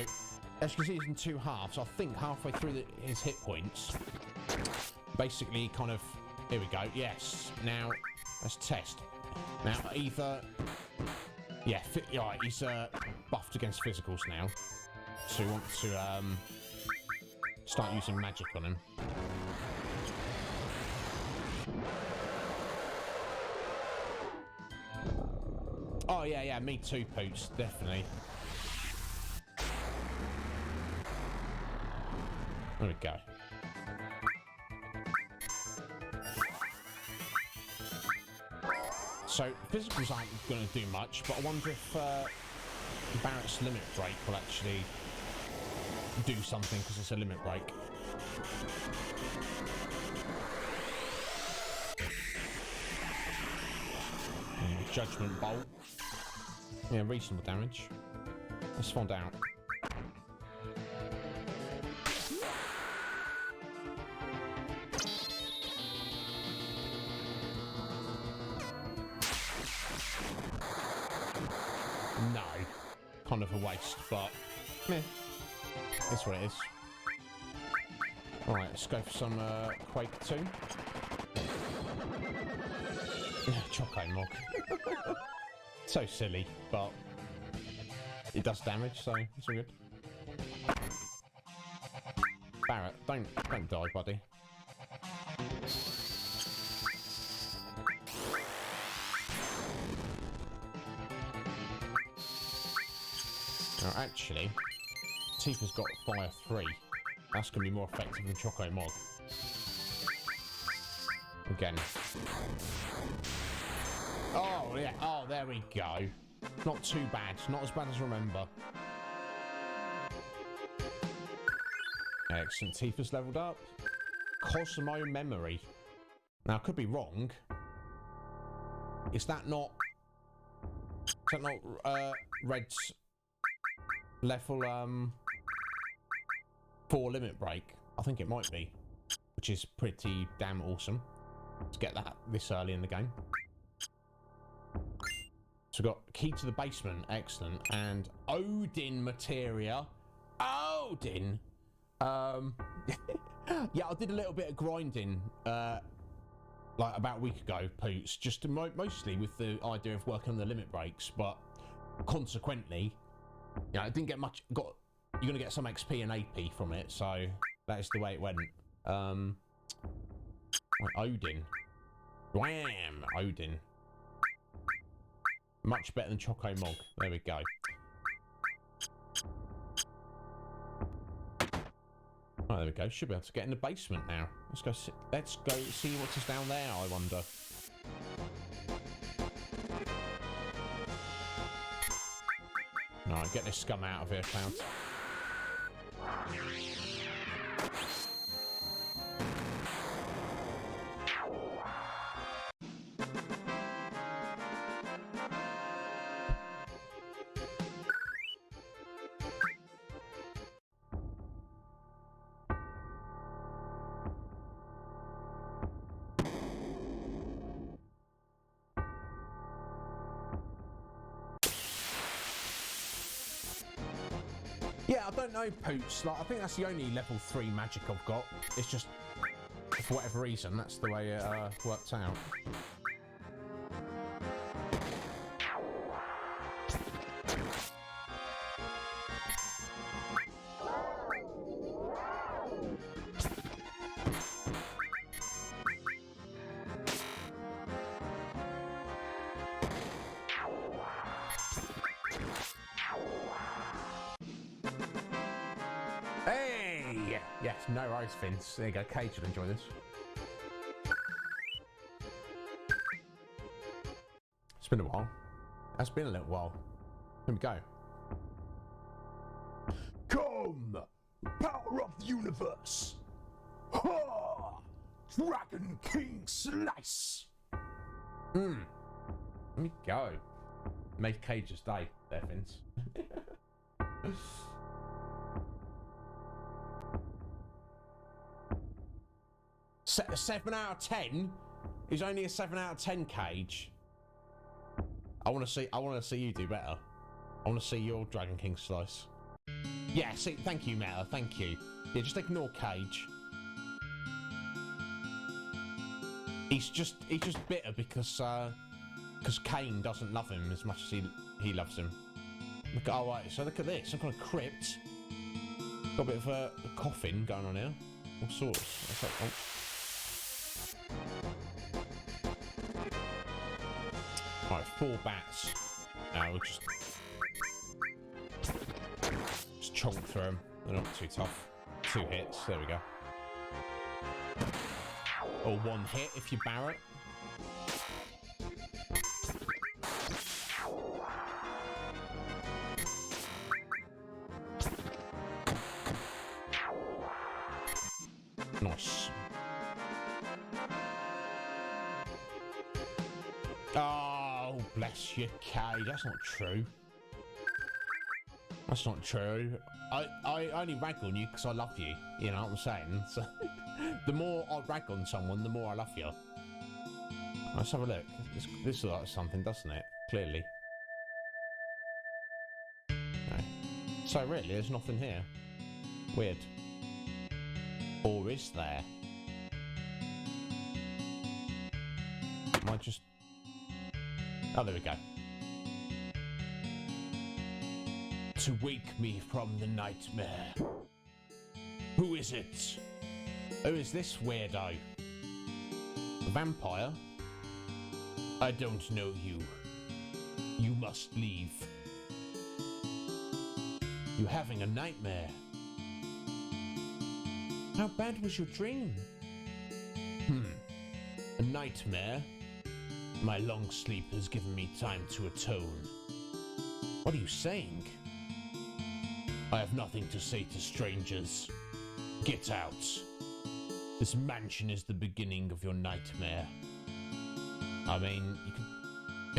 as you can see, he's in two halves. I think halfway through his hit points, basically kind of... Here we go. Yes. Now, let's test. Now, either... Yeah, right, he's buffed against physicals now. So we want to start using magic on him. Oh, yeah, me too, Poots, definitely. There we go. So, physicals aren't going to do much, but I wonder if Barrett's limit break will actually do something, because it's a limit break. Judgment Bolt. Yeah, reasonable damage. Let's find out. No. Kind of a waste, but... Meh. That's what it is. Alright, let's go for some Quake 2. Yeah, Choco Mog. So silly, but it does damage, so it's all good. Barrett, don't die, buddy. Now, actually, Tifa's got Fire 3. That's going to be more effective than Choco Mog. Again. Oh, yeah. Oh, there we go. Not too bad. Not as bad as I remember. Excellent. Tifa's leveled up. Cosmo Memory. Now, I could be wrong. Is that not Red's level 4 limit break? I think it might be. Which is pretty damn awesome. Let's get that this early in the game. So we've got key to the basement, excellent, and Odin materia. Odin. Yeah, I did a little bit of grinding, like about a week ago, Poots, just to mostly with the idea of working on the limit breaks, but consequently, you know, I didn't get much. You're gonna get some XP and AP from it, so that is the way it went. Odin. Wham! Odin. Much better than Choco Mog. There we go. Oh, there we go. Should be able to get in the basement now. Let's go see what is down there, I wonder. Alright, get this scum out of here, Cloud. Yeah, I don't know, Poots. Like, I think that's the only level 3 magic I've got. It's just, for whatever reason, that's the way it worked out. Hey! Yes, no ice fins. There you go, Cage will enjoy this. It's been a while. It's been a little while. Here we go. Come! Power of the universe! Ha! Dragon King Slice! Let me go. Made Cage's day, there, Vince. 7 out of 10 is only a 7 out of 10, Cage. I want to see you do better. I want to see your Dragon King slice. Yeah, see, thank you, Meta, thank you. Yeah, just ignore Cage. He's just bitter because Kane doesn't love him as much as he loves him. Look, oh right, so look at this, some kind of crypt. Got a bit of a coffin going on here. All sorts. What's that? Oh. Alright, 4 bats. Now we'll just chonk through them. They're not too tough. 2 hits, there we go. Or 1 hit if you Barrett. Nice. Oh, bless you, Kay. That's not true. That's not true. I only rag on you because I love you. You know what I'm saying? So, the more I rag on someone, the more I love you. Let's have a look. This looks like something, doesn't it? Clearly. No. So really, there's nothing here. Weird. Or is there? Am I just... Oh, there we go. To wake me from the nightmare. Who is it? Who is this weirdo? A vampire? I don't know you. You must leave. You're having a nightmare. How bad was your dream? A nightmare? My long sleep has given me time to atone. What are you saying? I have nothing to say to strangers. Get out. This mansion is the beginning of your nightmare. I mean, you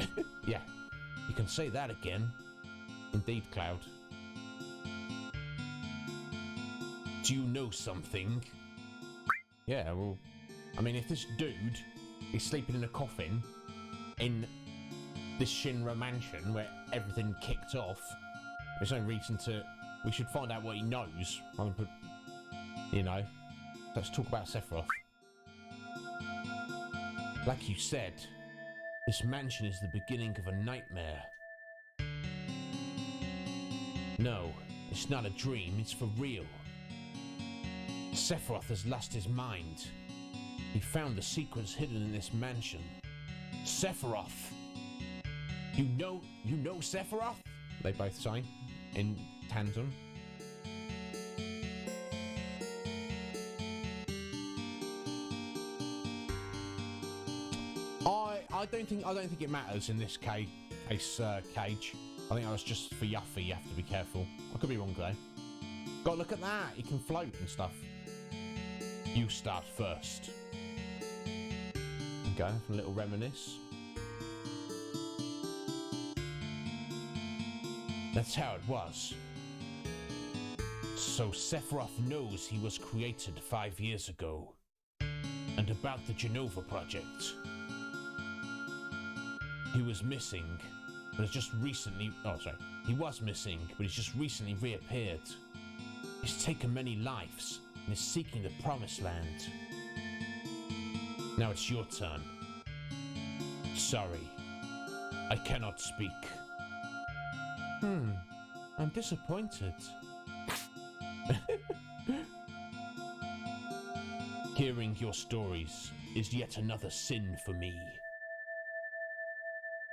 can... yeah, you can say that again. Indeed, Cloud. Do you know something? Yeah, well, I mean, if this dude is sleeping in a coffin in this Shinra mansion where everything kicked off, there's no reason to... We should find out what he knows. You know, let's talk about Sephiroth. Like you said, this mansion is the beginning of a nightmare. No, it's not a dream, it's for real. Sephiroth has lost his mind. He found the secrets hidden in this mansion. Sephiroth! You know Sephiroth? They both say, in tandem. I don't think it matters in this case, Cage. I think that was just for Yuffie. You have to be careful. I could be wrong though. God, look at that! He can float and stuff. You start first. Okay, a little reminisce. That's how it was. So Sephiroth knows he was created 5 years ago. And about the Genova project. He was missing, but has just recently... Oh, sorry. He was missing, but he's just recently reappeared. He's taken many lives and is seeking the promised land. Now it's your turn. Sorry, I cannot speak. I'm disappointed. Hearing your stories is yet another sin for me.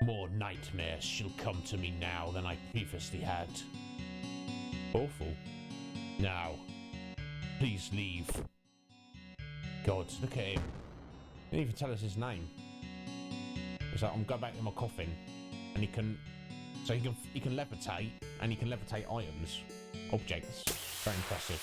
More nightmares shall come to me now than I previously had. Awful. Now, please leave. God, look at him. He didn't even tell us his name. He's like, I'm going back in my coffin, and he can levitate, and he can levitate items, objects. Very impressive.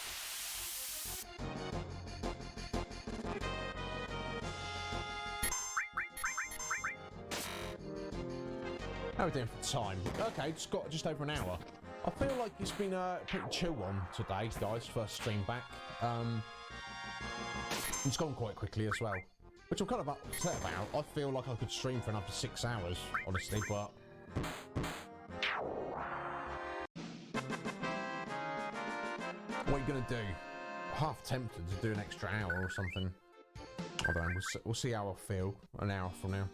How are we doing for time? Okay, it's got just over an hour. I feel like it's been a pretty chill one today, guys. First stream back. It's gone quite quickly as well, which I'm kind of upset about. I feel like I could stream for another 6 hours, honestly, but what are you gonna do? Half tempted to do an extra hour or something. I don't know. We'll see how I feel an hour from now.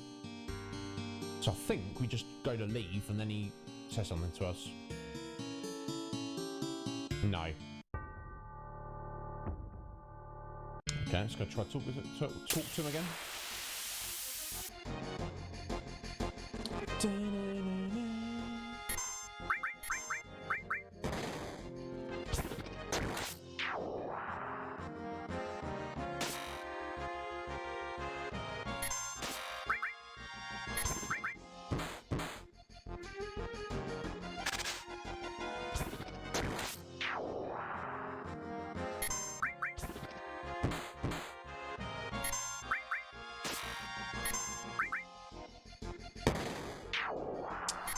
So I think we just go to leave and then he says something to us. No. Okay, let's go try talk to him again.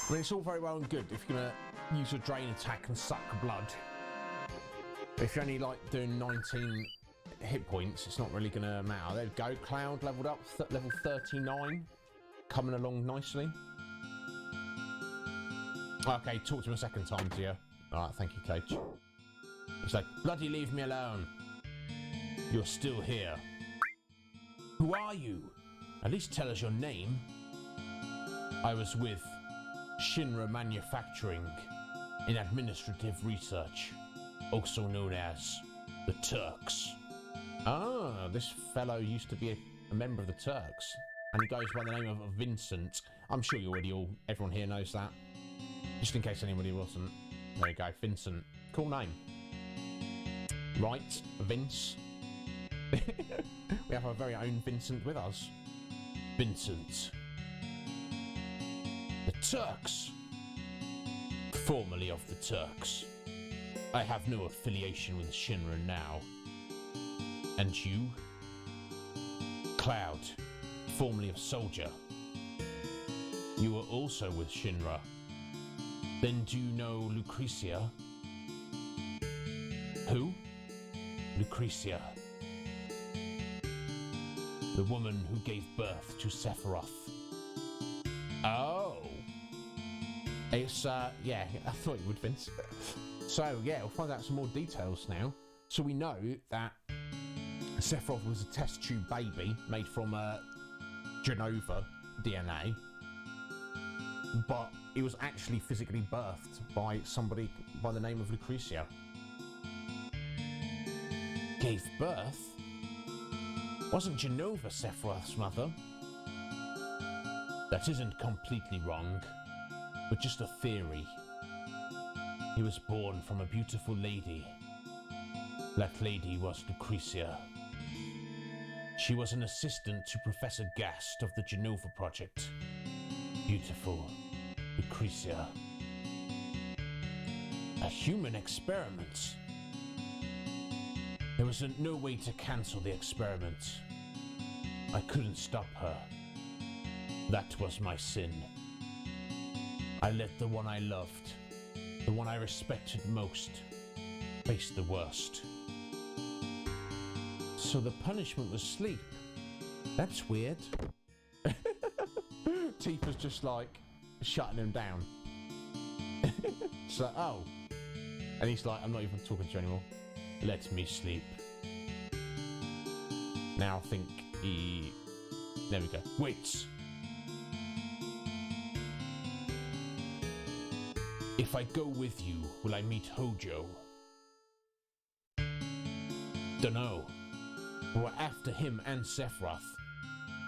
I mean, it's all very well and good if you're going to use a drain attack and suck blood. But if you're only like doing 19 hit points, it's not really going to matter. There we go, Cloud leveled up, level 39, coming along nicely. Okay, talk to him a second time, dear. Alright, thank you, Coach. He's like, bloody leave me alone. You're still here. Who are you? At least tell us your name. I was with Shinra Manufacturing in administrative research, also known as the Turks. Ah, this fellow used to be a member of the Turks, and he goes by the name of Vincent. I'm sure everyone here knows that. Just in case anybody wasn't. There you go, Vincent. Cool name. Right, Vince. We have our very own Vincent with us. Vincent. The Turks. Formerly of the Turks. I have no affiliation with Shinra now. And you? Cloud. Formerly of Soldier. You were also with Shinra. Then do you know Lucretia? Who? Lucretia. The woman who gave birth to Sephiroth. Oh. It's, yeah, I thought you would, Vince. So, yeah, we'll find out some more details now. So we know that Sephiroth was a test tube baby made from Genova DNA. But he was actually physically birthed by somebody by the name of Lucretia. Gave birth? Wasn't Genova Sephiroth's mother? That isn't completely wrong, but just a theory. He was born from a beautiful lady. That lady was Lucretia. She was an assistant to Professor Gast of the Genova Project. Beautiful Lucretia. A human experiment. There was no way to cancel the experiment. I couldn't stop her. That was my sin. I let the one I loved, the one I respected most, face the worst. So the punishment was sleep. That's weird. Tifa's just like shutting him down. She's like, oh. And he's like, I'm not even talking to you anymore. Let me sleep. Now I think he... There we go. Wait! If I go with you, will I meet Hojo? Dunno. We're after him and Sephiroth.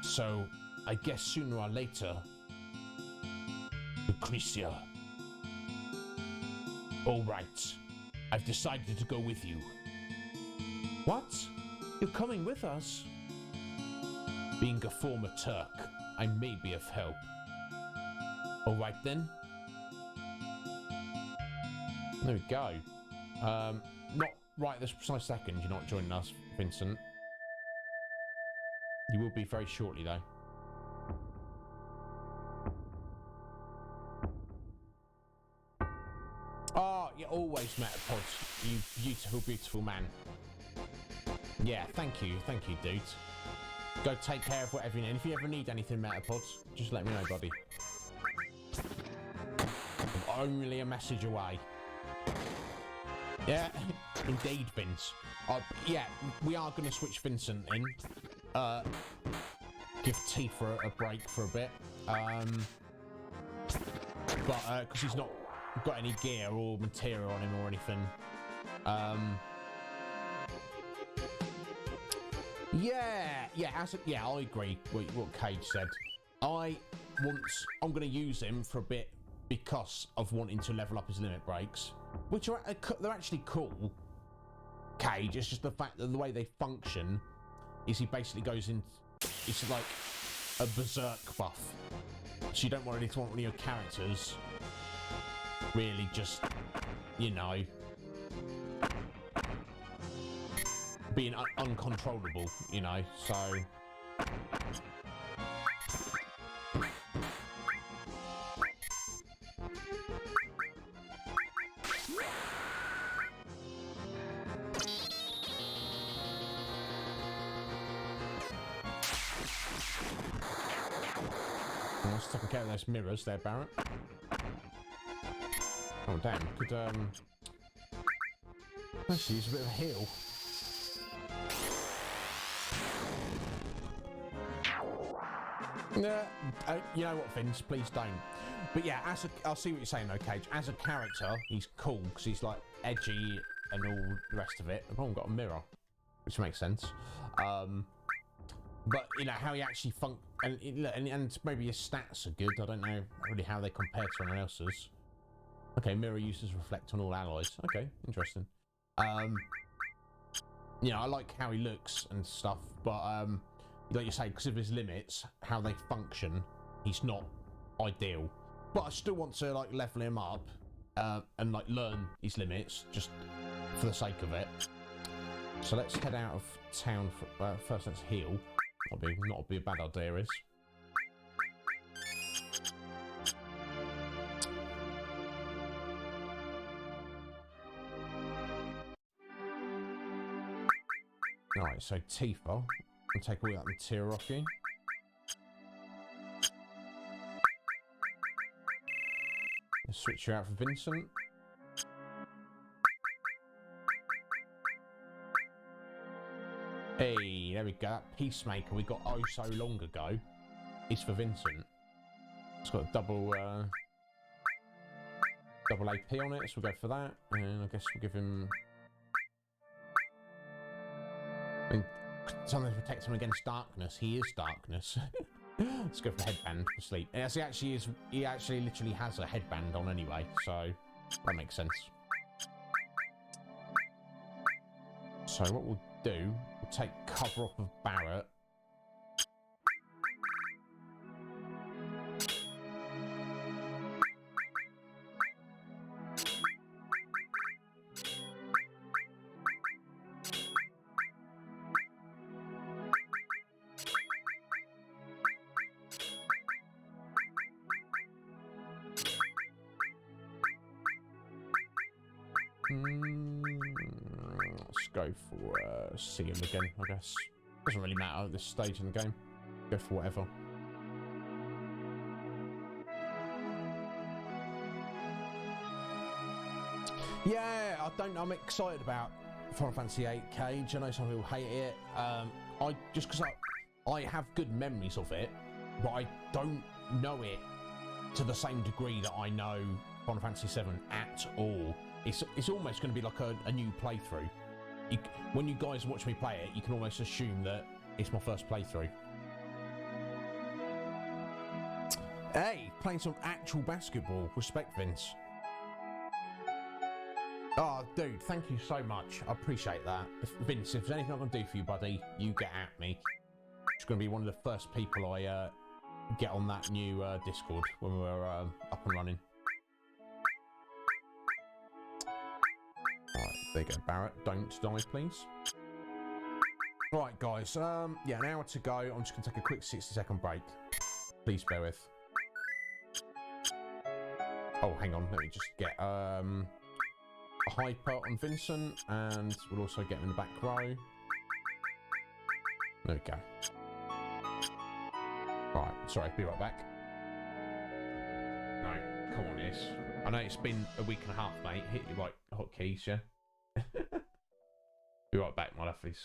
So, I guess sooner or later... Lucretia. Alright. I've decided to go with you. What? You're coming with us? Being a former Turk, I may be of help. Alright then. There we go. Not right this precise second, you're not joining us, Vincent. You will be very shortly, though. Oh, you're always Metapods, you beautiful, beautiful man. Yeah, thank you, dude. Go take care of whatever you need. And if you ever need anything, Metapods, just let me know, buddy. I'm only a message away. Yeah, indeed, Vince. Yeah, we are going to switch Vincent in. Give Tifa a break for a bit. But, because he's not got any gear or material on him or anything. Yeah, I agree with what Cage said. I'm going to use him for a bit because of wanting to level up his limit breaks, which are they're actually cool. Cage, it's just the fact that the way they function is he basically goes in. It's like a berserk buff, so you don't want one of your characters really just, you know, being uncontrollable, you know, so... Let's take care of those mirrors there, Barrett. Oh damn, could actually use a bit of a heal. You know what, Vince? Please don't. But yeah, I'll see what you're saying though, Cage. As a character, he's cool because he's like edgy and all the rest of it. I've even got a mirror, which makes sense. But you know how he actually and maybe his stats are good. I don't know really how they compare to anyone else's. Okay, mirror uses reflect on all alloys. Okay, interesting. You know, I like how he looks and stuff, but like you say, because of his limits, how they function, he's not ideal. But I still want to like level him up and like learn his limits just for the sake of it. So let's head out of town. First, let's heal. Not be a bad idea, is. Right, so Tifa, I'll take all that material off you. Let's switch you out for Vincent. Hey, there we go. That Peacemaker we got oh so long ago is for Vincent. It's got a double AP on it, so we'll go for that. And I guess we'll give him... I mean, something to protect him against darkness. He is darkness. Let's go for the headband for sleep. As he actually literally has a headband on anyway, so that makes sense. So what we'll do, we'll take cover off of Barrett. Let's go for see him again, I guess. Doesn't really matter at this stage in the game. Go for whatever. Yeah, I'm excited about Final Fantasy VIII Cage. I know some people hate it. I just because I have good memories of it, but I don't know it to the same degree that I know Final Fantasy VII at all. It's almost going to be like a new playthrough. When you guys watch me play it, you can almost assume that it's my first playthrough. Hey, playing some actual basketball. Respect, Vince. Oh, dude, thank you so much. I appreciate that. Vince, if there's anything I can do for you, buddy, you get at me. It's going to be one of the first people I get on that new Discord when we're up and running. Alright, there you go, Barrett. Don't die, please. Right, guys. Yeah, an hour to go. I'm just going to take a quick 60-second break. Please bear with. Oh, hang on. Let me just get a hyper on Vincent, and we'll also get him in the back row. There we go. Right, sorry, be right back. No, come on, yes. I know it's been a week and a half, mate. Hit your right hotkeys, yeah? Be right back, my lovelies.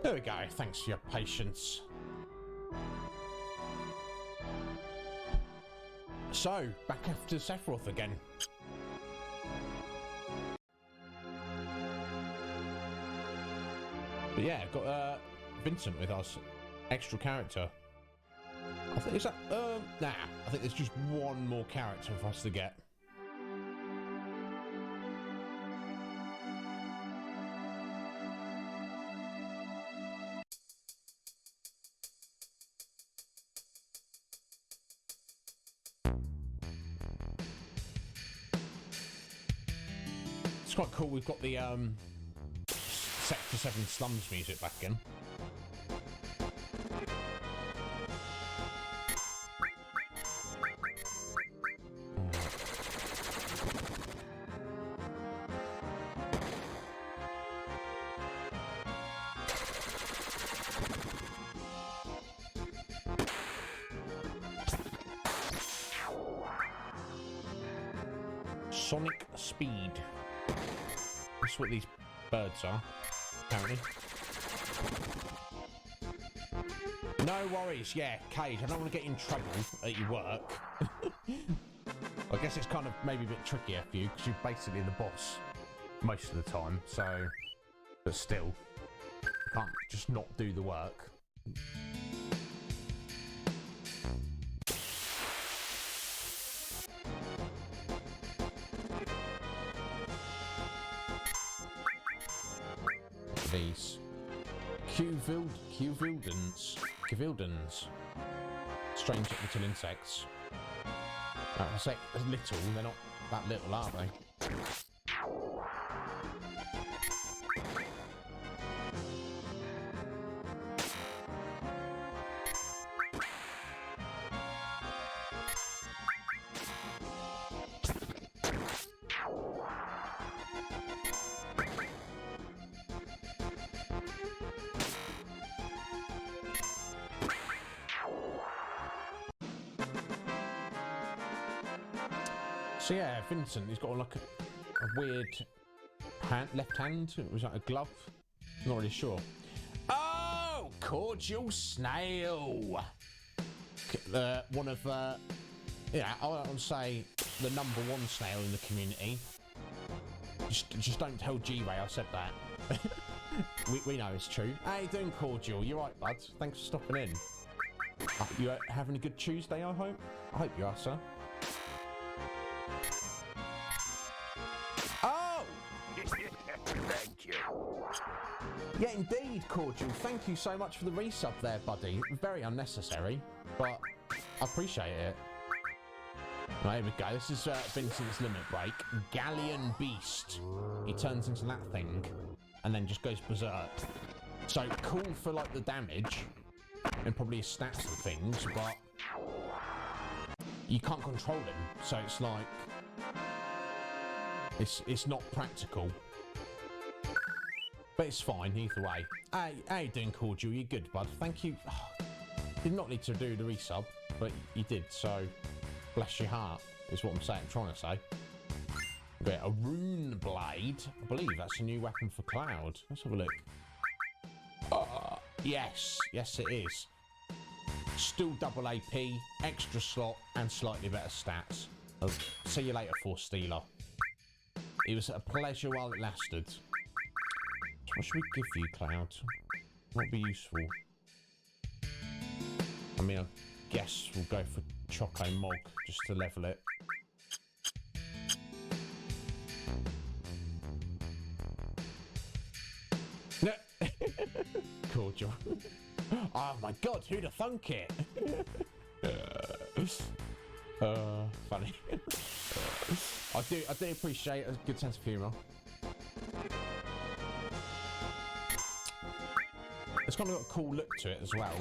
There we go, thanks for your patience. So, back after Sephiroth again. But yeah, got Vincent with us. Extra character. I think, is that, nah, I think there's just one more character for us to get. It's quite cool, we've got the Sector 7 Slums music back in. Sonic Speed. That's what these birds are, apparently. No worries, yeah, Cage, I don't want to get you in trouble at your work. I guess it's kind of maybe a bit trickier for you, because you're basically the boss most of the time, so... But still. Can't just not do the work. These Cuvildans. Strange little insects. I say little, they're not that little, are they? So yeah, Vincent, he's got like a weird left hand. Was that a glove? Not really sure. Oh, cordial snail. One of, yeah, I would say the #1 snail in the community. Just don't tell G-Ray I said that. we know it's true. How you doing, Cordial? You right, bud? Thanks for stopping in. You having a good Tuesday, I hope? I hope you are, sir. Oh! Thank you. Yeah, indeed, Cordial. Thank you so much for the resub there, buddy. Very unnecessary, but I appreciate it. Right, here we go. This is Vincent's limit break. Galleon Beast. He turns into that thing and then just goes berserk. So cool for like the damage and probably his stats and things, but you can't control him. So it's like it's not practical. But it's fine either way. Hey, how you doing, Cordial? You good, bud? Thank you. Did not need to do the resub, but you did, so bless your heart, is what I'm trying to say. Okay, a rune blade. I believe that's a new weapon for Cloud. Let's have a look. Yes, it is. Still double AP, extra slot, and slightly better stats. See you later, Force Stealer. It was a pleasure while it lasted. What should we give you, Cloud? What would be useful? I mean, I guess we'll go for Choco Mog just to level it. No. Cordial. Oh my god, who'd have thunk it? Funny. I do appreciate a good sense of humour. It's kind of got a cool look to it as well.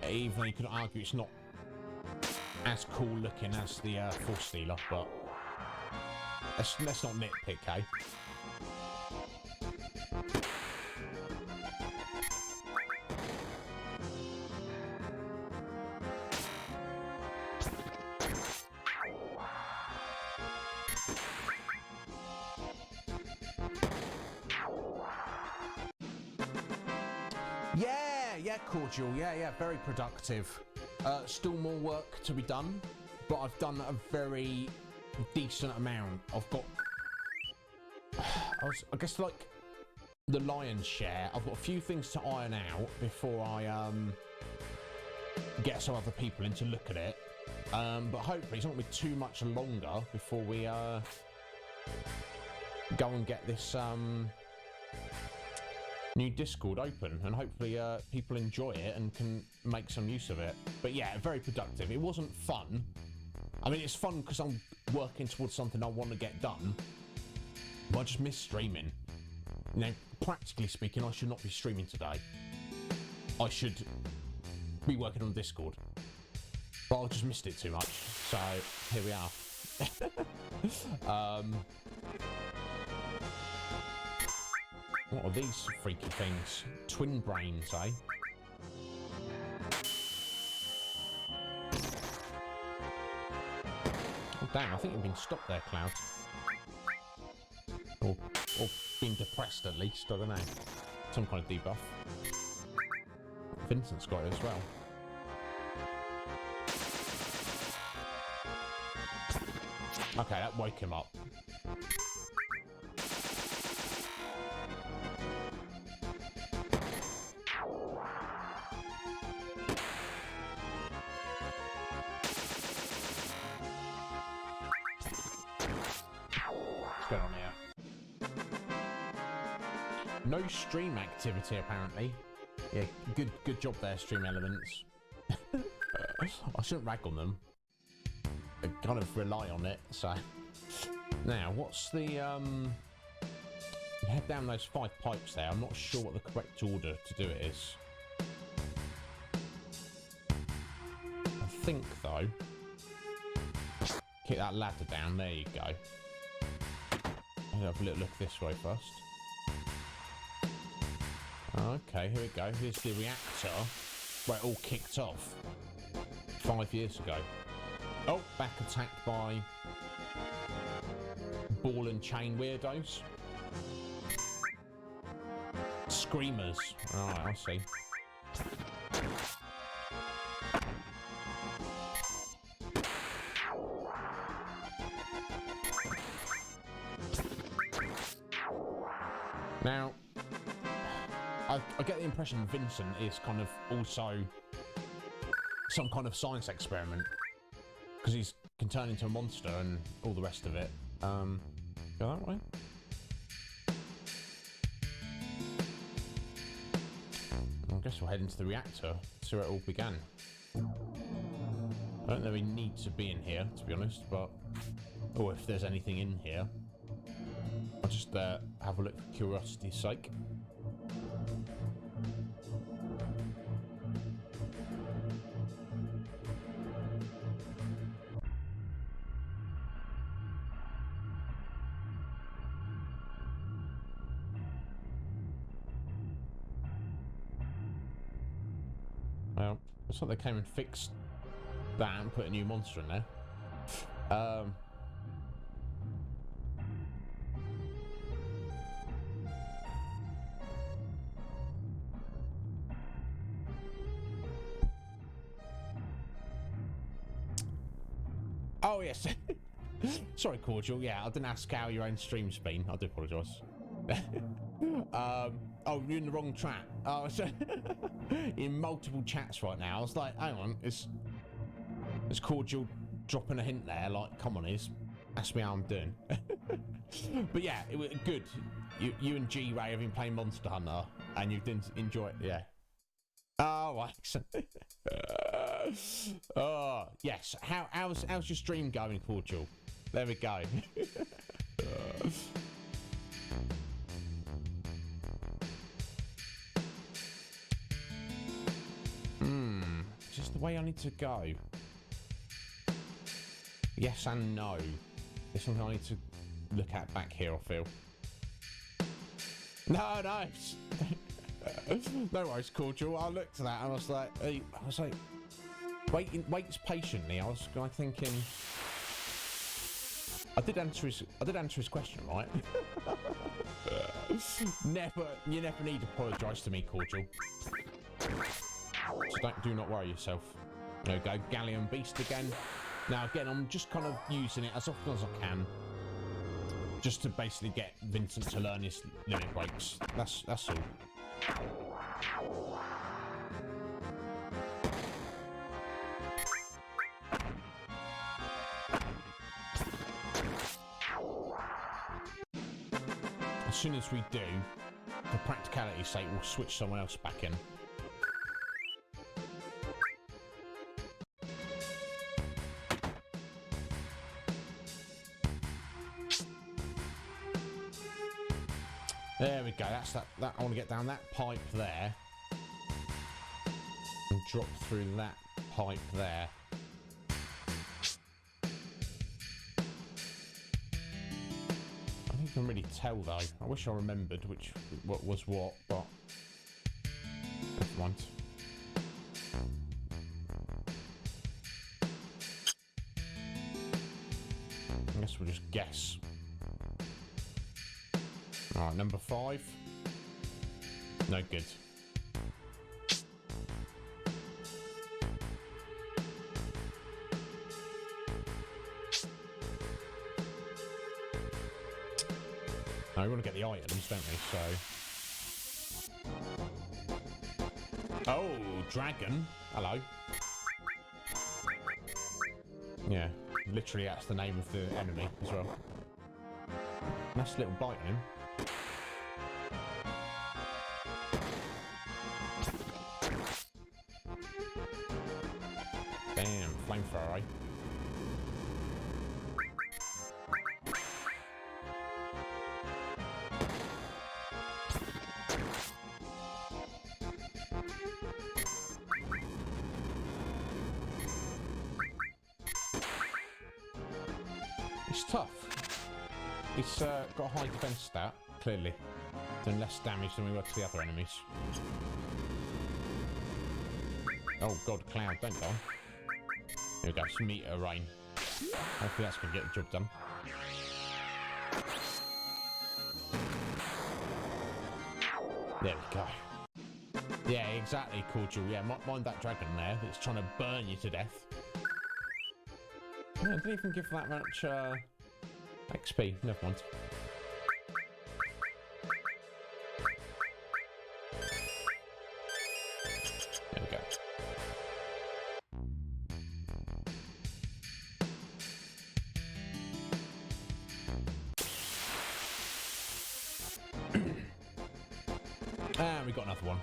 Even though you could argue it's not as cool looking as the Force Stealer, but let's not nitpick, eh? Yeah, Cordial. Yeah, very productive. Still more work to be done, but I've done a very decent amount. I've got, I guess, like the lion's share. I've got a few things to iron out before I get some other people in to look at it. But hopefully it's not going to be too much longer before we go and get this new Discord open, and hopefully people enjoy it and can make some use of it. But yeah, very productive. It wasn't fun. I mean, it's fun because I'm working towards something I want to get done, but I just miss streaming. You know, practically speaking, I should not be streaming today. I should be working on Discord, but I just missed it too much. So here we are. What are these freaky things? Twin brains, eh? Oh damn, I think you've been stopped there, Cloud. Or been depressed at least, I don't know. Some kind of debuff. Vincent's got it as well. Okay, that woke him up. No stream activity, apparently. Yeah, good job there, Stream Elements. I shouldn't rag on them. I kind of rely on it, so... Now, what's the, You head down those 5 pipes there. I'm not sure what the correct order to do it is. I think, though... Kick that ladder down, there you go. I'll have a little look this way first. Okay, here we go. Here's the reactor where it all kicked off 5 years ago. Oh, back attacked by ball and chain weirdos. Screamers. Alright, I see. Now, I get the impression Vincent is kind of also some kind of science experiment, because he can turn into a monster and all the rest of it. Go that way. I guess we'll head into the reactor, see where it all began. I don't know if we need to be in here, to be honest, but... Or if there's anything in here. I'll just have a look for curiosity's sake. Well, looks like they came and fixed that and put a new monster in there. Oh, yes. Sorry, Cordial. Yeah, I didn't ask how your own stream's been. I do apologise. Oh, you're in the wrong chat. Oh, so in multiple chats right now. I was like, hang on, is Cordial dropping a hint there? Like, come on, ask me how I'm doing. But yeah, it was good. You and G-Ray have been playing Monster Hunter, and you didn't enjoy it, yeah. Oh, right. Oh, yes. How's your stream going, Cordial? There we go. Just the way I need to go. Yes and no. There's something I need to look at back here, I feel. No. No worries, Cordial. I looked at that and I was like, waits patiently. I was like thinking, I did answer his question, right? You never need to apologise to me, Cordial. So do not worry yourself. There we go, Galleon Beast again. Now again, I'm just kind of using it as often as I can, just to basically get Vincent to learn his limit breaks. That's all. As soon as we do, for practicality's sake, we'll switch someone else back in. There we go, that's that I want to get down that pipe there and drop through that pipe there. I think I can really tell though. I wish I remembered what was what, but never mind. I guess we'll just guess. Alright, number 5. No good. Now we want to get the items, don't we? So. Oh, dragon. Hello. Yeah, literally that's the name of the enemy as well. Nice little bite on him. flamethrower, eh? It's tough. It's got a high defense stat, clearly. Doing less damage than we were to the other enemies. Oh god, Cloud, don't die. There we go, some meteor rain. Hopefully that's going to get the job done. There we go. Yeah, exactly, Cordial. Yeah, mind that dragon there that's trying to burn you to death. Yeah, I didn't even give that much XP. Never mind. There we go. And we got another one.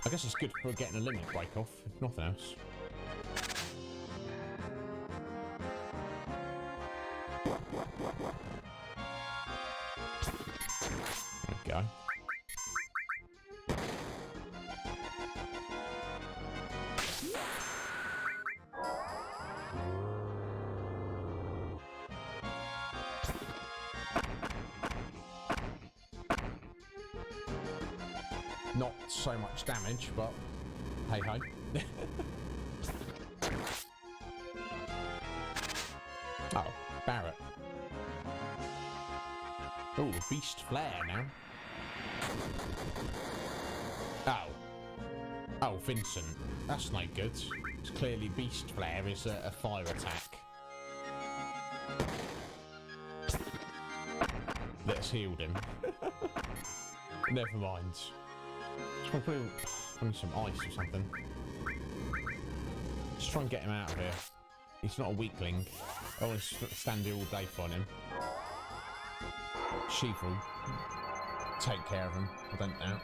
I guess it's good for getting a limit break off, if nothing else. There we go. Not so much damage, but hey ho. Oh, Barrett. Oh, Beast Flare now. Oh. Oh, Vincent. That's no good. It's clearly Beast Flare is a fire attack. That's healed him. Never mind. I need some ice or something. Just try and get him out of here. He's not a weakling. I want to stand here all day for him. Sheep will take care of him, I don't doubt.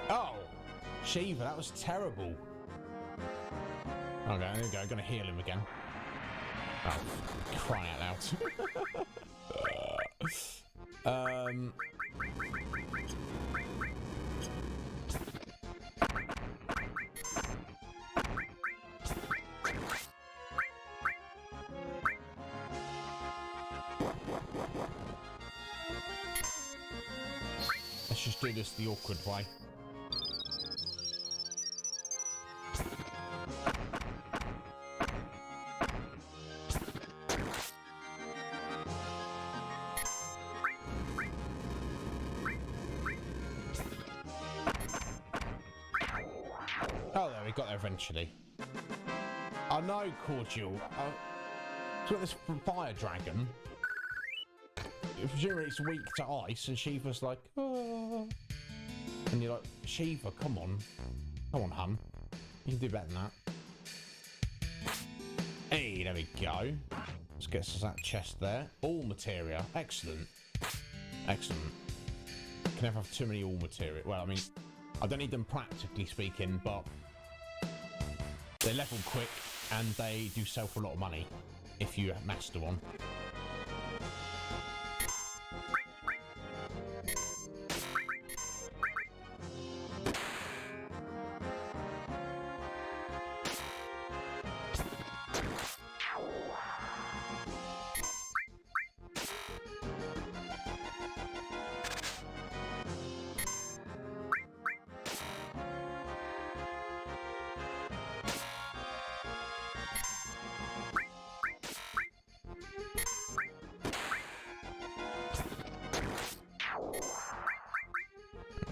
Oh! Shiva, that was terrible. Okay, there we go. Gonna heal him again. Oh, crying out loud. Let's just do this the awkward way. Oh, there we got there eventually. I know, Cordial. It's got this fire dragon. Presumably it's weak to ice, and Shiva's like, oh. And you're like, Shiva, come on. Come on, hun. You can do better than that. Hey, there we go. Let's get us that chest there. All materia. Excellent. Excellent. Can never have too many all materia. Well, I mean, I don't need them practically speaking, but they level quick and they do sell for a lot of money if you master one.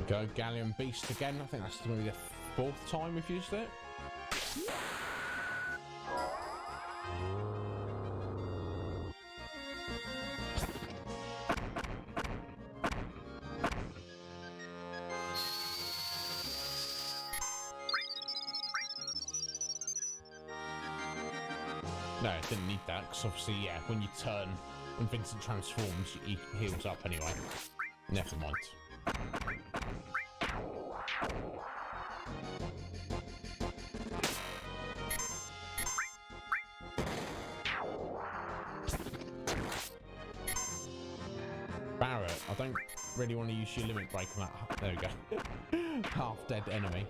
Go Galleon Beast again. I think that's going to be the fourth time we've used it. No, I didn't need that, because obviously, yeah, when you turn, when Vincent transforms, he heals up anyway. Never mind. Barrett, I don't really want to use your limit break on that. There we go. Half-dead enemy.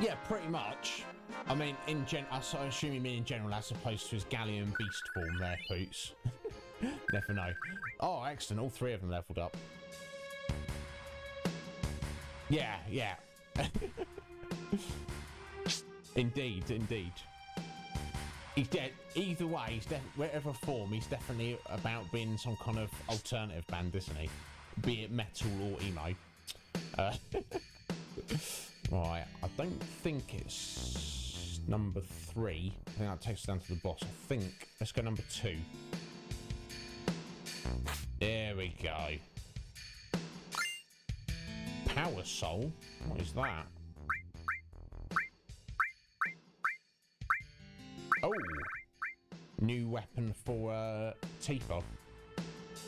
Yeah, pretty much. I mean, I assume you mean in general as opposed to his Galleon beast form there, Poots. Never know. Oh, excellent. All three of them leveled up. Yeah, yeah. Indeed, indeed. He's dead. Either way, whatever form, he's definitely about being some kind of alternative band, isn't he? Be it metal or emo. Right, I don't think it's number 3. I think that takes us down to the boss. I think let's go number 2. There we go. Power Soul? What is that? Oh! New weapon for Tifa.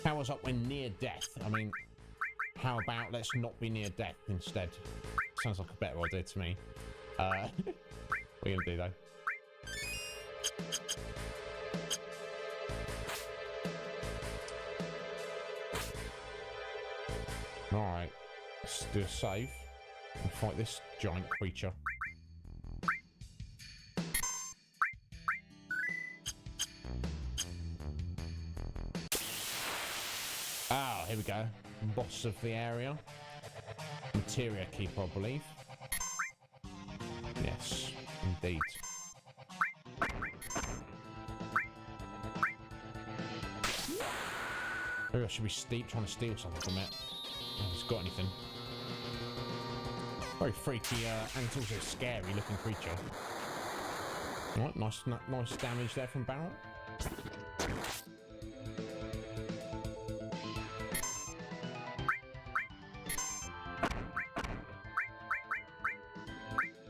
Powers up when near death. I mean, how about let's not be near death instead? Sounds like a better idea to me. What are you gonna do though? Alright, let's do a save and fight this giant creature. Ah, here we go. Boss of the area. Materia Keeper, I believe. Yes, indeed. Maybe I should be trying to steal something from it. If it's got anything. Very freaky and also scary looking creature. Alright, nice damage there from Barrett.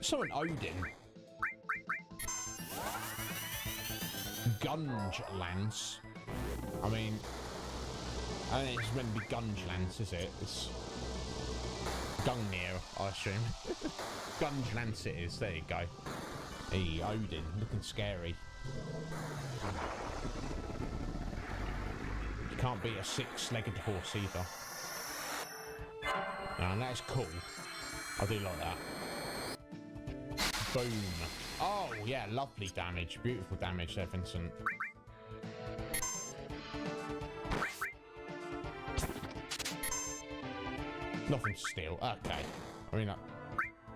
Someone Odin. Gunge Lance. I mean, I don't think it's meant to be Gunge Lance, is it? It's Gungnir, I assume. Gunge Lance it is. There you go. Hey, Odin, looking scary. You can't beat a 6-legged horse either. And that is cool. I do like that. Boom. Oh, yeah, lovely damage. Beautiful damage there, Vincent. Nothing to steal. Okay. I mean,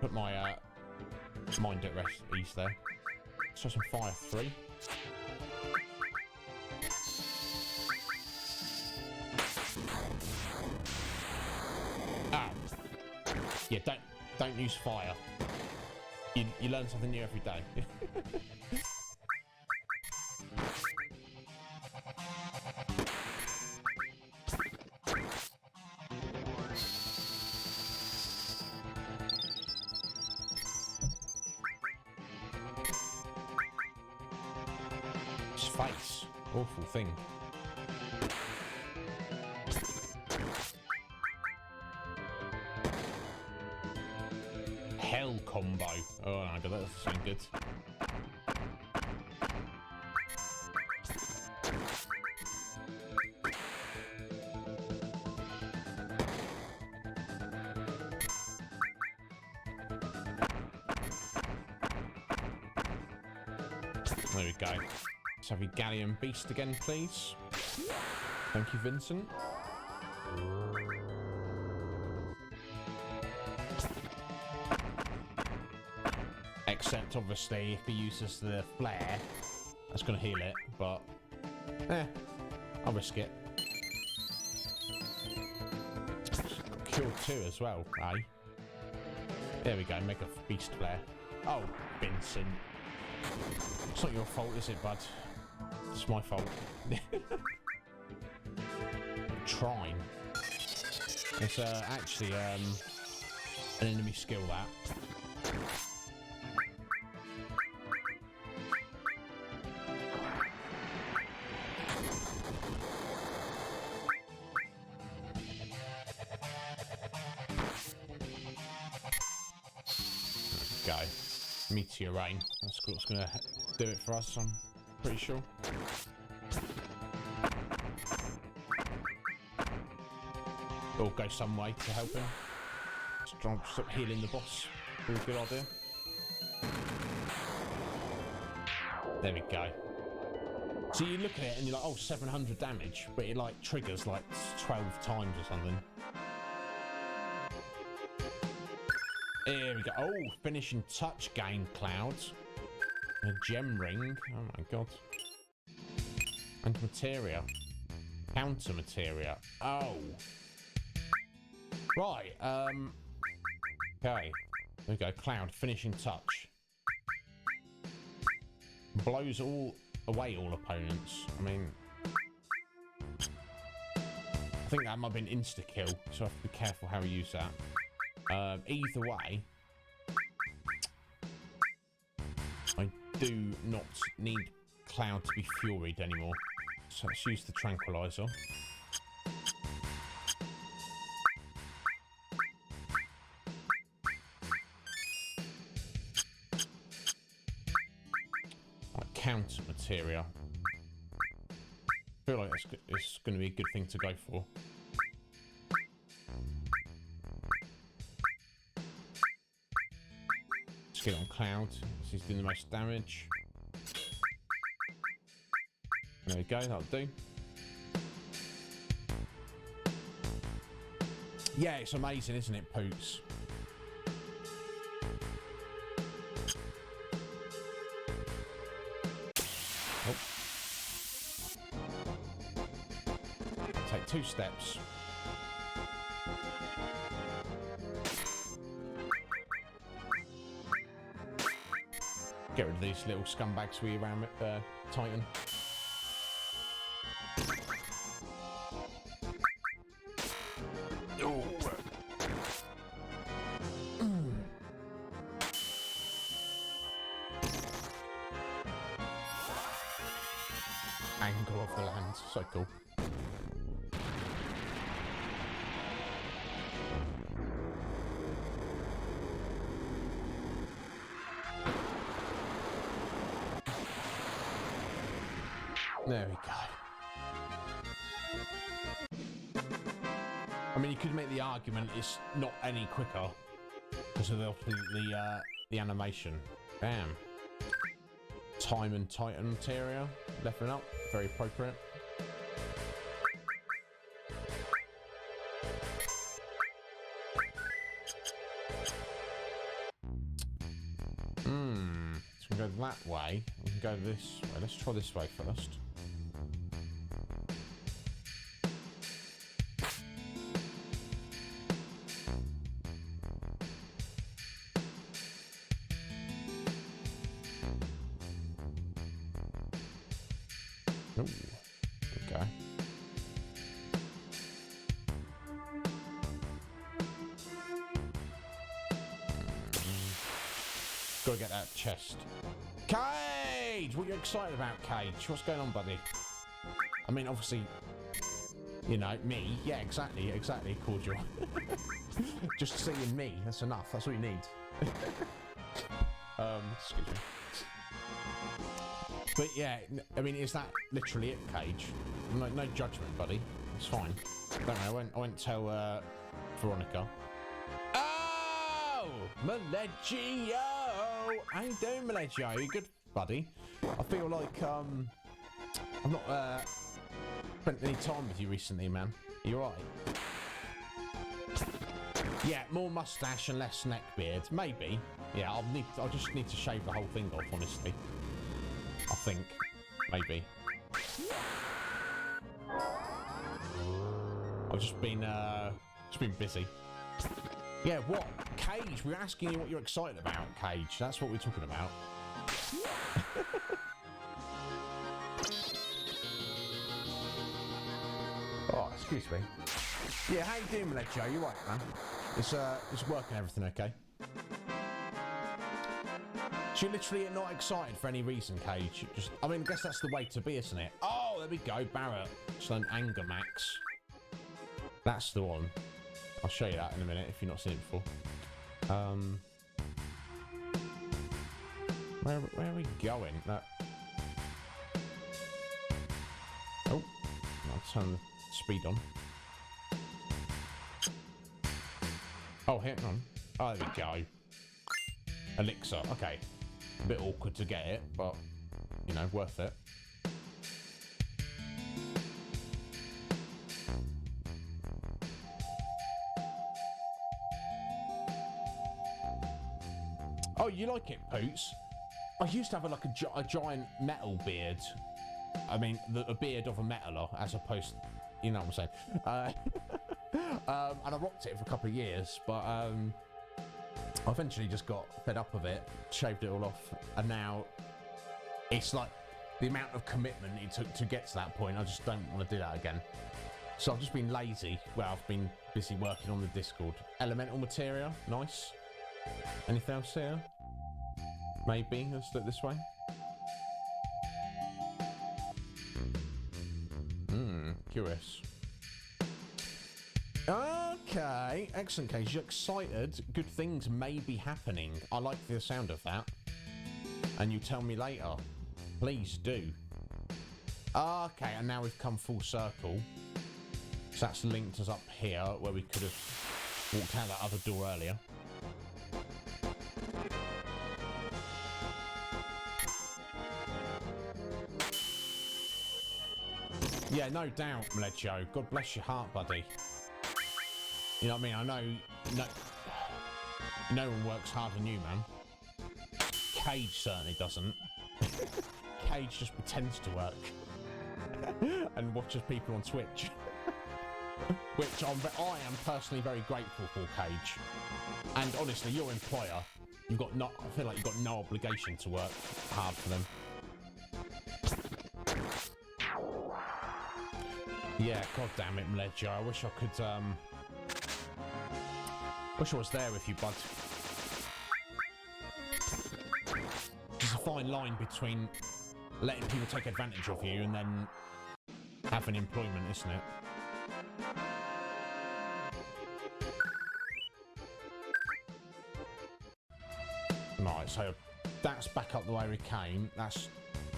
put my mind at rest ease there. So some fire 3. Ah. Yeah, don't use fire. You learn something new every day. His face. Awful thing. Hell combo. Oh my god, that doesn't sound good. There we go. Let's have your Galleon Beast again, please. Thank you, Vincent. Except, obviously, if he uses the flare, that's going to heal it, but... I'll risk it. Kill 2 as well, eh? There we go, Mega Beast Flare. Oh, Vincent. It's not your fault, is it, bud? It's my fault. Trine. It's actually an enemy skill, that. meteor rain. That's what's going to do it for us, I'm pretty sure. Or go some way to help him. Just try and stop healing the boss. Be a good idea. There we go. So you look at it and you're like, oh, 700 damage, but it like triggers like 12 times or something. Here we go. Oh, finishing touch gain clouds. A gem ring. Oh my god. And materia. Counter materia. Oh. Right. Okay. There we go. Cloud. Finishing touch. Blows away all opponents. I mean, I think that might have been insta kill, so I have to be careful how we use that. Either way, I do not need Cloud to be furied anymore. So let's use the tranquilizer. Like counter materia. I feel like it's going to be a good thing to go for. Get on Cloud, he's doing the most damage. There we go, that'll do. Yeah, it's amazing, isn't it, Poots? Oh. Take 2 steps. Get rid of these little scumbags we around Titan. Oh. Angle of the land, so cool. There we go. I mean, you could make the argument it's not any quicker because of the animation. Damn. Time and Titan materia. Leveling up. Very appropriate. So we can go that way. We can go this way. Let's try this way first. Oh, okay. Gotta get that chest. Cage! What are you excited about, Cage? What's going on, buddy? I mean, obviously, you know, me. Yeah, exactly, cordial. Just seeing me, that's enough. That's all you need. Excuse me. But yeah, I mean, is that literally it, Cage? No judgment, buddy. It's fine. Don't worry, I won't tell Veronica. Oh! Maleggio! How you doing, Maleggio? You good, buddy? I feel like I've not spent any time with you recently, man. You alright? Yeah, more mustache and less neck beard. Maybe. Yeah, I'll just need to shave the whole thing off, honestly. I think. Maybe. I've just been busy. Yeah, what? Cage, we're asking you what you're excited about, Cage. That's what we're talking about. Oh, excuse me. Yeah, how you doing, Maleggio? You right, man? It's working, everything okay? So you're literally not excited for any reason, Cage. I mean, I guess that's the way to be, isn't it? Oh, there we go, Barrett. Just an anger max. That's the one. I'll show you that in a minute if you've not seen it before. Where are we going? No. Oh, I'll turn the speed on. Oh, hang on. Oh, there we go. Elixir. Okay. A bit awkward to get it, but, you know, worth it. Oh, you like it, Poots? I used to have a giant metal beard. I mean, a beard of a metaler, as opposed, you know what I'm saying. And I rocked it for a couple of years, but I eventually just got fed up of it, shaved it all off, and now it's like the amount of commitment it took to get to that point. I just don't want to do that again. So I've just been lazy. Well, I've been busy working on the Discord. Elemental materia, nice. Anything else here? Maybe. Let's look this way. Curious. Okay, excellent, Cage. You're excited. Good things may be happening. I like the sound of that. And you tell me later. Please do. Okay, and now we've come full circle. So that's linked us up here where we could have walked out that other door earlier. Yeah, no doubt, Mledjo. God bless your heart, buddy. You know what I mean? I know no one works harder than you, man. Cage certainly doesn't. Cage just pretends to work. And watches people on Twitch. Which I am personally very grateful for, Cage. And honestly, your employer, I feel like you've got no obligation to work hard for them. Yeah, god damn it, Mledjo. I wish I could, wish I was there with you, bud. There's a fine line between letting people take advantage of you and then having employment, isn't it? Right, so that's back up the way we came. That's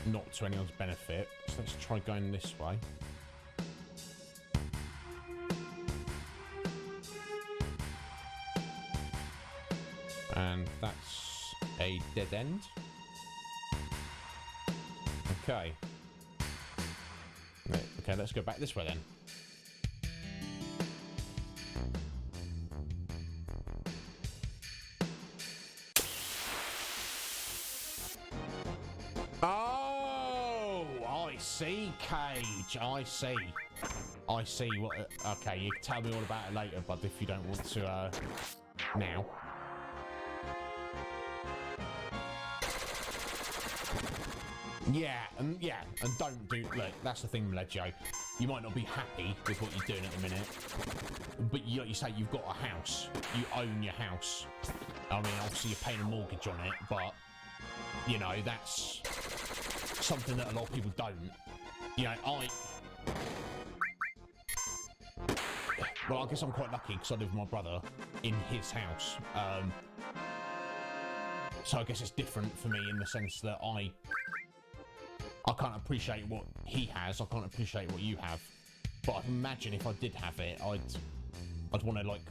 not to anyone's benefit. So let's try going this way. And that's a dead end. Okay. Right, okay, let's go back this way then. Oh, I see, Cage. I see. I see what. Okay, you can tell me all about it later, bud, if you don't want to now. Yeah, and don't do. Look, that's the thing, Mledjo. You might not be happy with what you're doing at the minute, but like you say, you've got a house. You own your house. I mean, obviously you're paying a mortgage on it, but you know that's something that a lot of people don't. You know, well, I guess I'm quite lucky because I live with my brother in his house. So I guess it's different for me in the sense that I can't appreciate what he has. I can't appreciate what you have. But I imagine if I did have it, I'd want to like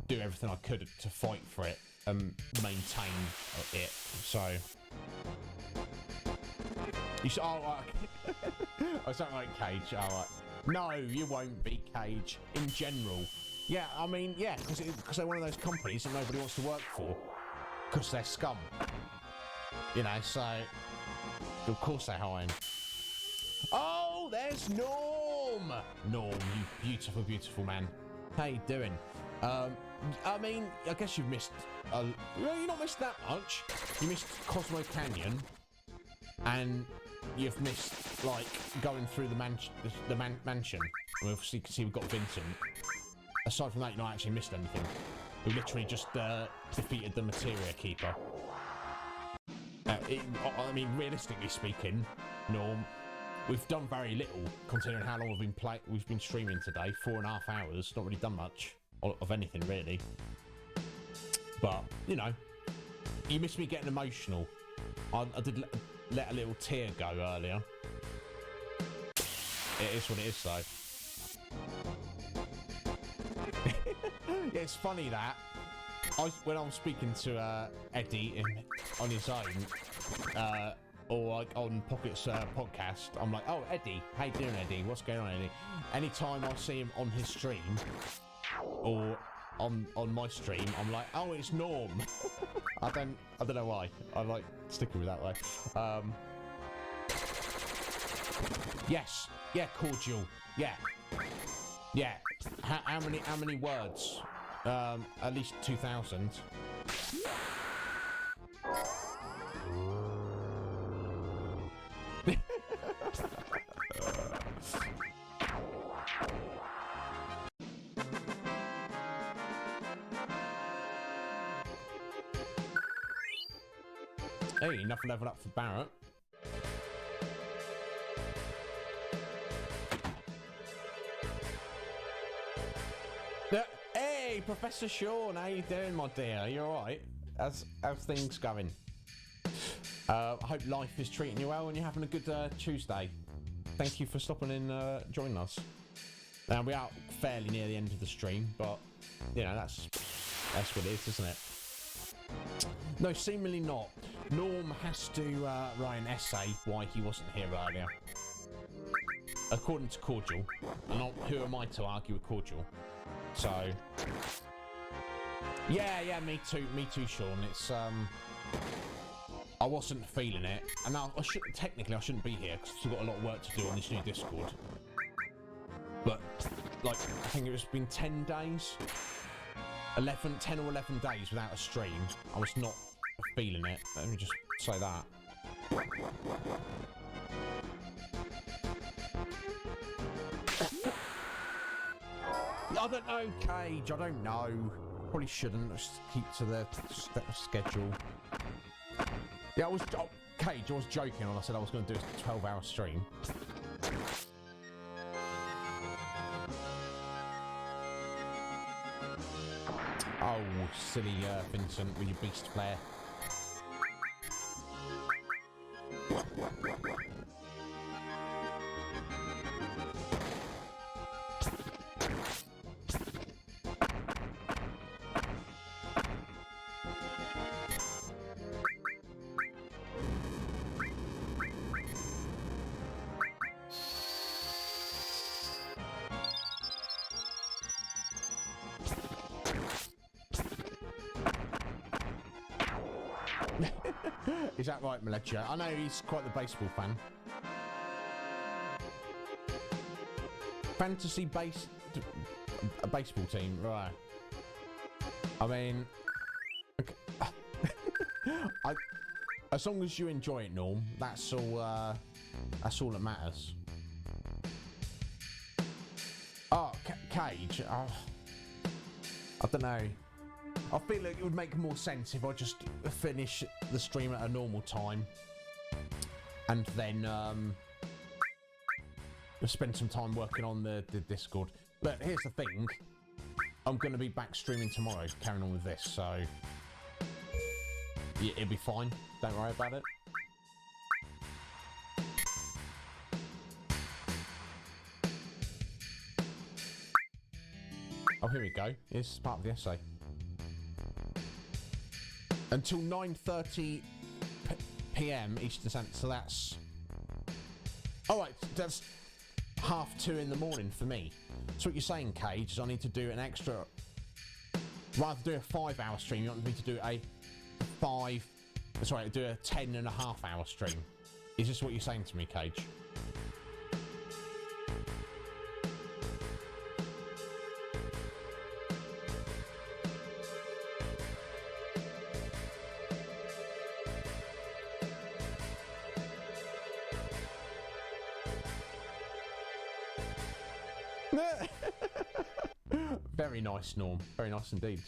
do everything I could to fight for it and maintain it. So you should. Oh, I sound like Cage. Oh, right. No, you won't be, Cage. In general, yeah. I mean, yeah, because they're one of those companies that nobody wants to work for because they're scum. You know, so. Of course they're hiding. Oh, there's Norm! Norm, you beautiful, beautiful man. How you doing? I mean, I guess you've missed... well, you've not missed that much. You missed Cosmo Canyon. And you've missed, like, going through the mansion. We obviously can see we've got Vincent. Aside from that, you've not actually missed anything. We literally just defeated the Materia Keeper. I mean, realistically speaking, Norm, we've done very little considering how long we've been streaming today. 4.5 hours. Not really done much of anything really. But you know, you miss me getting emotional. I did let a little tear go earlier. It is what it is, though. Yeah, it's funny that when I was speaking to Eddie on his own, or like on Pocket's podcast, I'm like, "Oh, Eddie, how you doing, Eddie? What's going on, Eddie?" Anytime I see him on his stream or on my stream, I'm like, "Oh, it's Norm." I don't know why. I like sticking with that way. Yes, yeah, cordial, yeah. How many words? At least 2,000. Hey, enough level up for Barrett. Hey, Professor Sean, how you doing, my dear? You alright? How's things going? I hope life is treating you well and you're having a good Tuesday. Thank you for stopping in joining us. Now, we are fairly near the end of the stream, but, you know, that's what it is, isn't it? No, seemingly not. Norm has to write an essay why he wasn't here earlier. According to Cordial. And who am I to argue with Cordial? So... Yeah, me too, Sean. It's, I wasn't feeling it. And now, technically I shouldn't be here, because I've still got a lot of work to do on this new Discord. But, like, I think it's been 10 days? 10 or 11 days without a stream. I was not feeling it. Let me just say that. I don't know, Cage. I don't know. Probably shouldn't. Just keep to the schedule. Yeah, Cage, I was joking when I said I was going to do a 12-hour stream. Oh, silly Vincent with your beast flare. Is that right, Melecha? I know he's quite the baseball fan. Fantasy a baseball team, right? I mean, okay. As long as you enjoy it, Norm, that's all that matters. Oh, Cage. Oh, I don't know. I feel like it would make more sense if I just finish the stream at a normal time and then spend some time working on the Discord. But here's the thing, I'm going to be back streaming tomorrow, carrying on with this, so yeah, it'll be fine. Don't worry about it. Oh, here we go. This is part of the essay. Until 9:30 p.m. Eastern Standard, so that's... Alright, that's 2:30 in the morning for me. So what you're saying, Cage, is I need to do an extra... Rather than do a 5-hour stream, you want me to do a 10.5-hour stream. Is this what you're saying to me, Cage? Very nice, Norm. Very nice indeed.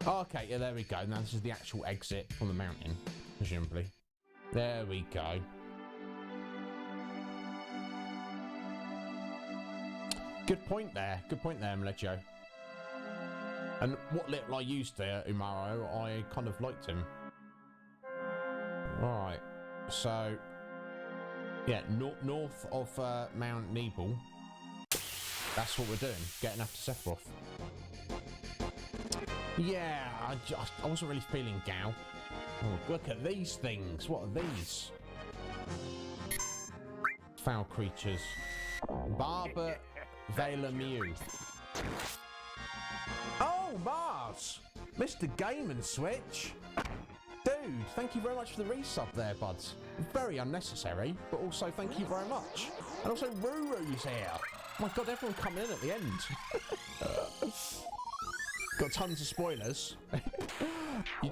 Okay, yeah, there we go. Now this is the actual exit from the mountain, presumably. There we go. Good point there. Good point there, Melecho. And what little I used there, Umaro, I kind of liked him. Right, so yeah, north of Mount Nebel. That's what we're doing, getting after Sephiroth. Yeah, I wasn't really feeling Gao. Oh, look at these things. What are these? Foul creatures. Barber Vela Mew. Oh, Mars! Mr. Game and Switch. Dude, thank you very much for the resub there, buds. Very unnecessary, but also thank you very much. And also Ruru's here. Oh my god, everyone coming in at the end. Got tons of spoilers.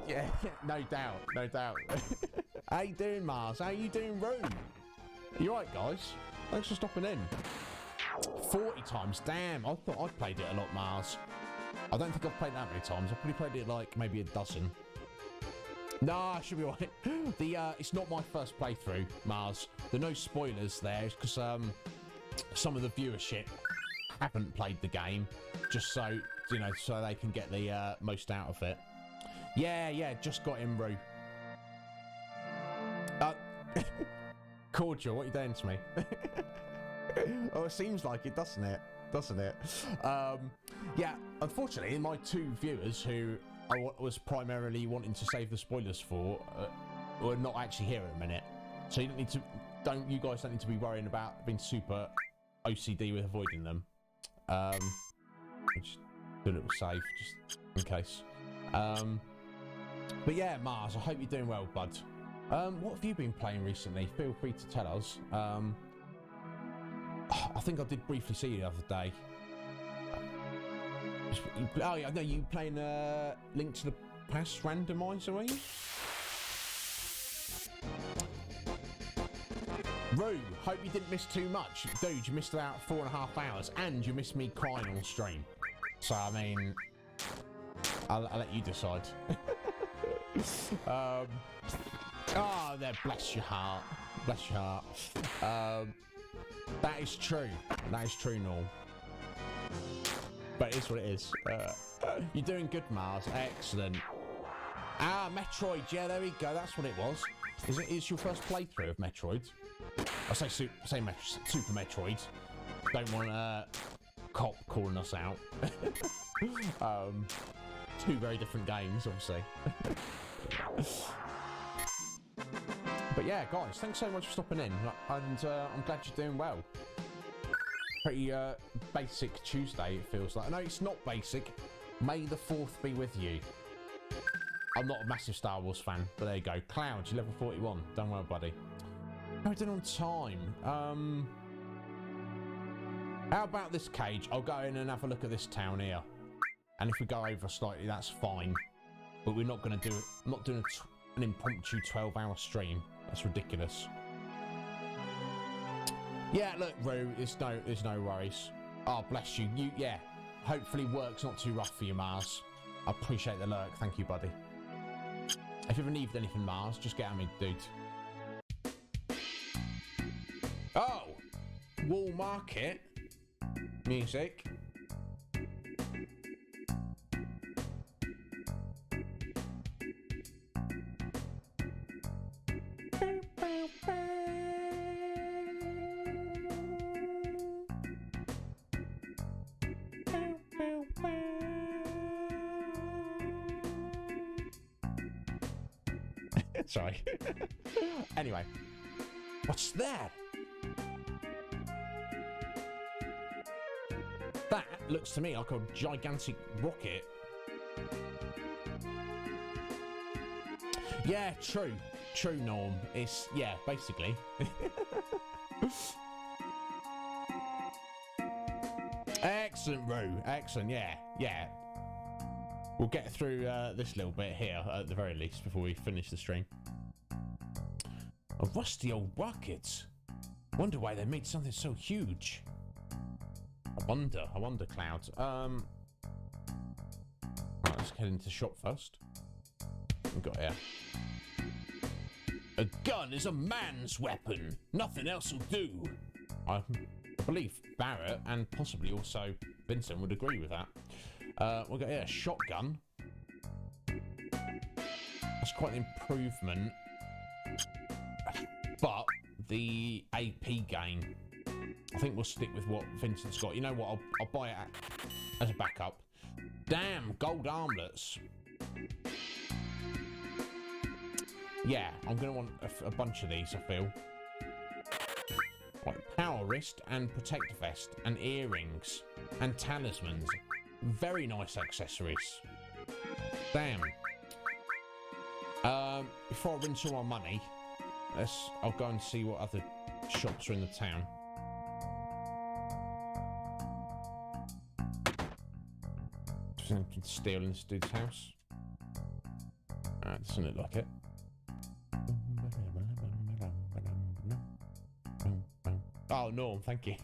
Yeah, no doubt, no doubt. How you doing, Mars? How you doing, Roo? You right, guys? Thanks for stopping in. 40 times, damn. I thought I'd played it a lot, Mars. I don't think I've played it that many times. I've probably played it like maybe a dozen. Nah, I should be alright. It's not my first playthrough, Mars. There are no spoilers there, because some of the viewership haven't played the game, just so, you know, so they can get the most out of it. Yeah, just got in, Roo. Cordial, what are you doing to me? Oh, it seems like it, doesn't it? Yeah, unfortunately, my two viewers who I was primarily wanting to save the spoilers for were not actually here at the minute. So you you guys don't need to be worrying about being super OCD with avoiding them. Just do a little save, just in case. But yeah, Mars, I hope you're doing well, bud. What have you been playing recently? Feel free to tell us. I think I did briefly see you the other day. Oh yeah, no, you playing Link to the Past randomizer, are you? Roo, hope you didn't miss too much. Dude, you missed about 4.5 hours, and you missed me crying on stream. So, I mean, I'll let you decide. There, bless your heart. Bless your heart. That is true. That is true, Norm. But it is what it is. You're doing good, Mars. Excellent. Metroid. Yeah, there we go. That's what it was. Is your first playthrough of Metroid? I say Super Metroid. Don't want Cop calling us out. Two very different games, obviously. But yeah, guys, thanks so much for stopping in, and I'm glad you're doing well. Pretty basic Tuesday, it feels like. No, it's not basic. May the 4th be with you. I'm not a massive Star Wars fan, but there you go. Cloud, you're level 41. Done well, buddy. How are we doing on time? How about this cage? I'll go in and have a look at this town here. And if we go over slightly, that's fine. But we're not going to do it. I'm not doing an impromptu 12-hour stream. That's ridiculous. Yeah, look, Roo, there's no worries. Oh, bless you. Yeah. Hopefully work's not too rough for you, Mars. I appreciate the lurk. Thank you, buddy. If you ever need anything, Mars, just get at me, dude. Oh! Wall Market. Music. Sorry. Anyway, what's that? That looks to me like a gigantic rocket. Yeah, true. True, Norm. It's, yeah, basically. Excellent, Roo. Excellent, yeah. We'll get through this little bit here, at the very least, before we finish the stream. A rusty old rocket. Wonder why they made something so huge. I wonder, Cloud. Right, let's head into the shop first. What we've got here. A gun is a man's weapon. Nothing else will do. I believe Barrett and possibly also Vincent would agree with that. We've got a shotgun. That's quite an improvement. But the AP gain, I think we'll stick with what Vincent's got. You know what? I'll buy it as a backup. Damn, gold armlets. Yeah, I'm going to want a bunch of these, I feel. Like power wrist and protect vest and earrings and talismans. Very nice accessories. Damn. Before I rinse all my money, I'll go and see what other shops are in the town. Something steal in this dude's house. Doesn't look like it. Oh, Norm, thank you.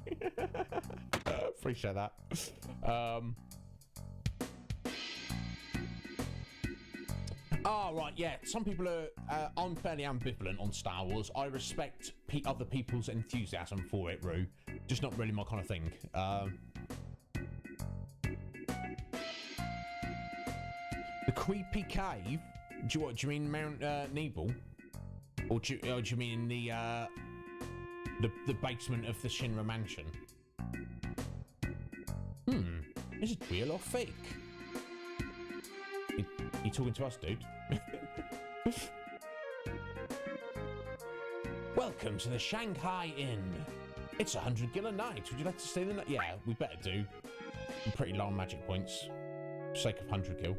Appreciate that. Oh, right, yeah. Some people are... I'm fairly ambivalent on Star Wars. I respect other people's enthusiasm for it, Rue. Just not really my kind of thing. The creepy cave? Do you mean Mount Nebel? Or do you mean the basement of the Shinra mansion? Is it real or fake? You talking to us, dude? Welcome to the Shanghai Inn. It's 100 gil a night. Would you like to stay the night? Yeah, we better do. I'm pretty low on magic points. For the sake of 100 gil.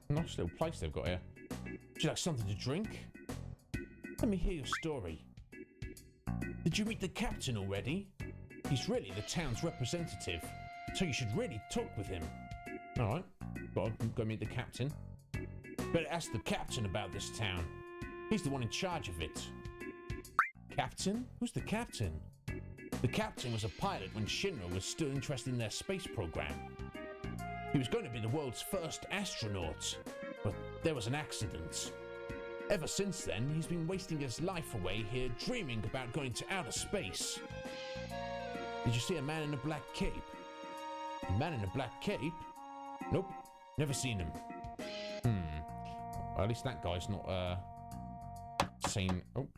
Nice little place they've got here. Would you like something to drink? Let me hear your story. Did you meet the captain already? He's really the town's representative, so you should really talk with him. Alright, go meet the captain. Better ask the captain about this town. He's the one in charge of it. Captain? Who's the captain? The captain was a pilot when Shinra was still interested in their space program. He was going to be the world's first astronaut, but there was an accident. Ever since then, he's been wasting his life away here dreaming about going to outer space. Did you see a man in a black cape? A man in a black cape? Nope, never seen him. Well, at least that guy's not, seen... Oh.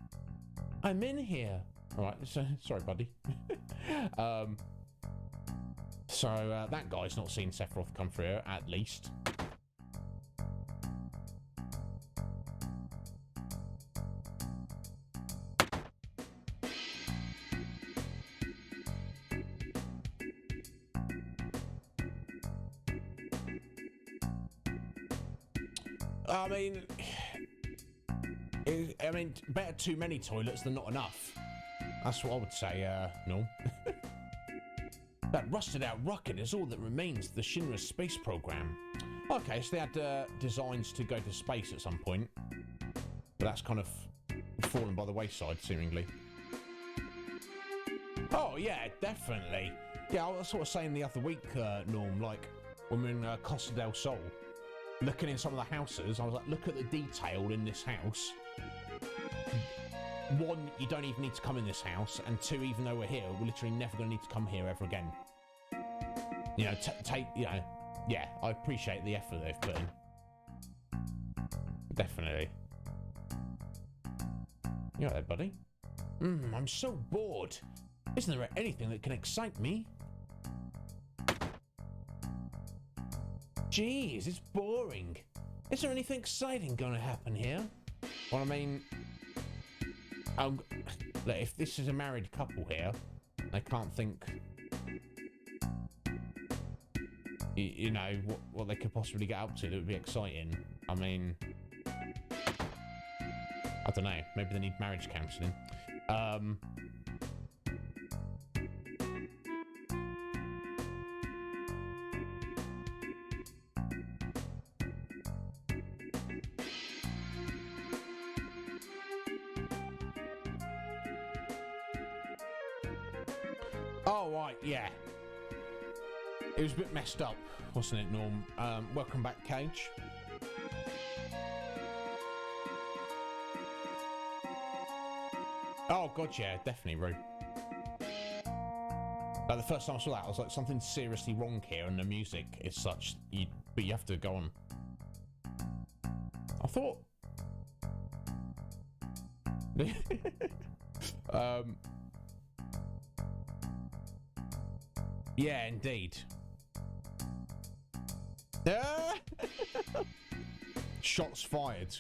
I'm in here. Alright, sorry, buddy. So, that guy's not seen Sephiroth come through here, at least. I mean, better too many toilets than not enough. That's what I would say, no. That rusted out rocket is all that remains of the Shinra space program. Okay, so they had designs to go to space at some point. But that's kind of fallen by the wayside, seemingly. Oh, yeah, definitely. Yeah, I was sort of saying the other week, Norm, like, when we were in Costa del Sol, looking in some of the houses, I was like, look at the detail in this house. One, you don't even need to come in this house, and two, even though we're here, we're literally never going to need to come here ever again. You know, you know, yeah, I appreciate the effort they've put in. Definitely. You all right, buddy? I'm so bored. Isn't there anything that can excite me? Jeez, it's boring. Is there anything exciting going to happen here? Well, I mean... look, if this is a married couple here, they can't think... You know, what they could possibly get up to that would be exciting. I mean... I don't know, maybe they need marriage counselling. Oh, right, yeah. It was a bit messed up, wasn't it, Norm? Welcome back, Cage. Oh god, yeah, definitely, Rue. Like the first time I saw that, I was like, something seriously wrong here, and the music is such. But you have to go on. I thought. Yeah, indeed. Shots fired.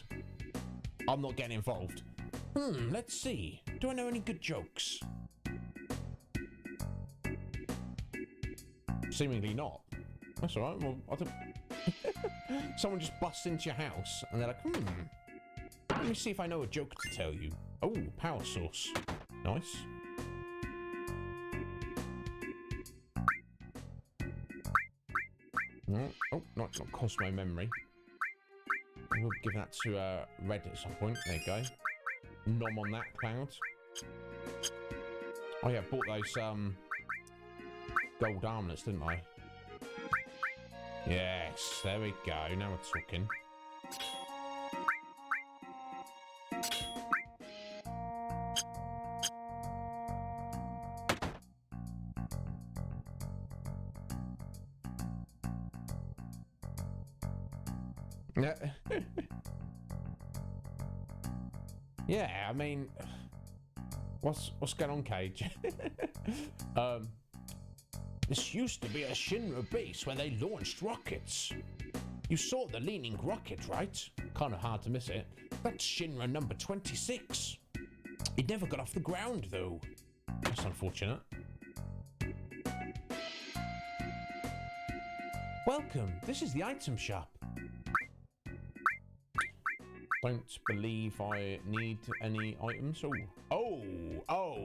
I'm not getting involved. Let's see. Do I know any good jokes? Seemingly not. That's alright. Well, I don't. Someone just busts into your house and they're like, Let me see if I know a joke to tell you. Oh, power source. Nice. Oh, not Cosmo memory. We'll give that to Red at some point. There you go. Nom on that, Cloud. Oh yeah, I bought those gold armlets, didn't I? Yes, there we go. Now we're talking. Yeah. Yeah, I mean, what's going on, Cage? This used to be a Shinra base where they launched rockets. You saw the leaning rocket, right? Kind of hard to miss it. That's Shinra number 26. It never got off the ground, though. That's unfortunate. Welcome. This is the item shop. Don't believe I need any items. Oh,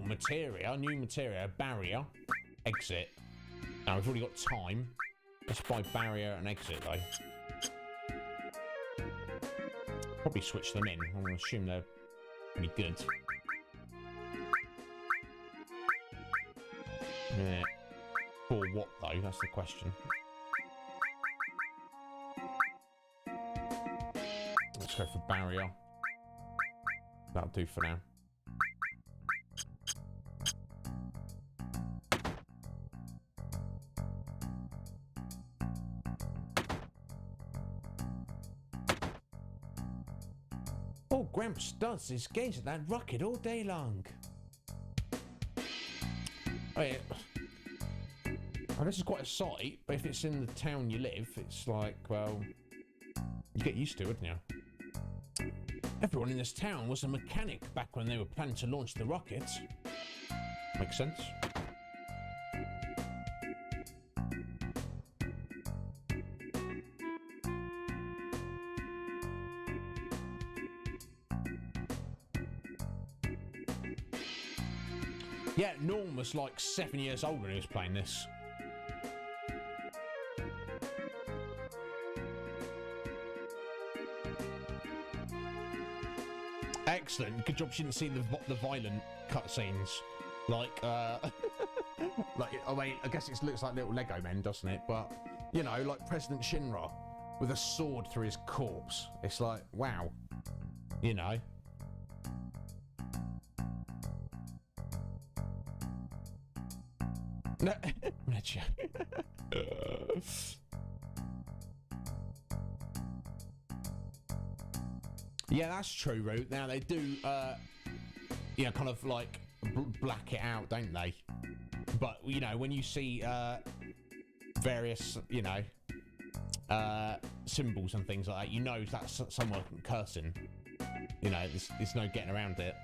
materia, new materia, barrier, exit. Now we've already got time. Let's buy barrier and exit though. Probably switch them in. I'm going to assume they're pretty good. Yeah. For what though? That's the question. Let's go for barrier. That'll do for now. All Gramps does is gaze at that rocket all day long. Oh, yeah. Oh, this is quite a sight, but if it's in the town you live, it's like, well, you get used to it, wouldn't you? Everyone in this town was a mechanic back when they were planning to launch the rocket. Makes sense. Yeah, Norm was like 7 years old when he was playing this. Excellent. Good job she didn't see the violent cutscenes. Like, like, I mean, I guess it looks like little Lego men, doesn't it? But, you know, like President Shinra with a sword through his corpse. It's like, wow. You know. No, yeah, that's true, Root. Now they do, you know, kind of like black it out, don't they? But you know, when you see various, you know, symbols and things like that, you know that's someone cursing. You know, there's no getting around it.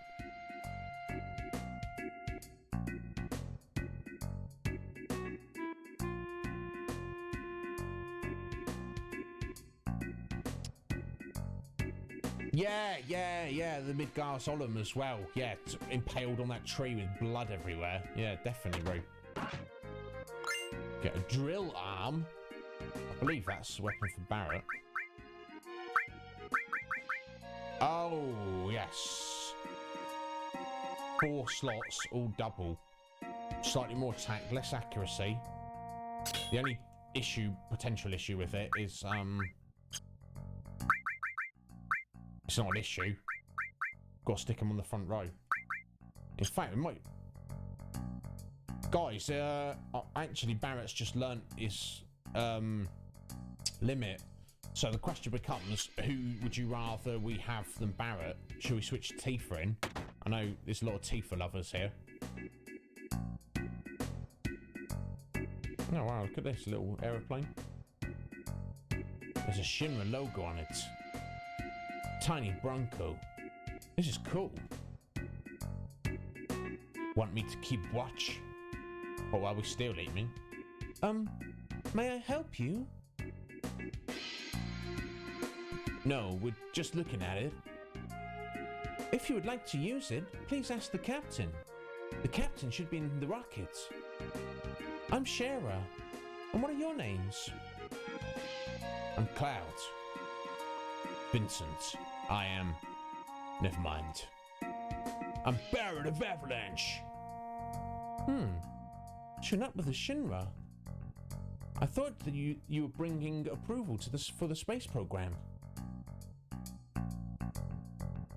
Yeah, the Midgar Solemn as well. Yeah, impaled on that tree with blood everywhere. Yeah, definitely, Roo. Get a drill arm. I believe that's a weapon for Barrett. Oh, yes. 4 slots, all double. Slightly more attack, less accuracy. The only potential issue with it is, it's not an issue. Got to stick him on the front row. In fact, we might... Guys, actually Barrett's just learnt his limit. So the question becomes, who would you rather we have than Barrett? Should we switch Tifa in? I know there's a lot of Tifa lovers here. Oh wow, look at this little aeroplane. There's a Shinra logo on it. Tiny Bronco. This is cool. Want me to keep watch? Or while we still eating? May I help you? No, we're just looking at it. If you would like to use it, please ask the captain. The captain should be in the rocket. I'm Shara. And what are your names? I'm Cloud. Vincent. I am... Never mind. I'm Barrett of Avalanche. You're not with the Shinra. I thought that you were bringing approval to this for the space program.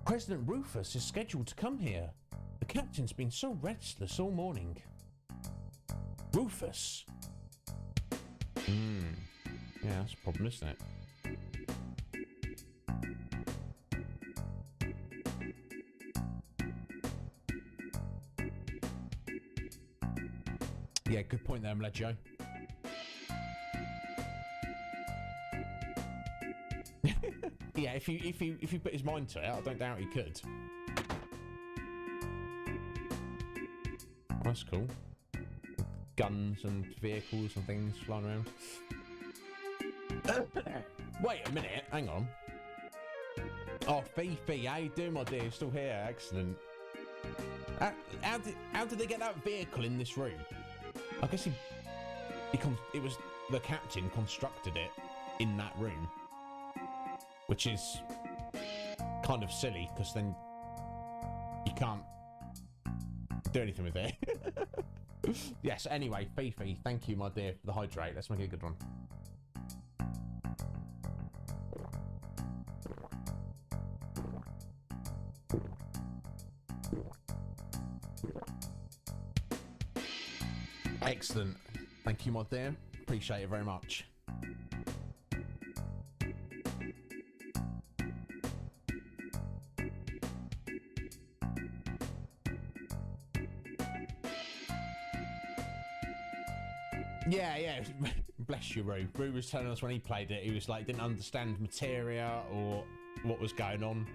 President Rufus is scheduled to come here. The captain's been so restless all morning. Rufus. Yeah, that's a problem, isn't it? Yeah, good point there, Mledjo. Yeah, if he put his mind to it, I don't doubt he could. That's cool. Guns and vehicles and things flying around. Wait a minute, hang on. Oh, Fifi, how you doing, my dear? You're still here, excellent. How did they get that vehicle in this room? I guess it was the captain constructed it in that room, which is kind of silly because then you can't do anything with it. Yes. Anyway, Fifi, thank you, my dear, for the hydrate. Let's make it a good one. Excellent. Thank you, my dear. Appreciate it very much. Yeah. Bless you, Rue. Rue was telling us when he played it, he was like, didn't understand materia or what was going on.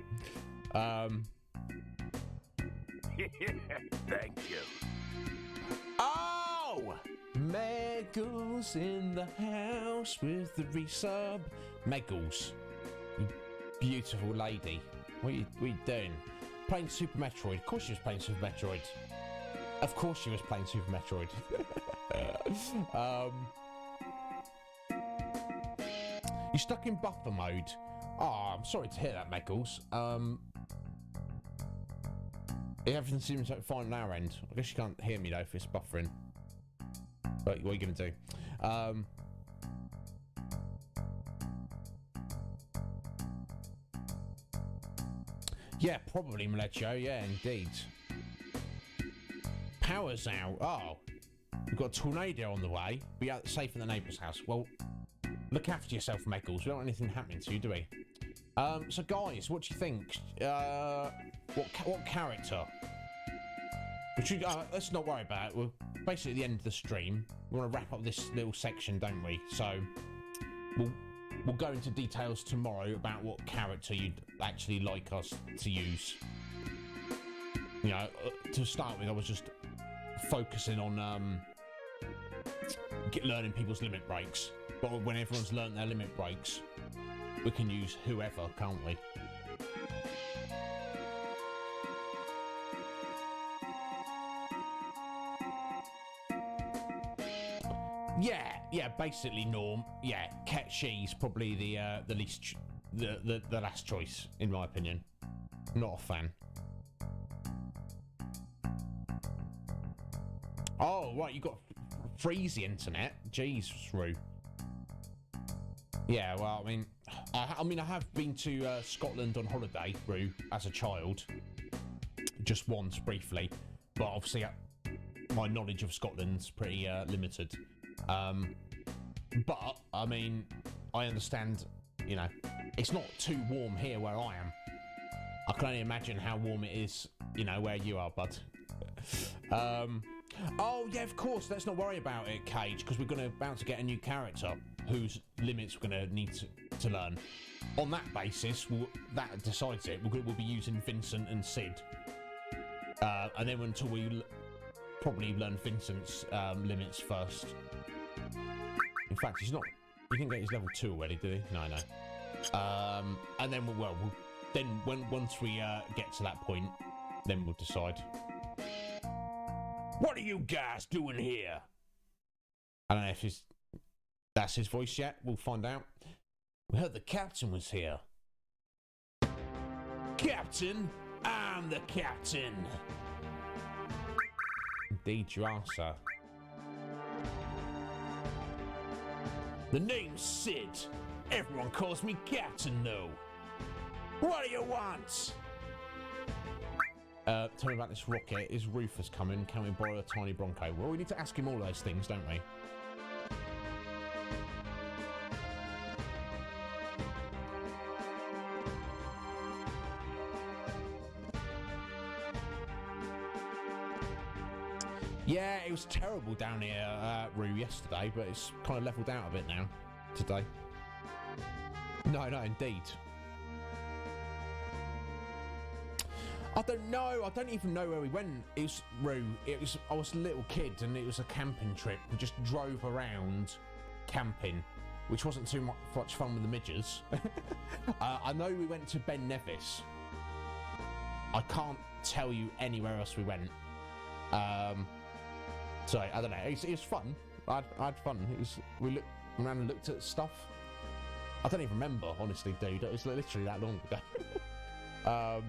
Thank you. Oh! Meggles in the house with the resub. Meggles, you beautiful lady. What are you doing? Playing Super Metroid. Of course she was playing Super Metroid. Of course she was playing Super Metroid. You're stuck in buffer mode. Oh, I'm sorry to hear that, Meggles. Everything seems like fine on our end. I guess you can't hear me though if it's buffering. But what are you going to do? Yeah, probably, Mledjo. Yeah, indeed. Power's out. Oh, we've got a tornado on the way. Be out safe in the neighbour's house. Well, look after yourself, Meggles. We don't want anything happening to you, do we? So guys, what do you think? What character? Let's not worry about it. We're basically at the end of the stream. We want to wrap up this little section, don't we? So we'll go into details tomorrow about what character you'd actually like us to use. You know, to start with, I was just focusing on learning people's limit breaks. But when everyone's learned their limit breaks, we can use whoever, can't we? Yeah, basically Norm. Yeah, Ketchi's probably the least, the last choice in my opinion. Not a fan. Oh right, you got freezy internet. Jeez, Rue. Yeah, well, I mean, I have been to Scotland on holiday, Rue, as a child, just once briefly. but obviously my knowledge of Scotland's pretty limited. But I mean, I understand. You know, it's not too warm here where I am. I can only imagine how warm it is, you know, where you are, bud. Oh yeah, of course. Let's not worry about it, Cage, because we're about to get a new character whose limits we're going to need to learn. On that basis, that decides it. We'll be using Vincent and Sid, and then until we probably learn Vincent's limits first. In fact, he's not. He didn't get his level 2 already, did he? No. And then once we get to that point, then we'll decide. What are you guys doing here? I don't know if that's his voice yet. We'll find out. We heard the captain was here. Captain? I'm the captain. Indeed you are, sir. The name's Sid. Everyone calls me Captain, though. What do you want? Tell me about this rocket. Is Rufus coming? Can we borrow a tiny Bronco? Well, we need to ask him all those things, don't we? Yeah, it was terrible down here, Rue, yesterday, but it's kind of leveled out a bit now, today. No, indeed. I don't know. I don't even know where we went. It was, Rue, I was a little kid and it was a camping trip. We just drove around camping, which wasn't too much fun with the midgets. I know we went to Ben Nevis. I can't tell you anywhere else we went. So I don't know. It was fun. I had fun. We looked around and looked at stuff. I don't even remember, honestly, dude. It was literally that long ago.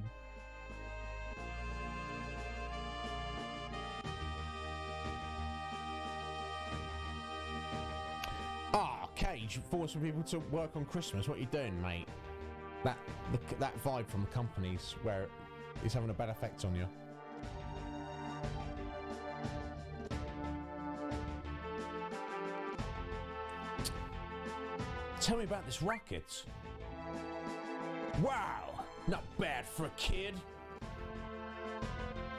Cage, forcing people to work on Christmas. What are you doing, mate? That vibe from the companies where it's having a bad effect on you. Tell me about this rocket. Wow, not bad for a kid.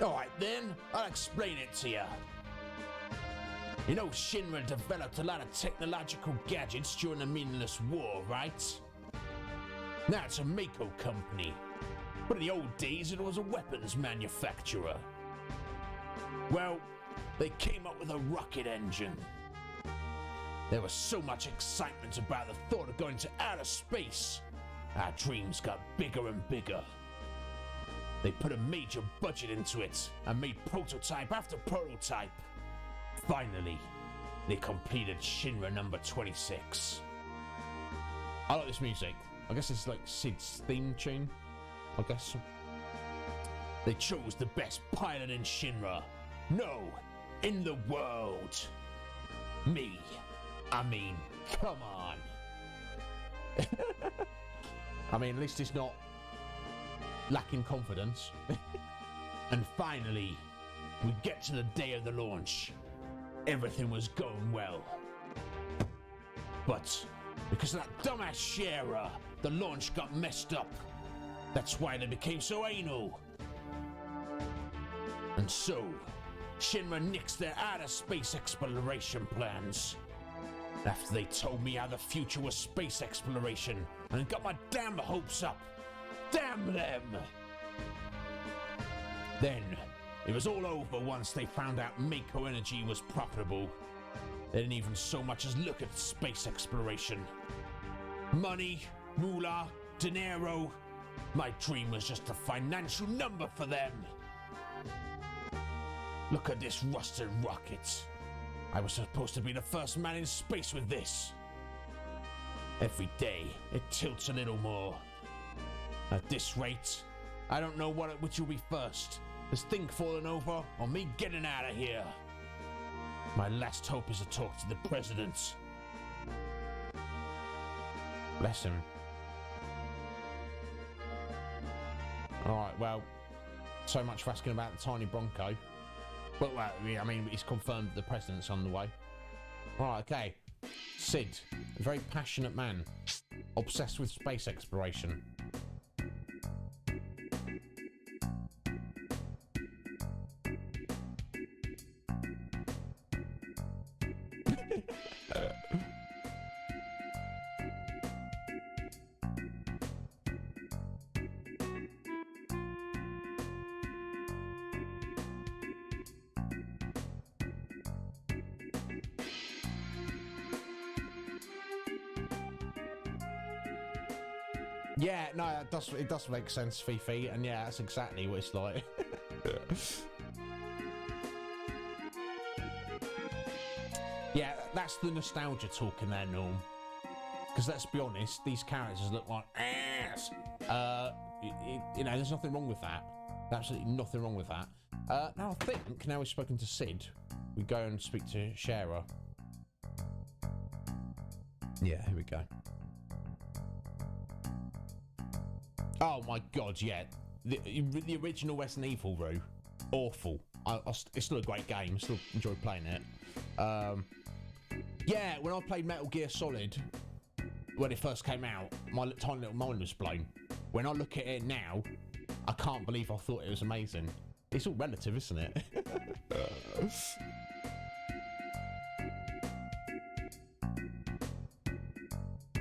Alright then, I'll explain it to you. You know Shinra developed a lot of technological gadgets during the meaningless war, right? Now it's a Mako company. But in the old days it was a weapons manufacturer. Well, they came up with a rocket engine. There was so much excitement about the thought of going to outer space. Our dreams got bigger and bigger. They put a major budget into it and made prototype after prototype. Finally, they completed Shinra number 26. I like this music. I guess it's like Sid's theme tune, I guess. They chose the best pilot in Shinra. No, in the world. Me. I mean, come on. I mean, at least it's not lacking confidence. And finally, we get to the day of the launch. Everything was going well. But because of that dumbass Shara, the launch got messed up. That's why they became so anal. And so, Shinra nixed their outer space exploration plans. After they told me how the future was space exploration and got my damn hopes up. Damn them! Then, it was all over once they found out Mako Energy was profitable. They didn't even so much as look at space exploration. Money, moolah, dinero. My dream was just a financial number for them. Look at this rusted rocket. I was supposed to be the first man in space with this. Every day, it tilts a little more. At this rate, I don't know which will be first. This thing falling over or me getting out of here. My last hope is to talk to the president. Bless him. Alright, well, so much for asking about the tiny Bronco. Well, I mean, he's confirmed the president's on the way. Right, okay. Sid, a very passionate man, obsessed with space exploration. Yeah, no, it does make sense, Fifi, and yeah, that's exactly what it's like. Yeah, that's the nostalgia talking there, Norm. Because let's be honest, these characters look like ass. You know, there's nothing wrong with that. Absolutely nothing wrong with that. Now I think, now we've spoken to Sid, we go and speak to Shara. Yeah, here we go. Oh my god, yeah. The original Resident Evil, Roo. Awful. It's still a great game. I still enjoy playing it. Yeah, when I played Metal Gear Solid, when it first came out, my tiny little mind was blown. When I look at it now, I can't believe I thought it was amazing. It's all relative, isn't it?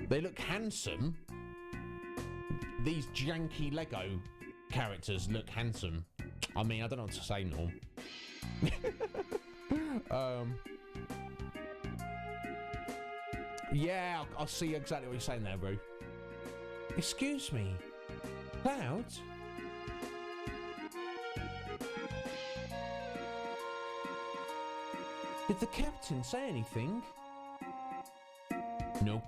They look handsome. These janky Lego characters look handsome. I mean, I don't know what to say, Norm. Yeah, I'll see exactly what you're saying there, bro. Excuse me, Cloud? Did the captain say anything? Nope.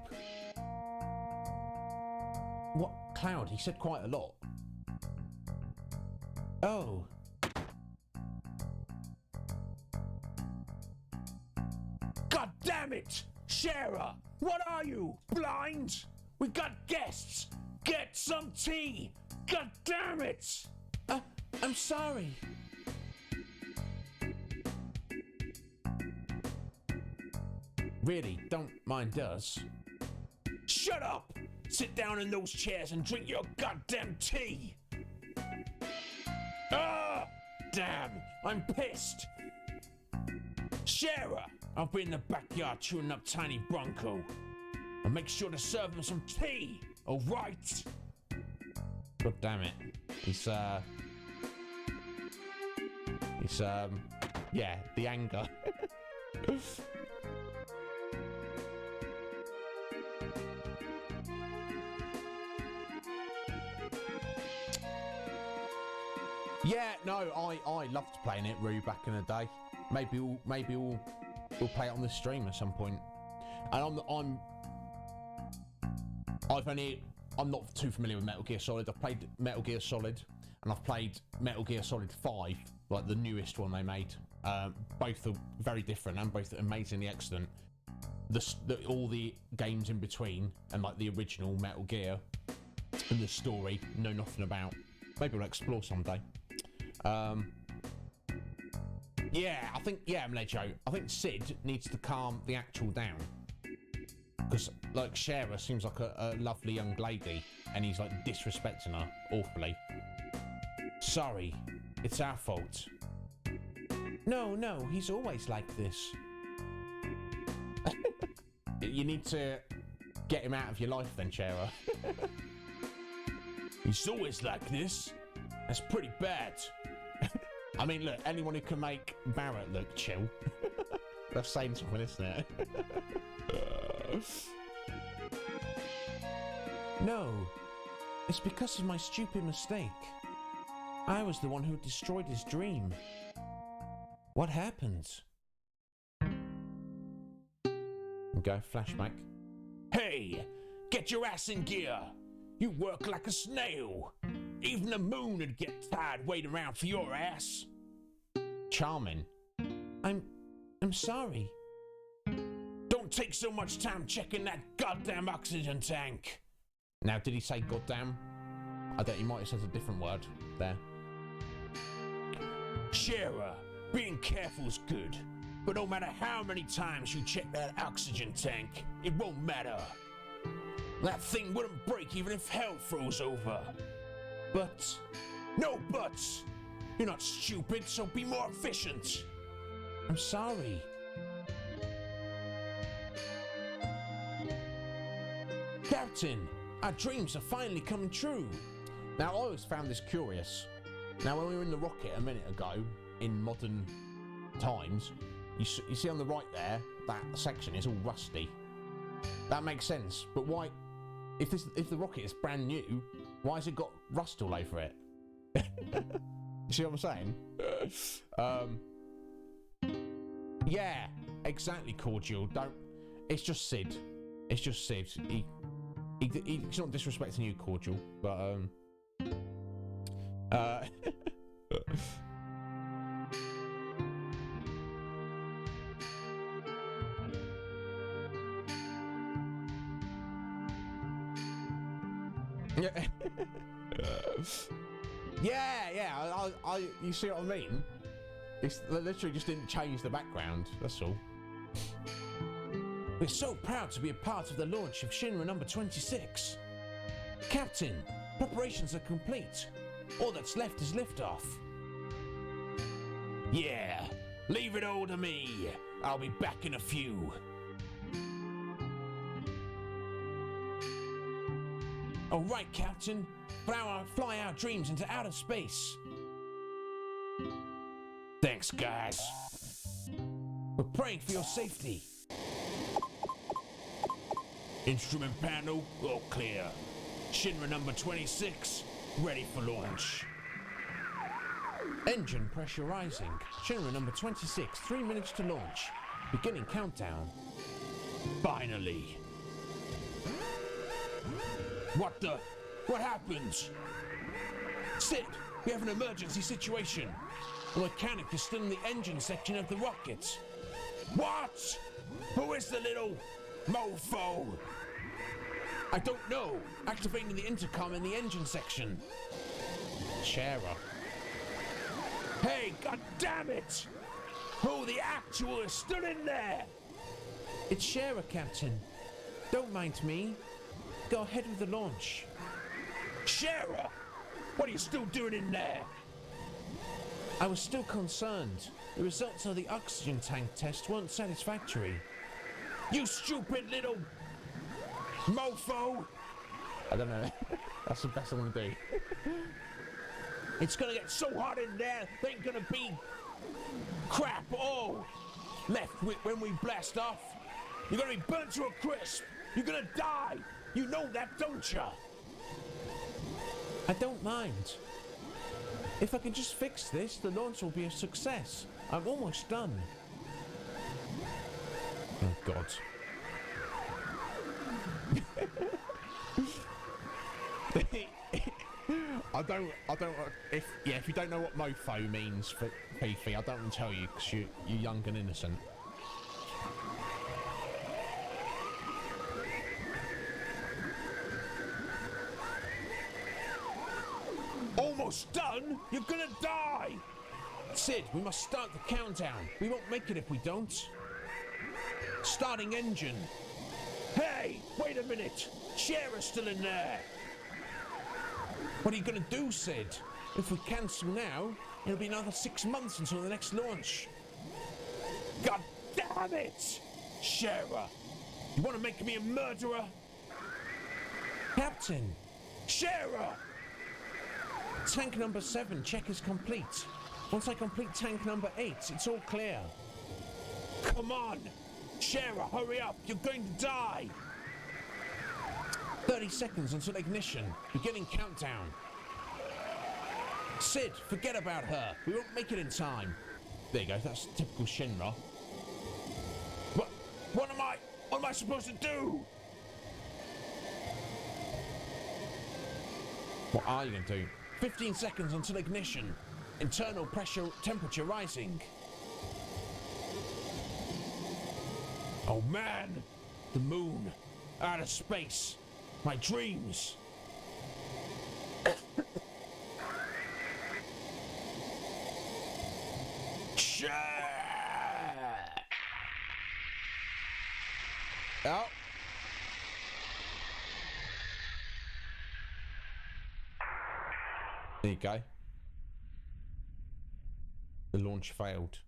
What? Cloud, he said quite a lot. Oh. God damn it! Shara, what are you? Blind? We got guests! Get some tea! God damn it! I'm sorry. Really, don't mind us. Shut up! Sit down in those chairs and drink your goddamn tea! Ah! Damn! I'm pissed! Shara, I'll be in the backyard chewing up Tiny Bronco. And make sure to serve him some tea, alright? God damn it. Yeah, the anger. Yeah, no, I loved playing it, Roo, back in the day. Maybe we'll play it on the stream at some point. And I'm not too familiar with Metal Gear Solid. I've played Metal Gear Solid, and I've played Metal Gear Solid 5, like the newest one they made. Both are very different and both amazingly excellent. All the games in between, and like the original Metal Gear, and the story, know nothing about. Maybe we'll explore someday. Yeah, Mlejo, I think Sid needs to calm the actual down. Because, like, Shara seems like a lovely young lady, and he's, like, disrespecting her awfully. Sorry, it's our fault. No, he's always like this. You need to get him out of your life then, Shara. He's always like this. That's pretty bad. I mean, look, anyone who can make Barrett look chill. That's saying something, isn't it? No, it's because of my stupid mistake. I was the one who destroyed his dream. What happened? Go, flashback. Hey, get your ass in gear. You work like a snail. Even the moon would get tired waiting around for your ass. Charming. I'm sorry. Don't take so much time checking that goddamn oxygen tank. Now, did he say goddamn? He might have said a different word there. Shara, Being careful's good, but no matter how many times you check that oxygen tank, it won't matter. That thing wouldn't break even if hell froze over. But, no buts! You're not stupid, so be more efficient. I'm sorry. Captain, our dreams are finally coming true. Now, I always found this curious. Now, when we were in the rocket a minute ago, in modern times, you see on the right there, that section is all rusty. That makes sense, but why, if the rocket is brand new, why has it got rust all over it? You see what I'm saying? Yeah, exactly, Cordial. It's just Sid. It's just Sid. He's not disrespecting you, Cordial, but yeah. You see what I mean? It's literally just didn't change the background. That's all. We're so proud to be a part of the launch of Shinra number 26. Captain, preparations are complete. All that's left is liftoff. Yeah, leave it all to me. I'll be back in a few. All right, Captain. Fly our dreams into outer space. Thanks, guys. We're praying for your safety. Instrument panel, all clear. Shinra number 26, ready for launch. Engine pressure rising. Shinra number 26, 3 minutes to launch. Beginning countdown. Finally. What happened? Sid, we have an emergency situation. The mechanic is still in the engine section of the rocket. What? Who is the little mofo? I don't know. Activating the intercom in the engine section. Shara. Hey, god damn it! Who the actual is still in there? It's Shara, Captain. Don't mind me. Go ahead with the launch. Shara! What are you still doing in there? I was still concerned. The results of the oxygen tank test weren't satisfactory. You stupid little mofo! I don't know. That's the best I want to do. It's gonna get so hot in there, there ain't gonna be crap all left when we blast off. You're gonna be burnt to a crisp. You're gonna die. You know that, don't you? I don't mind. If I can just fix this, the launch will be a success. I'm almost done. Oh, God. I don't. If you don't know what mofo means for Fifi, I don't want to tell you because you're young and innocent. Almost done? You're gonna die! Sid, we must start the countdown. We won't make it if we don't. Starting engine. Hey, wait a minute. Shara's still in there. What are you gonna do, Sid? If we cancel now, it'll be another 6 months until the next launch. God damn it! Shara, you wanna make me a murderer? Captain! Shara! Tank number 7 check is complete. Once I complete tank number 8, it's all clear. Come on! Shara, hurry up! You're going to die! 30 seconds until ignition. Beginning countdown. Sid, forget about her. We won't make it in time. There you go. That's typical Shinra. What am I supposed to do? What are you going to do? 15 seconds until ignition. Internal pressure temperature rising. Oh man! The moon. Outer space. My dreams. Shit! Oh. There you go. The launch failed.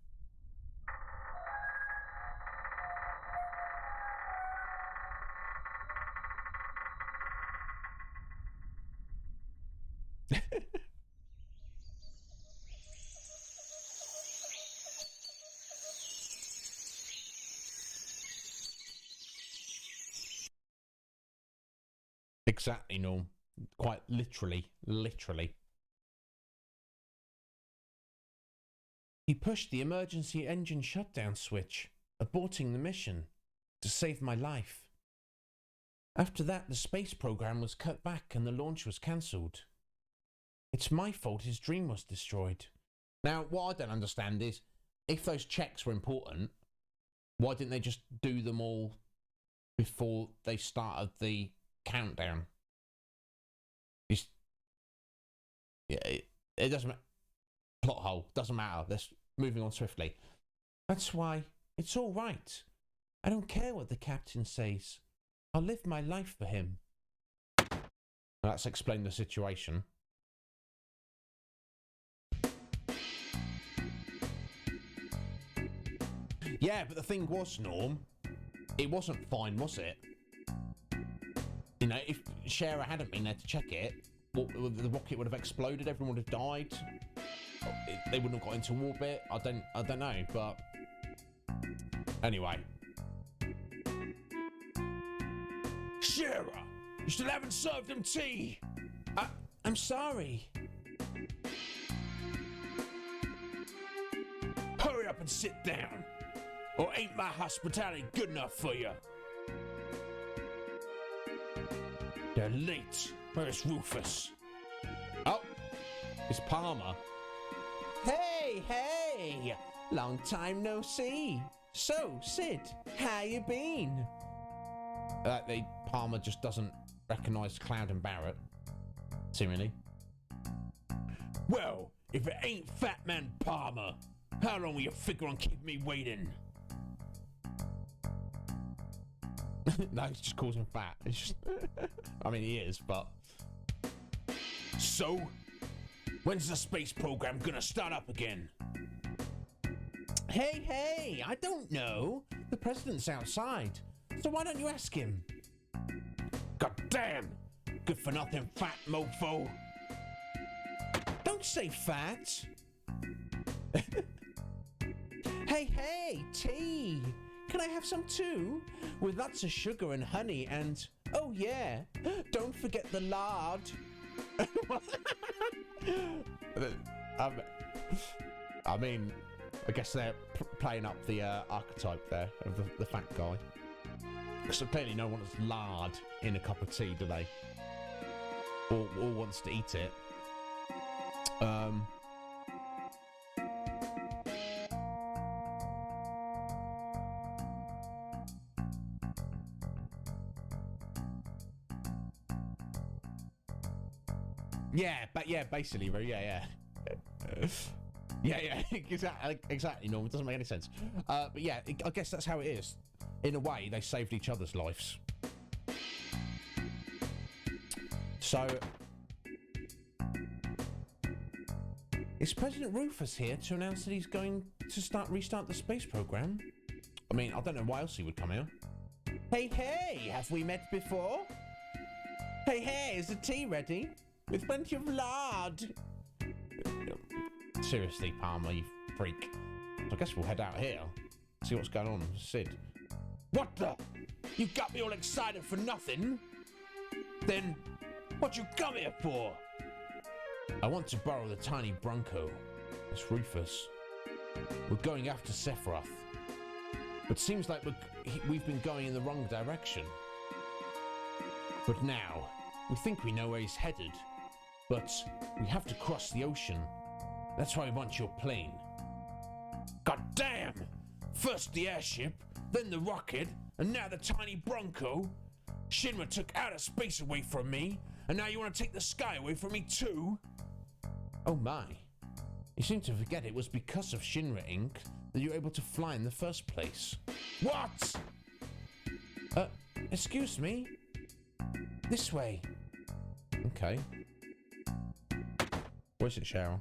Exactly, Norm. Quite literally. He pushed the emergency engine shutdown switch, aborting the mission to save my life. After that, the space program was cut back and the launch was cancelled. It's my fault his dream was destroyed. Now, what I don't understand is, if those checks were important, why didn't they just do them all before they started the countdown? Just, yeah, it doesn't matter. Plot hole, doesn't matter. Let's moving on swiftly. That's why it's all right. I don't care what the captain says. I'll live my life for him. Let's explain the situation. Yeah, but the thing was, Norm, it wasn't fine, was it? You know, if Shara hadn't been there to check it, the rocket would have exploded, everyone would have died. They wouldn't have got into orbit. I don't know, but anyway. Shara, you still haven't served him tea. I'm sorry. Hurry up and sit down, or ain't my hospitality good enough for you? You're late. Where's Rufus? Oh, it's Palmer. Hey! Long time no see. So, Sid, how you been? Palmer just doesn't recognise Cloud and Barrett, seemingly. Well, if it ain't Fat Man Palmer, how long will you figure on keeping me waiting? No, he just calls him fat. It's just, I mean, he is, but. So, when's the space program gonna start up again? Hey, I don't know. The president's outside, so why don't you ask him? God damn! Good for nothing fat mofo. Don't say fat. Hey, tea. Can I have some too? With lots of sugar and honey and, oh yeah, don't forget the lard. I mean, I guess they're playing up the archetype there of the fat guy. So clearly no one wants lard in a cup of tea, do they? Or wants to eat it. Yeah, basically, yeah. Yeah, exactly, Norm. It doesn't make any sense. But yeah, I guess that's how it is. In a way, they saved each other's lives. So, is President Rufus here to announce that he's going to restart the space program? I mean, I don't know why else he would come here. Hey, have we met before? Hey, is the tea ready? With plenty of lard. Seriously, Palmer, you freak. I guess we'll head out here. See what's going on with Sid. What the? You got me all excited for nothing? Then, what you come here for? I want to borrow the tiny Bronco. It's Rufus. We're going after Sephiroth. But seems like we've been going in the wrong direction. But now, we think we know where he's headed. But we have to cross the ocean. That's why we want your plane. God damn! First the airship, then the rocket, and now the tiny Bronco. Shinra took outer space away from me, and now you want to take the sky away from me too? Oh my. You seem to forget it was because of Shinra Inc. that you were able to fly in the first place. What? Excuse me? This way. Okay. Where's it, Cheryl?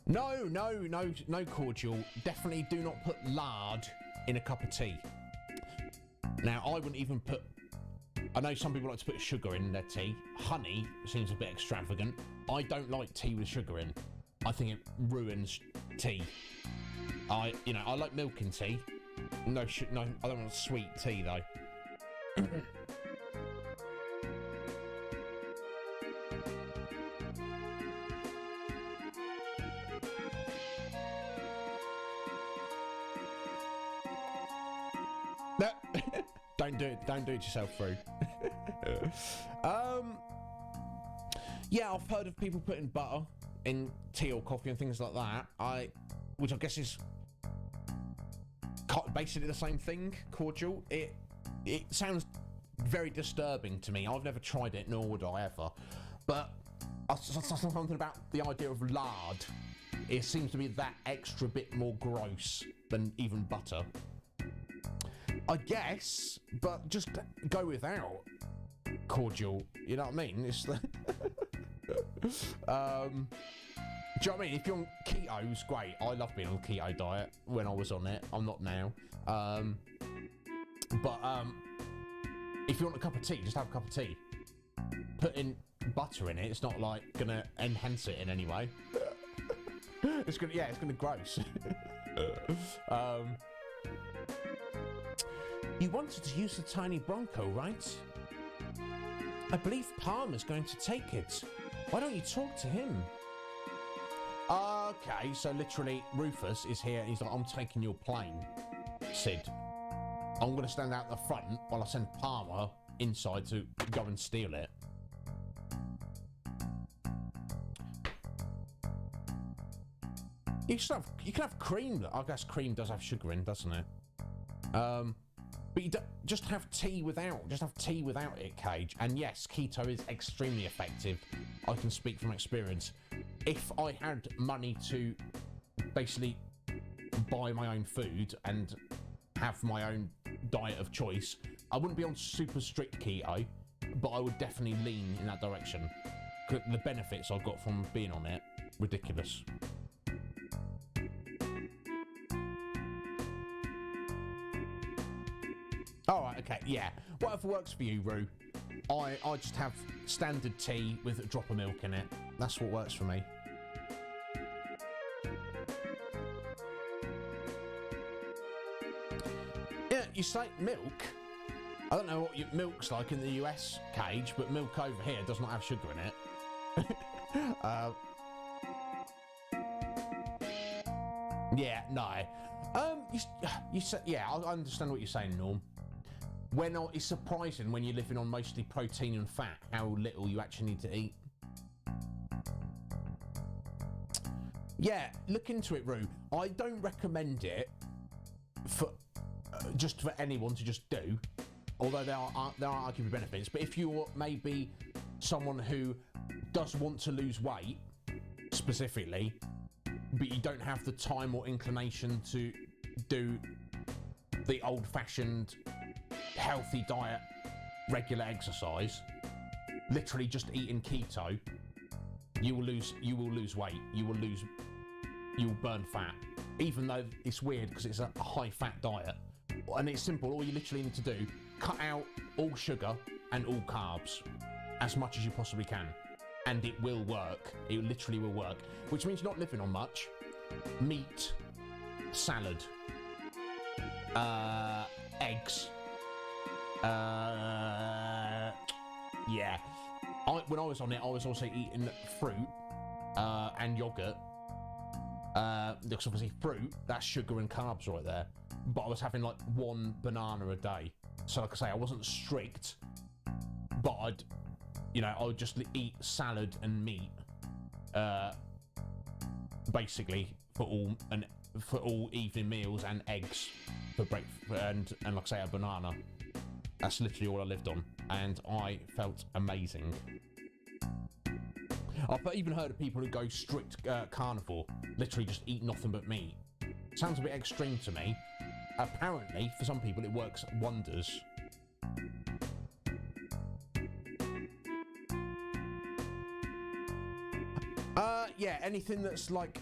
No cordial. Definitely do not put lard in a cup of tea. Now, I wouldn't even put... I know some people like to put sugar in their tea. Honey seems a bit extravagant. I don't like tea with sugar in. I think it ruins tea. I like milk in tea. No, I don't want sweet tea though. Don't do it yourself, through. Yeah, I've heard of people putting butter in tea or coffee and things like that. Which I guess is basically the same thing. Cordial. It sounds very disturbing to me. I've never tried it, nor would I ever. But something about the idea of lard. It seems to be that extra bit more gross than even butter. I guess, but just go without cordial. You know what I mean? It's the do you know what I mean? If you're on keto, it's great. I love being on a keto diet when I was on it. I'm not now. But if you want a cup of tea, just have a cup of tea. Putting butter in it, it's not like gonna enhance it in any way. It's gonna gross. You wanted to use the tiny Bronco, right? I believe Palmer's going to take it. Why don't you talk to him? Okay, so literally Rufus is here and he's like, I'm taking your plane, Sid. I'm going to stand out the front while I send Palmer inside to go and steal it. You can have cream. I guess cream does have sugar in, doesn't it? But you don't, just have tea without it, Cage. And yes, keto is extremely effective. I can speak from experience. If I had money to basically buy my own food and have my own diet of choice, I wouldn't be on super strict keto, but I would definitely lean in that direction. The benefits I got from being on it, ridiculous. Alright, okay, yeah. Whatever works for you, Roo. I just have standard tea with a drop of milk in it. That's what works for me. Yeah, you say milk. I don't know what your milk's like in the US, Cage, but milk over here does not have sugar in it. Yeah, no. You said, yeah, I understand what you're saying, Norm. It's surprising when you're living on mostly protein and fat how little you actually need to eat. Yeah, look into it, Roo. I don't recommend it for just for anyone to just do, although there are arguably benefits. But if you're maybe someone who does want to lose weight specifically, but you don't have the time or inclination to do the old-fashioned healthy diet, regular exercise, literally just eating keto, you will lose weight. You will burn fat, even though it's weird because it's a high-fat diet. And it's simple. All you literally need to do, cut out all sugar and all carbs as much as you possibly can, and it will work. It literally will work, which means you're not living on much. Meat, salad, eggs. Yeah. When I was on it, I was also eating fruit and yogurt. Because obviously fruit, that's sugar and carbs right there. But I was having like one banana a day. So like I say, I wasn't strict, but I would just eat salad and meat, basically for all evening meals, and eggs for breakfast, and like I say, a banana. That's literally all I lived on, and I felt amazing. I've even heard of people who go strict carnivore, literally just eat nothing but meat. Sounds a bit extreme to me. Apparently, for some people, it works wonders. Yeah, anything that's like,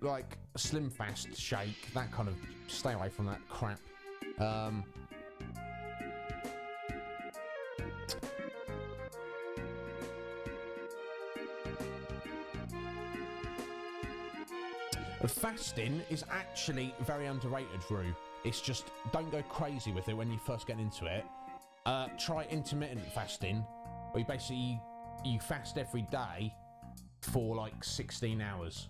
like Slim Fast shake, that kind of, stay away from that crap. Fasting is actually very underrated, Rue. It's just, don't go crazy with it when you first get into it. Try intermittent fasting, where you fast every day for like 16 hours.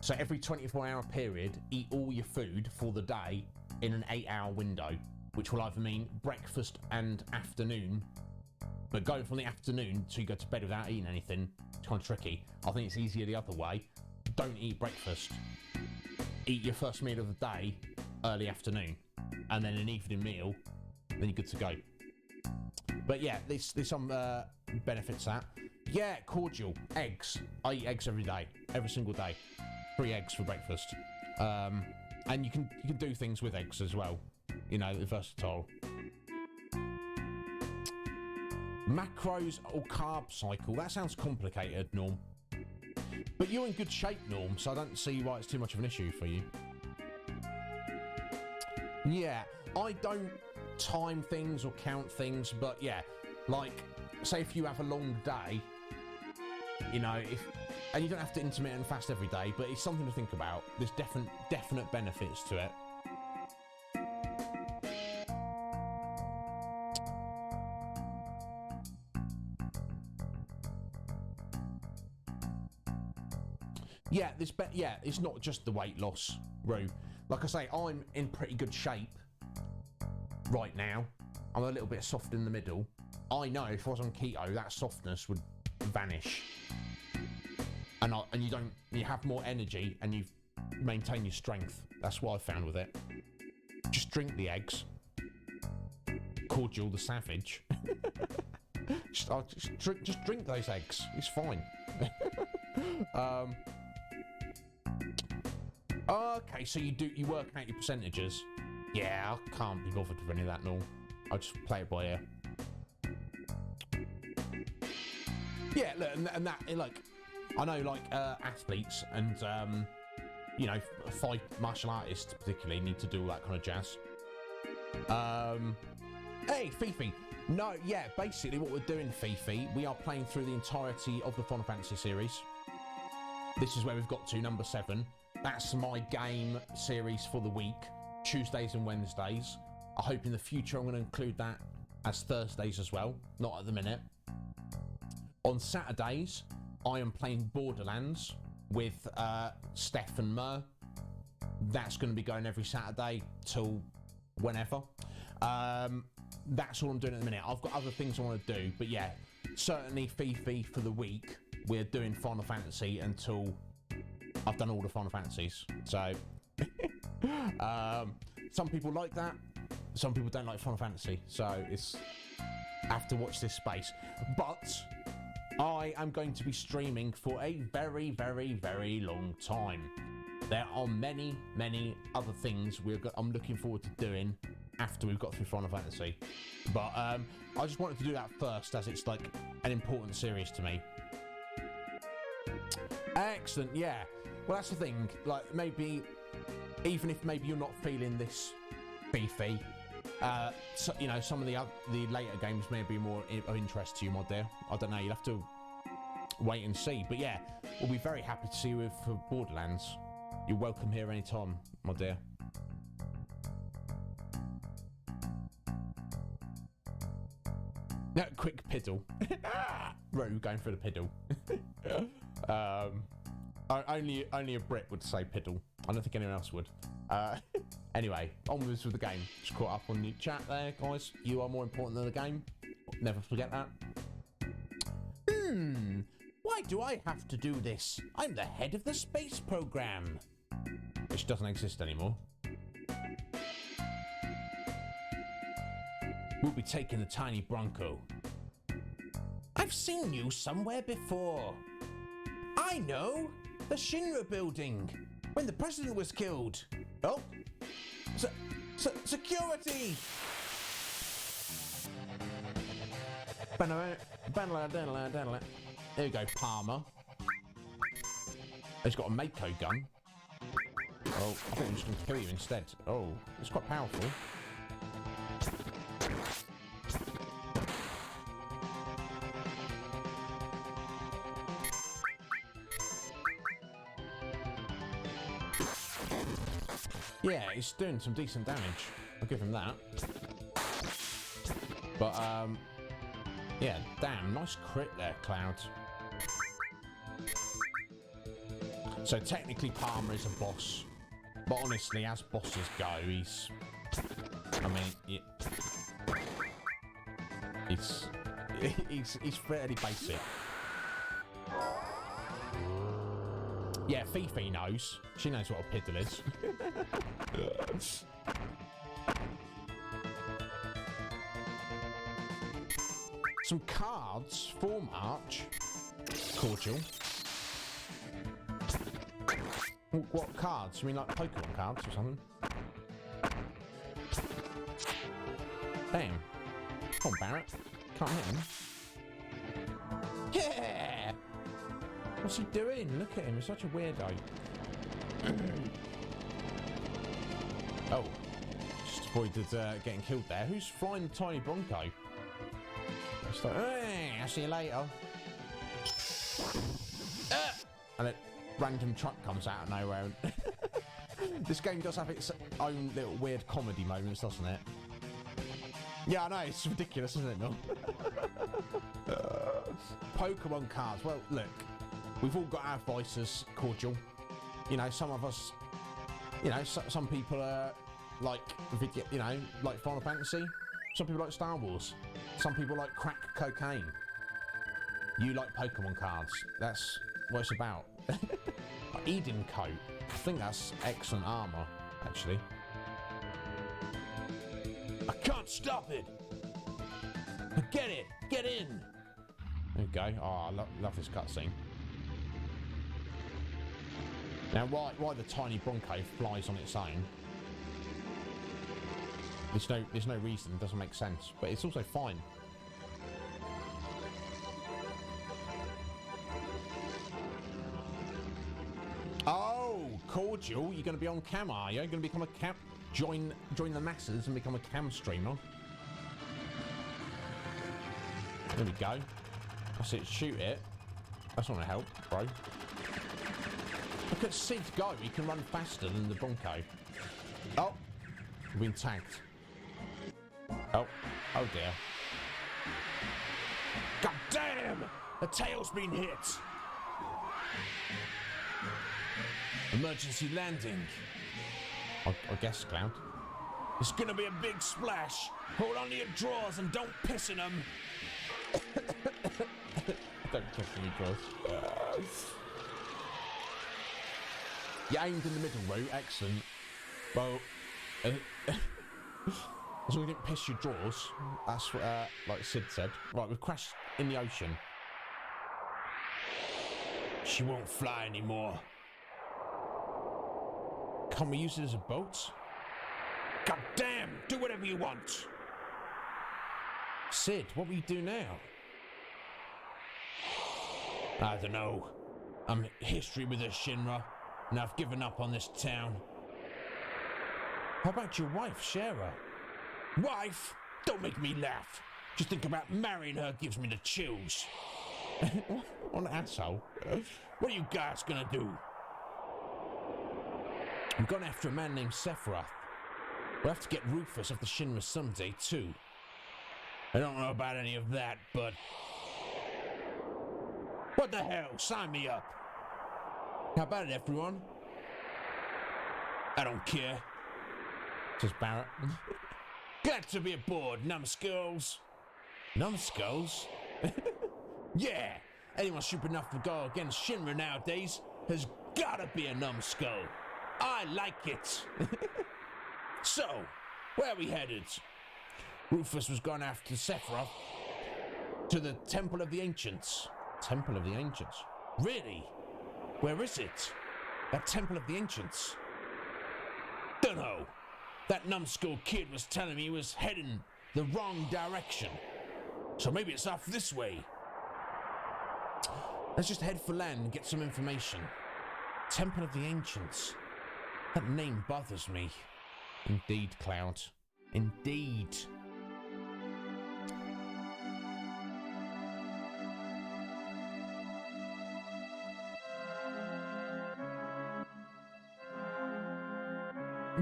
So every 24-hour period, eat all your food for the day in an 8-hour window, which will either mean breakfast and afternoon. But going from the afternoon to you go to bed without eating anything, it's kind of tricky. I think it's easier the other way. Don't eat breakfast. Eat your first meal of the day early afternoon, and then an evening meal, then you're good to go. But yeah, there's some benefits to that. Yeah, cordial, eggs. I eat eggs every day, every single day. 3 eggs for breakfast. And you can do things with eggs as well. You know, they're versatile. Macros or carb cycle. That sounds complicated, Norm. But you're in good shape, Norm, so I don't see why it's too much of an issue for you. Yeah, I don't time things or count things, but yeah, like, say if you have a long day, you know, and you don't have to intermittent fast every day, but it's something to think about. There's definite benefits to it. Yeah, it's not just the weight loss, Rue. Like I say, I'm in pretty good shape right now. I'm a little bit soft in the middle. I know if I was on keto, that softness would vanish. And you have more energy and you maintain your strength. That's what I found with it. Just drink the eggs. Cordial the savage. just drink those eggs. It's fine. Okay, so you work out your percentages. Yeah, I can't be bothered with any of that, no. I'll just play it by ear. Yeah, look, and that, like, I know, like, athletes and, you know, fight martial artists particularly need to do all that kind of jazz. Hey, Fifi. No, yeah, basically what we're doing, Fifi, we are playing through the entirety of the Final Fantasy series. This is where we've got to, number 7. That's my game series for the week, Tuesdays and Wednesdays. I hope in the future I'm going to include that as Thursdays as well, not at the minute. On Saturdays, I am playing Borderlands with Steph and Mer. That's going to be going every Saturday till whenever. That's all I'm doing at the minute. I've got other things I want to do, but yeah, certainly Fifi for the week. We're doing Final Fantasy until I've done all the Final Fantasies. So, some people like that. Some people don't like Final Fantasy. So I have to watch this space. But I am going to be streaming for a very, very, very long time. There are many, many other things I'm looking forward to doing after we've got through Final Fantasy. But I just wanted to do that first, as it's like an important series to me. Excellent, yeah. Well, that's the thing. Like, maybe, even if maybe you're not feeling this beefy, so, you know, some of the later games may be more of interest to you, my dear. I don't know. You'll have to wait and see. But yeah, we'll be very happy to see you for Borderlands. You're welcome here anytime, my dear. No, quick piddle. Rue going for the piddle. Only a Brit would say piddle. I don't think anyone else would. Anyway, onwards with the game. Just caught up on the chat there, guys. You are more important than the game. Never forget that. Why do I have to do this? I'm the head of the space program. Which doesn't exist anymore. We'll be taking the tiny Bronco. I've seen you somewhere before. I know! The Shinra building! When the president was killed! Oh! Security! There you go, Palmer. He's got a Mako gun. Oh, I think I'm just going to kill you instead. Oh, it's quite powerful. Yeah, he's doing some decent damage. I'll give him that. But, yeah, damn, nice crit there, Cloud. So technically Palmer is a boss. But honestly, as bosses go, he's... I mean, he's fairly basic. Yeah, Fifi knows. She knows what a piddle is. Some cards for March. Cordial. What cards? You mean like Pokemon cards or something? Damn. Come on, Barrett. Can't hit him. Yeah! What's he doing? Look at him. He's such a weirdo. Oh. Just avoided getting killed there. Who's flying the tiny Bronco? It's like, hey, I'll see you later. And a random truck comes out of nowhere. This game does have its own little weird comedy moments, doesn't it? Yeah, I know, it's ridiculous, isn't it, Mil? Pokemon cards. Well, look, we've all got our vices, Cordial. You know, some of us, you know, some people are like video, you know, like Final Fantasy. Some people like Star Wars. Some people like crack cocaine. You like Pokemon cards. That's what it's about. Eden coat. I think that's excellent armor, actually. I can't stop it. Get it. Get in. There you go. Oh, I love this cutscene. Now, why the tiny Bronco flies on its own? There's no reason. It doesn't make sense, but it's also fine. Oh, Cordial, you're going to be on cam, are you? You're going to become a cam... Join the masses and become a cam streamer. There we go. That's it, shoot it. That's not going to help, bro. Look at Sid go. He can run faster than the Bronco. Oh, we've been tagged. Oh dear. God damn! The tail's been hit! Emergency landing. I guess, Cloud. It's gonna be a big splash. Hold on to your drawers and don't piss in them. Don't piss in your drawers. You aimed in the middle, Roo. Excellent. Well, as long as you didn't piss your drawers, that's what, like Sid said. Right, we've crashed in the ocean. She won't fly anymore. Can't we use it as a boat? God damn! Do whatever you want! Sid, what will you do now? I don't know. I'm history with the Shinra, and I've given up on this town. How about your wife, Shara? Wife? Don't make me laugh. Just think about marrying her gives me the chills. What an asshole. What are you guys gonna do? I'm going after a man named Sephiroth. We'll have to get Rufus of the Shinra someday, too. I don't know about any of that, but... What the hell? Sign me up. How about it, everyone? I don't care. Says Barrett. Glad to be aboard, numbskulls. Numbskulls? Yeah! Anyone stupid enough to go against Shinra nowadays has gotta be a numbskull. I like it. So, where are we headed? Rufus was gone after Sephiroth to the Temple of the Ancients. Temple of the Ancients? Really? Where is it? That Temple of the Ancients? Dunno. That numbskull kid was telling me he was heading the wrong direction. So maybe it's off this way. Let's just head for land and get some information. Temple of the Ancients. That name bothers me. Indeed, Cloud. Indeed.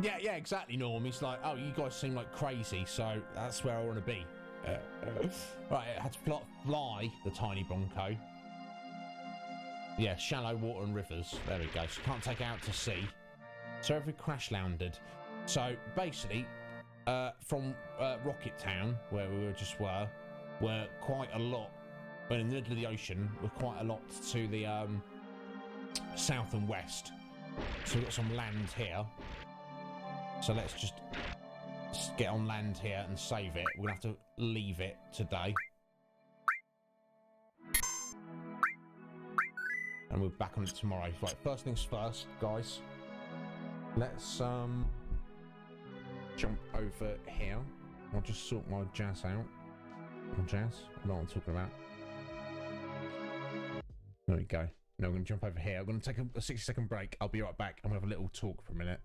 Yeah, exactly, Norm. It's like, oh, you guys seem like crazy, so that's where I want to be. Right, it had to fly, the tiny Bronco. Yeah, shallow water and rivers. There we go. So you can't take it out to sea. So every crash landed. So basically, from Rocket Town, where we were quite a lot. Well, in the middle of the ocean, we're quite a lot to the south and west. So we've got some land here. So let's just get on land here and save it. We're going to have to leave it today. And we're back on it tomorrow. Right, first things first, guys. Let's jump over here. I'll just sort my jazz out. My jazz? I know what I'm talking about. There we go. Now we're going to jump over here. I'm going to take a 60-second break. I'll be right back. I'm going to have a little talk for a minute.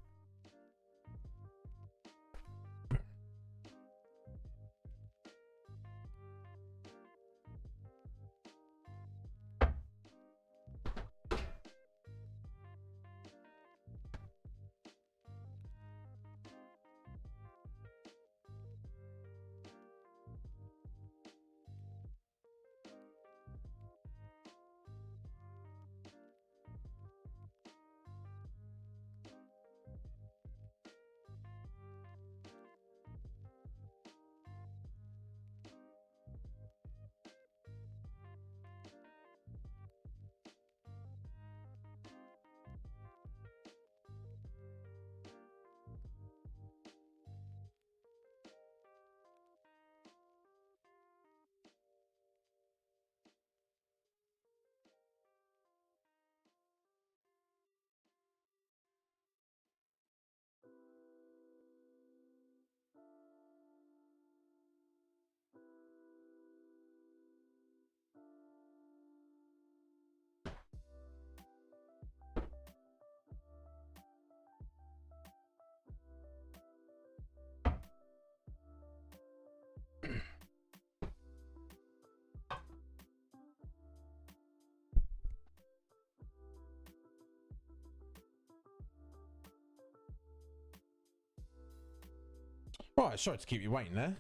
Right, sorry to keep you waiting there.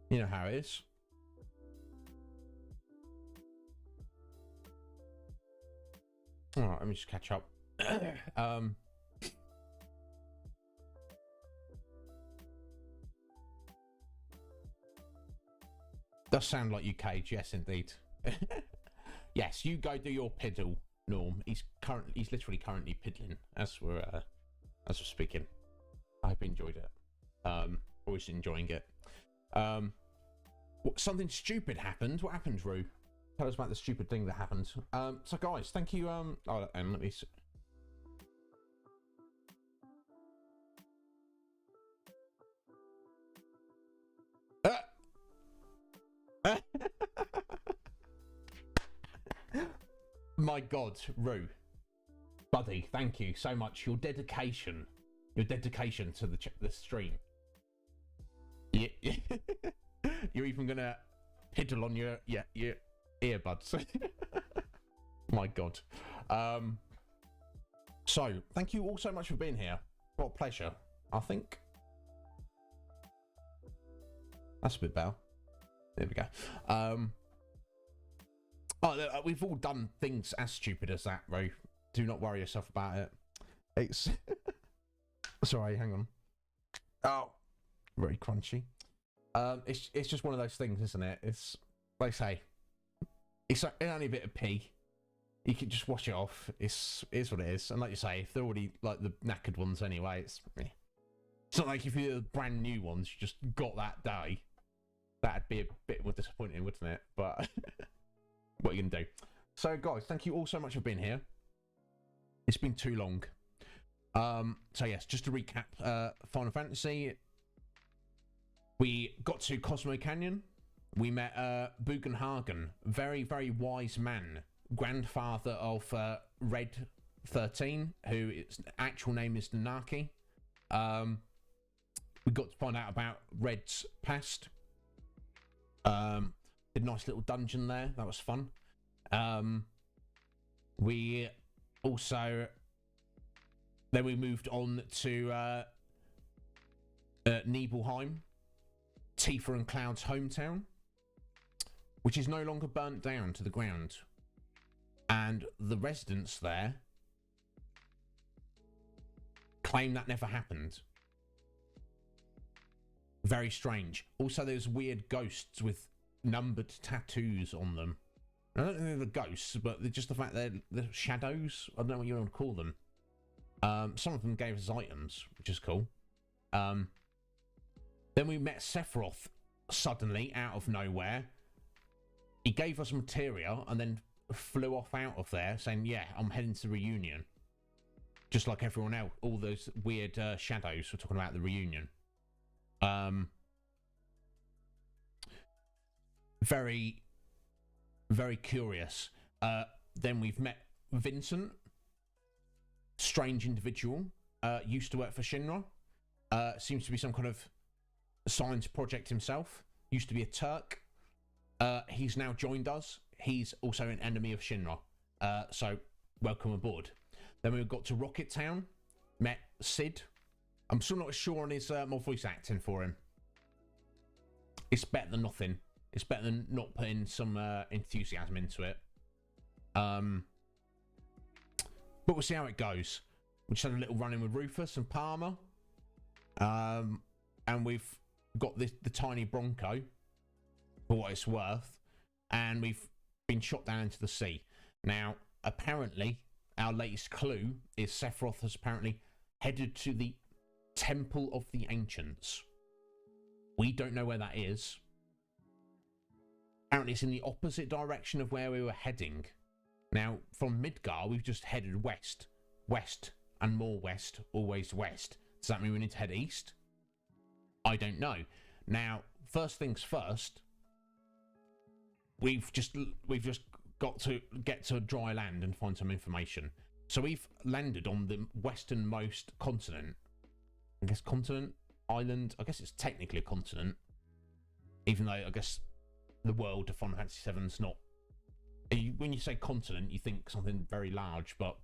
You know how it is. Alright, let me just catch up. Does sound like you, Cage. Yes, indeed. Yes, you go do your piddle, Norm. He's literally currently piddling as we're speaking. I hope you enjoyed it. Always enjoying it. Something stupid happened. What happened, Rue? Tell us about the stupid thing that happened. So guys, thank you. Oh, and let me. My God, Rue, buddy, thank you so much. Your dedication to the stream. Yeah, you're even gonna piddle on your earbuds. My God. So thank you all so much for being here. What a pleasure. I think that's a bit better. There we go. We've all done things as stupid as that, Ro. Do not worry yourself about it. It's sorry, hang on. Oh, very crunchy. It's just one of those things, isn't it? It's like I say, it's only a bit of pee. You can just wash it off. It's what it is. And like you say, if they're already like the knackered ones anyway, it's not like if you're the brand new ones you just got that day. That'd be a bit more disappointing, wouldn't it? But what are you gonna do? So guys, thank you all so much for being here. It's been too long. So yes, just to recap, Final Fantasy. We got to Cosmo Canyon. We met Bugenhagen, very, very wise man, grandfather of Red 13, who its actual name is Nanaki. We got to find out about Red's past. Did a nice little dungeon there. That was fun. We also... Then we moved on to Nibelheim, Tifa and Cloud's hometown, which is no longer burnt down to the ground. And the residents there claim that never happened. Very strange. Also, there's weird ghosts with numbered tattoos on them. I don't think they're the ghosts, but they're just the fact they're shadows. I don't know what you want to call them. Some of them gave us items, which is cool. Then we met Sephiroth suddenly out of nowhere. He gave us materia and then flew off out of there saying, yeah, I'm heading to the reunion. Just like everyone else, all those weird shadows were talking about the reunion. Very, very curious. Then we've met Vincent. Strange individual, used to work for Shinra, seems to be some kind of science project himself, used to be a Turk. He's now joined us. He's also an enemy of Shinra, so welcome aboard. Then we got to Rocket Town, met Sid. I'm still not sure on his more voice acting for him. It's better than nothing. It's better than not putting some enthusiasm into it. But we'll see how it goes. We just had a little run-in with Rufus and Palmer. And we've got the tiny Bronco, for what it's worth. And we've been shot down into the sea. Now, apparently, our latest clue is Sephiroth has apparently headed to the Temple of the Ancients. We don't know where that is. Apparently, it's in the opposite direction of where we were heading. Now, from Midgar, we've just headed west. West and more west, always west. Does that mean we need to head east? I don't know. Now, first things first, we've just got to get to dry land and find some information. So we've landed on the westernmost continent. I guess continent? Island? I guess it's technically a continent. Even though, I guess, the world of Final Fantasy VII's not... When you say continent, you think something very large, but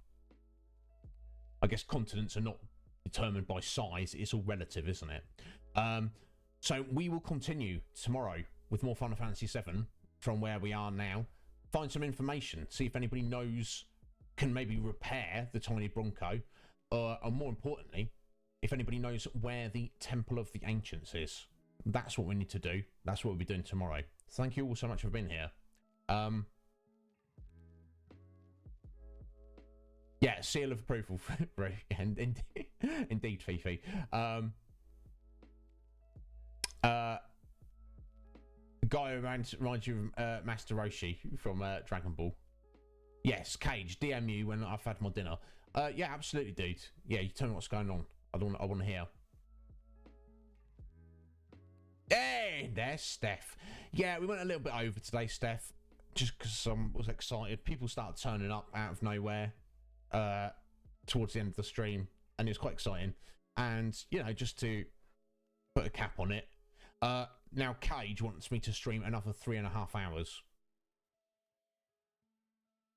I guess continents are not determined by size. It's all relative, isn't it? So we will continue tomorrow with more Final Fantasy VII from where we are now. Find some information, see if anybody knows, can maybe repair the tiny Bronco, and more importantly, if anybody knows where the Temple of the Ancients is. That's what we need to do. That's what we'll be doing tomorrow. Thank you all so much for being here. Yeah, seal of approval. Indeed, Fifi. The guy who reminds you of Master Roshi from Dragon Ball. Yes, Cage, DM you when I've had my dinner. Yeah, absolutely, dude. Yeah, you tell me what's going on. I want to hear. Hey, there's Steph. Yeah, we went a little bit over today, Steph. Just because I was excited. People started turning up out of nowhere. Towards the end of the stream, and it was quite exciting. And you know, just to put a cap on it, now Cage wants me to stream another 3.5 hours.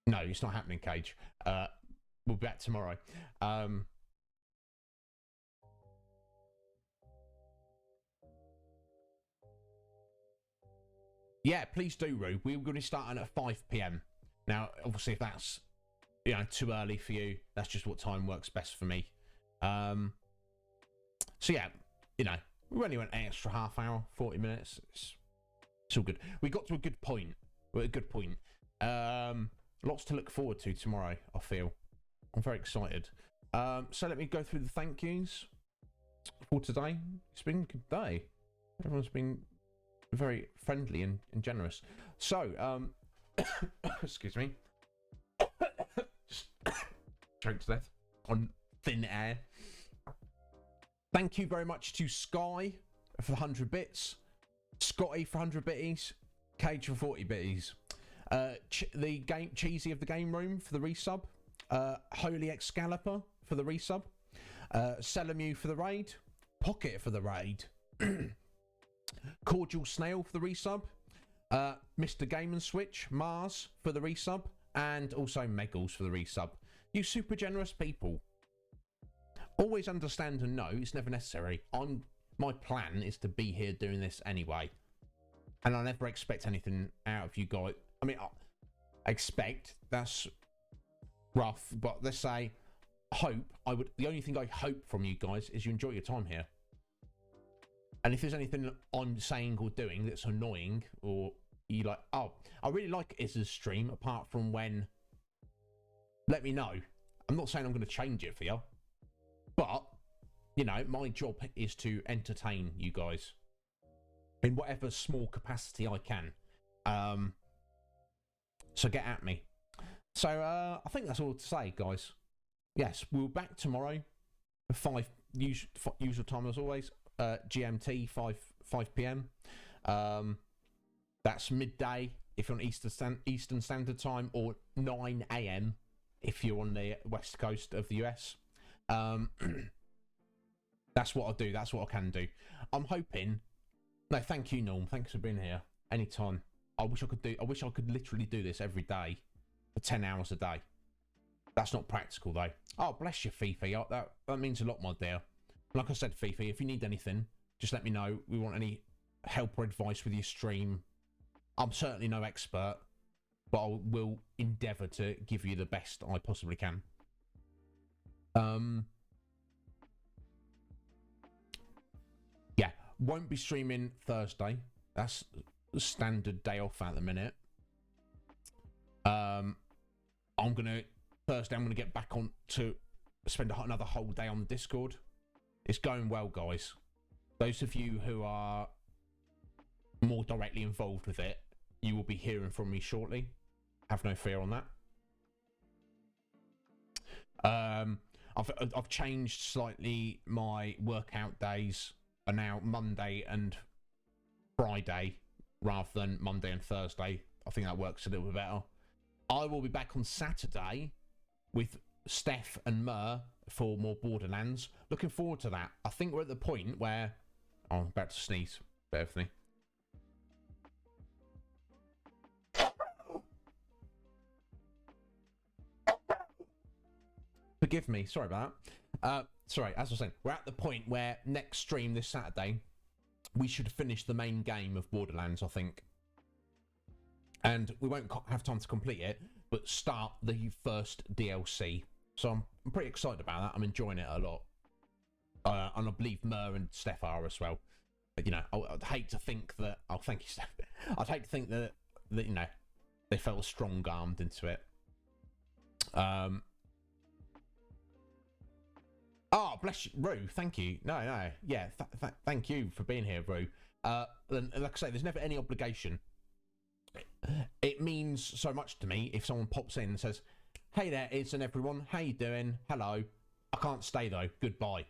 No, it's not happening, Cage. We'll be back tomorrow. Yeah, please do, Roo. We're going to be starting at 5 p.m. Now, obviously, if that's too early for you, that's just what time works best for me. So yeah, we only went an extra half hour, 40 minutes. It's all good. We got to a good point. We're at a good point. Lots to look forward to tomorrow, I feel. I'm very excited. So let me go through the thank yous for today. It's been a good day. Everyone's been very friendly and generous. So, excuse me. choked to death on thin air. Thank you very much to Sky for the 100 bits, Scotty for 100 bitties, Cage for 40 bitties, the game Cheesy of the Game Room for the resub, Holy Excalibur for the resub, Selamu for the raid, Pocket for the raid, Cordial Snail for the resub, Mr. Game & Switch, Mars for the resub, and also Meggles for the resub. You super generous people. Always understand and know it's never necessary. My plan is to be here doing this anyway. And I never expect anything out of you guys. I mean, I expect, that's rough, but let's say, the only thing I hope from you guys is you enjoy your time here. And if there's anything I'm saying or doing that's annoying, or you like, oh, I really like Iz's stream, apart from when, let me know. I'm not saying I'm going to change it for you, but, you know, my job is to entertain you guys in whatever small capacity I can. So get at me. So I think that's all to say, guys. Yes, we're back tomorrow, 5 usual time as always. GMT 5 p.m. That's midday if you're on Eastern Standard Time, or 9 a.m. if you're on the west coast of the US. That's what I'll do. That's what I can do. I'm hoping. No, thank you, Norm. Thanks for being here. Anytime. I wish I could literally do this every day for 10 hours a day. That's not practical though. Oh, bless you, Fifi. That means a lot, my dear. Like I said, Fifi, if you need anything, just let me know. We want any help or advice with your stream. I'm certainly no expert, but I will endeavour to give you the best I possibly can. Yeah, won't be streaming Thursday. That's the standard day off at the minute. Thursday I'm gonna get back on to spend another whole day on the Discord. It's going well, guys. Those of you who are more directly involved with it, you will be hearing from me shortly. Have no fear on that. I've changed slightly. My workout days are now Monday and Friday rather than Monday and Thursday. I think that works a little bit better. I will be back on Saturday with Steph and Mer for more Borderlands. Looking forward to that. I think we're at the point where... Oh, I'm about to sneeze. Bear with me. Forgive me. Sorry about that. Sorry, as I was saying, we're at the point where next stream this Saturday, we should finish the main game of Borderlands, I think. And we won't have time to complete it, but start the first DLC. So I'm pretty excited about that. I'm enjoying it a lot. And I believe Mer and Steph are as well. But, you know, I'd hate to think that... Oh, thank you, Steph. I'd hate to think that you know, they felt strong-armed into it. Oh, bless you, Rue. Thank you. No. Yeah, thank you for being here, Rue. Like I say, there's never any obligation. It means so much to me if someone pops in and says, "Hey there, Izz and everyone. How you doing? Hello. I can't stay though. Goodbye."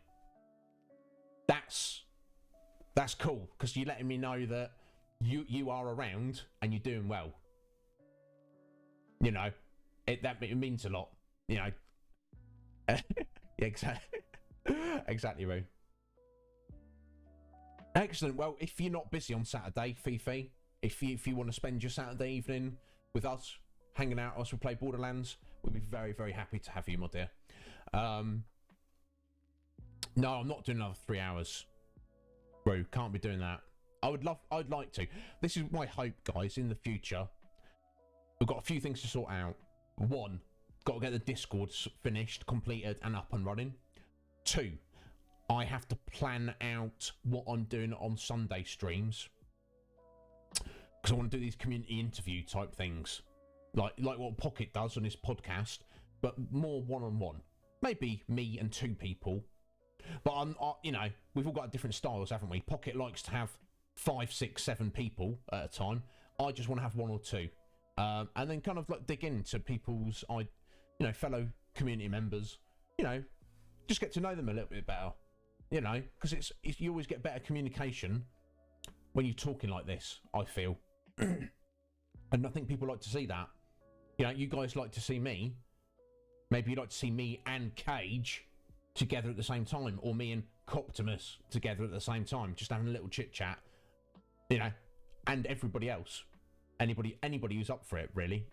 That's cool, because you're letting me know that you are around and you're doing well. You know, it means a lot. You know. Yeah, exactly, Roo. Excellent. Well, if you're not busy on Saturday, Fifi, if you want to spend your Saturday evening with us, hanging out as we play Borderlands, we'd be very, very happy to have you, my dear. No, I'm not doing another 3 hours. Bro, can't be doing that. I'd like to. This is my hope, guys, in the future. We've got a few things to sort out. 1, got to get the Discord finished, completed, and up and running. 2, I have to plan out what I'm doing on Sunday streams. Because I want to do these community interview type things. Like what Pocket does on his podcast, but more one-on-one. Maybe me and 2 people. But you know, we've all got different styles, haven't we? Pocket likes to have 5, 6, 7 people at a time. I just want to have 1 or 2, and then kind of like dig into people's, fellow community members, you know, just get to know them a little bit better, you know, because it's you always get better communication when you're talking like this, I feel. And I think people like to see that. You know, you guys like to see me. Maybe you'd like to see me and Cage together at the same time, or me and Coptimus together at the same time, just having a little chit chat, you know, and everybody else, anybody who's up for it, really.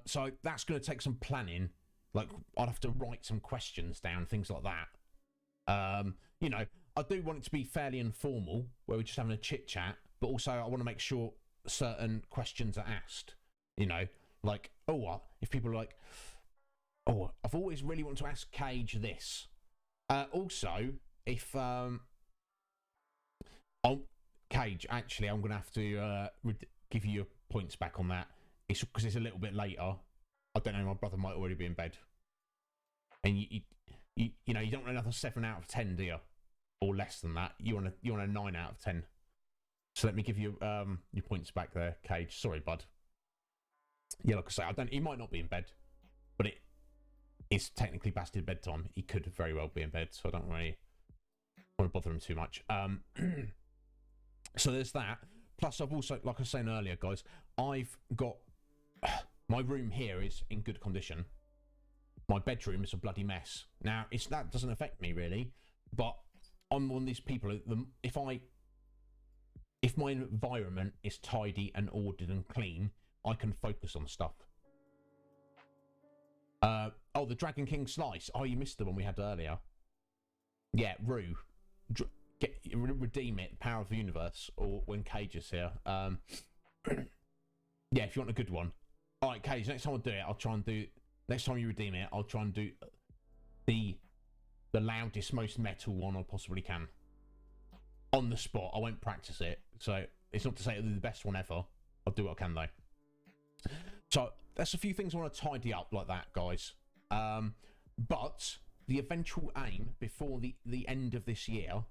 So that's going to take some planning. Like, I'd have to write some questions down, things like that. You know, I do want it to be fairly informal, where we're just having a chit chat, but also I want to make sure certain questions are asked. You know, like, oh, if people are like, oh, I've always really wanted to ask Cage this. Also, if Cage, actually, I'm going to have to give you your points back on that. It's because it's a little bit later. I don't know, my brother might already be in bed. And you know, you don't want another 7 out of 10, do you? Or less than that. You want a 9 out of 10. So let me give you your points back there, Cage. Sorry, bud. Yeah, like I say, he might not be in bed, but it's technically past his bedtime. He could very well be in bed, so I don't really want to bother him too much. So there's that. Plus, I've also, like I was saying earlier, guys, I've got my room here is in good condition. My bedroom is a bloody mess. Now, that doesn't affect me really, but I'm one of these people. If my environment is tidy and ordered and clean, I can focus on stuff. Oh, the Dragon King slice. Oh, you missed the one we had earlier. Yeah, Rue. Redeem it, Power of the Universe, or when Cage is here. Yeah, if you want a good one. Alright, Cage, next time I do it, I'll try and do... Next time you redeem it, I'll try and do the loudest, most metal one I possibly can. On the spot. I won't practice it. So, it's not to say it'll be the best one ever. I'll do what I can, though. So, that's a few things I want to tidy up like that, guys. But the eventual aim before the end of this year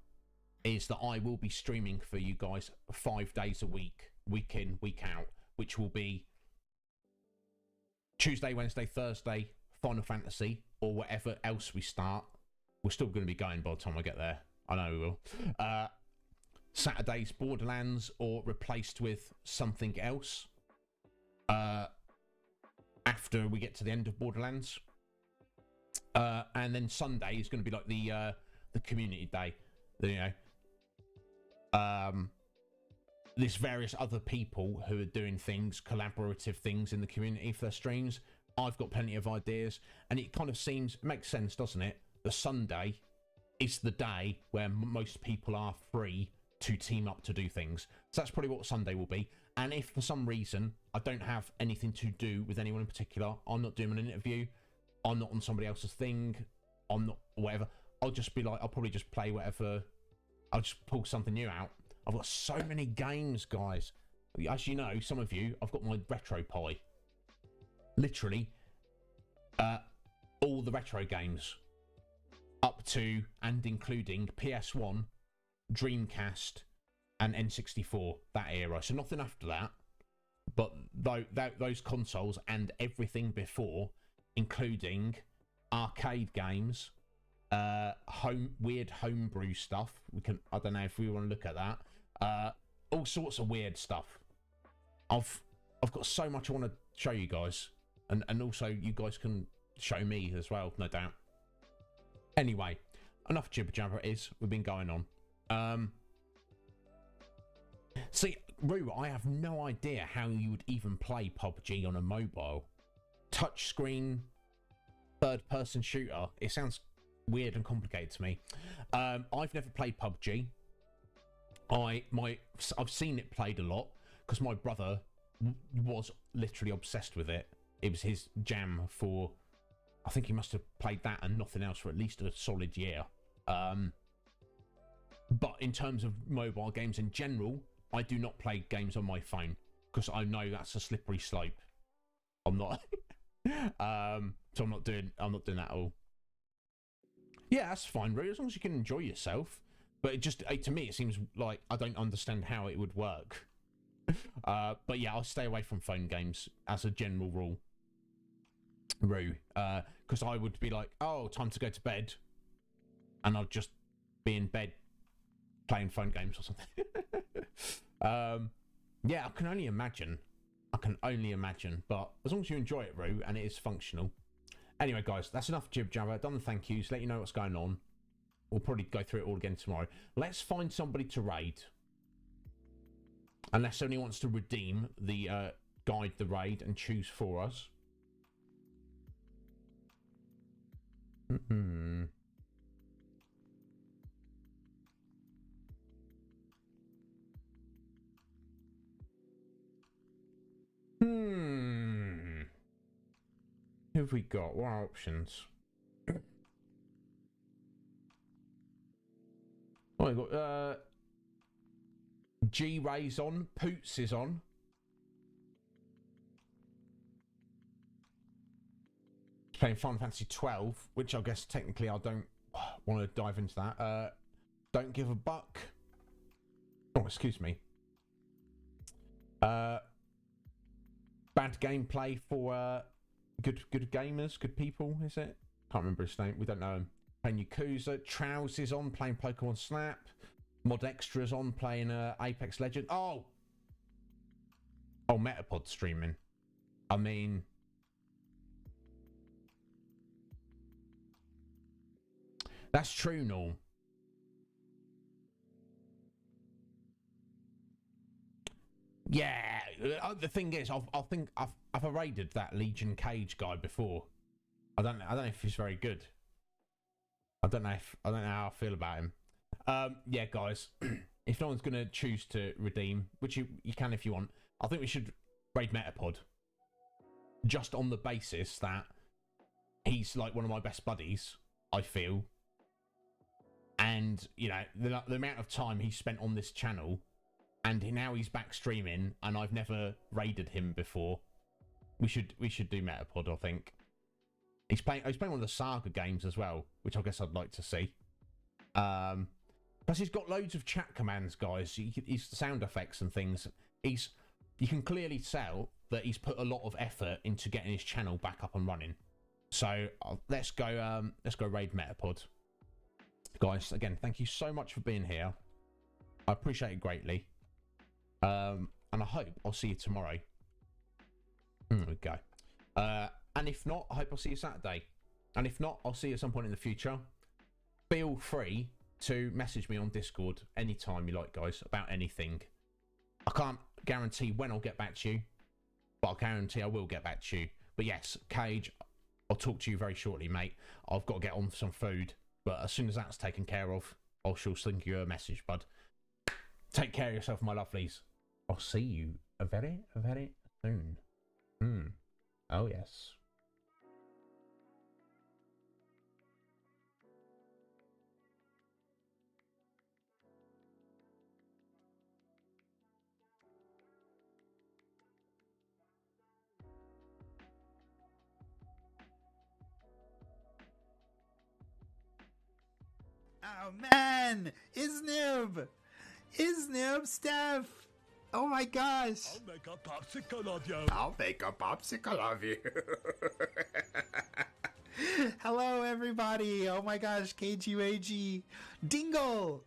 is that I will be streaming for you guys 5 days a week, week in, week out, which will be Tuesday, Wednesday, Thursday, Final Fantasy, or whatever else we start. We're still going to be going by the time I get there. I know we will. Saturdays, Borderlands, or replaced with something else. After we get to the end of Borderlands. And then Sunday is going to be like the community day. You know, there's various other people who are doing things, collaborative things in the community for their streams. I've got plenty of ideas, and it kind of makes sense, doesn't it? The Sunday is the day where most people are free to team up to do things. So that's probably what Sunday will be. And if for some reason I don't have anything to do with anyone in particular, I'm not doing an interview, I'm not on somebody else's thing, I'm not whatever, I'll just be like, I'll probably just play whatever, I'll just pull something new out. I've got so many games, guys. As you know, some of you, I've got my retro pie. Literally, all the retro games. Up to and including PS1, Dreamcast, and N64, that era. So nothing after that. But those consoles and everything before, including arcade games, weird homebrew stuff. I don't know if we want to look at that. All sorts of weird stuff. I've got so much I want to show you guys, and also you guys can show me as well, no doubt. Anyway, enough jibber jabber it is. We've been going on. See, Roo, I have no idea how you would even play PUBG on a mobile touchscreen third-person shooter. It sounds weird and complicated to me. I've never played PUBG. I've seen it played a lot because my brother was literally obsessed with it. It was his jam for, I think he must have played that and nothing else for at least a solid year. But in terms of mobile games in general, I do not play games on my phone because I know that's a slippery slope. I'm not. So I'm not doing that at all. Yeah, that's fine, really, as long as you can enjoy yourself. But it just, to me, it seems like I don't understand how it would work. But yeah, I'll stay away from phone games as a general rule. Rue, because I would be like, oh, time to go to bed, and I'd just be in bed playing phone games or something. Yeah, I can only imagine. But as long as you enjoy it, Rue, and it is functional. Anyway, guys, that's enough jib jabber. Done the thank yous. Let you know what's going on. We'll probably go through it all again tomorrow. Let's find somebody to raid. Unless somebody wants to redeem the guide the raid and choose for us. Who have we got? What are our options? Oh, we've got G-Ray's on. Poots is on. Playing Final Fantasy XII, which I guess technically I don't want to dive into that. Don't give a buck. Oh, excuse me. Bad gameplay for good gamers, good people, is it? Can't remember his name. We don't know him. Playing Yakuza. Trows is on, playing Pokemon Snap. Mod Extra's on, playing Apex Legends. Oh, Metapod streaming. I mean, that's true, Norm. Yeah, the thing is, I've raided that Legion Cage guy before. I don't know if he's very good. I don't know how I feel about him. Yeah, guys, if no one's gonna choose to redeem, which you can if you want, I think we should raid Metapod. Just on the basis that he's like one of my best buddies, I feel. And you know the amount of time he spent on this channel. And now he's back streaming, and I've never raided him before. We should do Metapod, I think. He's playing one of the Saga games as well, which I guess I'd like to see. Plus, he's got loads of chat commands, guys. He's sound effects and things. You can clearly tell that he's put a lot of effort into getting his channel back up and running. So let's go raid Metapod, guys. Again, thank you so much for being here. I appreciate it greatly. And I hope I'll see you tomorrow. There we go. And if not, I hope I'll see you Saturday. And if not, I'll see you at some point in the future. Feel free to message me on Discord anytime you like, guys, about anything. I can't guarantee when I'll get back to you, but I'll guarantee I will get back to you. But yes, Cage, I'll talk to you very shortly, mate. I've got to get on for some food, but as soon as that's taken care of, I shall sling you a message, bud. Take care of yourself, my lovelies. I'll see you very, very soon. Oh, yes. Oh, man! Iznib, Steph! Oh my gosh! I'll make a popsicle of you. I'll make a popsicle of you. Hello, everybody! Oh my gosh, KGAG, Dingle,